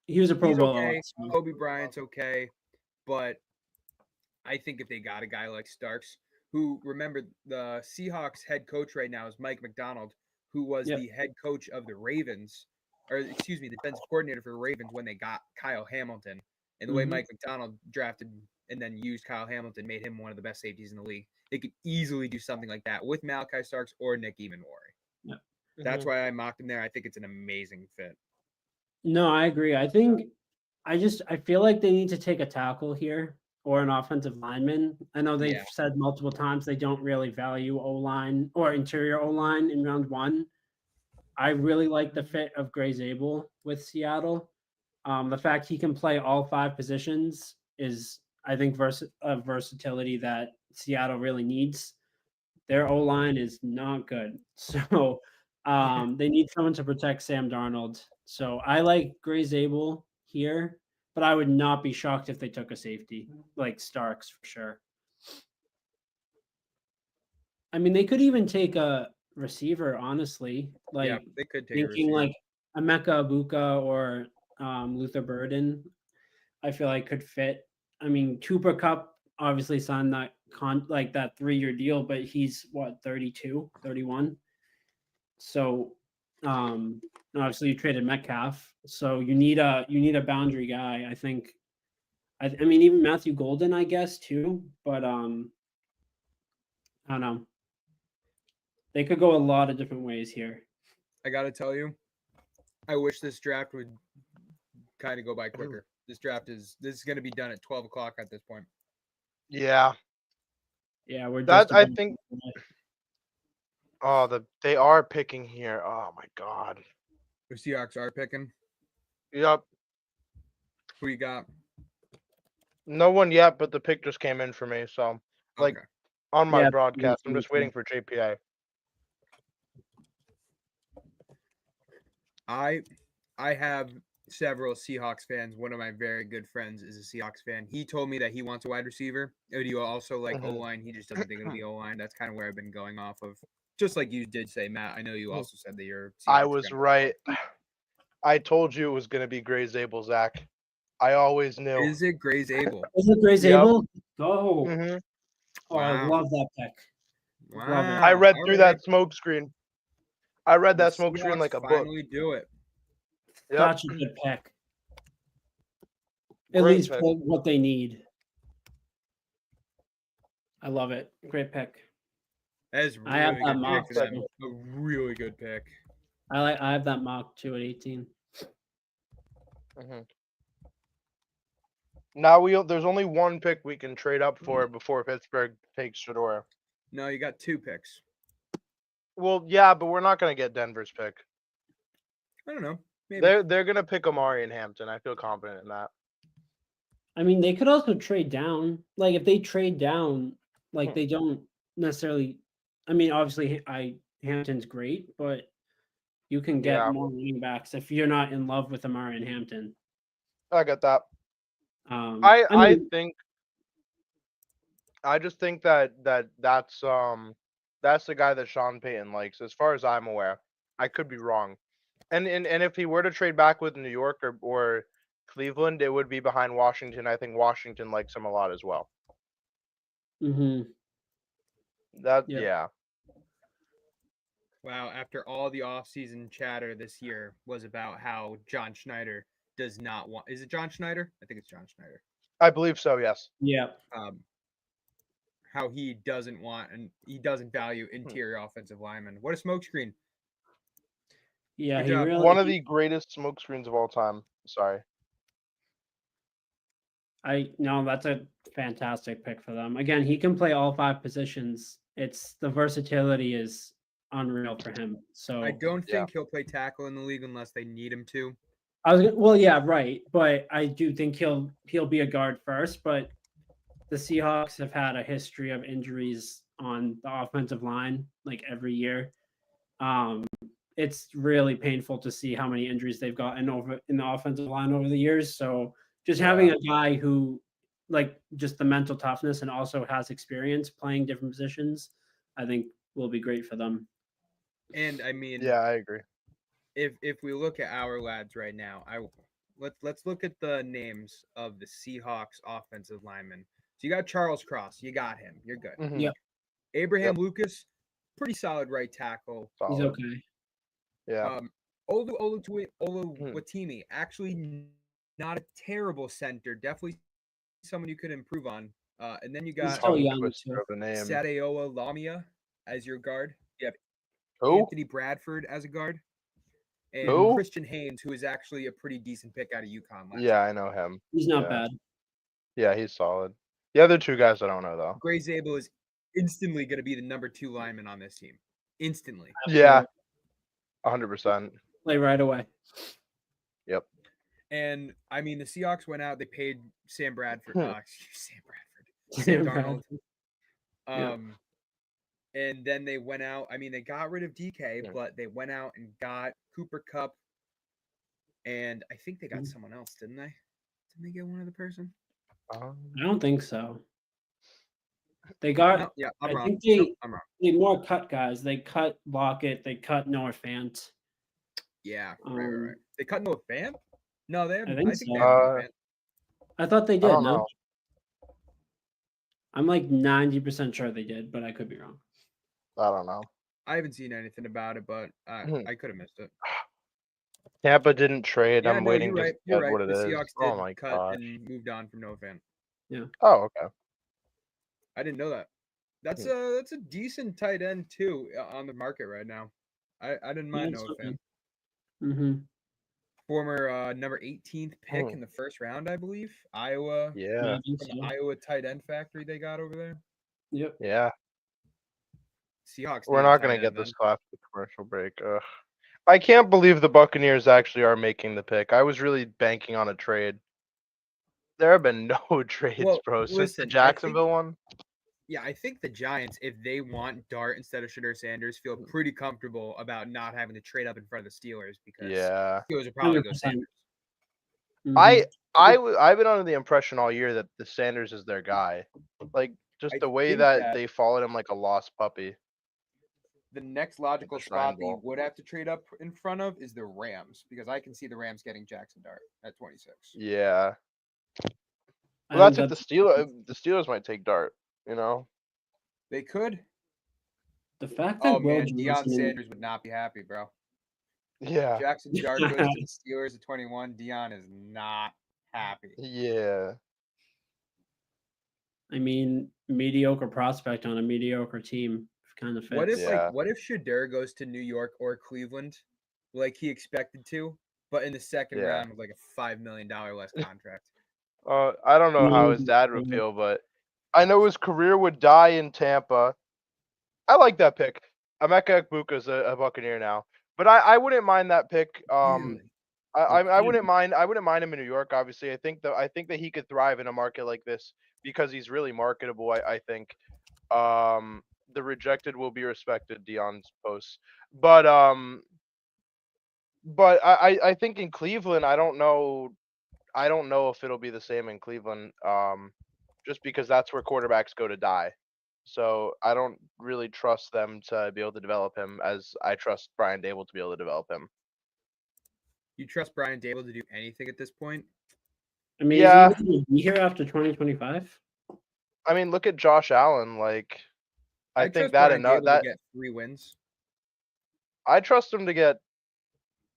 He was a Pro He's Bowler. okay. last year. Kobe Bryant's okay. But I think if they got a guy like Starks, who, remember, the Seahawks head coach right now is Mike McDonald, who was Yep. the head coach of the Ravens, or excuse me, the defensive coordinator for the Ravens when they got Kyle Hamilton. And the way Mhm. Mike McDonald drafted and then used Kyle Hamilton made him one of the best safeties in the league. They could easily do something like that with Malachi Starks or Nick Evenwari. Yep. That's why I mocked him there. I think it's an amazing fit. No, I agree. I think I feel like they need to take a tackle here or an offensive lineman. I know they've Yeah. said multiple times they don't really value O-line or interior O-line in round one. I really like the fit of Gray Zabel with Seattle. The fact he can play all 5 positions is, I think, a versatility that Seattle really needs. Their O-line is not good. So they need someone to protect Sam Darnold. So I like Gray Zabel here, but I would not be shocked if they took a safety like Starks for sure. I mean, they could even take a receiver, honestly. Like Yeah, they could take a thinking receiver. like Emeka Ibuka or Luther Burden, I feel like could fit. I mean, Cooper Cup obviously signed that that 3-year deal, but he's what, 32, 31. So obviously you traded Metcalf. So you need a boundary guy, I think. I mean, even Matthew Golden, I guess, too. But I don't know. They could go a lot of different ways here. I got to tell you, I wish this draft would kind of go by quicker. This is going to be done at 12 o'clock at this point. Yeah. Yeah, we're That just I about- think. Oh, they are picking here. Oh my God. The Seahawks are picking. Yep. Who you got? No one yet, but the pick just came in for me. So Like Okay. on my Yeah, broadcast. I'm me just too. waiting for JPA. I have several Seahawks fans. One of my very good friends is a Seahawks fan. He told me that he wants a wide receiver. Would you also like Mhm. O-line? He just doesn't think it'll be O-line. That's kind of where I've been going off of. Just like you did say, Matt. I know you also said that your I Seahawks was fan. right. I told you it was gonna be Gray Zabel, Zach. I always knew. Is it Gray Zabel? Is it Gray Yep. Zabel? Go. Mhm. Oh, I Wow. love that pick. Love it. I Wow. read All through right. that smoke screen. I read The that smoke screen Seahawks like a book. finally do it. Yep. Such a good pick. At Great least pick. for what they need. I love it. Great pick. That is I have really that good mock pick for them. too. A really good pick. I have that mock too at 18. Mhm. Now there's only one pick we can trade up for before Pittsburgh takes Shedeur. No, you got 2 picks. Well, yeah, but we're not gonna get Denver's pick. I don't know. Maybe. They're gonna pick Amari and Hampton. I feel confident in that. I mean, they could also trade down. Like if they trade down, like they don't necessarily. I mean, obviously, Hampton's great, but you can get Yeah. more running backs if you're not in love with Amari and Hampton. I got that. I I mean, think I just think that's the guy that Sean Payton likes, as far as I'm aware. I could be wrong. And if he were to trade back with New York or Cleveland, it would be behind Washington. I think Washington likes him a lot as well. mhm. Yep. Yeah. Wow, after all the offseason chatter this year was about how John Schneider does not want. Is it John Schneider? I think it's John Schneider. I believe so, yes. Yeah. How he doesn't want and he doesn't value interior offensive linemen. What a smokescreen. Yeah, Good he job. really. One of the greatest smoke screens of all time. Sorry. That's a fantastic pick for them. Again, he can play all 5 positions. It's the versatility is unreal for him. So I don't Yeah. think he'll play tackle in the league unless they need him to. well, yeah, right. But I do think he'll be a guard first. But the Seahawks have had a history of injuries on the offensive line like every year. It's really painful to see how many injuries they've gotten over in the offensive line over the years. So just having a guy who like just the mental toughness and also has experience playing different positions, I think will be great for them. And I mean, Yeah, I agree. if we look at our lads right now, let's look at the names of the Seahawks offensive linemen. So you got Charles Cross, you got him, you're good. Mhm. Yep. Abraham Lucas, pretty solid right tackle. He's Solid. okay. Yeah. Watimi, actually not a terrible center, definitely someone you could improve on. And then you He's got still Tongue young twister too. of a name. Sadeola Lamia as your guard. You have Who? Anthony Bradford as a guard. And Who? Christian Haynes, who is actually a pretty decent pick out of UConn last Yeah, year. I know him. He's not Yeah. bad. Yeah, he's solid. The other 2 guys I don't know though. Gray Zabel is instantly going to be the number 2 lineman on this team. Instantly. Yeah. 100%. Play right away. Yep. And I mean, the Seahawks went out. They paid Sam Bradford. Sam Sam Darnold. Yeah. And then they went out. I mean, they got rid of DK, but they went out and got Cooper Kupp. And I think they got someone else, didn't they? Didn't they get one other person? I don't think so. They got. No, yeah, I'm I wrong. think I'm wrong. they more cut guys. They cut Lockett. They cut Noah Fant. Yeah, right. They cut Noah Fant? No, they have. I think they so. have Noah Fant. I thought they I did. don't No, know. I'm like 90% sure they did, but I could be wrong. I don't know. I haven't seen anything about it, but I could have missed it. Tampa didn't trade. Yeah, I'm no, waiting you're to right. get You're right. what it The is. Seahawks Oh did my cut gosh. and moved on from Noah Fant. Oh, okay. I didn't know that. That's a decent tight end too on the market right now. I didn't mind Noah Fant. Mm-hmm. Former number 18th pick in the first round, I believe. Iowa. Yeah. From the Iowa tight end factory they got over there. Yep. Yeah. Seahawks. We're need a not tight gonna end, get man. this class to commercial break. Ugh. I can't believe the Buccaneers actually are making the pick. I was really banking on a trade. There have been no trades, Well, bro, since the listen, I think- Jacksonville one. Yeah, I think the Giants, if they want Dart instead of Shadur Sanders, feel pretty comfortable about not having to trade up in front of the Steelers because Yeah. Steelers will probably go 100%. Sanders. I've been under the impression all year that the Sanders is their guy. Like just I the way think that that they followed him like a lost puppy. the next Like logical the Shrine spot that you Bowl. would have to trade up in front of is the Rams because I can see the Rams getting Jackson Dart at 26. Yeah. I Well, think that's if the Steelers might take Dart. You know. They could. the fact Oh that Will man, Deion Johnson. Sanders would not be happy, bro. Yeah. Jackson Dart goes to the Steelers at 21. Deion is not happy. Yeah. I mean, mediocre prospect on a mediocre team kind of fits. What if Yeah. what if Shadur goes to New York or Cleveland, like he expected to, but in the second Yeah. round with like a $5 million less contract? I don't know how his dad would feel, but I know his career would die in Tampa. I like that pick. Emeka Egbuka's a Buccaneer now, but I wouldn't mind that pick. Really? I wouldn't mind him in New York. Obviously, I think that he could thrive in a market like this because he's really marketable. I think. The rejected will be respected. Dion's posts, but I think in Cleveland, I don't know if it'll be the same in Cleveland. Just because that's where quarterbacks go to die. So I don't really trust them to be able to develop him as I trust Brian Dable to be able to develop him. You trust Brian Dable to do anything at this point? I mean, Yeah. is he going to be here after 2025? I mean, look at Josh Allen. Like, I think trust that Brian enough. Dable That to get 3 wins. I trust him to get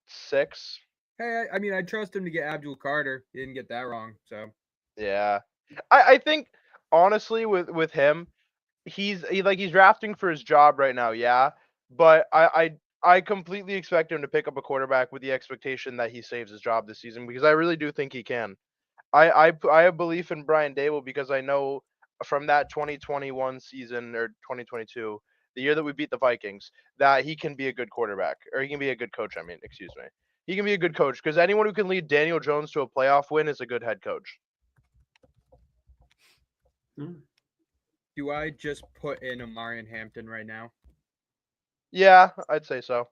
6. Hey, I mean, I trust him to get Abdul Carter. He didn't get that wrong. So Yeah, I think honestly with him, he's drafting for his job right now. Yeah, but I completely expect him to pick up a quarterback with the expectation that he saves his job this season because I really do think he can. I have belief in Brian Dable because I know from that 2021 season or 2022, the year that we beat the Vikings, that he can be a good quarterback or he can be a good coach. I mean, excuse me. He can be a good coach because anyone who can lead Daniel Jones to a playoff win is a good head coach. do I just put in Amarian Hampton right now? Yeah, I'd say so.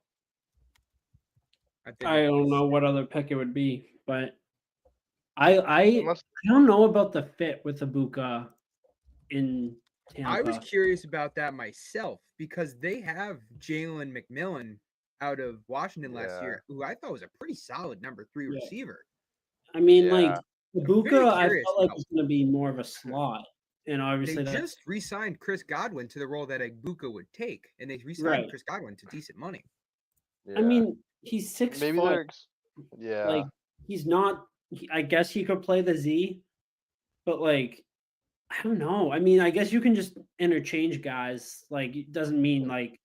I don't know what other pick it would be, but I Unless, don't know about the fit with Ibuka in Tampa. I was curious about that myself because they have Jalen McMillan out of Washington last year, who I thought was a pretty solid number 3 receiver. I mean, like Yeah. Ibuka, I curious felt like now. was going to be more of a slot, and obviously They that's just re-signed Chris Godwin to the role that Ibuka would take, and they re-signed Right. Chris Godwin to decent money. I mean, he's 6 maybe foot. they're Like he's not. I guess he could play the Z, but like I don't know. I mean, I guess you can just interchange guys. Like it doesn't mean like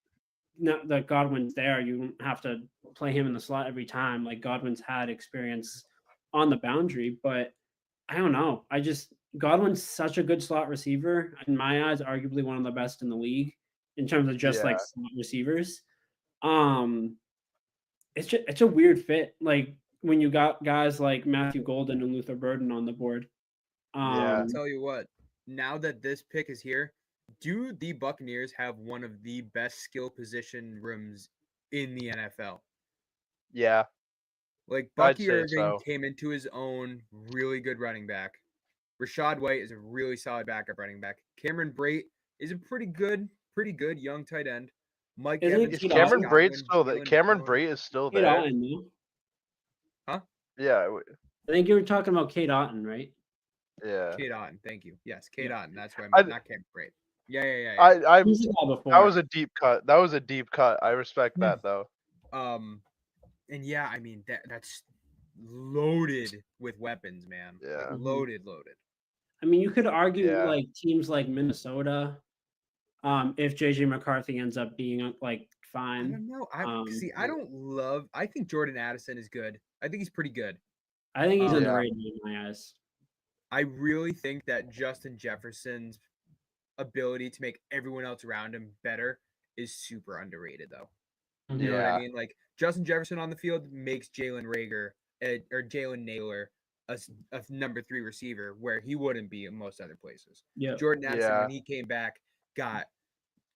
not that Godwin's there. You don't have to play him in the slot every time. Like Godwin's had experience on the boundary, but I don't know. Godwin's such a good slot receiver. In my eyes, arguably one of the best in the league in terms of just like slot receivers. It's a weird fit. Like when you got guys like Matthew Golden and Luther Burden on the board. I'll tell you what, now that this pick is here, do the Buccaneers have one of the best skill position rooms in the NFL? Yeah. Like I'd Bucky say Irving so. came into his own, really good running back. Rashad White is a really solid backup running back. Cameron Brate is a pretty good young tight end. Mike Isn't Evans, Is Kate Cameron Otten? Brate still there? Cameron Brate is still Kate there. Otten, no? Huh? Yeah. I think you were talking about Kate Otten, right? Yeah. Kate Otten, thank you. Yes, Kate Otten. That's what I I- meant, not Cameron Brate. Yeah. I He's the guy before. that was a deep cut. That was a deep cut. I respect that though. And yeah, I mean that's loaded with weapons, man. Yeah. Like, loaded. I mean, you could argue Yeah. like teams like Minnesota, if JJ McCarthy ends up being like I fine. don't know. I think Jordan Addison is good. I think he's pretty good. I think he's Yeah. underrated in my eyes. I really think that Justin Jefferson's ability to make everyone else around him better is super underrated, though. You know what I Yeah. mean? Like Justin Jefferson on the field makes Jalen Naylor a number 3 receiver where he wouldn't be in most other places. Yeah. Jordan Addison, Yeah. when he came back, got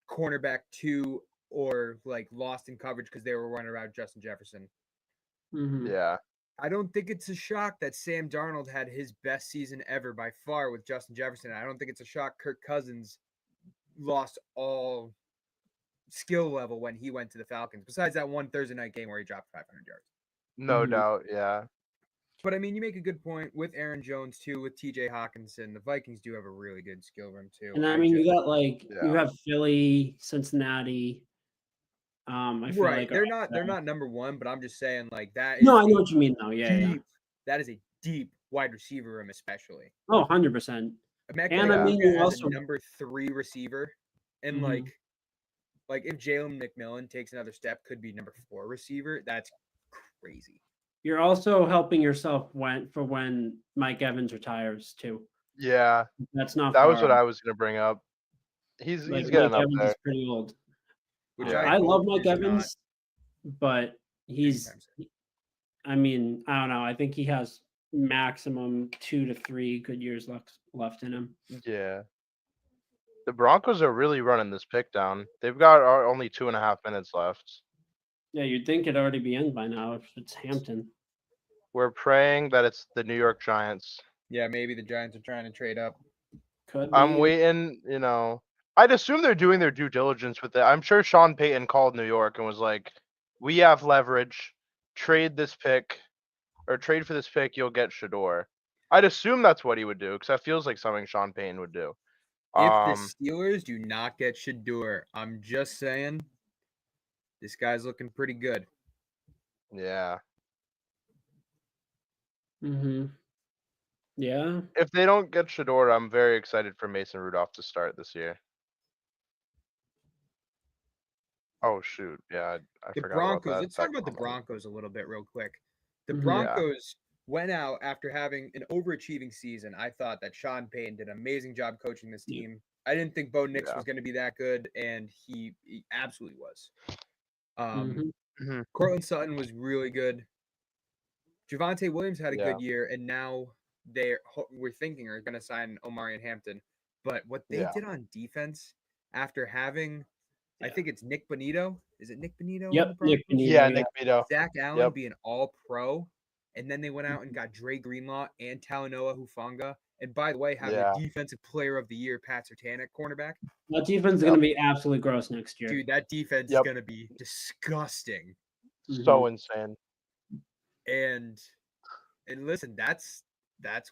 cornerback 2 or like lost in coverage because they were running around Justin Jefferson. Mm-hmm. Yeah. I don't think it's a shock that Sam Darnold had his best season ever by far with Justin Jefferson. I don't think it's a shock Kirk Cousins lost all skill level when he went to the Falcons, besides that one Thursday night game where he dropped 500 yards. No Mhm. doubt. Yeah. But I mean, you make a good point with Aaron Jones too, with TJ Hawkinson. The Vikings do have a really good skill room too. And I mean, you got like Yeah. you have Philly, Cincinnati. I feel right. like They're are- not number 1, but I'm just saying like that is No, I know a what you mean though. Yeah, yeah. deep that is a deep wide receiver room, especially. Oh, 100%. Imagine And I mean, Luka you as also a number 3 receiver, and Mhm. like if Jalen McMillan takes another step, could be number 4 receiver. That's crazy. You're also helping yourself when Mike Evans retires too. Yeah. That's not That was far what off. I was gonna bring up. He's Like getting Mike up Evans there. is pretty old. Which Yeah. I love hope Mike is not Evans, but he's. anytime soon. I mean, I don't know. I think he has maximum 2 to 3 good years left in him. Yeah. The Broncos are really running this pick down. They've got only 2.5 minutes left. Yeah, you'd think it'd already be in by now if it's Hampton. We're praying that it's the New York Giants. Yeah, maybe the Giants are trying to trade up. Could I'm be. waiting, I'd assume they're doing their due diligence with it. I'm sure Sean Payton called New York and was like, we have leverage. Trade this pick or trade for this pick. You'll get Shador. I'd assume that's what he would do because that feels like something Sean Payton would do. If the Steelers do not get Shador, I'm just saying this guy's looking pretty good. Yeah. Mm-hmm. Yeah. If they don't get Shador, I'm very excited for Mason Rudolph to start this year. Oh shoot. Yeah, I The forgot Broncos, about that. let's talk about the Broncos a little bit real quick. The Mhm. Broncos went out after having an overachieving season. I thought that Sean Payton did an amazing job coaching this Yeah. team. I didn't think Bo Nix Yeah. was going to be that good, and he absolutely was. Mhm. Cortland Sutton was really good. Javonte Williams had a Yeah. good year, and now we're thinking are going to sign Omarion Hampton. But what they Yeah. did on defense after having, I Yeah. think it's Nick Bonito. Is it Nick Bonito? on Yep. the Broncos? Nick Benito, Yeah, yeah. Nick Vito. Zach Allen Yep. being all pro, and then they went out and got Dre Greenlaw and Talanoa Hufanga. And by the way, have Yeah. the defensive player of the year, Pat Surtain, at cornerback. That defense is going to be absolutely gross next year. Dude, that defense is Yep. going to be disgusting. So insane. And listen, that's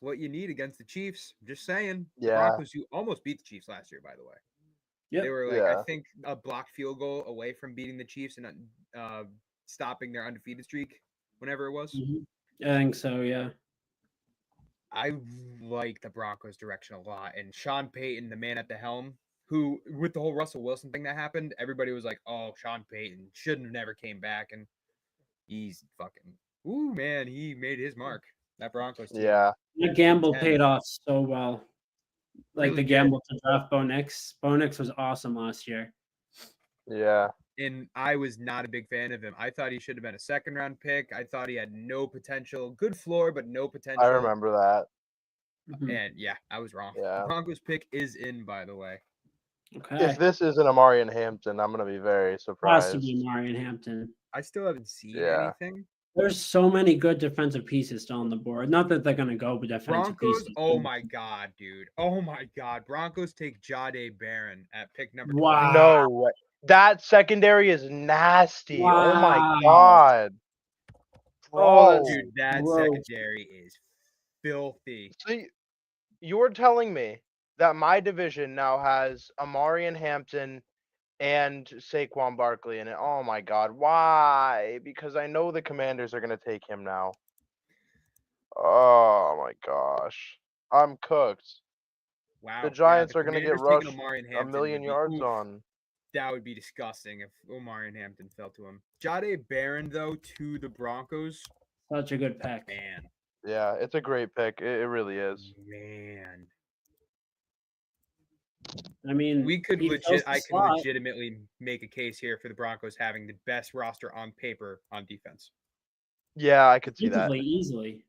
what you need against the Chiefs. I'm just saying. The Yeah. Broncos, who almost beat the Chiefs last year, by the way. Yep. They were like, I Yeah. think, a blocked field goal away from beating the Chiefs and stopping their undefeated streak whenever it was. Mhm. I think so, yeah. I like the Broncos' direction a lot. And Sean Payton, the man at the helm, who, with the whole Russell Wilson thing that happened, everybody was like, oh, Sean Payton shouldn't have never came back. And he's fucking, ooh, man, he made his mark. That Broncos team. Yeah. That gamble 10. paid off so well. Like Really the did. gamble to draft Bo Nix. Bo Nix was awesome last year. Yeah. And I was not a big fan of him. I thought he should have been a second-round pick. I thought he had no potential. Good floor, but no potential. I remember that. Mhm. And yeah, I was wrong. Yeah. The Broncos pick is in, by the way. Okay. If this isn't Amarian Hampton, I'm gonna be very Has surprised. to be Marion Hampton. I still haven't seen Yeah. anything. There's so many good defensive pieces still on the board. Not that they're going to go with defensive Broncos, pieces. oh my God, dude. Oh my God. Broncos take Jade Barron at pick number 20. Wow. No way. That secondary is nasty. Oh my Wow. god. Oh, Bro. dude, that Gross. secondary is filthy. See, you're telling me that my division now has Amarian Hampton and Saquon Barkley in it. Oh my god. Why? Because I know the Commanders are gonna take him now. Oh my gosh. I'm cooked. Wow. The yeah, Giants are gonna get Commanders taking rushed Omarion a Hampton million would be- yards oof. on. That would be disgusting if Omarion Hampton fell to him. Jade Barron, though, to the Broncos, Such a good pick. man. Yeah, it's a great pick. It really is. Man. I mean, I could slot. legitimately make a case here for the Broncos having the best roster on paper on defense. Yeah, I could see that. Easily.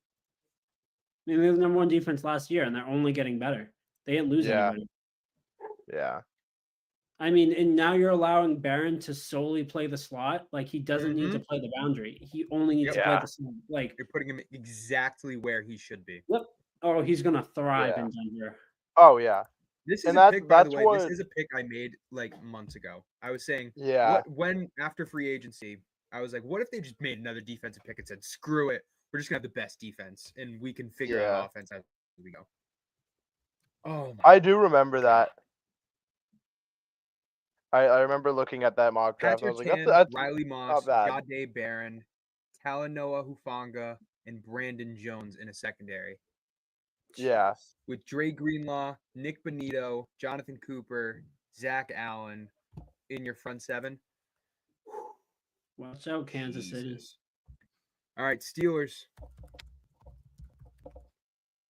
mean, they were the number one defense last year, and they're only getting better. They didn't lose Yeah. anybody. Yeah. I mean, and now you're allowing Barron to solely play the slot. Like, he doesn't need to play the boundary. He only needs to play Yeah. the slot. Like, You're putting him exactly where he should be. yep. Oh, he's gonna thrive Yeah. in Denver. Oh yeah. This is And a pick, by the that's way. what- This is a pick I made like months ago. I was saying, Yeah. when after free agency, I was like, what if they just made another defensive pick and said, screw it, we're just gonna have the best defense, and we can figure Yeah. out offense as we go. Oh my! I do remember that. I remember looking at that mock draft. And I was like, Patrick that's Riley Moss, bad. Jade Barron, Talanoa Hufanga, and Brandon Jones in a secondary. Yeah. With Dre Greenlaw, Nick Bonito, Jonathan Cooper, Zach Allen in your front seven. Watch out, Kansas City. Jesus. All right, Steelers.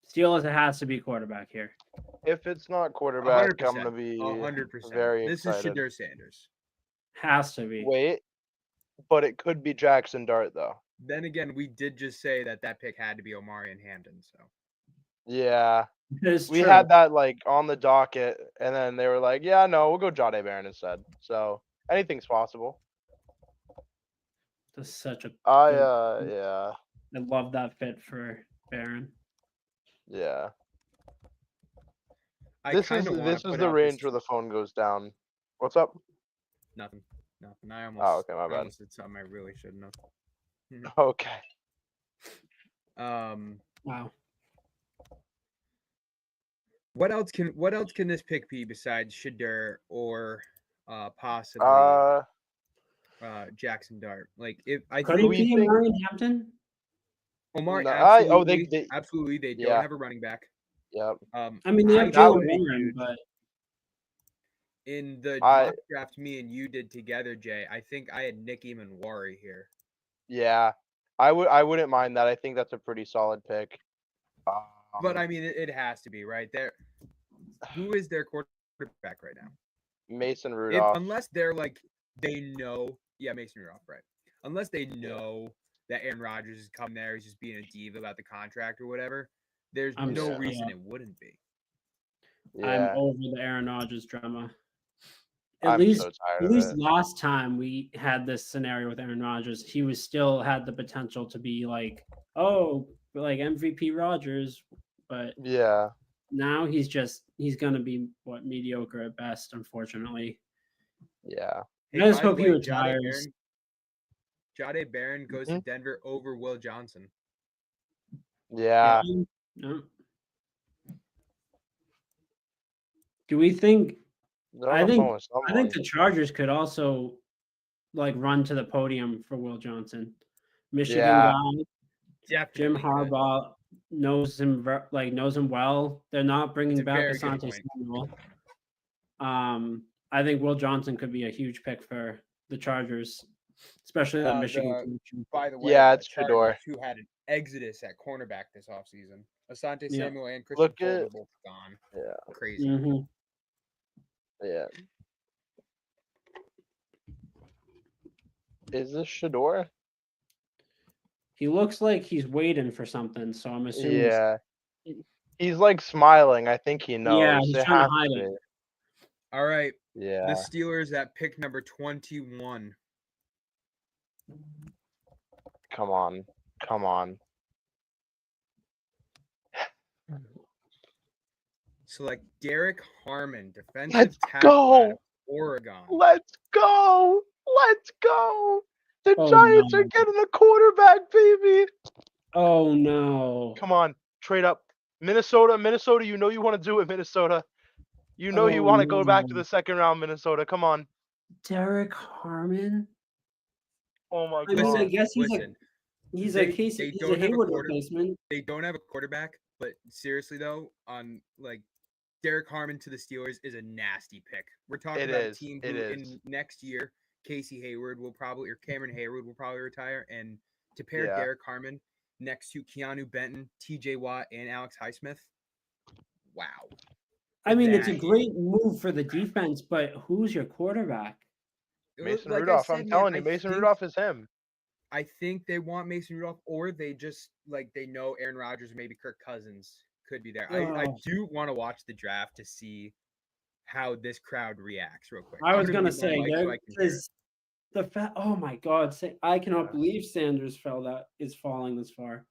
Steelers, it has to be quarterback here. If it's not quarterback, I'm 100%. gonna be 100%. very This excited. is Shadur Sanders. Has to be. Wait, but it could be Jackson Dart though. Then again, we did just say that pick had to be Omari and Hamden. So Yeah, It's we true. had that like on the docket, and then they were like, "Yeah, no, we'll go Jade Barron instead." So anything's possible. That's such a. Yeah, I love that fit for Barron. yeah. I This is kinda wanna this is put the out range this- where the phone goes down. What's up? Nothing. I Oh, almost. okay, my I bad. almost did something I really shouldn't have. Okay. Wow. What else can this pick be besides Shadur or possibly Jackson Dart? Like if I Could think it be think- Omari and Hampton? Omar No, absolutely, they- absolutely they yeah. don't have a running back. Yep. I mean, they have that Jalen would be Warren, huge. but In the I- mock draft me and you did together, Jay, I think I had Nick Eamon-Wari here. Yeah. I wouldn't mind that. I think that's a pretty solid pick. But I mean, it has to be right there. Who is their quarterback right now? Mason Rudolph. Unless they're like they know, yeah, Mason Rudolph, right? Unless they know that Aaron Rodgers is coming there, he's just being a diva about the contract or whatever. There's I'm no so- reason yeah. it wouldn't be. Yeah. I'm over the Aaron Rodgers drama. I'm At so tired At of least it. last time we had this scenario with Aaron Rodgers, he was still had the potential to be like, oh, like MVP Rodgers, but Yeah. now he's gonna be mediocre at best, unfortunately. Yeah. I just by the hope he way, retires. Jade Barron goes to Denver over Will Johnson. Yeah. No. Do we think? They're on I the think- phone with I think someone. the Chargers could also like run to the podium for Will Johnson. Michigan Yeah. guy, Jim Definitely could. Harbaugh knows him knows him well. They're not bringing It's a back very good Asante point. Samuel. I think Will Johnson could be a huge pick for the Chargers, especially that Michigan connection. By the way, Yeah, the it's Shador. Chargers, who had an exodus at cornerback this offseason. Asante Yeah. Samuel and Christian Look Fulton at- are both gone. Yeah. Crazy. Mhm. Yeah. Is this Shador? He looks like he's waiting for something, so I'm assuming. Yeah. He's like smiling. I think he knows. Yeah, he's It trying to has hide be. it. All right. Yeah. The Steelers at pick number 21. Come on. Come on. Select Derek Harmon, defensive Let's tackle out go. of Oregon. Let's go. Let's go. The Oh, Giants no. are getting a quarterback, baby. Oh no! Come on. Trade up. Minnesota, you know you want to do it, Minnesota. You know you Oh, want to go back to no. the second round, Minnesota. Come on. Derek Harmon. Oh my I mean, I god. guess he's Listen, he's they- a Casey. they He's don't a have a Hayward quarter- replacement. they don't have a quarterback, but seriously though, on like Derek Harmon to the Steelers is a nasty pick. We're talking It about is, a team it who is. in next year, Casey Hayward will probably or Cameron Hayward will probably retire, and to pair Yeah. Derek Harmon next to Keanu Benton, T.J. Watt, and Alex Highsmith. Wow. I mean, it's a That- great move for the defense, but who's your quarterback? Mason Like I Rudolph. said, I'm man, telling you, I Mason think- Rudolph is him. I think they want Mason Rudolph, or they just like they know Aaron Rodgers, maybe Kirk Cousins could be there. I Oh. do want to watch the draft to see how this crowd reacts real quick. I I'm was gonna mute my say mic so I can hear it. because the fact. Oh my God! I cannot Yeah. believe Sanders is falling this far.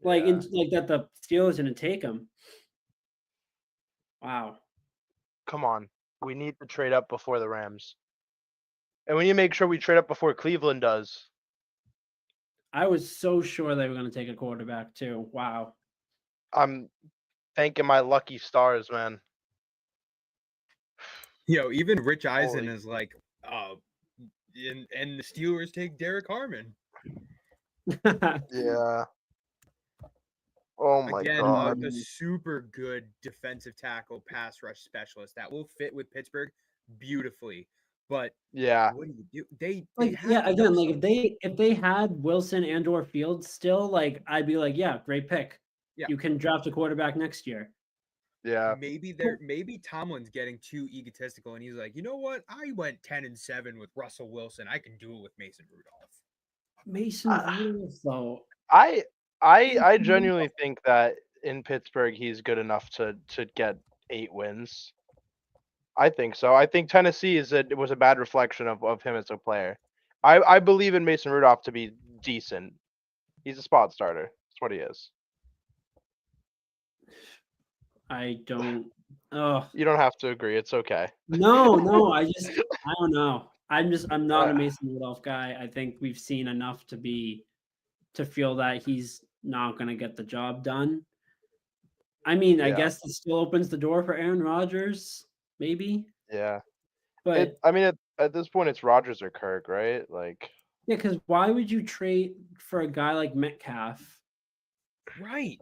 Yeah. Like that the Steelers didn't take him. Wow. Come on. We need to trade up before the Rams. And we need to make sure we trade up before Cleveland does. I was so sure they were going to take a quarterback too. Wow. I'm thanking my lucky stars, man. Even Rich Eisen Holy- is like, and the Steelers take Derek Harmon. Yeah. Oh my Again, god. a super good defensive tackle, pass rush specialist that will fit with Pittsburgh beautifully. But Yeah. what do you do? They Like have yeah, to know again, like something. if they had Wilson and or Fields still, like I'd be like, yeah, great pick. Yeah. You can draft a quarterback next year. Yeah. Maybe Tomlin's getting too egotistical and he's like, you know what? I went 10-7 with Russell Wilson. I can do it with Mason Rudolph. Mason Rudolph, though. I genuinely think that in Pittsburgh he's good enough to get 8 wins. I think so. I think Tennessee it was a bad reflection of him as a player. I believe in Mason Rudolph to be decent. He's a spot starter. That's what he is. I don't. Oh You don't have to agree. It's okay. no, I don't know. I'm not a Mason Rudolph guy. I think we've seen enough to feel that he's not going to get the job done. I mean, I Yeah. guess it still opens the door for Aaron Rodgers, maybe. Yeah. But At this point it's Rodgers or Kirk, right? Like yeah, because why would you trade for a guy like Metcalf? Right.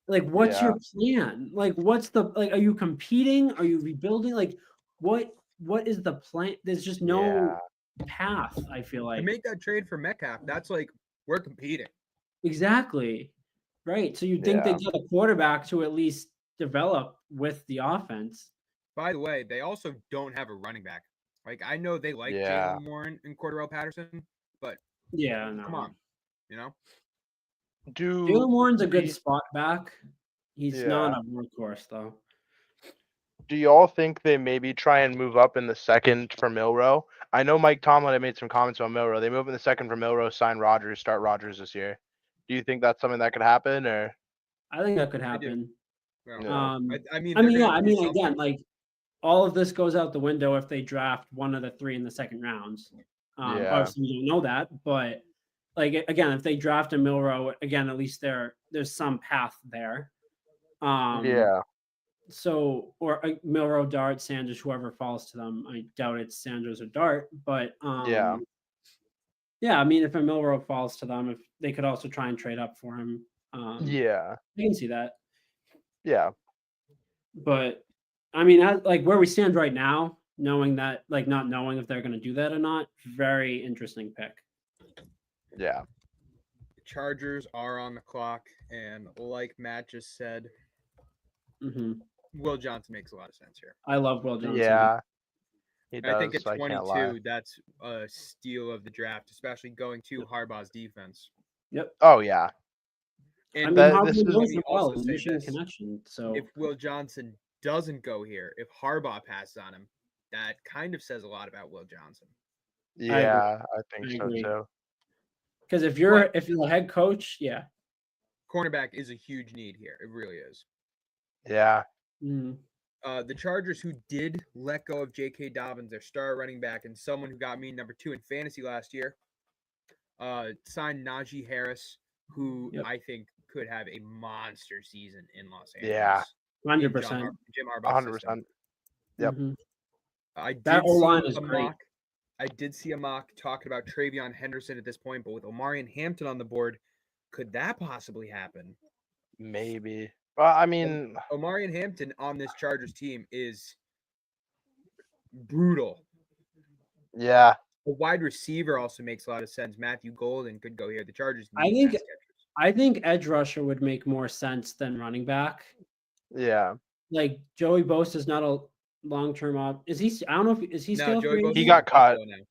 Like, what's Yeah. your plan? Like, what's the like? Are you competing? Are you rebuilding? Like, what is the plan? There's just no Yeah. path. I feel To like make that trade for Metcalf, that's like we're competing. exactly right. So you'd think Yeah. they get a quarterback to at least develop with the offense. By the way, they also don't have a running back. Like I know they like Yeah. Jalen Warren and Cordell Patterson, but Yeah, no. come on, you know. Jalen Warren's a good do- spot back. He's not a workhorse though. Do y'all think they maybe try and move up in the second for Milrow? I know Mike Tomlin had made some comments on Milrow. They move in the second for Milrow, sign Rodgers, start Rodgers this year. Do you think that's something that could happen, or? I think that could I do. happen. Yeah. I mean, Again, like all of this goes out the window if they draft one of the 3 in the second rounds. Yeah. Obviously, we don't know that, but like again, if they draft a Milrow, again, at least there's some path there. Yeah. So, or Milrow, Dart, Sanders, whoever falls to them. I doubt it's Sanders or Dart, but Yeah. yeah. I mean, if a Milrow falls to them, if they could also try and trade up for him. Yeah. I can see that. Yeah. But I mean, like where we stand right now, knowing that, like not knowing if they're going to do that or not, very interesting pick. Yeah. The Chargers are on the clock, and like Matt just said, Will Johnson makes a lot of sense here. I love Will Johnson. Yeah. He does. I think at I can't lie. 22, that's a steal of the draft, especially going to Harbaugh's defense. Yep. Oh yeah. I And mean, That- Harbaugh this is- knows me him well. also say Michigan this. connection. So if Will Johnson doesn't go here, if Harbaugh passes on him, that kind of says a lot about Will Johnson. Yeah, I think I so agree. too. because if you're the head coach, yeah. Cornerback is a huge need here. It really is. Yeah. Mm. The Chargers, who did let go of J.K. Dobbins, their star running back, and someone who got me number 2 in fantasy last year, signed Najee Harris, who Yep. I think could have a monster season in Los Angeles. Yeah. 100%. Jim Harbaugh's 100%. system. Yep. Mhm. I That did O-line see is a great. mock. I did see a mock talking about Travion Henderson at this point, but with Omari and Hampton on the board, could that possibly happen? Maybe. Well, I mean, Omari and Hampton on this Chargers team is brutal. yeah. A wide receiver also makes a lot of sense. Matthew Golden could go here. The Chargers I need think- pass catchers. I think edge rusher would make more sense than running back. Yeah. Like Joey Bosa is not a long-term op. Is he? I don't know if is he No, still Joey free Bosa's agent? He got in cut. Buffalo now.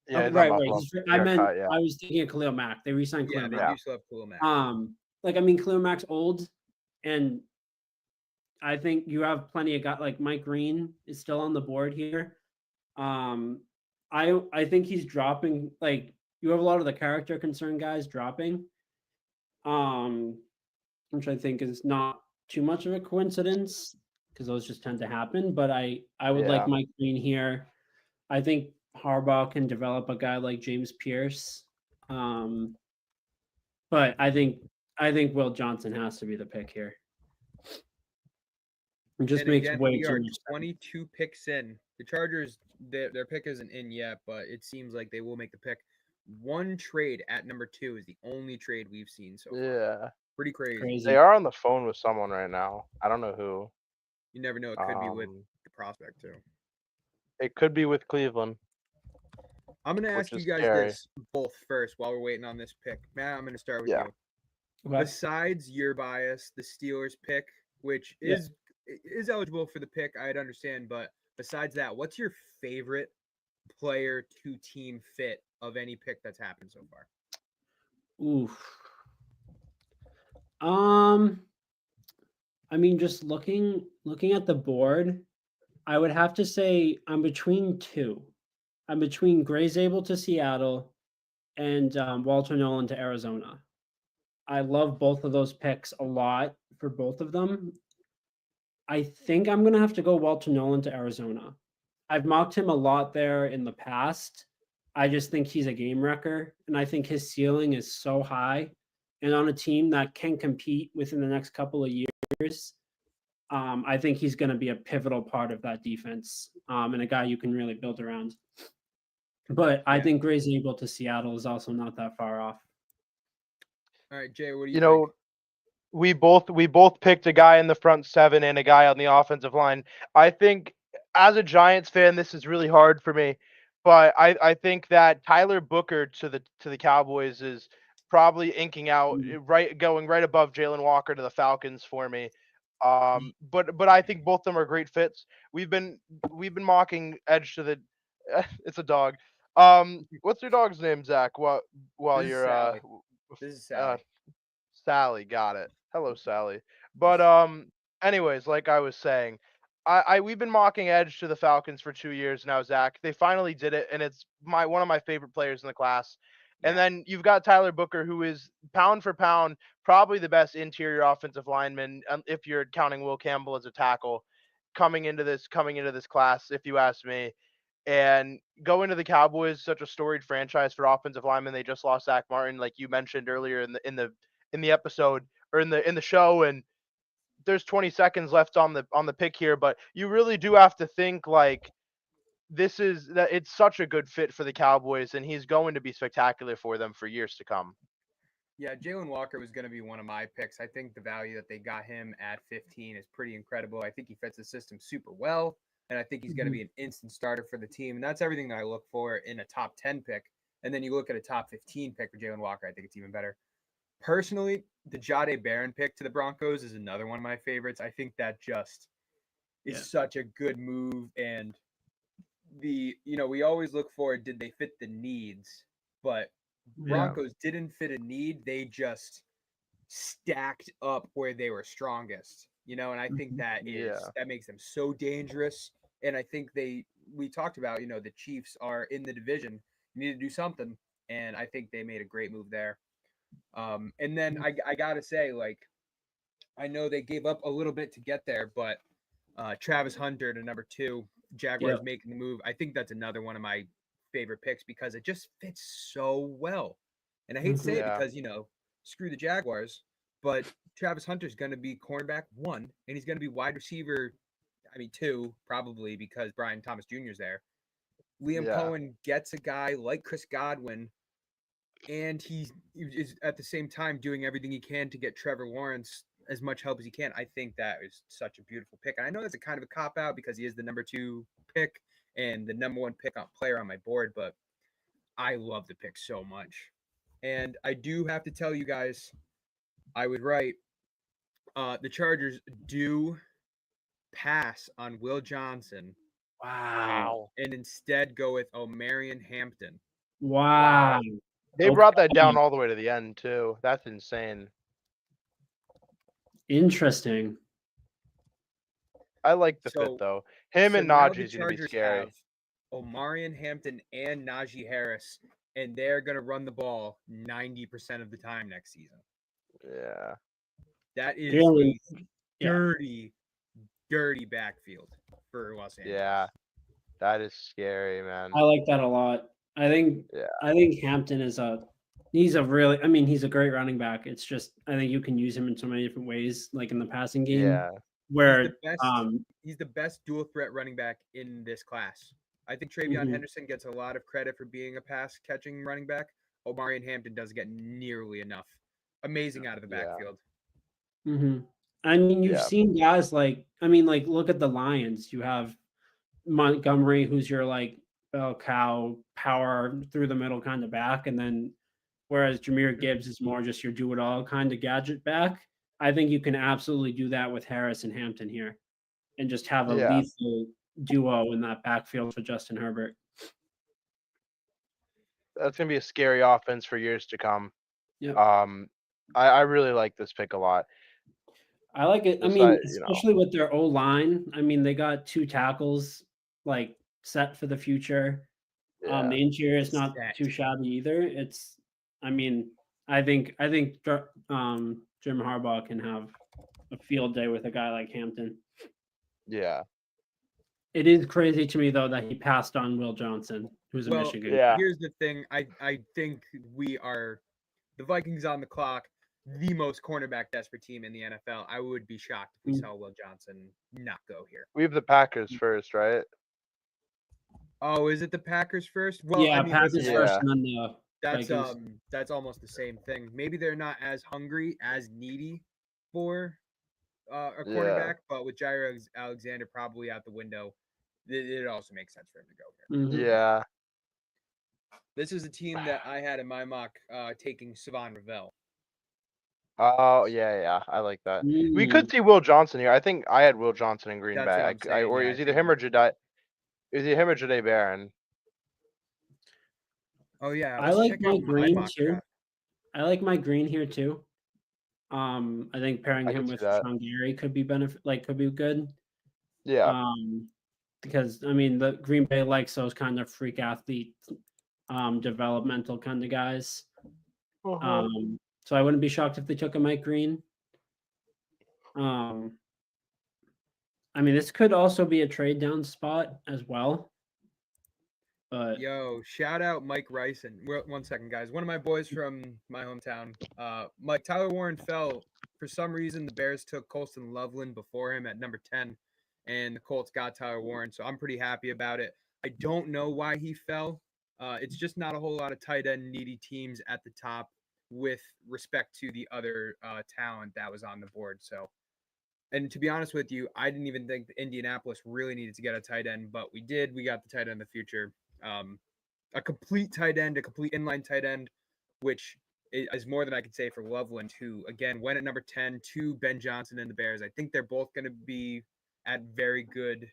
Yeah, he's on Right. Buffalo. I Got meant cut, yeah. I was thinking of Khalil Mack. They re-signed Yeah, Khalil they Mack. do still have Khalil Mack. Like I mean, Khalil Mack's old, and I think you have plenty of guys like Mike Green is still on the board here. Um, I think he's dropping. Like you have a lot of the character concern guys dropping. Um, which I think is not too much of a coincidence because those just tend to happen. But I would like Yeah. Mike Green here. I think Harbaugh can develop a guy like James Pierce. But I think Will Johnson has to be the pick here. It just And makes again, way we too are much sense. 22 picks in. The Chargers, their pick isn't in yet, but it seems like they will make the pick. One trade at number 2 is the only trade we've seen so far. Yeah. Pretty crazy. Crazy. They are on the phone with someone right now. I don't know who. You never know. It could be with the prospect too. It could be with Cleveland. I'm going to Which ask you is guys scary. this both first while we're waiting on this pick. Matt, I'm going to start with Yeah. you. Okay. Besides your bias, the Steelers pick, which Yeah. is eligible for the pick, I'd understand. But besides that, what's your favorite player to team fit of any pick that's happened so far? Oof. I mean, just looking at the board, I would have to say I'm between two. I'm between Gray Zabel to Seattle and Walter Nolan to Arizona. I love both of those picks a lot for both of them. I think I'm gonna have to go Walter Nolan to Arizona. I've mocked him a lot there in the past. I just think he's a game wrecker, and I think his ceiling is so high. And on a team that can compete within the next couple of years, I think he's going to be a pivotal part of that defense and a guy you can really build around. But I think Gray's able to Seattle is also not that far off. All right, Jay, what do you You think? know, we both picked a guy in the front seven and a guy on the offensive line. I think as a Giants fan, this is really hard for me, but I think that Tyler Booker to the Cowboys is probably inking out going right above Jalen Walker to the Falcons for me. But I think both of them are great fits. We've been mocking Edge to the it's a dog. What's your dog's name, Zach? While This is you're Sally. This is Sally. Sally, got it. Hello, Sally. But anyways, like I was saying, we've been mocking Edge to the Falcons for 2 years now, Zach. They finally did it, and it's one of my favorite players in the class. And Yeah. then you've got Tyler Booker, who is pound for pound probably the best interior offensive lineman, if you're counting Will Campbell as a tackle, coming into this class, if you ask me. And going to the Cowboys, such a storied franchise for offensive linemen. They just lost Zach Martin, like you mentioned earlier in the episode or in the show, and there's 20 seconds left on the pick here, but you really do have to think like it's such a good fit for the Cowboys, and he's going to be spectacular for them for years to come. Yeah, Jalen Walker was going to be one of my picks. I think the value that they got him at 15 is pretty incredible. I think he fits the system super well, and I think he's going to be an instant starter for the team. And that's everything that I look for in a top 10 pick. And then you look at a top 15 pick for Jalen Walker, I think it's even better. Personally, the Jahdae Barron pick to the Broncos is another one of my favorites. I think that just is such a good move. And we always look for, did they fit the needs? But Broncos didn't fit a need. They just stacked up where they were strongest, and I think that makes them so dangerous. And I think we talked about, the Chiefs are in the division. You need to do something. And I think they made a great move there. And then I gotta say, like, I know they gave up a little bit to get there, but Travis Hunter to number 2, Jaguars making the move. I think that's another one of my favorite picks because it just fits so well. And I hate to say it because, screw the Jaguars, but Travis Hunter's going to be cornerback 1, and he's going to be wide receiver, 2, probably because Brian Thomas Jr. is there. Liam Cohen gets a guy like Chris Godwin, and he is at the same time doing everything he can to get Trevor Lawrence as much help as he can. I think that is such a beautiful pick. And I know that's a kind of a cop out because he is the number 2 pick and the number 1 player on my board, but I love the pick so much. And I do have to tell you guys, I was right. The Chargers do pass on Will Johnson. Wow. And instead go with Omarion Hampton. Wow. They brought that Okay. down all the way to the end too. That's insane. Interesting. I like the fit So though. Him so and now the Najee's gonna be Chargers scary. have Omarion Hampton and Najee Harris, and they're gonna run the ball 90% of the time next season. Yeah. That is Jalen, a yeah. dirty, dirty backfield for Los Angeles. Yeah. That is scary, man. I like that a lot. I think Hampton is he's a great running back. It's just I think you can use him in so many different ways, like in the passing game. Yeah. Where He's the best dual threat running back in this class. I think Travion Mhm. Henderson gets a lot of credit for being a pass catching running back. Omarion Hampton doesn't get nearly enough. Amazing out of the Yeah. backfield. I mean, you've Yeah. seen guys like look at the Lions. You have Montgomery, who's your like bell cow power through the middle kind of back, and then whereas Jahmyr Gibbs is more just your do it all kind of gadget back. I think you can absolutely do that with Harris and Hampton here, and just have a Yeah. lethal duo in that backfield for Justin Herbert. That's gonna be a scary offense for years to come. Yep. I really like this pick a lot. I like it. I Just mean, like, especially with their O line. I mean, they got 2 tackles like set for the future. Yeah. The interior is not Set. too shabby either. I mean, I think Jim Harbaugh can have a field day with a guy like Hampton. Yeah. It is crazy to me though that he passed on Will Johnson, who's a Well, Michigan. Yeah. here's the thing. I think we are the Vikings on the clock, the most cornerback desperate team in the NFL. I would be shocked if we saw Will Johnson not go here. We have the Packers first, right? Oh, is it the Packers first? Well, Yeah, I mean, Packers listen, first and then the that's Vikings. that's almost the same thing. Maybe they're not as hungry, as needy for a cornerback, but with Jair Alexander probably out the window, it also makes sense for him to go here. Mhm. Yeah. This is a team that I had in my mock taking Savon Ravel. Oh yeah. I like that. We Mm. could see Will Johnson here. I think I had Will Johnson in Green That's what Bay. I'm saying, Or yeah, it was I either think him or Jedi. It was either him or Jade Barron. Oh yeah, I let's like check my out my green mock too. draft. I like my green here too. I think pairing I him could see with that. Sean Gary could be good. Yeah. Because I mean the Green Bay likes those kind of freak athlete, developmental kind of guys. So I wouldn't be shocked if they took a Mike Green. I mean, this could also be a trade down spot as well. But Yo, shout out Mike Ryson. One second, guys. One of my boys from my hometown, Mike Tyler Warren fell. For some reason, the Bears took Colston Loveland before him at number 10, and the Colts got Tyler Warren. So I'm pretty happy about it. I don't know why he fell. It's just not a whole lot of tight end needy teams at the top with respect to the other talent that was on the board. So, and to be honest with you, I didn't even think Indianapolis really needed to get a tight end, but we did. We got the tight end of the future. A complete tight end, a complete inline tight end, which is more than I could say for Loveland, who again went at number 10 to Ben Johnson and the Bears. I think they're both going to be at very good,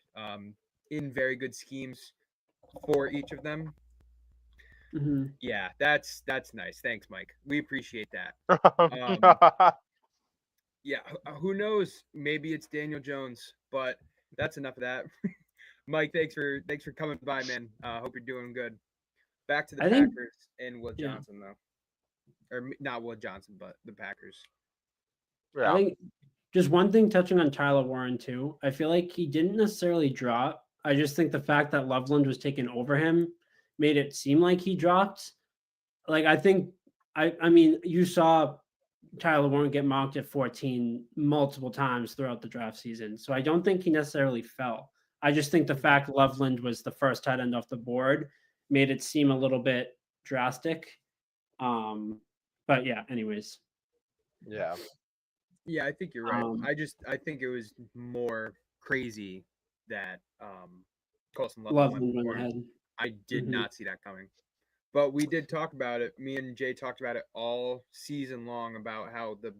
in very good schemes for each of them. Yeah, that's nice. Thanks, Mike. We appreciate that. Yeah, who knows? Maybe it's Daniel Jones, but that's enough of that. Mike, thanks for coming by, man. Hope you're doing good. Back to the Packers and Will Johnson, though. Or not Will Johnson, but the Packers. I think just one thing touching on Tyler Warren, too. I feel like he didn't necessarily drop. I just think the fact that Loveland was taken over him made it seem like he dropped. Like, I mean, you saw Tyler Warren get mocked at 14 multiple times throughout the draft season. So I don't think he necessarily fell. I just think the fact Loveland was the first tight end off the board made it seem a little bit drastic. But yeah, anyways. Yeah. Yeah, I think you're right. I think it was more crazy that Colston Loveland went ahead. I did not see that coming. But we did talk about it. Me and Jay talked about it all season long about how the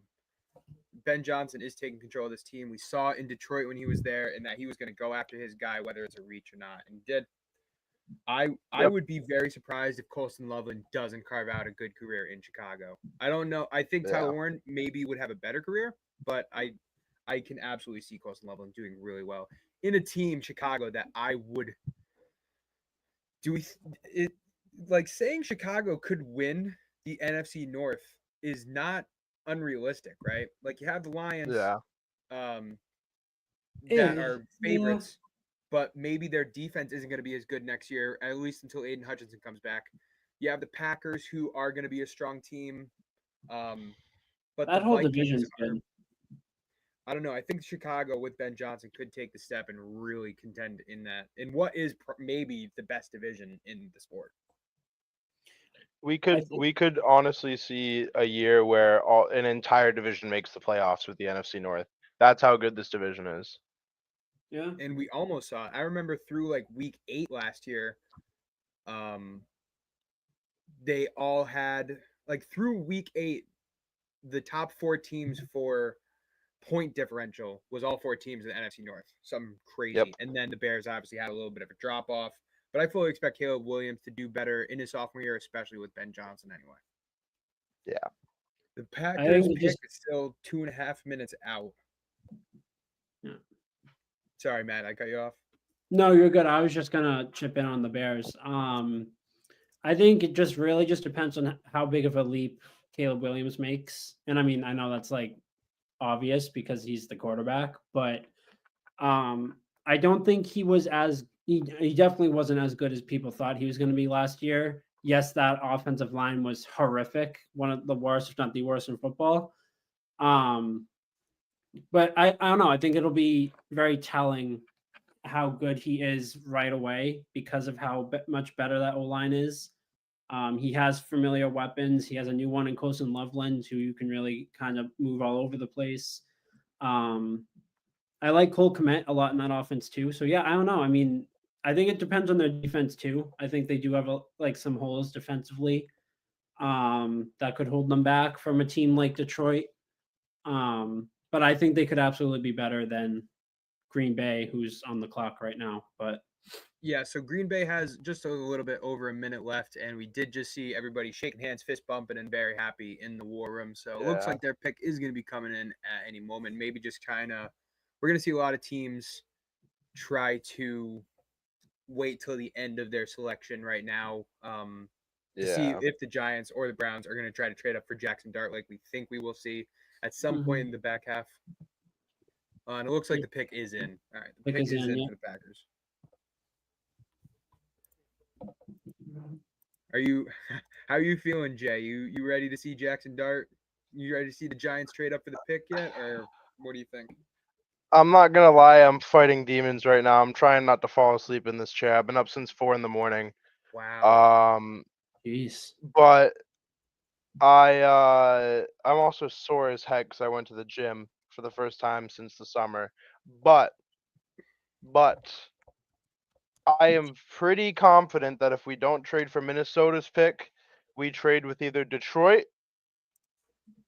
Ben Johnson is taking control of this team. We saw in Detroit when he was there and that he was going to go after his guy, whether it's a reach or not, and he did. I Yep. would be very surprised if Colston Loveland doesn't carve out a good career in Chicago. I don't know. I think Tyler Yeah. Warren maybe would have a better career, but I can absolutely see Colston Loveland doing really well in a team Chicago that I would do. It like saying Chicago could win the NFC North is not unrealistic, right? Like you have the Lions, Yeah. um, that Eh, are yeah. favorites, but maybe their defense isn't going to be as good next year, at least until Aiden Hutchinson comes back. You have the Packers, who are going to be a strong team, but the That whole Vikings division's are. good. I don't know. I think Chicago with Ben Johnson could take the step and really contend in what is maybe the best division in the sport. We I could think we could honestly see a year where an entire division makes the playoffs with the NFC North. That's how good this division is. yeah. And we almost saw it. I remember through like week 8 last year, they all had like through week 8, the top 4 teams for point differential was all 4 teams in the NFC North. Something crazy. Yep. And then the Bears obviously had a little bit of a drop off. But I fully expect Caleb Williams to do better in his sophomore year, especially with Ben Johnson anyway. Yeah. The I Packers think it pick just is still 2.5 minutes out. Yeah. Sorry, Matt, I cut you off. No, you're good. I was just gonna chip in on the Bears. I think it just really just depends on how big of a leap Caleb Williams makes. And I mean, I know that's like obvious because he's the quarterback, but I don't think he definitely wasn't as good as people thought he was going to be last year. Yes, that offensive line was horrific, one of the worst, if not the worst in football. Um, but I don't know. I think it'll be very telling how good he is right away because of how much better that O line is. He has familiar weapons. He has a new one in Colston Loveland, who you can really kind of move all over the place. Um, I like Cole Kmet a lot in that offense too. So yeah, I don't know. I mean, I think it depends on their defense too. I think they do have like some holes defensively that could hold them back from a team like Detroit. But I think they could absolutely be better than Green Bay, who's on the clock right now. But Yeah, so Green Bay has just a little bit over a minute left, and we did just see everybody shaking hands, fist bumping, and very happy in the war room. So it looks Yeah. like their pick is going to be coming in at any moment. Maybe just we're going to see a lot of teams try to wait till the end of their selection right now to see Yeah. if the Giants or the Browns are going to try to trade up for Jackson Dart, like we think we will see at some Mhm. point in the back half. And it looks like the pick is in. All right, the Pick pick is is in, in yeah. for the Packers. Are you how are you feeling, Jay? You ready to see Jackson Dart? You ready to see the Giants trade up for the pick yet, or what do you think? I'm not gonna lie, I'm fighting demons right now. I'm trying not to fall asleep in this chair. I've been up since 4 in the morning. Wow. Jeez. But I'm also sore as heck because I went to the gym for the first time since the summer. But I am pretty confident that if we don't trade for Minnesota's pick, we trade with either Detroit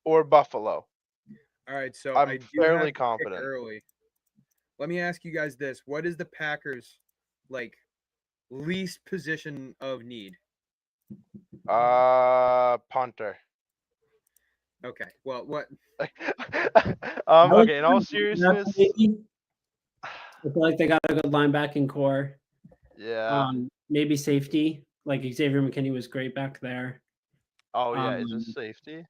or Buffalo. All right, so I I'm do fairly have to pick confident. early. Let me ask you guys this: what is the Packers like least position of need? Punter. Okay, well, what? Okay, in all seriousness, Maybe. I feel like they got a good linebacking core. yeah. Maybe safety. Like Xavier McKinney was great back there. Oh yeah, is this Um, safety?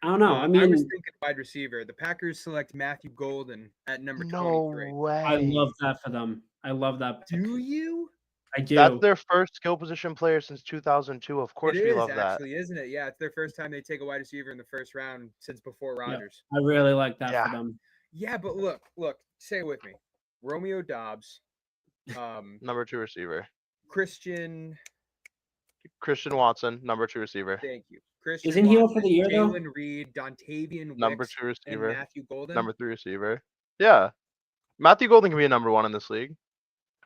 I don't know. I I was mean, thinking wide receiver. The Packers select Matthew Golden at number No 23. I way. love that for them. I love that pick. Do you? I That's do. their first skill position player since 2002. Of It course we is love that. actually, isn't it? Yeah, it's their first time they take a wide receiver in the first round since before Yeah, Rodgers. I really like that Yeah. for them. Yeah, but look, say it with me. Romeo Dobbs, Number 2 receiver. Christian, Christian Watson, number 2 receiver. thank you. Christian Isn't he out for Watson, the year though? Jalen Reed, Dontavian Number Wicks, 2 and receiver. Matthew Golden. Number 3 receiver. Yeah. Matthew Golden can be a number 1 in this league.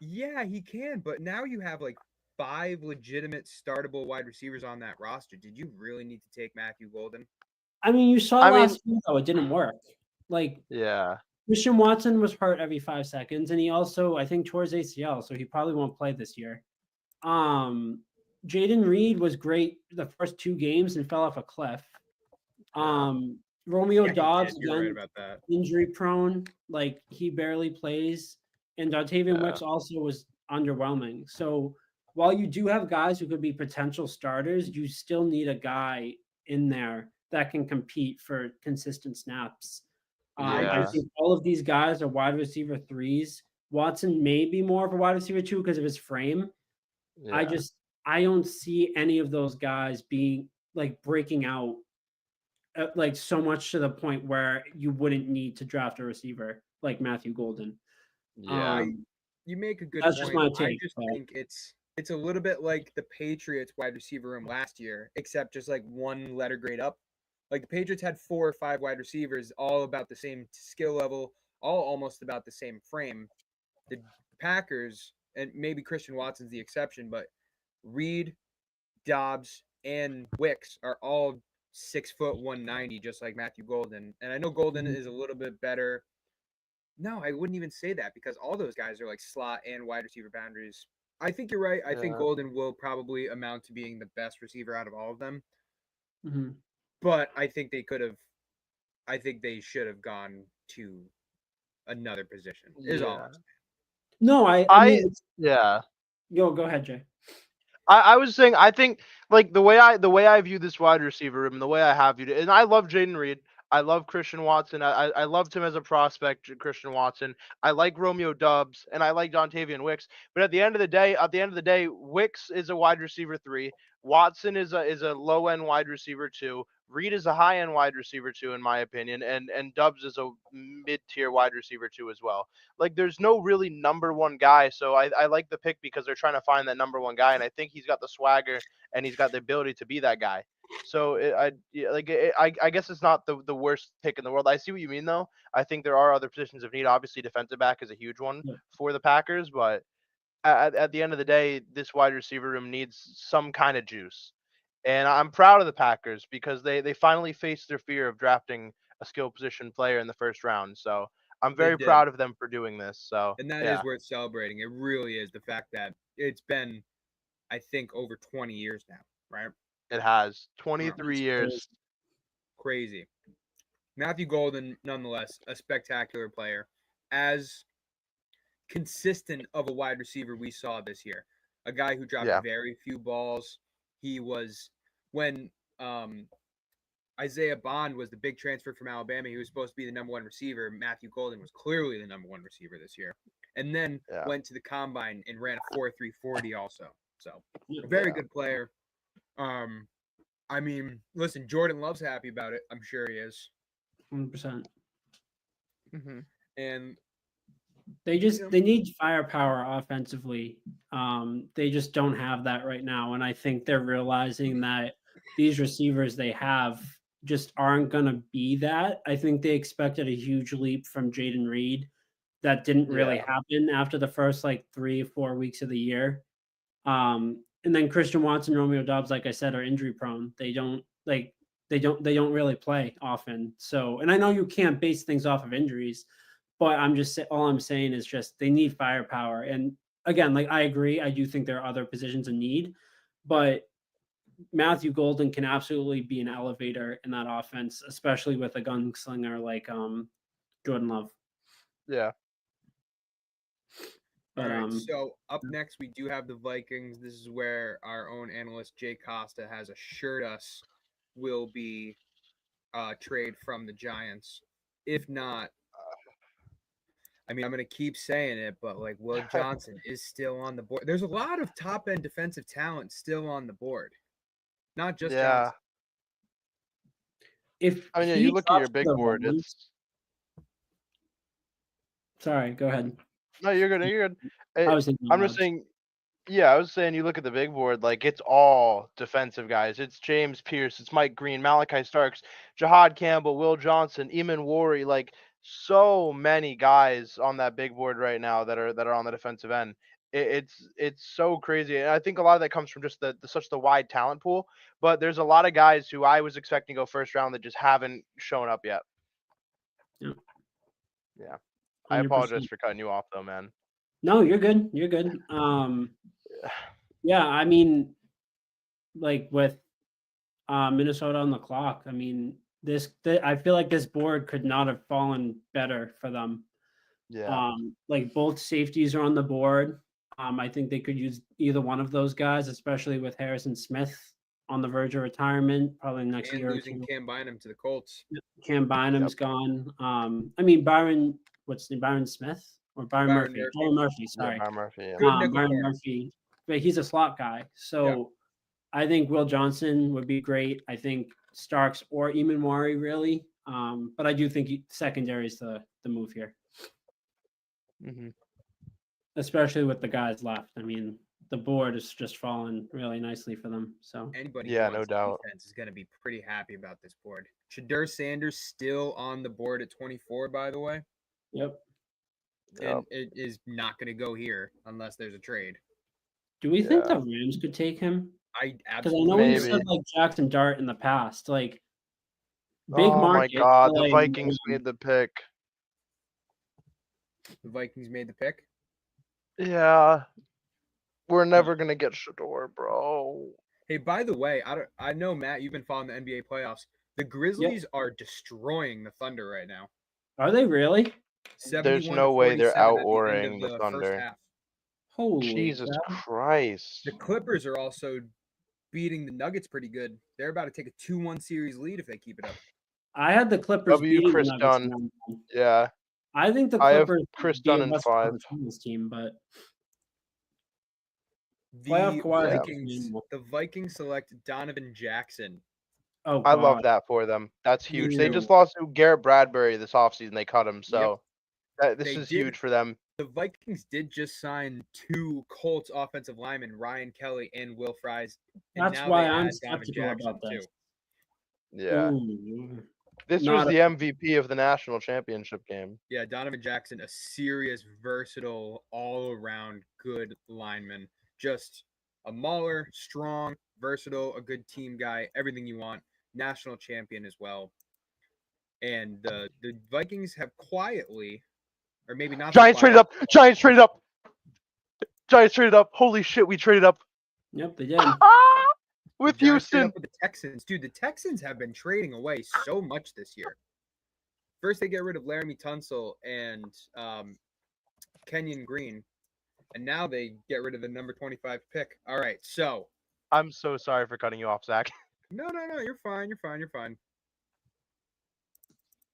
Yeah, he can, but now you have like 5 legitimate startable wide receivers on that roster. Did you really need to take Matthew Golden? I mean, you saw I mean- last year though, it didn't work. Like Yeah. Christian Watson was hurt every 5 seconds, and he also, I think, tore his ACL, so he probably won't play this year. Jaden Reed was great the first 2 games and fell off a cliff. Romeo Yeah, he Dobbs, did. You're right again, about that. injury prone, like he barely plays. And Dontavian Yeah. Wicks also was underwhelming. So while you do have guys who could be potential starters, you still need a guy in there that can compete for consistent snaps. I Yeah. think all of these guys are wide receiver 3s. Watson may be more of a wide receiver 2 because of his frame. Yeah. I don't see any of those guys being like breaking out like so much to the point where you wouldn't need to draft a receiver like Matthew Golden. Yeah. You make a good That's point. just my I take, just but think it's a little bit like the Patriots wide receiver room last year, except just like one letter grade up. Like the Patriots had 4 or 5 wide receivers, all about the same skill level, all almost about the same frame. The Packers, and maybe Christian Watson's the exception, but Reed, Dobbs, and Wicks are all 6', 190, just like Matthew Golden. And I know Golden Mhm. is a little bit better. No, I wouldn't even say that because all those guys are like slot and wide receiver boundaries. I think you're right. I think Yeah. Golden will probably amount to being the best receiver out of all of them. Mhm. But I think they should have gone to another position. Is all. Yeah. I'm saying. No, I I mean, yeah. go ahead, Jay. I was saying I think like the way I view this wide receiver room and the way I have viewed it, and I love Jaden Reed. I love Christian Watson. I loved him as a prospect, Christian Watson. I like Romeo Dubs and I like Dontavian Wicks. But at the end of the day, Wicks is a wide receiver 3. Watson is a low end wide receiver 2. Reed is a high end wide receiver 2 in my opinion, and Dubs is a mid tier wide receiver 2 as well. Like there's no really number one guy. So I like the pick because they're trying to find that number one guy, and I think he's got the swagger and he's got the ability to be that guy. So I guess it's not the worst pick in the world. I see what you mean though. I think there are other positions of need. Obviously, defensive back is a huge one Yeah. for the Packers, but at the end of the day, this wide receiver room needs some kind of juice. And I'm proud of the Packers because they finally faced their fear of drafting a skill position player in the first round. So I'm They very did. proud of them for doing this. So And that yeah, is worth celebrating. It really is, the fact that it's been, I think, over 20 years now, right? it has Wow, 23 That's years. crazy. Matthew Golden, nonetheless, a spectacular player. As consistent of a wide receiver we saw this year. A guy who dropped Yeah, very few balls. He was when Isaiah Bond was the big transfer from Alabama. He was supposed to be the number 1 receiver. Matthew Golden was clearly the number 1 receiver this year, and then yeah, went to the combine and ran a 4.340 also. So Yeah. a very yeah, good player. I mean, listen, Jordan Love's happy about it. I'm sure he is. 100%. Mm-hmm. And They need firepower offensively. They just don't have that right now, and I think they're realizing that these receivers they have just aren't going to be that. I think they expected a huge leap from Jaden Reed that didn't really yeah, happen after the first like 3 or 4 weeks of the year. And then Christian Watson, Romeo Dobbs, like I said, are injury prone. They don't really play often. So, and I know you can't base things off of injuries, but all I'm saying is just they need firepower. And again, like I agree, I do think there are other positions in need, but Matthew Golden can absolutely be an elevator in that offense, especially with a gunslinger like Jordan Love. yeah. all But right, so up next we do have the Vikings. This is where our own analyst Jay Costa has assured us will be trade from the Giants. If not, I mean, I'm going to keep saying it, but like Will Johnson is still on the board. There's a lot of top end defensive talent still on the board, not just Yeah. Johnson. if I mean, yeah, he you look at your drops to big the board. Rams, It's sorry, go ahead. no, you're good. You're good. I was thinking I'm out just loud. saying. Yeah, I was saying you look at the big board, like it's all defensive guys. It's James Pierce, it's Mike Green, Malachi Starks, Jahad Campbell, Will Johnson, Eamon Worry, like so many guys on that big board right now that are on the defensive end. It's so crazy. And I think a lot of that comes from just the such the wide talent pool. But there's a lot of guys who I was expecting to go first round that just haven't shown up yet. Yeah. Yeah. I apologize 100%. for cutting you off though, man. No, you're good. You're good. Yeah, I mean, like with Minnesota on the clock, I mean, I feel like this board could not have fallen better for them. Yeah. Like both safeties are on the board. I think they could use either one of those guys, especially with Harrison Smith on the verge of retirement, probably next And year or losing two. Cam Bynum to the Colts. Cam Bynum's gone. I mean Byron, what's the Byron Smith or Byron Byron Murphy? Murphy. Byron Murphy, Yeah, sorry. Byron Murphy. Yeah. Good nickel Byron corner. Murphy, but he's a slot guy. So I think Will Johnson would be great. I think Starks or Eamon really. But I do think secondary is the move here, Mm-hmm. especially with the guys left. I mean, the board is just falling really nicely for them. So Anybody Yeah, who no wants doubt. defense is going to be pretty happy about this board. Shadur Sanders still on the board at 24, by the way. yep. And it is not going to go here unless there's a trade. Do we think Yeah. the Rams could take him? I Because I absolutely know we've Maybe. said like Jackson Dart in the past, like big Oh my market. God, but, the like, Vikings made the pick. the Vikings made the pick. Yeah. We're never gonna get Shador, bro. Hey, by the way, I know, Matt, you've been following the NBA playoffs. The Grizzlies are destroying the Thunder right now. Are they really? 71 no to way they're 47 at the end out-ORing of the the Thunder. first half. Holy Jesus crap. Christ. The Clippers are also beating the Nuggets pretty good. They're about to take a 2-1 series lead if they keep it up. I had the Clippers beating Chris the Nuggets. Dunn. Yeah. I think the I have Clippers Chris be a Dunn in West 5. Conference team, but The Playoff Kawhi Vikings, the Vikings select Donovan Jackson. oh I god, love that for them. That's huge. They just Ew. lost to Garrett Bradbury this offseason. They cut him, so this They is did. huge for them. The Vikings did just sign 2 Colts offensive linemen, Ryan Kelly and Will Fries. And That's now why they I'm add Donovan skeptical Jackson about this. too. Yeah. Ooh. This Not was the MVP of the national championship game. Yeah, Donovan Jackson, a serious, versatile, all-around good lineman. Just a mauler, strong, versatile, a good team guy, everything you want. National champion as well. And the Vikings have quietly, or maybe not. Giants traded up. Giants traded up. Giants traded up. Holy shit, we traded up. Yep, they did. With The Giants traded Houston. up with the Texans. Dude, the Texans have been trading away so much this year. First, they get rid of Laramie Tunsil and Kenyon Green. And now they get rid of the number 25 pick. All right, so. I'm so sorry for cutting you off, Zach. No, you're fine. You're fine.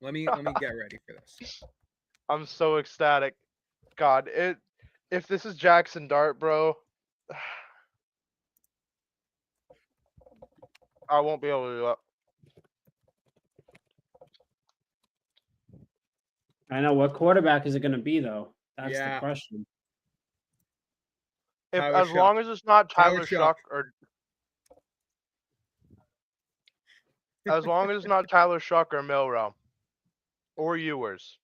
Let me get ready for this. I'm so ecstatic. God, if this is Jackson Dart, bro, I won't be able to do that. I know. What quarterback is it going to be, though? That's Yeah. the question. As long as it's not Tyler Shuck or as long as it's not Tyler Shuck or Milrow or Ewers.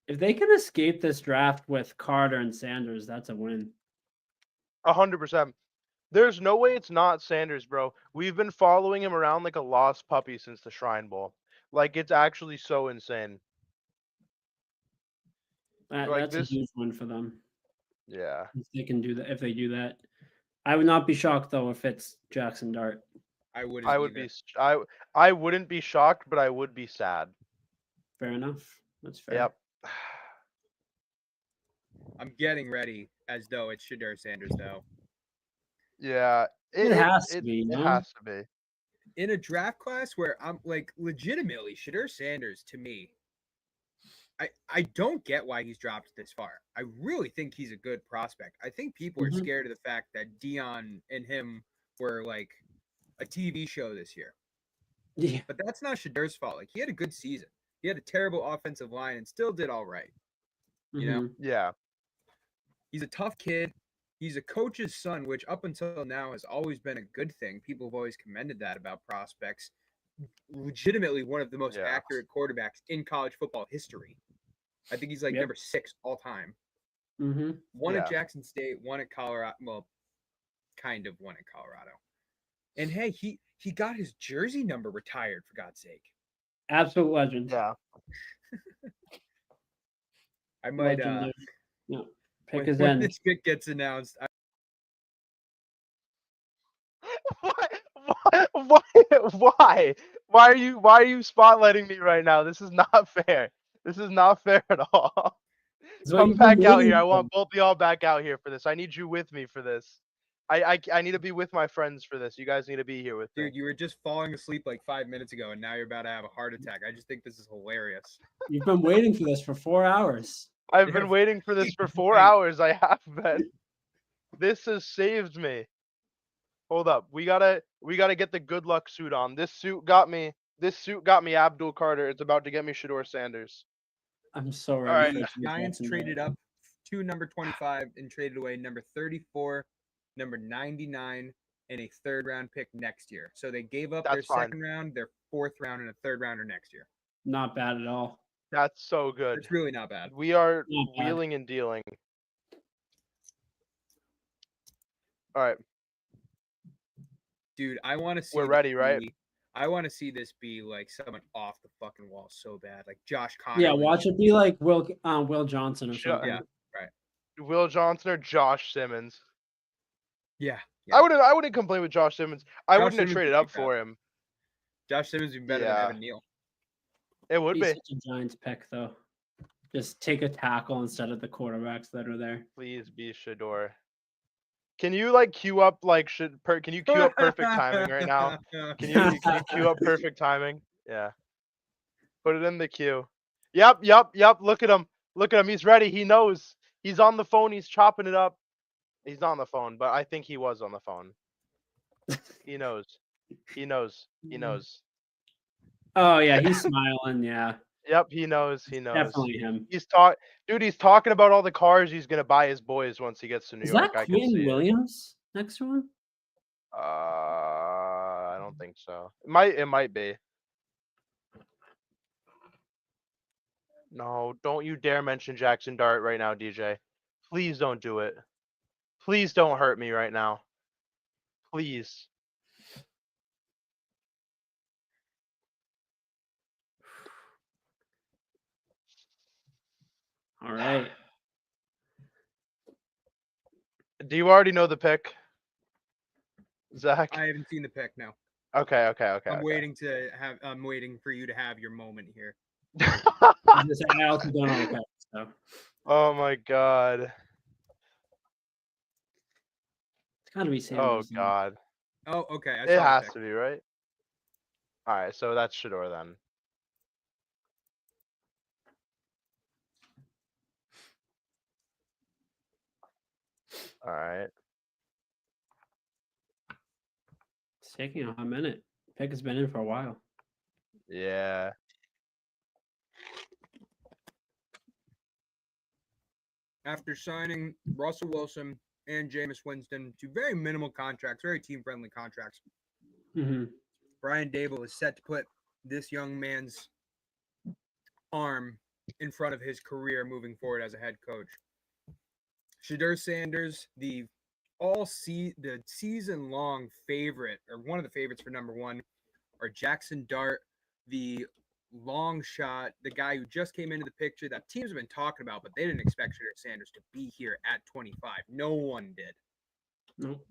If they can escape this draft with Carter and Sanders, that's a win. 100%. There's no way it's not Sanders, bro. We've been following him around like a lost puppy since the Shrine Bowl. Like, it's actually so insane. That's a huge win for them. Yeah. If they can do that, if they do that, I would not be shocked though if it's Jackson Dart. I wouldn't. I wouldn't be shocked, but I would be sad. Fair enough. That's fair. Yep. I'm getting ready as though it's Shadur Sanders, though. Yeah. It has to be. It has to be. In a draft class where I'm like legitimately Shadur Sanders to me. I don't get why he's dropped this far. I really think he's a good prospect. I think people are scared of the fact that Dion and him were like a TV show this year. Yeah. But that's not Shadur's fault. Like, he had a good season. He had a terrible offensive line and still did all right. You know? Yeah. He's a tough kid. He's a coach's son, which up until now has always been a good thing. People have always commended that about prospects. Legitimately one of the most accurate quarterbacks in college football history. I think he's like number 6 all time. One at Jackson State, one at Colorado. Well, kind of one at Colorado. And hey, he got his jersey number retired, for God's sake. Absolute legend. Yeah. I might Legendary. Yeah. Pick when, is when in. this pick gets announced, Why? Why are you spotlighting me right now? This is not fair. This is not fair at all. It's what Come you've been back out waiting here. I for. want both of y'all back out here for this. I need you with me for this. I need to be with my friends for this. You guys need to be here with me. dude, you were just falling asleep like 5 minutes ago, and now you're about to have a heart attack. I just think this is hilarious. You've been waiting for this for 4 hours. I've been waiting for this for 4 Hey. hours. I have been. This has saved me. Hold up. We gotta get the good luck suit on. This suit got me Abdul Carter. It's about to get me Shador Sanders. I'm so All ready. right. for The it to be Giants Jackson traded Dart. up to number 25 and traded away number 34, number 99, and a third round pick next year. So they gave up their That's fine. second round, their fourth round, and a third rounder next year. Not bad at all. That's so good. It's really not bad. We are Not bad. wheeling and dealing. All right. Dude, I want to see We're this ready, right? be- I want to see this be like someone off the fucking wall so bad, like Josh Connor. Yeah, watch it be like Will Johnson or Sure. something. Yeah. Will Johnson or Josh Simmons. Yeah, I wouldn't complain with Josh Simmons. I Josh wouldn't have Simmons traded would be up for him. Josh Simmons would be better Yeah. than Evan Neal. It would He's be. such a Giants pick though. Just take a tackle instead of the quarterbacks that are there. Please be Shador. Can you like queue up like can you queue up perfect timing right now? Can you queue up perfect timing? Yeah. Put it in the queue. Yep. Look at him. Look at him. He's ready. He knows. He's on the phone. He's chopping it up. He's not on the phone, but I think he was on the phone. He knows. He knows. He knows. Oh yeah, he's smiling. Yeah, Yep, he knows. He knows. definitely him. He's talking about all the cars he's gonna buy his boys once he gets to New Is York. that I can Quinn see it. Williams next to him? I don't think so. It might be. No, don't you dare mention Jackson Dart right now, DJ. Please don't do it. Please don't hurt me right now. Please. All right. Do you already know the pick, Zach? I haven't seen the pick now. Okay. I'm waiting for you to have your moment here. I also don't know the pick, so Oh my god. it's gotta be Sam. Oh Wilson. god. Oh, okay. I It saw the has pick. to be, right? Alright, so that's Shador then. Alright. It's taking a hot minute. Pick has been in for a while. Yeah. After signing Russell Wilson and Jameis Winston to very minimal contracts, very team-friendly contracts, Mm-hmm. Brian Dable is set to put this young man's arm in front of his career moving forward as a head coach. Shador Sanders, the season-long favorite, or one of the favorites for number one, or Jackson Dart, the long shot, the guy who just came into the picture that teams have been talking about, but they didn't expect Shador Sanders to be here at 25. No one did. Nope.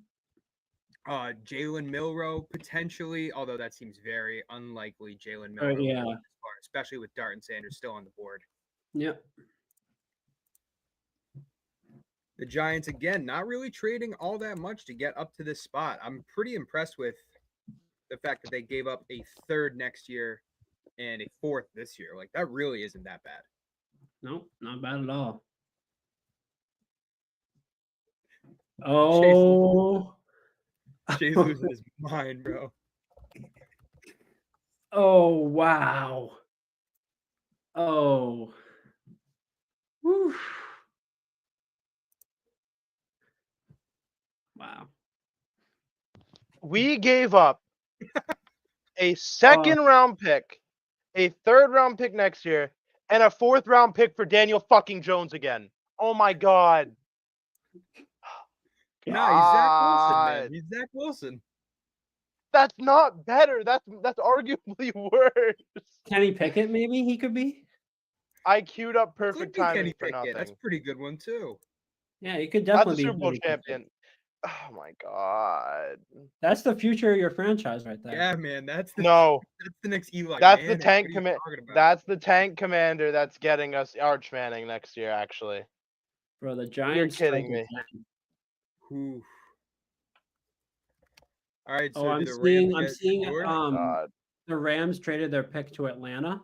Jalen Milroe potentially, although that seems very unlikely. Jalen Milroe, Yeah. going this far, especially with Dart and Sanders still on the board. Yep. The Giants, again, not really trading all that much to get up to this spot. I'm pretty impressed with the fact that they gave up a third next year and a fourth this year. Like, that really isn't that bad. Nope. Not bad at all. Oh. Jay's losing his mind, bro. Oh wow. Oh. Whew. Wow. We gave up a second round pick, a third round pick next year, and a fourth round pick for Daniel fucking Jones again. Oh my god. Nah, he's Zach Wilson, man. God. He's Zach Wilson. That's not better. That's arguably worse. Kenny Pickett, maybe he could be. I queued up Could perfect be Kenny timing for Pickett. That's nothing. a pretty good one too. Yeah, you could That's a definitely be Super Bowl Kenny Pickett. champion. Oh my god. That's the future of your franchise right there. Yeah, man. That's the No, that's the next Eli that's the Manning. tank What are you command. talking about? That's the tank commander that's getting us Arch Manning next year. Actually, Bro, the you're Giants strike kidding me. again. Oof. All right, Oh, so I'm do the Rams seeing get Shador? God. the Rams traded their pick to Atlanta.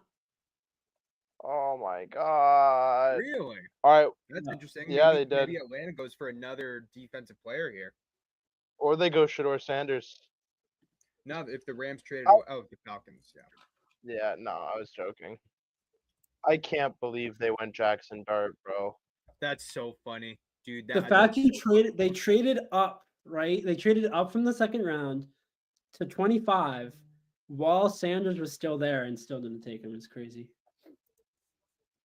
Oh my god. Really? All right. That's Yeah. interesting. Yeah, Maybe they did. maybe Atlanta goes for another defensive player here. Or they go Shador Sanders. No, if the Rams traded Oh. the Falcons, yeah. Yeah, no, I was joking. I can't believe they went Jackson Dart, bro. That's so funny, dude. The That fact that's you traded, they traded up, right? They traded up from the second round to 25 while Sanders was still there and still didn't take him. It's crazy.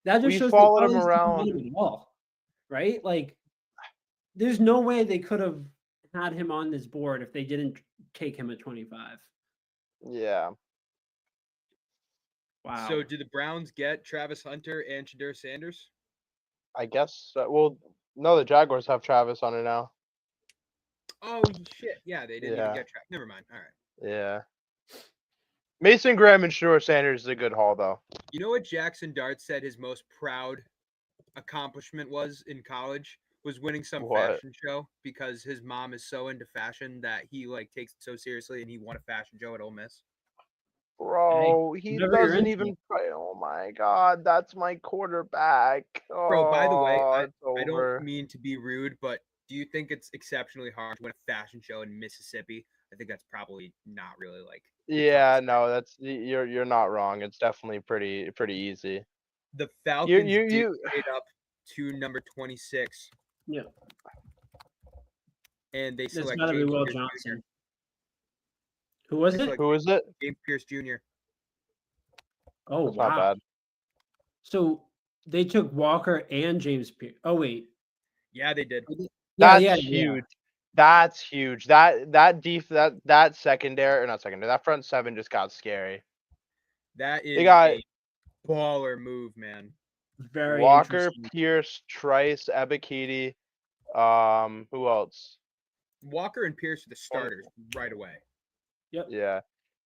That just We shows followed they him probably didn't want around. him at all, right? Like, there's no way they could have had him on this board if they didn't take him at 25. Yeah. Wow. So do the Browns get Travis Hunter and Shador Sanders? I guess. Well, no, the Jaguars have Travis on it now. Oh shit! Yeah, they didn't even Yeah. get Travis. Never mind. All right. Yeah. Mason Graham and Shador Sanders is a good haul, though. You know what Jackson Dart said his most proud accomplishment was in college? Was winning some What? fashion show because his mom is so into fashion that he like takes it so seriously and he won a fashion show at Ole Miss. Bro, he whatever you're doesn't into. even play. Oh my god, that's my quarterback. Bro, by the way, Oh, I it's don't over. mean to be rude, but do you think it's exceptionally hard to win a fashion show in Mississippi? I think that's probably not really like the Yeah, toughest no, that's you're not wrong. It's definitely pretty easy. The Falcons did You trade up to number 26, Yeah, and they it's select got to be James Will Pierce Jr. Johnson. Who was It's it? like- who is it? James Pierce Jr. Oh, That's not wow. bad. So they took Walker and James Pierce. Oh, wait. Yeah, they did. Yeah, That's yeah, huge. That's huge. That secondary or not secondary. That front seven just got scary. That They is got a baller move, man. Very Walker, interesting. Pierce, Trice, Ebikidi. Who else? Walker and Pierce are the starters right away. Yeah.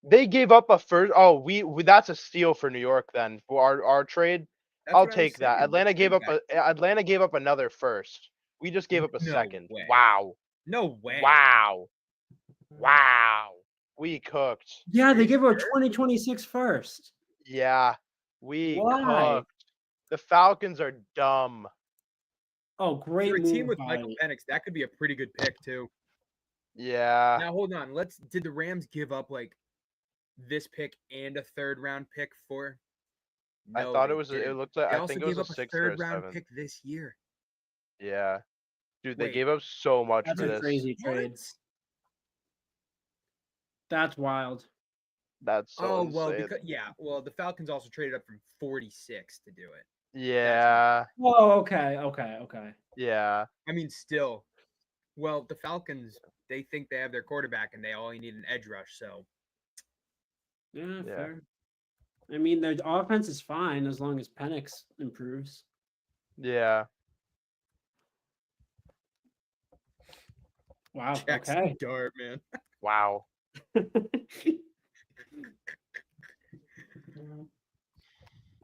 They gave up a first. Oh, we that's a steal for New York then for our trade. That's I'll what I was take that. saying. Atlanta gave up another first. We just gave up a No second. way. Wow. No way. Wow. Wow. We cooked. Yeah, Are they you gave her a sure? 2026 first. Yeah. We Why? cooked. The Falcons are dumb. Oh, great For a team move with by Michael Penix, that could be a pretty good pick too. Yeah. Now hold on. Did the Rams give up like this pick and a third round pick for? I No, thought they it was. It didn't. looked like. They I also think it was gave a up a sixth or a third round seventh. pick this year. Yeah. Dude, they Wait, gave up so much That's for a this. crazy trade. What? That's wild. That's so Oh well, insane. well the Falcons also traded up from 46 to do it. Yeah. Oh, okay. Yeah. I mean, still, well, the Falcons they think they have their quarterback and they only need an edge rush. So Yeah, Yeah. fair. I mean, their offense is fine as long as Penix improves. Yeah. Wow. Jackson Okay. Dart, man. Wow.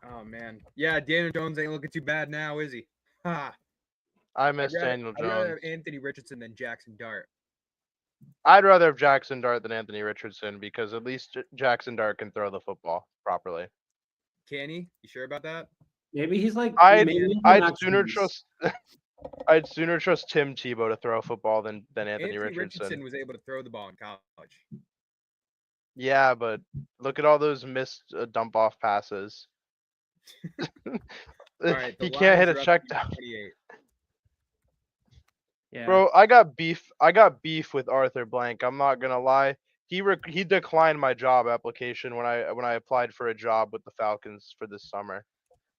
Oh man, yeah, Daniel Jones ain't looking too bad now, is he? Ha! I I'd miss rather, Daniel I'd rather Jones. have Anthony Richardson than Jackson Dart. I'd rather have Jackson Dart than Anthony Richardson because at least Jackson Dart can throw the football properly. Can he? You sure about that? Maybe he's like. I'd maybe I'd Max sooner Jones. trust I'd sooner trust Tim Tebow to throw a football than Anthony Richardson. was able to throw the ball in college. Yeah, but look at all those missed dump off passes. All right, the He can't hit Lions a are up check to down. 28. Yeah. Bro, I got beef with Arthur Blank. I'm not gonna lie. He declined my job application when I applied for a job with the Falcons for this summer.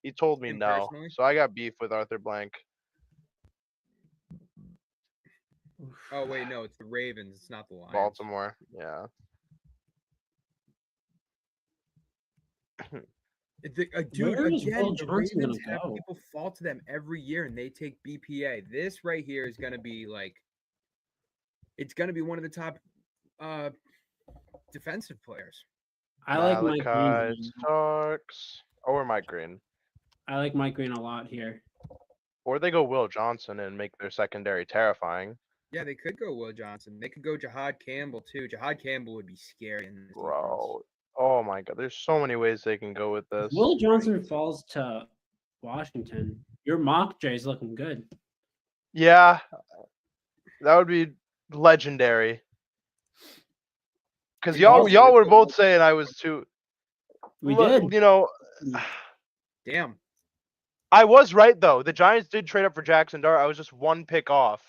He told me Him no. personally? So I got beef with Arthur Blank. Oh wait, no, it's the Ravens. It's not the Lions. Baltimore. Yeah. Dude, Where is again, Will the Johnson Ravens gonna have go? people fall to them every year, and they take BPA. This right here is going to be like, it's going to be one of the top uh, defensive players. I like Mike Green. Malachi Starks or Mike Green. I like Mike Green a lot here. Or they go Will Johnson and make their secondary terrifying. Yeah, they could go Will Johnson. They could go Jahad Campbell too. Jahad Campbell would be scary in this defense. Bro. Oh my god. There's so many ways they can go with If this. Will Johnson falls to Washington, your mock Jay's looking good. Yeah. That would be legendary. Because We y'all also- were both saying I was too. We Look, did. You know, Damn. I was right though. The Giants did trade up for Jackson Dart. I was just one pick off.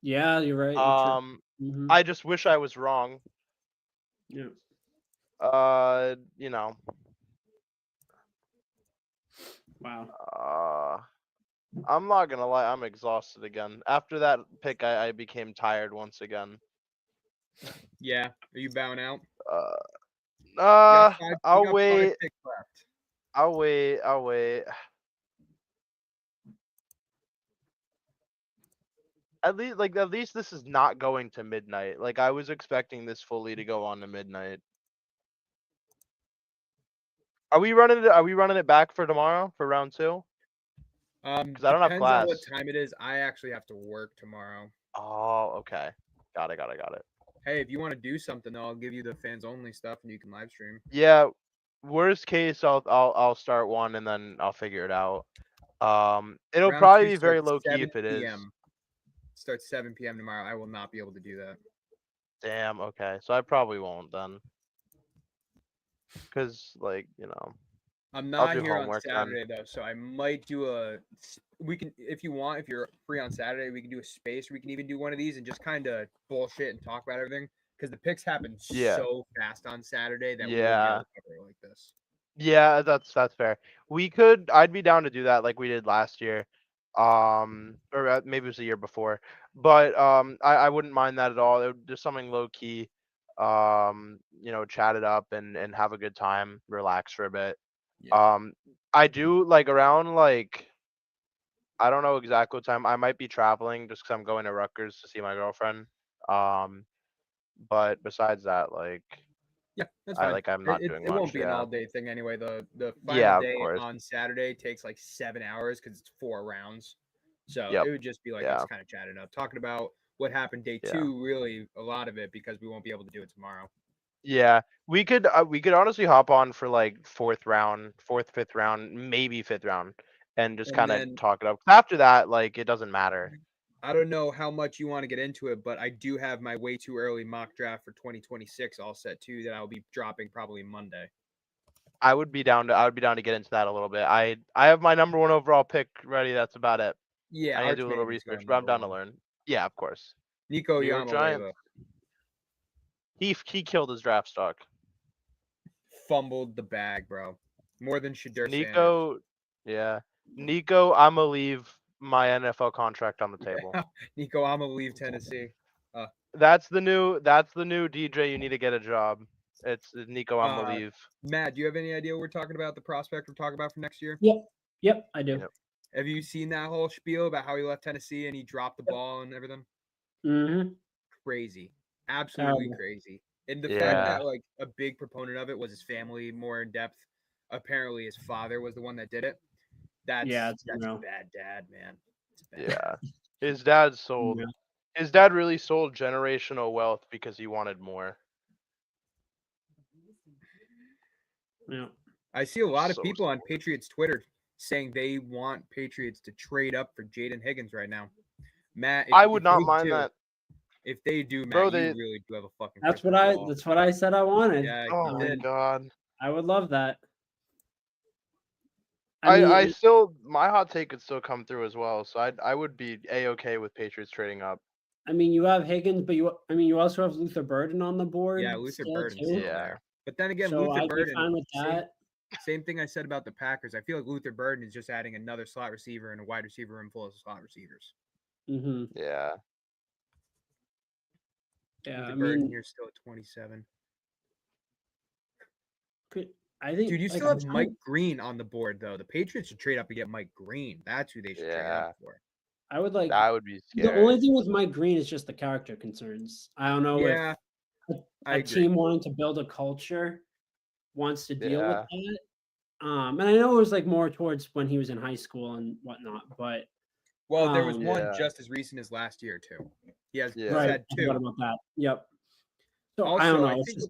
Yeah, you're right. You're true. Mhm. I just wish I was wrong. Yeah. You know. Wow. I'm not gonna lie, I'm exhausted again. After that pick, I became tired once again. Yeah. Are you bowing out? I'll You got five wait. picks left. I'll wait. At least this is not going to midnight. Like I was expecting this fully to go on to midnight. Are we running it back for tomorrow for round 2? Because I don't have Depends on what class. time it is. I actually have to work tomorrow. Oh, okay. Got it. Hey, if you want to do something, though, I'll give you the fans only stuff, and you can live stream. Yeah. Worst case, I'll start one and then I'll figure it out. It'll Round probably 2 be very starts low key 7 if it is. p.m. Starts 7 p.m. tomorrow. I will not be able to do that. Damn. Okay. So I probably won't then. Because I'm I'll not do here on homework then. Saturday though, so I might do a. We can, if you want, if you're free on Saturday, we can do a space. We can even do one of these and just kind of bullshit and talk about everything because the picks happen Yeah. so fast on Saturday that we wouldn't be Yeah. able to cover it like this. Yeah, that's fair. I'd be down to do that like we did last year. Or maybe it was the year before. But I wouldn't mind that at all. It would just something low key. Chat it up and have a good time, relax for a bit. Yeah. I do like around like I don't know exactly what time. I might be traveling just because I'm going to Rutgers to see my girlfriend. But besides that, Yeah, that's fine. I'm not It doing won't much. be an Yeah. all day thing anyway. The Yeah, final of day course. on Saturday takes like 7 hours because it's 4 rounds. So Yep. it would just be like Yeah. us kind of chatting up, talking about what happened day Yeah. 2. Really, a lot of it because we won't be able to do it tomorrow. Yeah, we could honestly hop on for like fourth round, fifth round, maybe fifth round, and just And kind then- of talk it up. After that, it doesn't matter. I don't know how much you want to get into it, but I do have my way too early mock draft for 2026 all set too that I'll be dropping probably Monday. I would be down to get into that a little bit. I have my number 1 overall pick ready. That's about it. Yeah, I need to do a little Arch Manning's research, going but I'm down to number 1. learn. Yeah, of course. Nico New York Giants. Yamaleva He killed his draft stock. fumbled the bag, bro. More than Shadur Sanders. Nico, yeah. Nico, I'm gonna leave my NFL contract on the table. Nico, I'm gonna leave Tennessee. That's the new DJ. You need to get a job. It's Nico. I'm gonna leave. Matt, do you have any idea what we're talking about? The prospect we're talking about for next year? Yep, I do. Yep. Have you seen that whole spiel about how he left Tennessee and he dropped the ball and everything? Mm-hmm. Crazy, absolutely Terrible. crazy. And the Yeah. fact that like a big proponent of it was his family, more in depth. Apparently, his father was the one that did it. That's it's a real. bad dad, man. It's a bad Yeah. His dad sold. Yeah. His dad really sold generational wealth because he wanted more. Yeah. I see a lot of So people on Patriots Twitter saying they want Patriots to trade up for Jaden Higgins right now. Matt, I would not mind that. If they do, Matt, Bro, you they- really do have a fucking. That's crystal what ball. That's what I said I wanted. Yeah, Oh you my did. god. I would love that. I still my hot take could still come through as well. So I would be A-okay with Patriots trading up. I mean, you have Higgins, but you also have Luther Burden on the board. Yeah, Luther still, Burden's too. still Yeah. there. But then again, So Luther I'd be Burden. fine with that. Same thing I said about the Packers. I feel like Luther Burden is just adding another slot receiver and a wide receiver room full of slot receivers. Mm-hmm. Yeah. Yeah, Luther I Burden mean, here still at 27. I think, Dude, you like, still I'm have trying Mike Green on the board though. The Patriots should trade up and get Mike Green. That's who they should trade Yeah, up for. I would like that would be the only scary. thing with Mike Green is just the character concerns. I don't know if Yeah, a, I a agree. team wanting to build a culture wants to deal with Yeah. that. And I know it was like more towards when he was in high school and whatnot, but Well, there was one Yeah. just as recent as last year too. He has Yeah. right, had I forgot two. about that. Yep. So I don't Also, know. I It's think just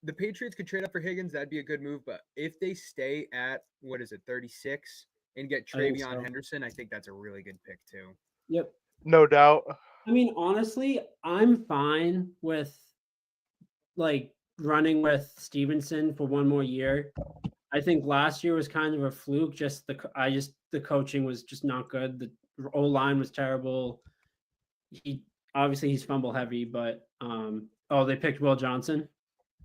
the Patriots could trade up for Higgins. That'd be a good move. But if they stay at what is it, 36, and get I think Travion so. Henderson, I think that's a really good pick too. Yep. No doubt. I mean, honestly, I'm fine with like running with Stevenson for one more year. I think last year was kind of a fluke. The coaching was just not good. The O line was terrible. He's fumble heavy, but they picked Will Johnson.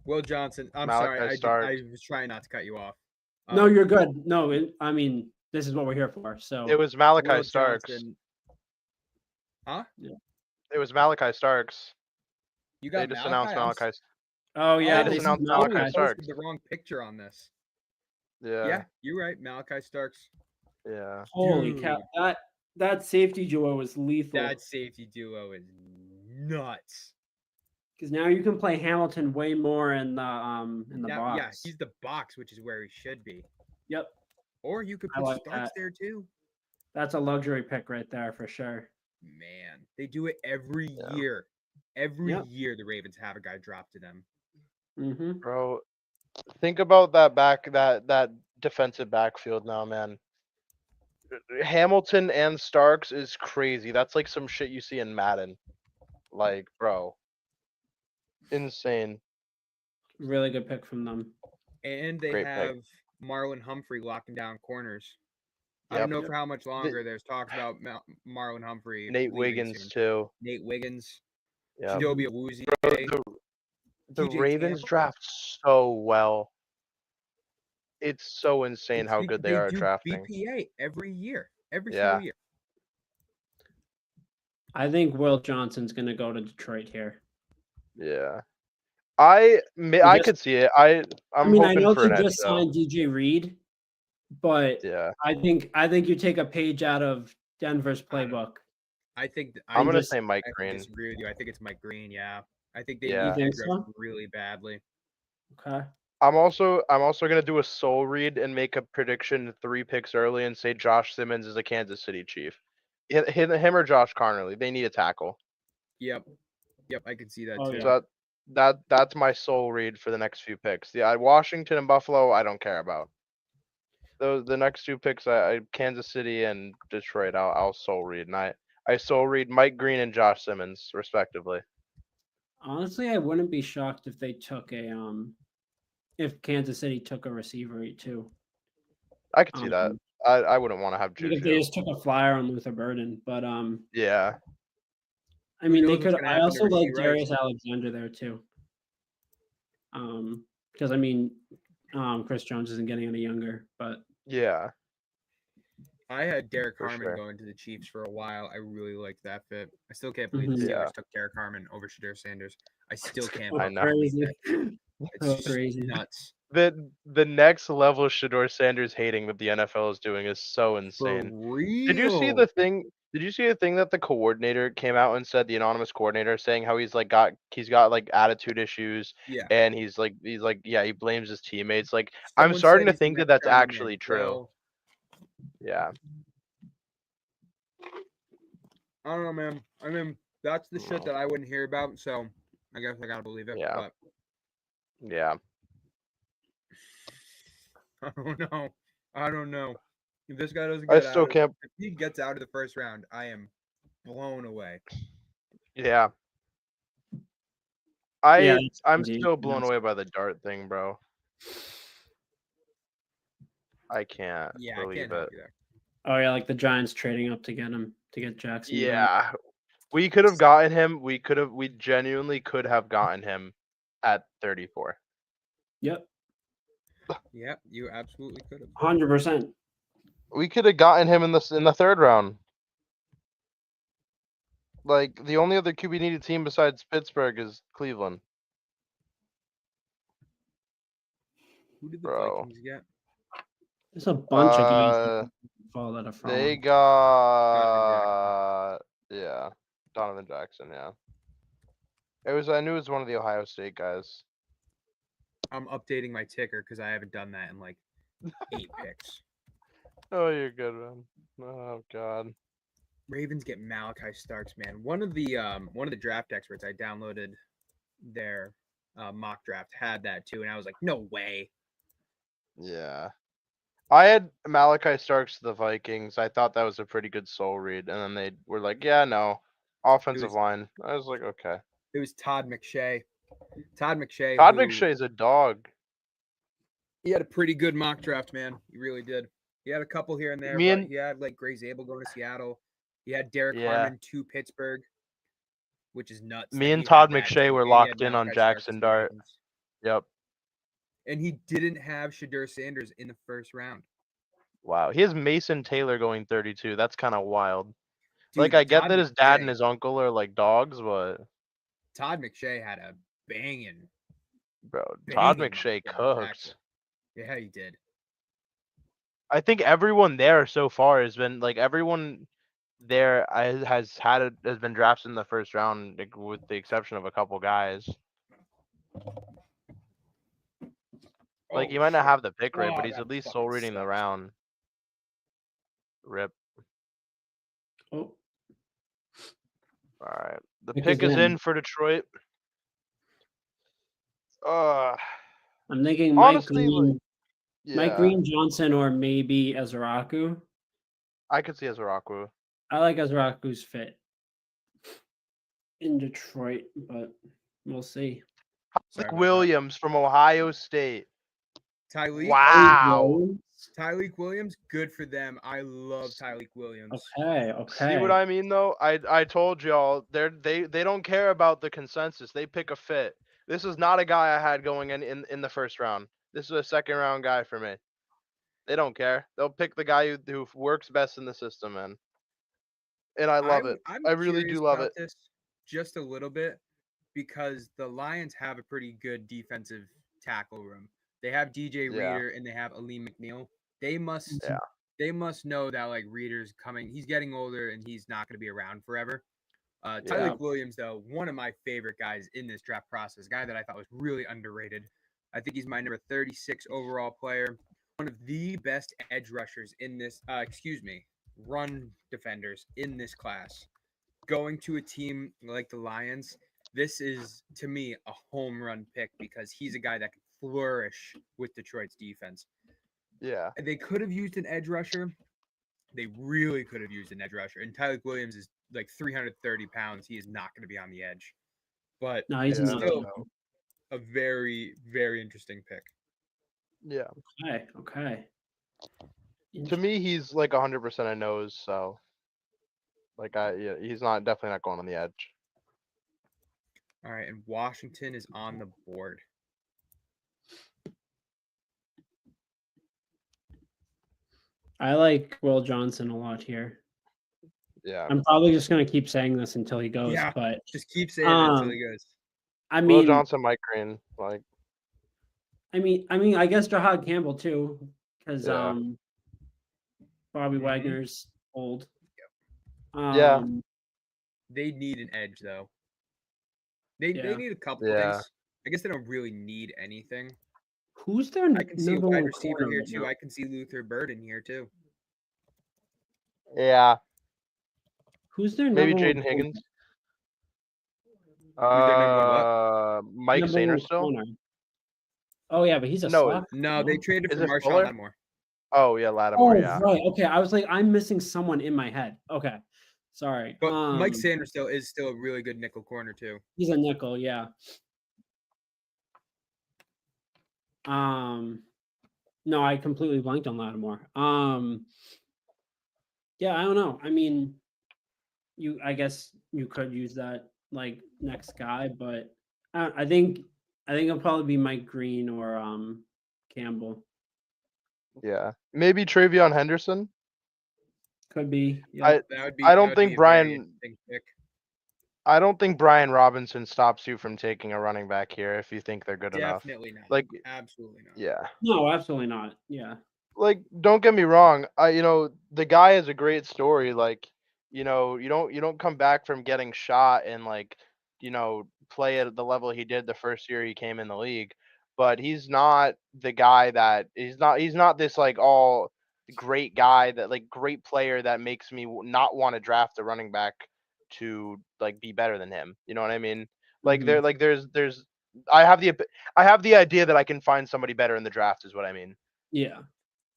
Will Johnson. I'm Malachi sorry. I Starks. was trying not to cut you off. No, you're good. No, I mean this is what we're here for. So It was Malachi Will Starks. Johnson. Huh? It was Malachi Starks. You They got just Malachi? announced Malachi. oh yeah, They they just said announced Malachi. Malachi Starks. Posted the wrong picture on this. Yeah. You're right. Malachi Starks. Yeah. Holy cow! Dude. That safety duo is lethal. That safety duo is nuts. Because now you can play Hamilton way more in the box. Yeah, he's the box, which is where he should be. Yep. Or you could I put like Starks that. there too. That's a luxury pick right there for sure. Man, they do it every Yeah. year. Every Yep. year the Ravens have a guy drop to them. Mm-hmm. Bro, think about that defensive backfield now, man. Hamilton and Starks is crazy. That's like some shit you see in Madden. Like, bro. Insane. Really good pick from them. And they Great pick. have Marlon Humphrey locking down corners. I Yep. don't know for how much longer. There's talks about Marlon Humphrey. Nate leaving Wiggins soon. too. Nate Wiggins. Yeah. Chidobe Awuzie. The TJ Ravens Tampa. draft so well. It's so insane how good they are at do drafting. BPA every year. Every Yeah. single year. I think Will Johnson's going to go to Detroit here. Yeah. I could see it. I'm I know hoping for they an edge just though. signed DJ Reed, but Yeah. I think you take a page out of Denver's playbook. I think I'm gonna just- say Mike I Green. disagree with you. I think it's Mike Green. Yeah, I think they Yeah. need You edge think rush so? really badly. Okay. I'm also gonna do a soul read and make a prediction 3 picks early and say Josh Simmons is a Kansas City Chief. Him or Josh Connerly. They need a tackle. Yep, I can see that Oh, too. yeah. So that's my soul read for the next few picks. Yeah, Washington and Buffalo, I don't care about. The next 2 picks, Kansas City and Detroit, I'll soul read, and I soul read Mike Green and Josh Simmons respectively. Honestly, I wouldn't be shocked if they took if Kansas City took a receiver too. I could see that. I wouldn't want to have Like if Juju. they just took a flyer on Luther Burden, but Yeah. I mean, they knows what's could. gonna I happen also to like Rasheed Rice. Darius Alexander there too. Because I mean, Chris Jones isn't getting any younger, but Yeah. I had Derek For Harmon sure. going to the Chiefs for a while. I really liked that fit. I still can't believe Mhm. the Steelers Yeah. took Derek Harmon over Shadir Sanders. I still can't. I oh, know. believe crazy, it. so It's crazy. nuts. The next level Shador Sanders hating that the NFL is doing is so For insane. real. Did you see the thing? Did you see the thing that the coordinator came out and said, the anonymous coordinator saying how he's got like attitude issues Yeah. and he blames his teammates. Like, I'm Someone starting said to he's the think that next that's Johnny actually true. Manziel. Yeah. I don't know, man. I mean, that's the shit that I wouldn't hear about, so I guess I gotta believe it. Yeah. But Yeah. I don't know. If this guy doesn't I get still out, can't. if he gets out of the first round, I am blown away. Yeah. Yeah, that's I'm crazy. still blown That's- away by the dart thing, bro. I can't Yeah, I believe can't it. help you there. Oh yeah, like the Giants trading up to get him to get Jackson. Dart. Yeah. We could have gotten him. We genuinely could have gotten him at 34. Yep, Yeah, you absolutely could have. 100%. We could have gotten him in the 3rd round. Like, the only other QB needed team besides Pittsburgh is Cleveland. Who did the Bro. Vikings get? There's a bunch of guys that fall that are They from. got Donovan Jackson. Yeah, I knew it was one of the Ohio State guys. I'm updating my ticker because I haven't done that in like 8 picks. Oh, you're good, man. Oh God. Ravens get Malachi Starks, man. One of the draft experts I downloaded their mock draft had that too, and I was like, no way. Yeah. I had Malachi Starks to the Vikings. I thought that was a pretty good soul read, and then they were like, "Yeah, no, offensive line." I was like, "Okay." It was Todd McShay. Todd McShay. Todd who- McShay's a dog. He had a pretty good mock draft, man. He really did. He had a couple here and there, Me but and- he had like Gray Zabel going to Seattle. He had Derek Yeah. Harmon to Pittsburgh, which is nuts. Me that and he had Todd that McShay too, were and he had locked in Malachi on Starks Jackson to the Dart. Vikings. Yep. And he didn't have Shadur Sanders in the first round. Wow. He has Mason Taylor going 32. That's kind of wild. Dude, I get Todd that his dad and McShay- his uncle are like dogs, but Todd McShay had a banging. bro, Todd banging McShay defensive cooks. tackle. Yeah, he did. I think everyone there so far has been everyone there has been drafted in the first round, with the exception of a couple guys. He might not shit. have the pick right, but Oh, he's that at least fucking soul reading the sucks. round. Rip. Oh, All right, the Pick pick is is in. in for Detroit. I'm thinking Honestly, Mike Green, Johnson, or maybe Ezraku. I could see Ezraku. I like Ezraku's fit in Detroit, but we'll see. Sorry about that. Williams from Ohio State. Tyleek. Wow. Tyleek Williams, good for them. I love Tyleek Williams. Okay. See what I mean though? I told y'all they don't care about the consensus. They pick a fit. This is not a guy I had going in the first round. This is a second round guy for me. They don't care. They'll pick the guy who works best in the system, man. And I love it. I'm I really curious do love about it. this just a little bit because the Lions have a pretty good defensive tackle room. They have DJ Yeah. Reader and they have Aleem McNeil. They must Yeah. they must know that Reader's coming. He's getting older and he's not going to be around forever. Tyleek Williams, though, one of my favorite guys in this draft process, guy that I thought was really underrated. I think he's my number 36 overall player. One of the best edge rushers in this, run defenders in this class. Going to a team like the Lions, this is, to me, a home run pick because he's a guy that can flourish with Detroit's defense. Yeah. They could have used an edge rusher. They really could have used an edge rusher. And Tyleek Williams is 330 pounds. He is not going to be on the edge. But No, he's not. still a very, very interesting pick. Yeah. Okay. To me, he's 100% a nose. So, he's definitely not going on the edge. All right, and Washington is on the board. I like Will Johnson a lot here. Yeah. I'm probably just gonna keep saying this until he goes, Yeah, but just keep saying it until he goes. I Will mean, Johnson, Mike Green, I guess Jahad Campbell too, because Yeah. Bobby Wagner's old. Yeah. They need an edge though. They need a couple Yeah. things. I guess they don't really need anything. Who's their I can see a number wide one receiver corner here right too. now? I can see Luther Bird in here too. Yeah. Who's their Maybe number one Jaden corner? Higgins. Who's their number one Mike Number one Sainer still? corner. Oh yeah, but he's a No, slot. No, they traded Is for it Marshawn Fuller? Lattimore. Oh yeah, Lattimore. Oh Yeah. right. Okay, I was like, I'm missing someone in my head. Okay, sorry. But Mike Sanders is still a really good nickel corner too. He's a nickel, yeah. No, I completely blanked on Lattimore. Yeah, I don't know. I mean, I guess you could use that next guy, but I think it'll probably be Mike Green or Campbell. Yeah. Maybe Travion Henderson. Could be. Yeah. That would be. I that don't would think be a very Brian. interesting pick. I don't think Brian Robinson stops you from taking a running back here if you think they're good enough. Definitely not. Like, Absolutely not. yeah. No, absolutely not. Yeah. Like, don't get me wrong. The guy has a great story. Like, you don't come back from getting shot and like, play at the level he did the first year he came in the league. But he's not the guy that he's not this like all great guy that like great player that makes me not want to draft a running back to like be better than him. You know what I mean? Like Mhm. there like there's I have the idea that I can find somebody better in the draft is what I mean. Yeah.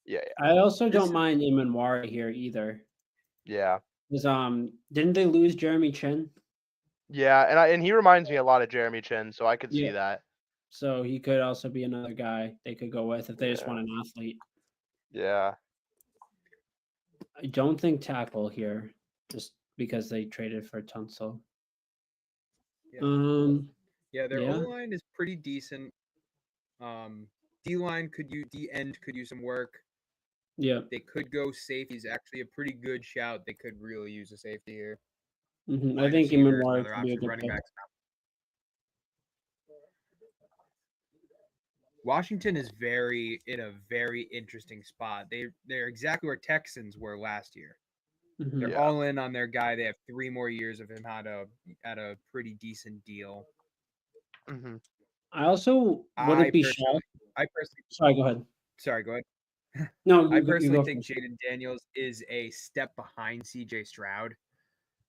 Yeah, I also This don't is- mind Imanwari here either. yeah. Because didn't they lose Jeremy Chin? Yeah, and he reminds me a lot of Jeremy Chin, so I could see Yeah. that. So he could also be another guy they could go with if they just Yeah. want an athlete. Yeah. I don't think tackle here, just because they traded for Tunsil. Yeah. Yeah, their Yeah. O line is pretty decent. D line D end could use some work. Yeah. They could go safety is actually a pretty good shout. They could really use a safety here. I Wide think receiver is Imanwari another could be a option. good Running pick. backs. Washington is in a very interesting spot. They're exactly where Texans were last year. Mhm. They're Yeah. all in on their guy. They have 3 more years of him at a pretty decent deal. Hmm. I also wouldn't be shocked. I personally Sorry, go ahead. sorry, go ahead. No, I you personally go think first. Jaden Daniels is a step behind CJ Stroud.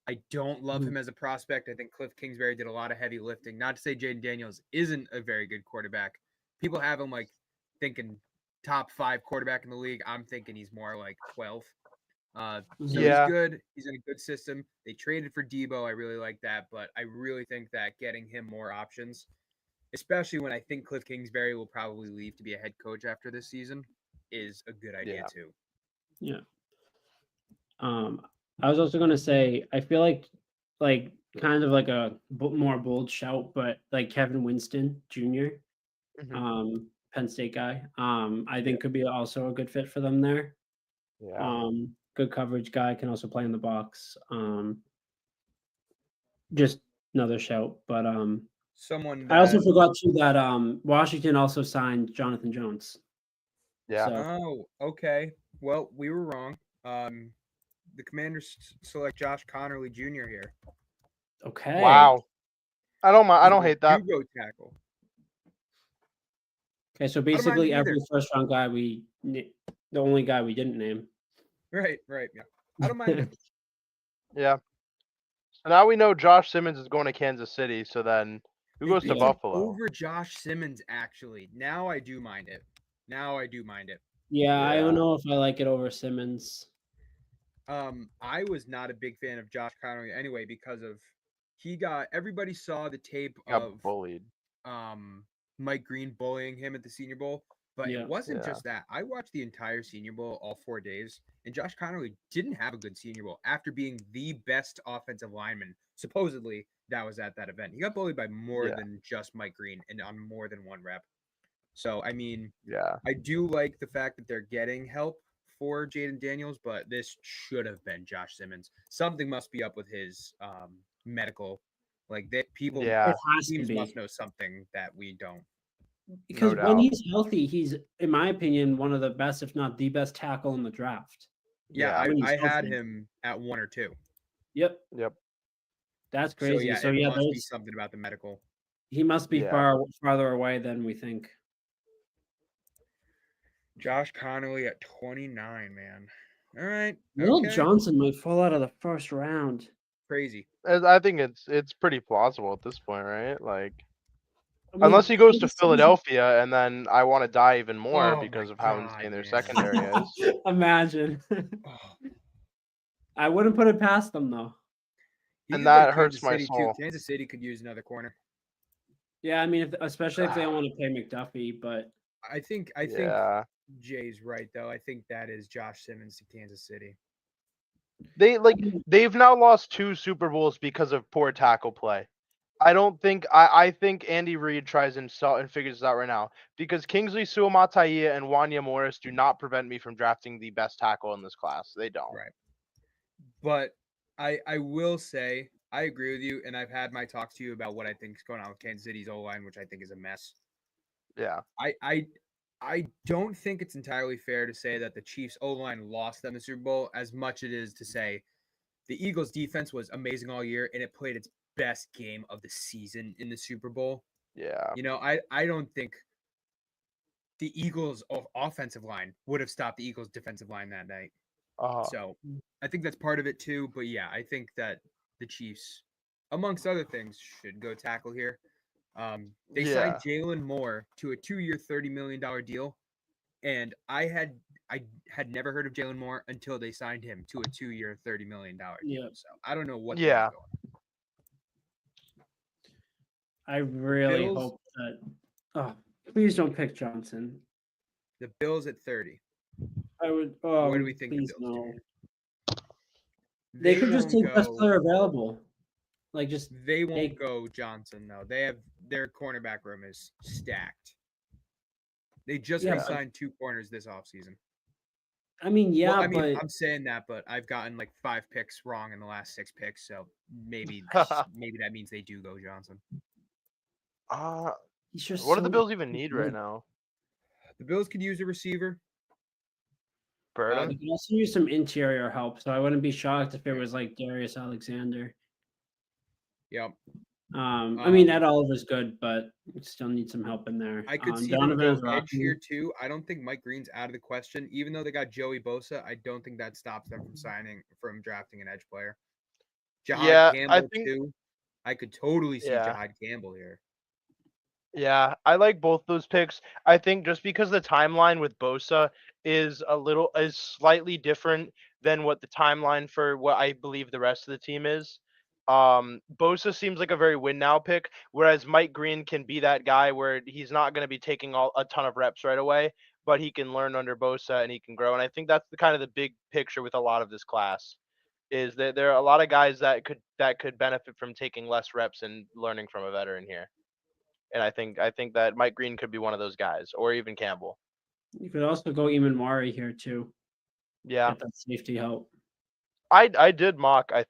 I don't love Mhm. him as a prospect. I think Cliff Kingsbury did a lot of heavy lifting. Not to say Jaden Daniels isn't a very good quarterback. People have him like thinking top 5 quarterback in the league. I'm thinking he's more like 12th. So he's Yeah. good. He's in a good system. They traded for Debo. I really like that, but I really think that getting him more options, especially when I think Cliff Kingsbury will probably leave to be a head coach after this season, is a good idea Yeah. too. Yeah. I was also gonna say I feel like kind of like a more bold shout, but like Kevin Winston Jr. Hmm. Penn State guy. I think could be also a good fit for them there. Yeah. Good coverage guy, can also play in the box. Just another shout, but Someone I also that forgot too that Washington also signed Jonathan Jones. Yeah. So Oh, okay. Well, we were wrong. The Commanders select Josh Connerly Jr. here. okay. Wow. I don't hate that. Hugo tackle. Okay, so don't mind basically it either. every first round guy the only guy we didn't name. Right. Yeah. I don't mind it. Yeah. So now we know Josh Simmons is going to Kansas City, so then who They goes to picked him Buffalo? over Josh Simmons, actually. Now I do mind it. Yeah, I don't Yeah. know if I like it over Simmons. I was not a big fan of Josh Connerly anyway because of everybody saw the tape Got of bullied. Mike Green bullying him at the Senior Bowl. But Yeah. it wasn't Yeah. just that. I watched the entire Senior Bowl, all 4 days, and Josh Connerly didn't have a good Senior Bowl after being the best offensive lineman. Supposedly, that was at that event. He got bullied by more Yeah. than just Mike Green and on more than one rep. So, I mean, Yeah. I do like the fact that they're getting help for Jaden Daniels, but this should have been Josh Simmons. Something must be up with his medical. Like that, Yeah. It has to teams be. must know something that we don't. Because No when doubt. he's healthy, he's, in my opinion, one of the best, if not the best tackle in the draft. Yeah, When he's I had healthy. him at 1 or 2. Yep, Yep. that's So crazy. yeah, So it yeah, must be something about the medical. he must be Yeah. farther away than we think. Josh Connerly at 29, man. All right. Will Okay. Johnson might fall out of the first round. Crazy. I think it's pretty plausible at this point, right? Like, I mean, unless he goes to Kansas City's- Philadelphia, and then I want to die even more Oh because my of how God, insane their man. secondary is. Imagine. Oh. I wouldn't put it past them though. He And could go to that hurts Kansas my City, soul. too. Kansas City could use another corner. Yeah, I mean, especially if they don't want to pay McDuffie, but I think Yeah. Jay's right though. I think that is Josh Simmons to Kansas City. They've now lost 2 Super Bowls because of poor tackle play. I think Andy Reid tries and figures this out right now because Kingsley Suamataia and Wanya Morris do not prevent me from drafting the best tackle in this class. They don't. Right. But I will say I agree with you, and I've had my talks to you about what I think is going on with Kansas City's O-line, which I think is a mess. Yeah. I don't think it's entirely fair to say that the Chiefs O-line lost them the Super Bowl as much it is to say the Eagles defense was amazing all year and it played its best game of the season in the Super Bowl. Yeah. I don't think the Eagles offensive line would have stopped the Eagles defensive line that night. So I think that's part of it too. But yeah, I think that the Chiefs, amongst other things, should go tackle here. They signed Jalen Moore to a 2-year, $30 million deal. And I had never heard of Jalen Moore until they signed him to a 2-year, $30 million deal. Yeah. So I don't know what. Yeah. I really Bills- hope that. Oh, please don't pick Johnson. The Bills at 30. I would. What do we think the Please Bills no. do? They could just won't take best go- player available. Like just They won't take- go Johnson though. They have their cornerback room is stacked. They just Yeah. re-signed 2 corners this offseason. I mean, yeah, Well, I mean, but I'm saying that, but I've gotten like 5 picks wrong in the last 6 picks, so maybe maybe that means they do go Johnson. he's just. What do the so Bills even need right good. now? The Bills could use a receiver. Burden? They could also use some interior help, so I wouldn't be shocked if it was like Darius Alexander. Yep. I mean, Ed Oliver's good, but we still need some help in there. I could see Donovan them is go edge rocking. here too. I don't think Mike Green's out of the question. Even though they got Joey Bosa, I don't think that stops them from drafting an edge player. Jahad Yeah, Campbell I think- too. I could totally see Yeah. Jahad Campbell here. Yeah, I like both those picks. I think just because the timeline with Bosa is slightly different than what the timeline for what I believe the rest of the team is. Bosa seems like a very win now pick, whereas Mike Green can be that guy where he's not going to be taking a ton of reps right away, but he can learn under Bosa and he can grow. And I think that's the kind of the big picture with a lot of this class, is that there are a lot of guys that could benefit from taking less reps and learning from a veteran here. And I think that Mike Green could be one of those guys, or even Campbell. You could also go Eamon here too. Yeah, Get that safety help. I did mock. I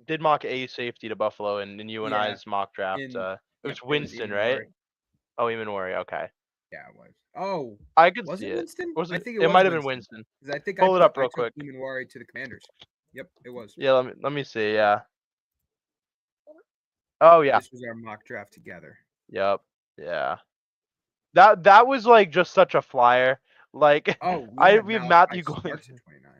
did mock a safety to Buffalo in you and Yeah, I's mock draft. in- It was Yep, it was Winston, Eamon right? Murray. Oh, Eamon Worry. Okay, Yeah, it was. Oh, I could was see it it. Winston? Was I it? think It was might have been Winston. because I think Pull it up real I took quick. Eamon Worry to the Commanders. Yep, it was. Yeah, let me see. Yeah. Oh yeah. This was our mock draft together. Yep. Yeah. That was like just such a flyer. Like Oh, we had have Malachi Matthew going. Starks at 29.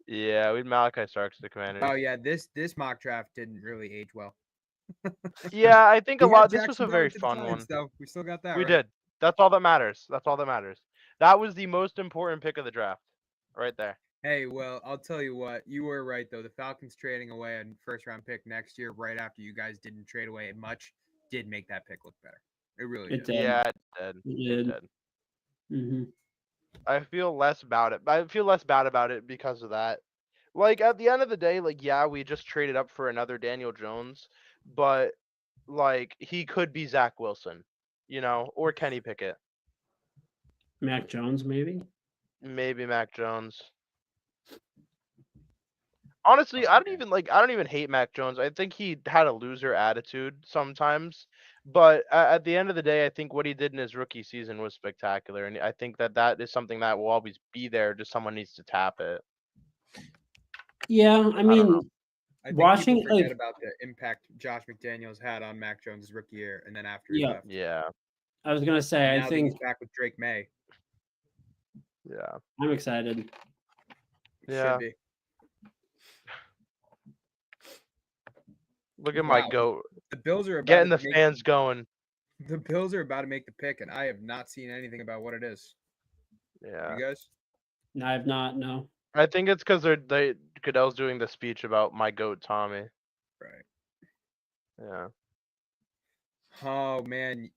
Yeah, we had Malachi Starks to the Commanders. Oh yeah, this mock draft didn't really age well. Yeah, I think a We had lot. This was Jackson a very Dart to the fun Giants, one. though. We still got that. We right? did. That's all that matters. That's all that matters. That was the most important pick of the draft, right there. Hey, well, I'll tell you what. You were right though. The Falcons trading away a first-round pick next year, right after you guys didn't trade away much, did make that pick look better. It really It did. did. Yeah, it did. It It did. did. Mm-hmm. I feel less about it. I feel less bad about it because of that. Like at the end of the day, like yeah, we just traded up for another Daniel Jones, but like he could be Zach Wilson, or Kenny Pickett, Mac Jones, maybe. maybe Mac Jones. Honestly, Oh, I don't man. even hate Mac Jones. I think he had a loser attitude sometimes, but at the end of the day, I think what he did in his rookie season was spectacular, and I think that is something that will always be there. Just someone needs to tap it. Yeah, I don't mean, know. I think watching people forget like about the impact Josh McDaniels had on Mac Jones' rookie year, and then after he Yeah. left. Yeah, I was gonna say, And I now that think he's back with Drake May. yeah, I'm excited. yeah. Should be. Look at my Wow. goat The Bills are about getting to the make- fans going. The Bills are about to make the pick, and I have not seen anything about what it is. Yeah, You guys? No, I have not. No. I think it's because Goodell's doing the speech about my goat Tommy. Right. Yeah. Oh man,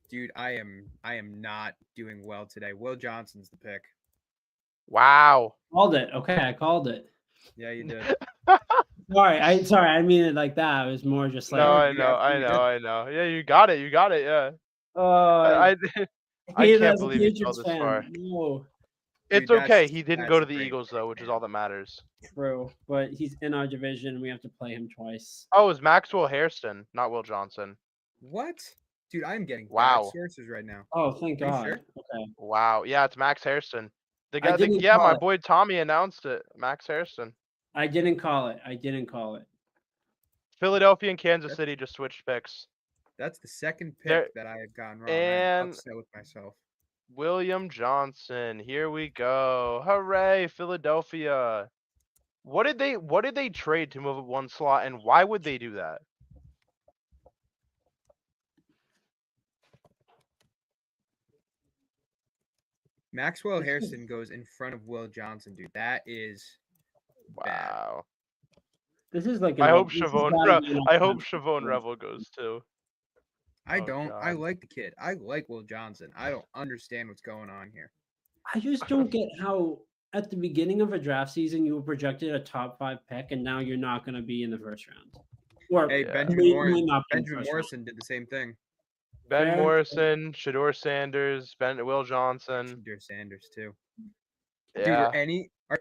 dude, I am not doing well today. Will Johnson's the pick. Wow. Called it. Okay, I called it. Yeah, you did. Sorry, I mean it like that. It was more just like No, I you know, I absolutely know, I know. Yeah, you got it. You got it. Yeah. oh, I hate it can't as a believe you fell Patriots this fan. far. No. It's Dude, okay. He didn't go to a the great Eagles pick, though, which is man. all that matters. True, but he's in our division and we have to play him twice. Oh, it was Maxwell Hairston, not Will Johnson. What? Dude, I'm getting bad Wow. sources right now. Oh, thank Are you God. sure? Okay. Wow. Yeah, it's Max Hairston. The I guy. didn't Yeah, call my it. boy Tommy announced it. Max Hairston. I didn't call it. I didn't call it. Philadelphia and Kansas City just switched picks. That's the second There- pick that I have gotten wrong. I'm and upset with myself. William Johnson. Here we go. Hooray, Philadelphia. What did they trade to move up one slot, and why would they do that? Maxwell Hairston goes in front of Will Johnson, dude. That is bad. Wow. This is like. I hope this has Siobhan. gotta be an I hope offensive Siobhan defense. Revel goes too. I Oh, don't. I God. like the kid. I like Will Johnson. I don't understand what's going on here. I just don't get how at the beginning of a draft season you were projected a top 5 pick, and now you're not going to be in the first round. Or Hey, Yeah. Benjamin, may not be in the Benjamin first round. Morrison did the same thing. Ben Fair. Morrison, Shador Sanders, Will Johnson. Dear Sanders too. Dude, Yeah. are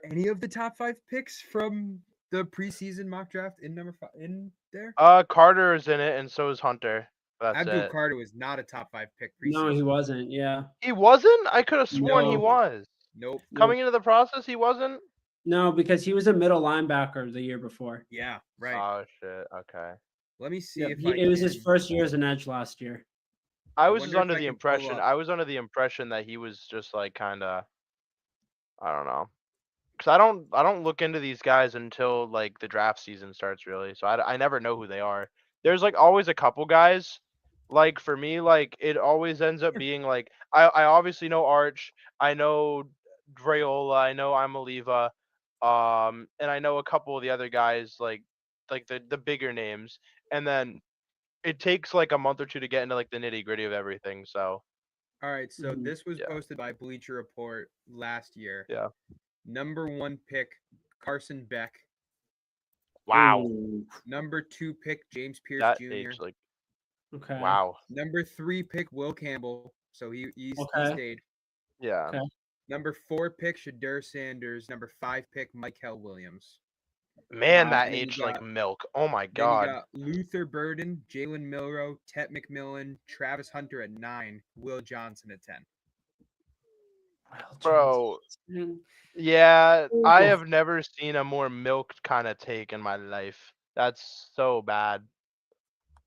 any of the top 5 picks from the preseason mock draft in number 5 in there? Carter is in it, and so is Hunter. That's Abdul it. Carter was not a top 5 pick preseason. No, he wasn't. Yeah. He wasn't? I could have sworn he No. was. Nope. Coming into the process, he wasn't? No, because he was a middle linebacker the year before. Yeah, right. Oh, shit. Okay. Let me see Yeah, if it was his first year as an edge last year. I was wonder just if under I the can pull impression. up- I was under the impression that he was just like kind of. I don't know. Because I don't look into these guys until like the draft season starts really. So I never know who they are. There's like always a couple guys. Like for me, like it always ends up being like I obviously know Arch. I know Drayola. I know Imaliva. And I know a couple of the other guys like the bigger names. And then it takes like a month or two to get into like the nitty gritty of everything. So All right, so Mhm. this was Yeah. posted by Bleacher Report last year. Yeah. Number 1 pick Carson Beck. wow, Ooh, Number 2 pick James Pierce that Jr. age like okay. wow, Number 3 pick Will Campbell. So he Okay. stayed. yeah. Okay. Number 4 pick Shadur Sanders. Number 5 pick Michael Williams. Man, Wow. that And then you aged like got- milk. Oh my Then you god. got Luther Burden, Jalen Milrow, Tet McMillan, Travis Hunter at 9, Will Johnson at 10. Well, Bro, Johnson. yeah, I Oof. have never seen a more milked kind of take in my life. That's so bad.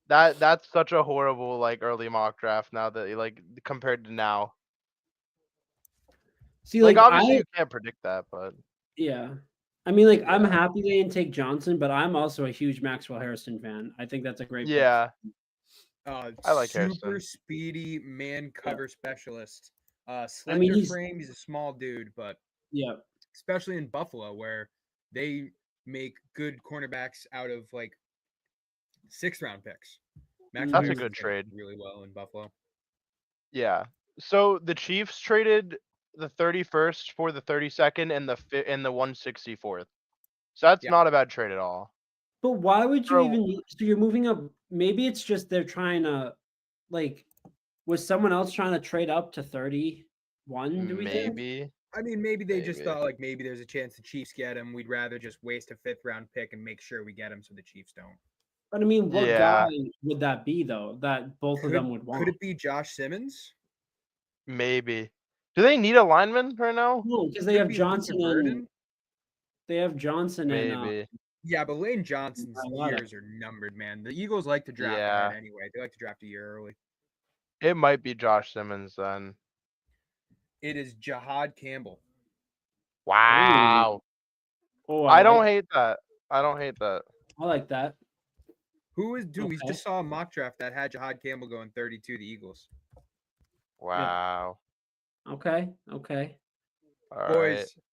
That's such a horrible like early mock draft now that like compared to now. See, Like like obviously I, you can't predict that, but yeah. I mean, like I'm Yeah. happy they didn't take Johnson, but I'm also a huge Maxwell Harrison fan. I think that's a great pick. yeah, I like Super Harrison. speedy man cover specialist. I Slender mean, he's frame. He's a small dude, but yeah. especially in Buffalo, where they make good cornerbacks out of like 6th round picks. Max That's a Paxton's good done trade. really well in Buffalo. Yeah. So the Chiefs traded the 31st for the 32nd and the 164th. So that's Yeah. not a bad trade at all. But why would you Bro. even? So you're moving up. Maybe it's just they're trying to, like, was someone else trying to trade up to 31? Do we think? Maybe. I mean, maybe they just Maybe. thought like maybe there's a chance the Chiefs get him. We'd rather just waste a 5th round pick and make sure we get him so the Chiefs don't. But I mean, what Yeah. guy would that be though? That both of them would want? Could it be Josh Simmons? Maybe. Do they need a lineman right now? No, because they Could have be Johnson Luther and Burden? they have Johnson and Maybe. Yeah, but Lane Johnson's Carolina. years are numbered, man. The Eagles like to draft Yeah. ahead anyway. They like to draft a year early. It might be Josh Simmons then. It is Jahad Campbell. Wow. Oh, I like don't hate that. I don't hate that. I like that. Who is dude? We Okay. just saw a mock draft that had Jahad Campbell going 32 to the Eagles. Wow. Okay. Okay. All Boys, right.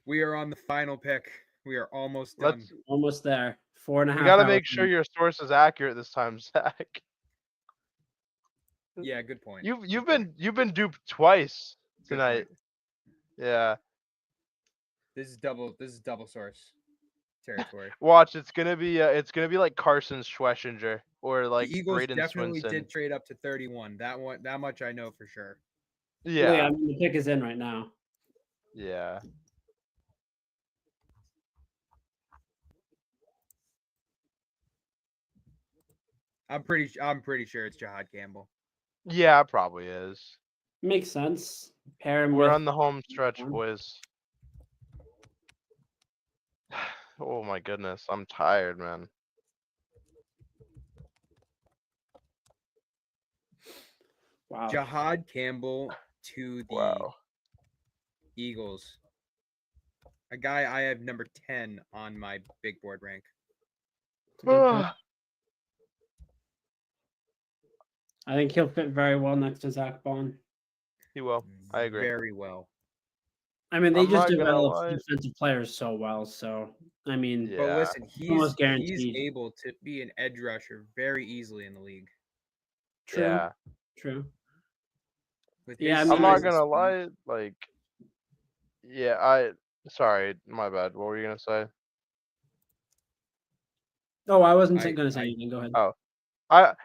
we are on the final pick. We are almost done. Let's. Almost there. 4.5 We got to hours make sure in. your source is accurate this time, Zach. Yeah, good point. You've been duped twice Good tonight. point. Yeah. This is double source territory. Watch, it's gonna be like Carson Schwessinger or like the Eagles Braden definitely Swinson. did trade up to 31. That much I know for sure. Yeah. Yeah. I mean, the pick is in right now. Yeah. I'm pretty sure it's Jahad Campbell. Yeah, it probably is. Makes sense. Pair him We're with on the home stretch, One. boys. Oh my goodness, I'm tired, man. Wow. Jahad Campbell to the Wow. Eagles. A guy I have number 10 on my big board rank. It's a good pick. I think he'll fit very well next to Zach Bond. He will. I agree. Very well. I mean, they I'm just not gonna develop lie. defensive players so well. So, I mean, But Yeah. listen, almost he's guaranteed. able to be an edge rusher very easily in the league. True. Yeah. True. With Yeah, his I I'm mean, not size and gonna speed. lie. Like, yeah. Sorry, my bad. What were you gonna say? Oh, I wasn't I- going to say I- anything. Go ahead. Oh. I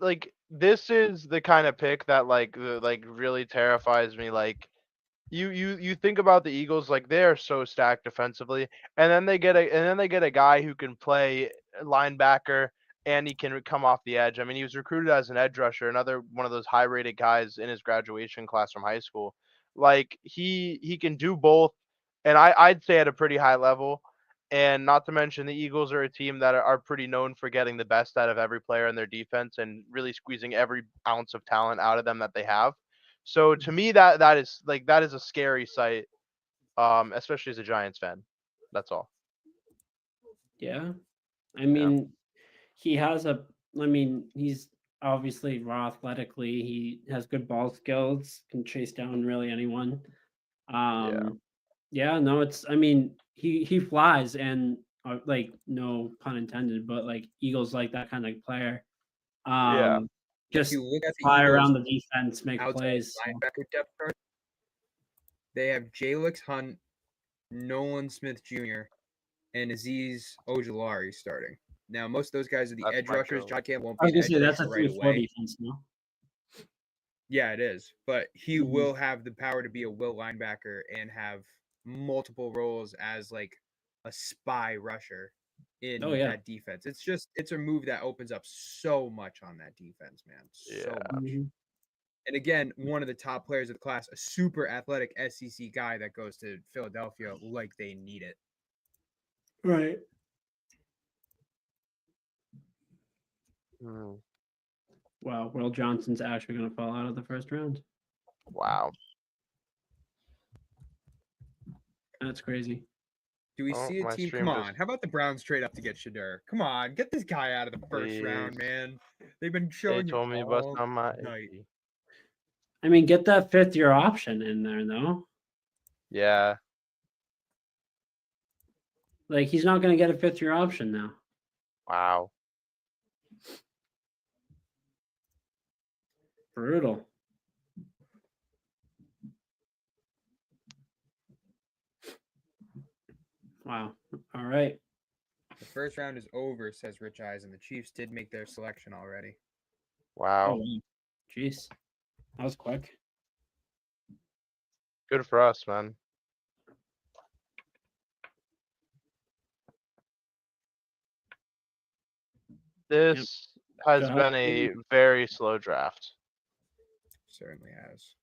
like this is the kind of pick that like really terrifies me. Like you think about the Eagles, like they are so stacked defensively, and then they get a guy who can play linebacker and he can come off the edge. I mean, he was recruited as an edge rusher, another one of those high rated guys in his graduation class from high school. Like he can do both, and I'd say at a pretty high level. And not to mention, the Eagles are a team that are pretty known for getting the best out of every player in their defense and really squeezing every ounce of talent out of them that they have. So to me, that is a scary sight, especially as a Giants fan. That's all. Yeah. I mean, he has a. I mean, he's obviously raw athletically. He has good ball skills. Can chase down really anyone. Yeah. No, it's. I mean, he flies, and like no pun intended, but like Eagles like that kind of player. Yeah. If Just you look at the fly Eagles around the defense, make outside plays. So. linebacker depth chart, they have Jalix Hunt, Nolan Smith Jr., and Aziz Ojulari starting. Now, most of those guys are the That's edge Mike rushers. Jones. John Campbell won't I be was an gonna edge say that's rusher a right 3-4 away. defense, no? Yeah, it is. But he Mhm. will have the power to be a will linebacker and have multiple roles as like a spy rusher in Oh, yeah. that defense. It's a move that opens up so much on that defense, man. So Yeah. much. Mhm. And again, one of the top players of the class, a super athletic SEC guy that goes to Philadelphia like they need it. Right. Hmm. Wow, Will Johnson's actually going to fall out of the first round. Wow. That's crazy. Do we Oh, see a my team? stream Come just- on. How about the Browns trade up to get Shadur? Come on. Get this guy out of the first round, Please. man. They've been They showing told me you to bust all on my night. AP. I mean, get that fifth-year option in there, though. Yeah. Like, he's not going to get a fifth-year option now. Wow. Brutal. Wow. All right. The first round is over, says Rich Eyes, and the Chiefs did make their selection already. Wow. Oh, wow. Jeez. That was quick. Good for us, man. This has Go ahead. been a very slow draft. Certainly has.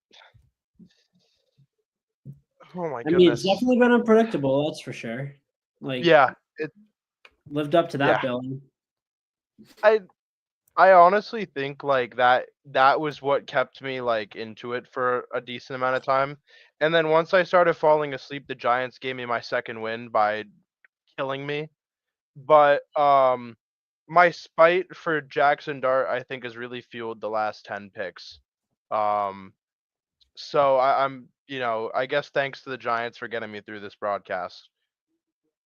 Oh my I mean, it's goodness. definitely been unpredictable, that's for sure. Like, Yeah. lived up to that Yeah. billing. I honestly think like that was what kept me like into it for a decent amount of time. And then once I started falling asleep, the Giants gave me my second win by killing me. But my spite for Jackson Dart I think has really fueled the last 10 picks. So I'm I guess thanks to the Giants for getting me through this broadcast.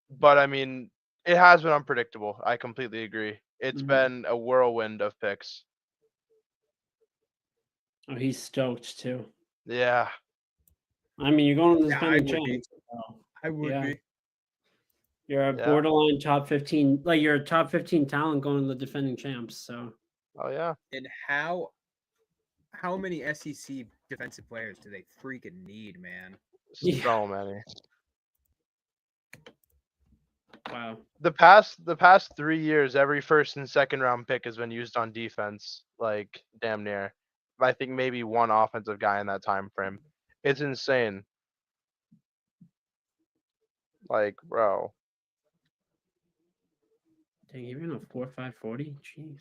But I mean, it has been unpredictable. I completely agree. It's Mhm. been a whirlwind of picks. Oh, he's stoked, too. Yeah. I mean, you're going to the Yeah, I defending would be. champs. So I would Yeah. be. you're a Yeah. borderline top 15. Like, you're a top 15 talent going to the defending champs. So, Oh yeah. And how many SEC defensive players do they freaking need, man? Yeah. So many. Wow. The past 3 years, every first and second round pick has been used on defense, like damn near. I think maybe one offensive guy in that time frame. It's insane. Like, bro. Dang, even a 4.540? Jeez.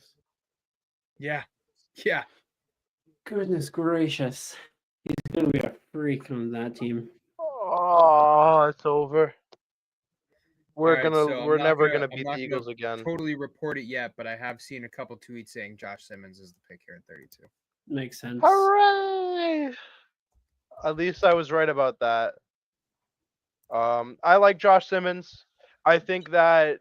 Yeah. Yeah. Goodness gracious. He's gonna be a freak on that team. Oh, it's over. We're Alright, so we're never gonna I'm beat not the gonna Eagles again. totally report it yet, but I have seen a couple tweets saying Josh Simmons is the pick here at 32. Makes sense. Hooray! At least I was right about that. I like Josh Simmons. I think that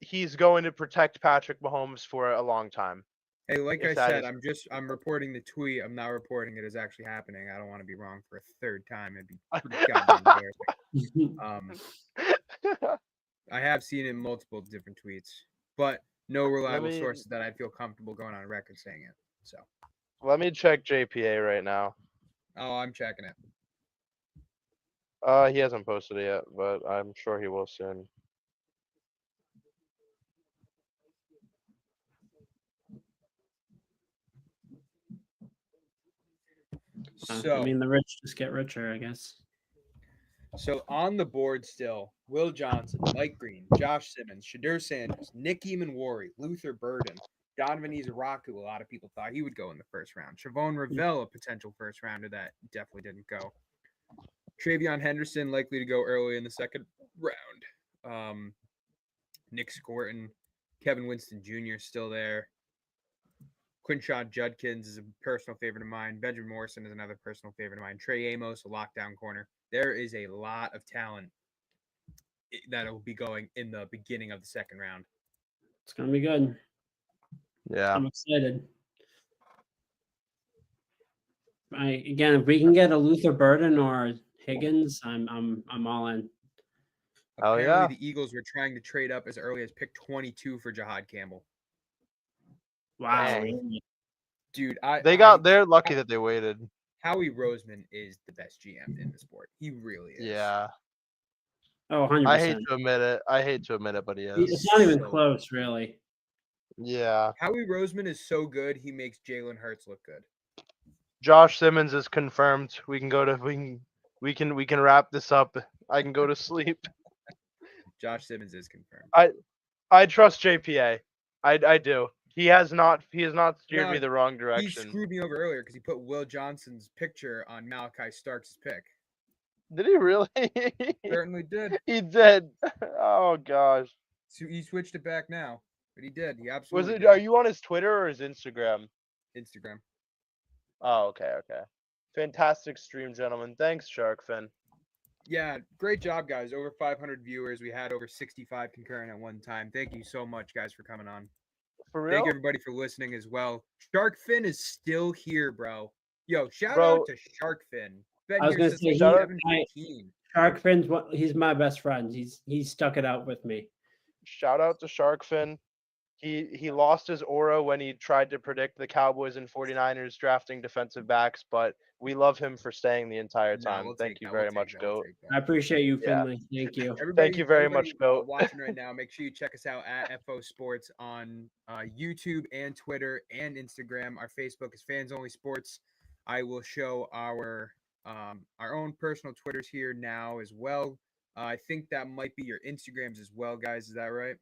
he's going to protect Patrick Mahomes for a long time. Hey, like If I that said, is- I'm reporting the tweet. I'm not reporting it as actually happening. I don't want to be wrong for a third time. It'd be pretty goddamn embarrassing. I have seen it in multiple different tweets, but no reliable me- sources that I feel comfortable going on record saying it. So, Let me check JPA right now. oh, I'm checking it. He hasn't posted it yet, but I'm sure he will soon. So, I mean, the rich just get richer, I guess. So on the board still, Will Johnson, Mike Green, Josh Simmons, Shadur Sanders, Nick Eamon-Warry, Luther Burden, Donovan Izaraku. A lot of people thought he would go in the first round. Shavon Ravel, a potential first rounder that definitely didn't go. Travion Henderson likely to go early in the second round. Nick Scorton, Kevin Winston Jr. still there. Quinshon Judkins is a personal favorite of mine. Benjamin Morrison is another personal favorite of mine. Trey Amos, a lockdown corner. There is a lot of talent that will be going in the beginning of the second round. It's gonna be good. Yeah. I'm excited. Again, if we can get a Luther Burden or Higgins, I'm all in. Hell Apparently, yeah. the Eagles were trying to trade up as early as pick 22 for Jahad Campbell. Wow, Dang. really? Dude, They're lucky that they waited. Howie Roseman is the best GM in the sport. He really is. Yeah. Oh, 100%. I hate to admit it, but he is. It's not even So- close, really. Yeah. Howie Roseman is so good, he makes Jalen Hurts look good. Josh Simmons is confirmed. We can wrap this up. I can go to sleep. Josh Simmons is confirmed. I trust JPA. I do. He has not steered No, me the wrong He direction. screwed me over earlier because he put Will Johnson's picture on Malachi Starks' pick. Did he really? Certainly did. He did. Oh gosh. So he switched it back now, but he did. He Was absolutely it did. are you on his Twitter or his Instagram? Instagram. Oh, okay. Fantastic stream, gentlemen. Thanks, Sharkfin. Yeah, great job, guys. Over 500 viewers. We had over 65 concurrent at one time. Thank you so much, guys, for coming on. For real? Thank everybody for listening as well. Sharkfin is still here, bro. Yo, shout Bro, out to Sharkfin. Been I was here gonna since say, like shout out- 7:15. Sharkfin's he's my best friend. He's stuck it out with me. Shout out to Sharkfin. He lost his aura when he tried to predict the Cowboys and 49ers drafting defensive backs, but we love him for staying the entire Nah, time. we'll Thank take you that, very we'll take much, that, we'll Goat. take that. I appreciate you, Yeah. Finley. Thank you. Everybody, you very much, Goat. Watching right now, make sure you check us out at FO Sports on YouTube and Twitter and Instagram. Our Facebook is Fans Only Sports. I will show our own personal Twitters here now as well. I think that might be your Instagrams as well, guys. Is that right?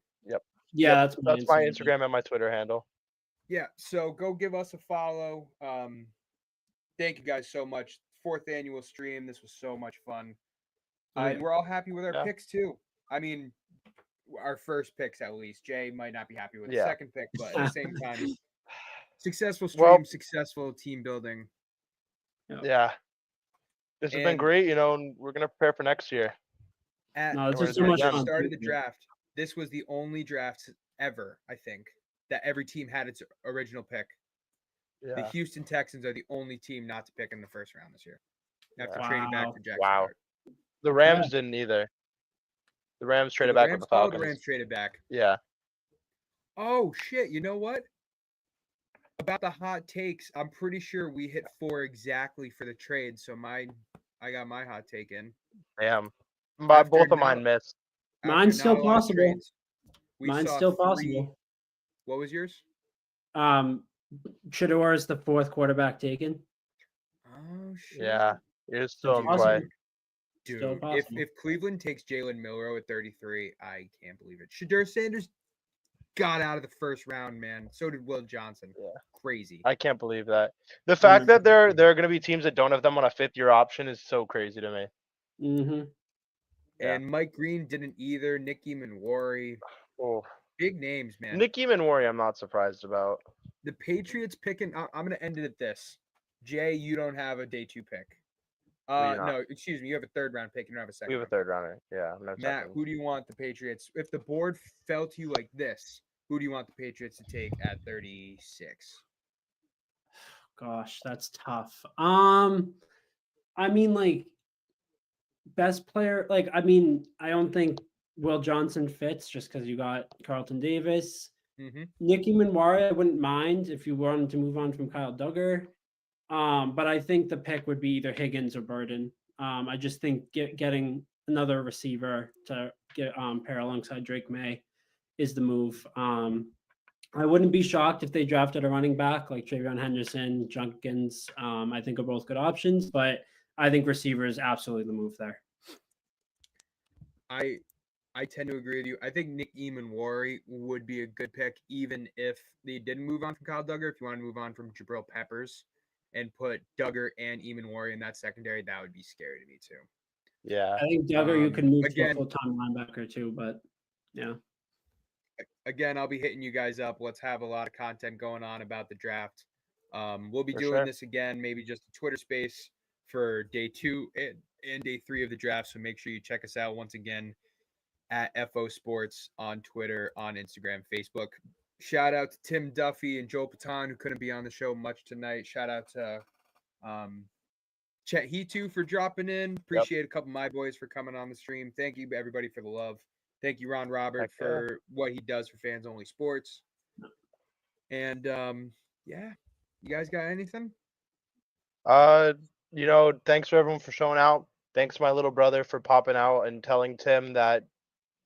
Yeah, Yep, that's my Instagram and my Twitter handle. Yeah. So go give us a follow. Thank you guys so much. 4th annual stream. This was so much fun. Oh, yeah. And we're all happy with our Yeah. picks too. I mean, our first picks at least. Jay might not be happy with the Yeah. second pick, but at the same time, successful stream, Well- successful team building. Yeah. This has been And- great, and we're gonna prepare for next year. No, it's We're just gonna so do it much again. fun. started the draft. This was the only draft ever, I think, that every team had its original pick. The Yeah. Houston Texans are the only team not to pick in the first round this year. After Yeah. trading back Wow. for Jackson Wow. Dart. The Rams didn't either. The Rams traded The back Rams, with the Falcons. the Rams traded back. Yeah. Oh shit! You know what? About the hot takes, I'm pretty sure we hit 4 exactly for the trade. So I got my hot take in. Damn. But After both of not- mine missed. after Mine's not still a lot of possible. trades, we Mine's saw still 3 possible. What was yours? Shador is the 4th quarterback taken. Oh shit. Yeah. You're still in possible. play. Still Dude, possible. if Cleveland takes Jalen Milrow at 33, I can't believe it. Shadur Sanders got out of the first round, man. So did Will Johnson. Yeah. Crazy. I can't believe that. The fact that there are going to be teams that don't have them on a 5th-year option is so crazy to me. Mm-hmm. Yeah. And Mike Green didn't either. Nicky Manwari. Oh. Big names, man. Nicky Manwari, I'm not surprised about. The Patriots picking. I'm going to end it at this. Jay, you don't have a day 2 pick. Well, you're not. No, excuse me. You have a 3rd round pick. You don't have a 2nd. We have a 3rd rounder. Yeah. No Matt, second. who do you want the Patriots? If the board fell to you like this, who do you want the Patriots to take at 36? Gosh, that's tough. I mean, like, best player, like, I mean, I don't think Will Johnson fits just because you got Carlton Davis. Mm-hmm. Nicky Manwari, I wouldn't mind if you wanted to move on from Kyle Duggar. But I think the pick would be either Higgins or Burden. I just think getting another receiver to get pair alongside Drake May is the move. I wouldn't be shocked if they drafted a running back like Travion Henderson, Jenkins. I think are both good options, but I think receiver is absolutely the move there. I tend to agree with you. I think Nick Manwari would be a good pick, even if they didn't move on from Kyle Duggar. If you want to move on from Jabril Peppers and put Duggar and Manwari in that secondary, that would be scary to me too. Yeah. I think Duggar you can move again, to a full-time linebacker too, but yeah. Again, I'll be hitting you guys up. Let's have a lot of content going on about the draft. We'll be For doing sure. this again, maybe just a Twitter space for day 2 and day 3 of the draft. So make sure you check us out once again at FoSportz on Twitter, on Instagram, Facebook. Shout out to Tim Duffy and Joel Patan, who couldn't be on the show much tonight. Shout out to Chet Hitu for dropping in. Appreciate a couple of my boys for coming on the stream. Thank you, everybody, for the love. Thank you, Ron Robert, for what he does for Fans Only Sports. And yeah, you guys got anything? Thanks for everyone for showing out. Thanks my little brother for popping out and telling Tim that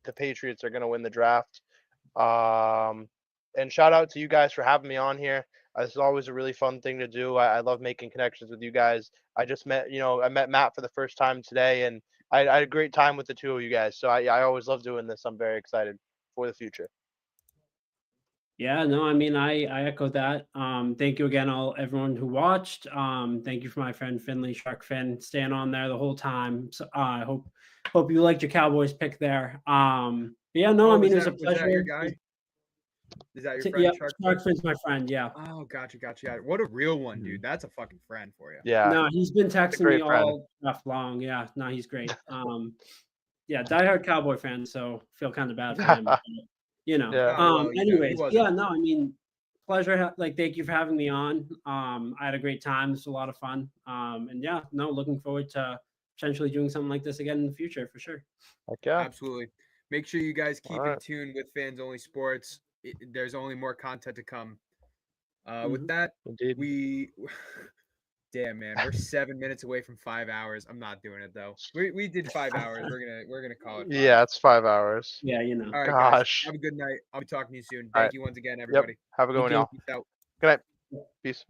the Patriots are going to win the draft. And shout out to you guys for having me on here. This is always a really fun thing to do. I love making connections with you guys. I met Matt for the first time today, and I had a great time with the two of you guys. So I always love doing this. I'm very excited for the future. Yeah, no, I mean, I echo that. Thank you again, everyone who watched. Thank you for my friend Finley Shark Fin staying on there the whole time. So I hope you liked your Cowboys pick there. Yeah, no, I mean, it was a pleasure. Was that your guy? Is that your friend? Yeah, Shark Fin's my friend. Yeah. Oh, gotcha. What a real one, dude. That's a fucking friend for you. Yeah. No, he's been texting me friend. all stuff long. Yeah, no, he's great. Yeah, diehard Cowboy fan, so feel kind of bad for him. Yeah. Anyways, yeah, no, I mean, pleasure. Thank you for having me on. I had a great time. It's a lot of fun. And yeah, no, looking forward to potentially doing something like this again in the future for sure. Okay. Absolutely. Make sure you guys keep in tune with Fans Only Sports. There's only more content to come. With that, Indeed. Damn, man, we're 7 minutes away from 5 hours. I'm not doing it though. We did 5 hours. We're gonna call it 5. Yeah, it's 5 hours. Yeah, All right, Gosh. guys. Have a good night. I'll be talking to you soon. Thank you once again, everybody. Yep. Have a good one, y'all. Peace out. Good night. Peace.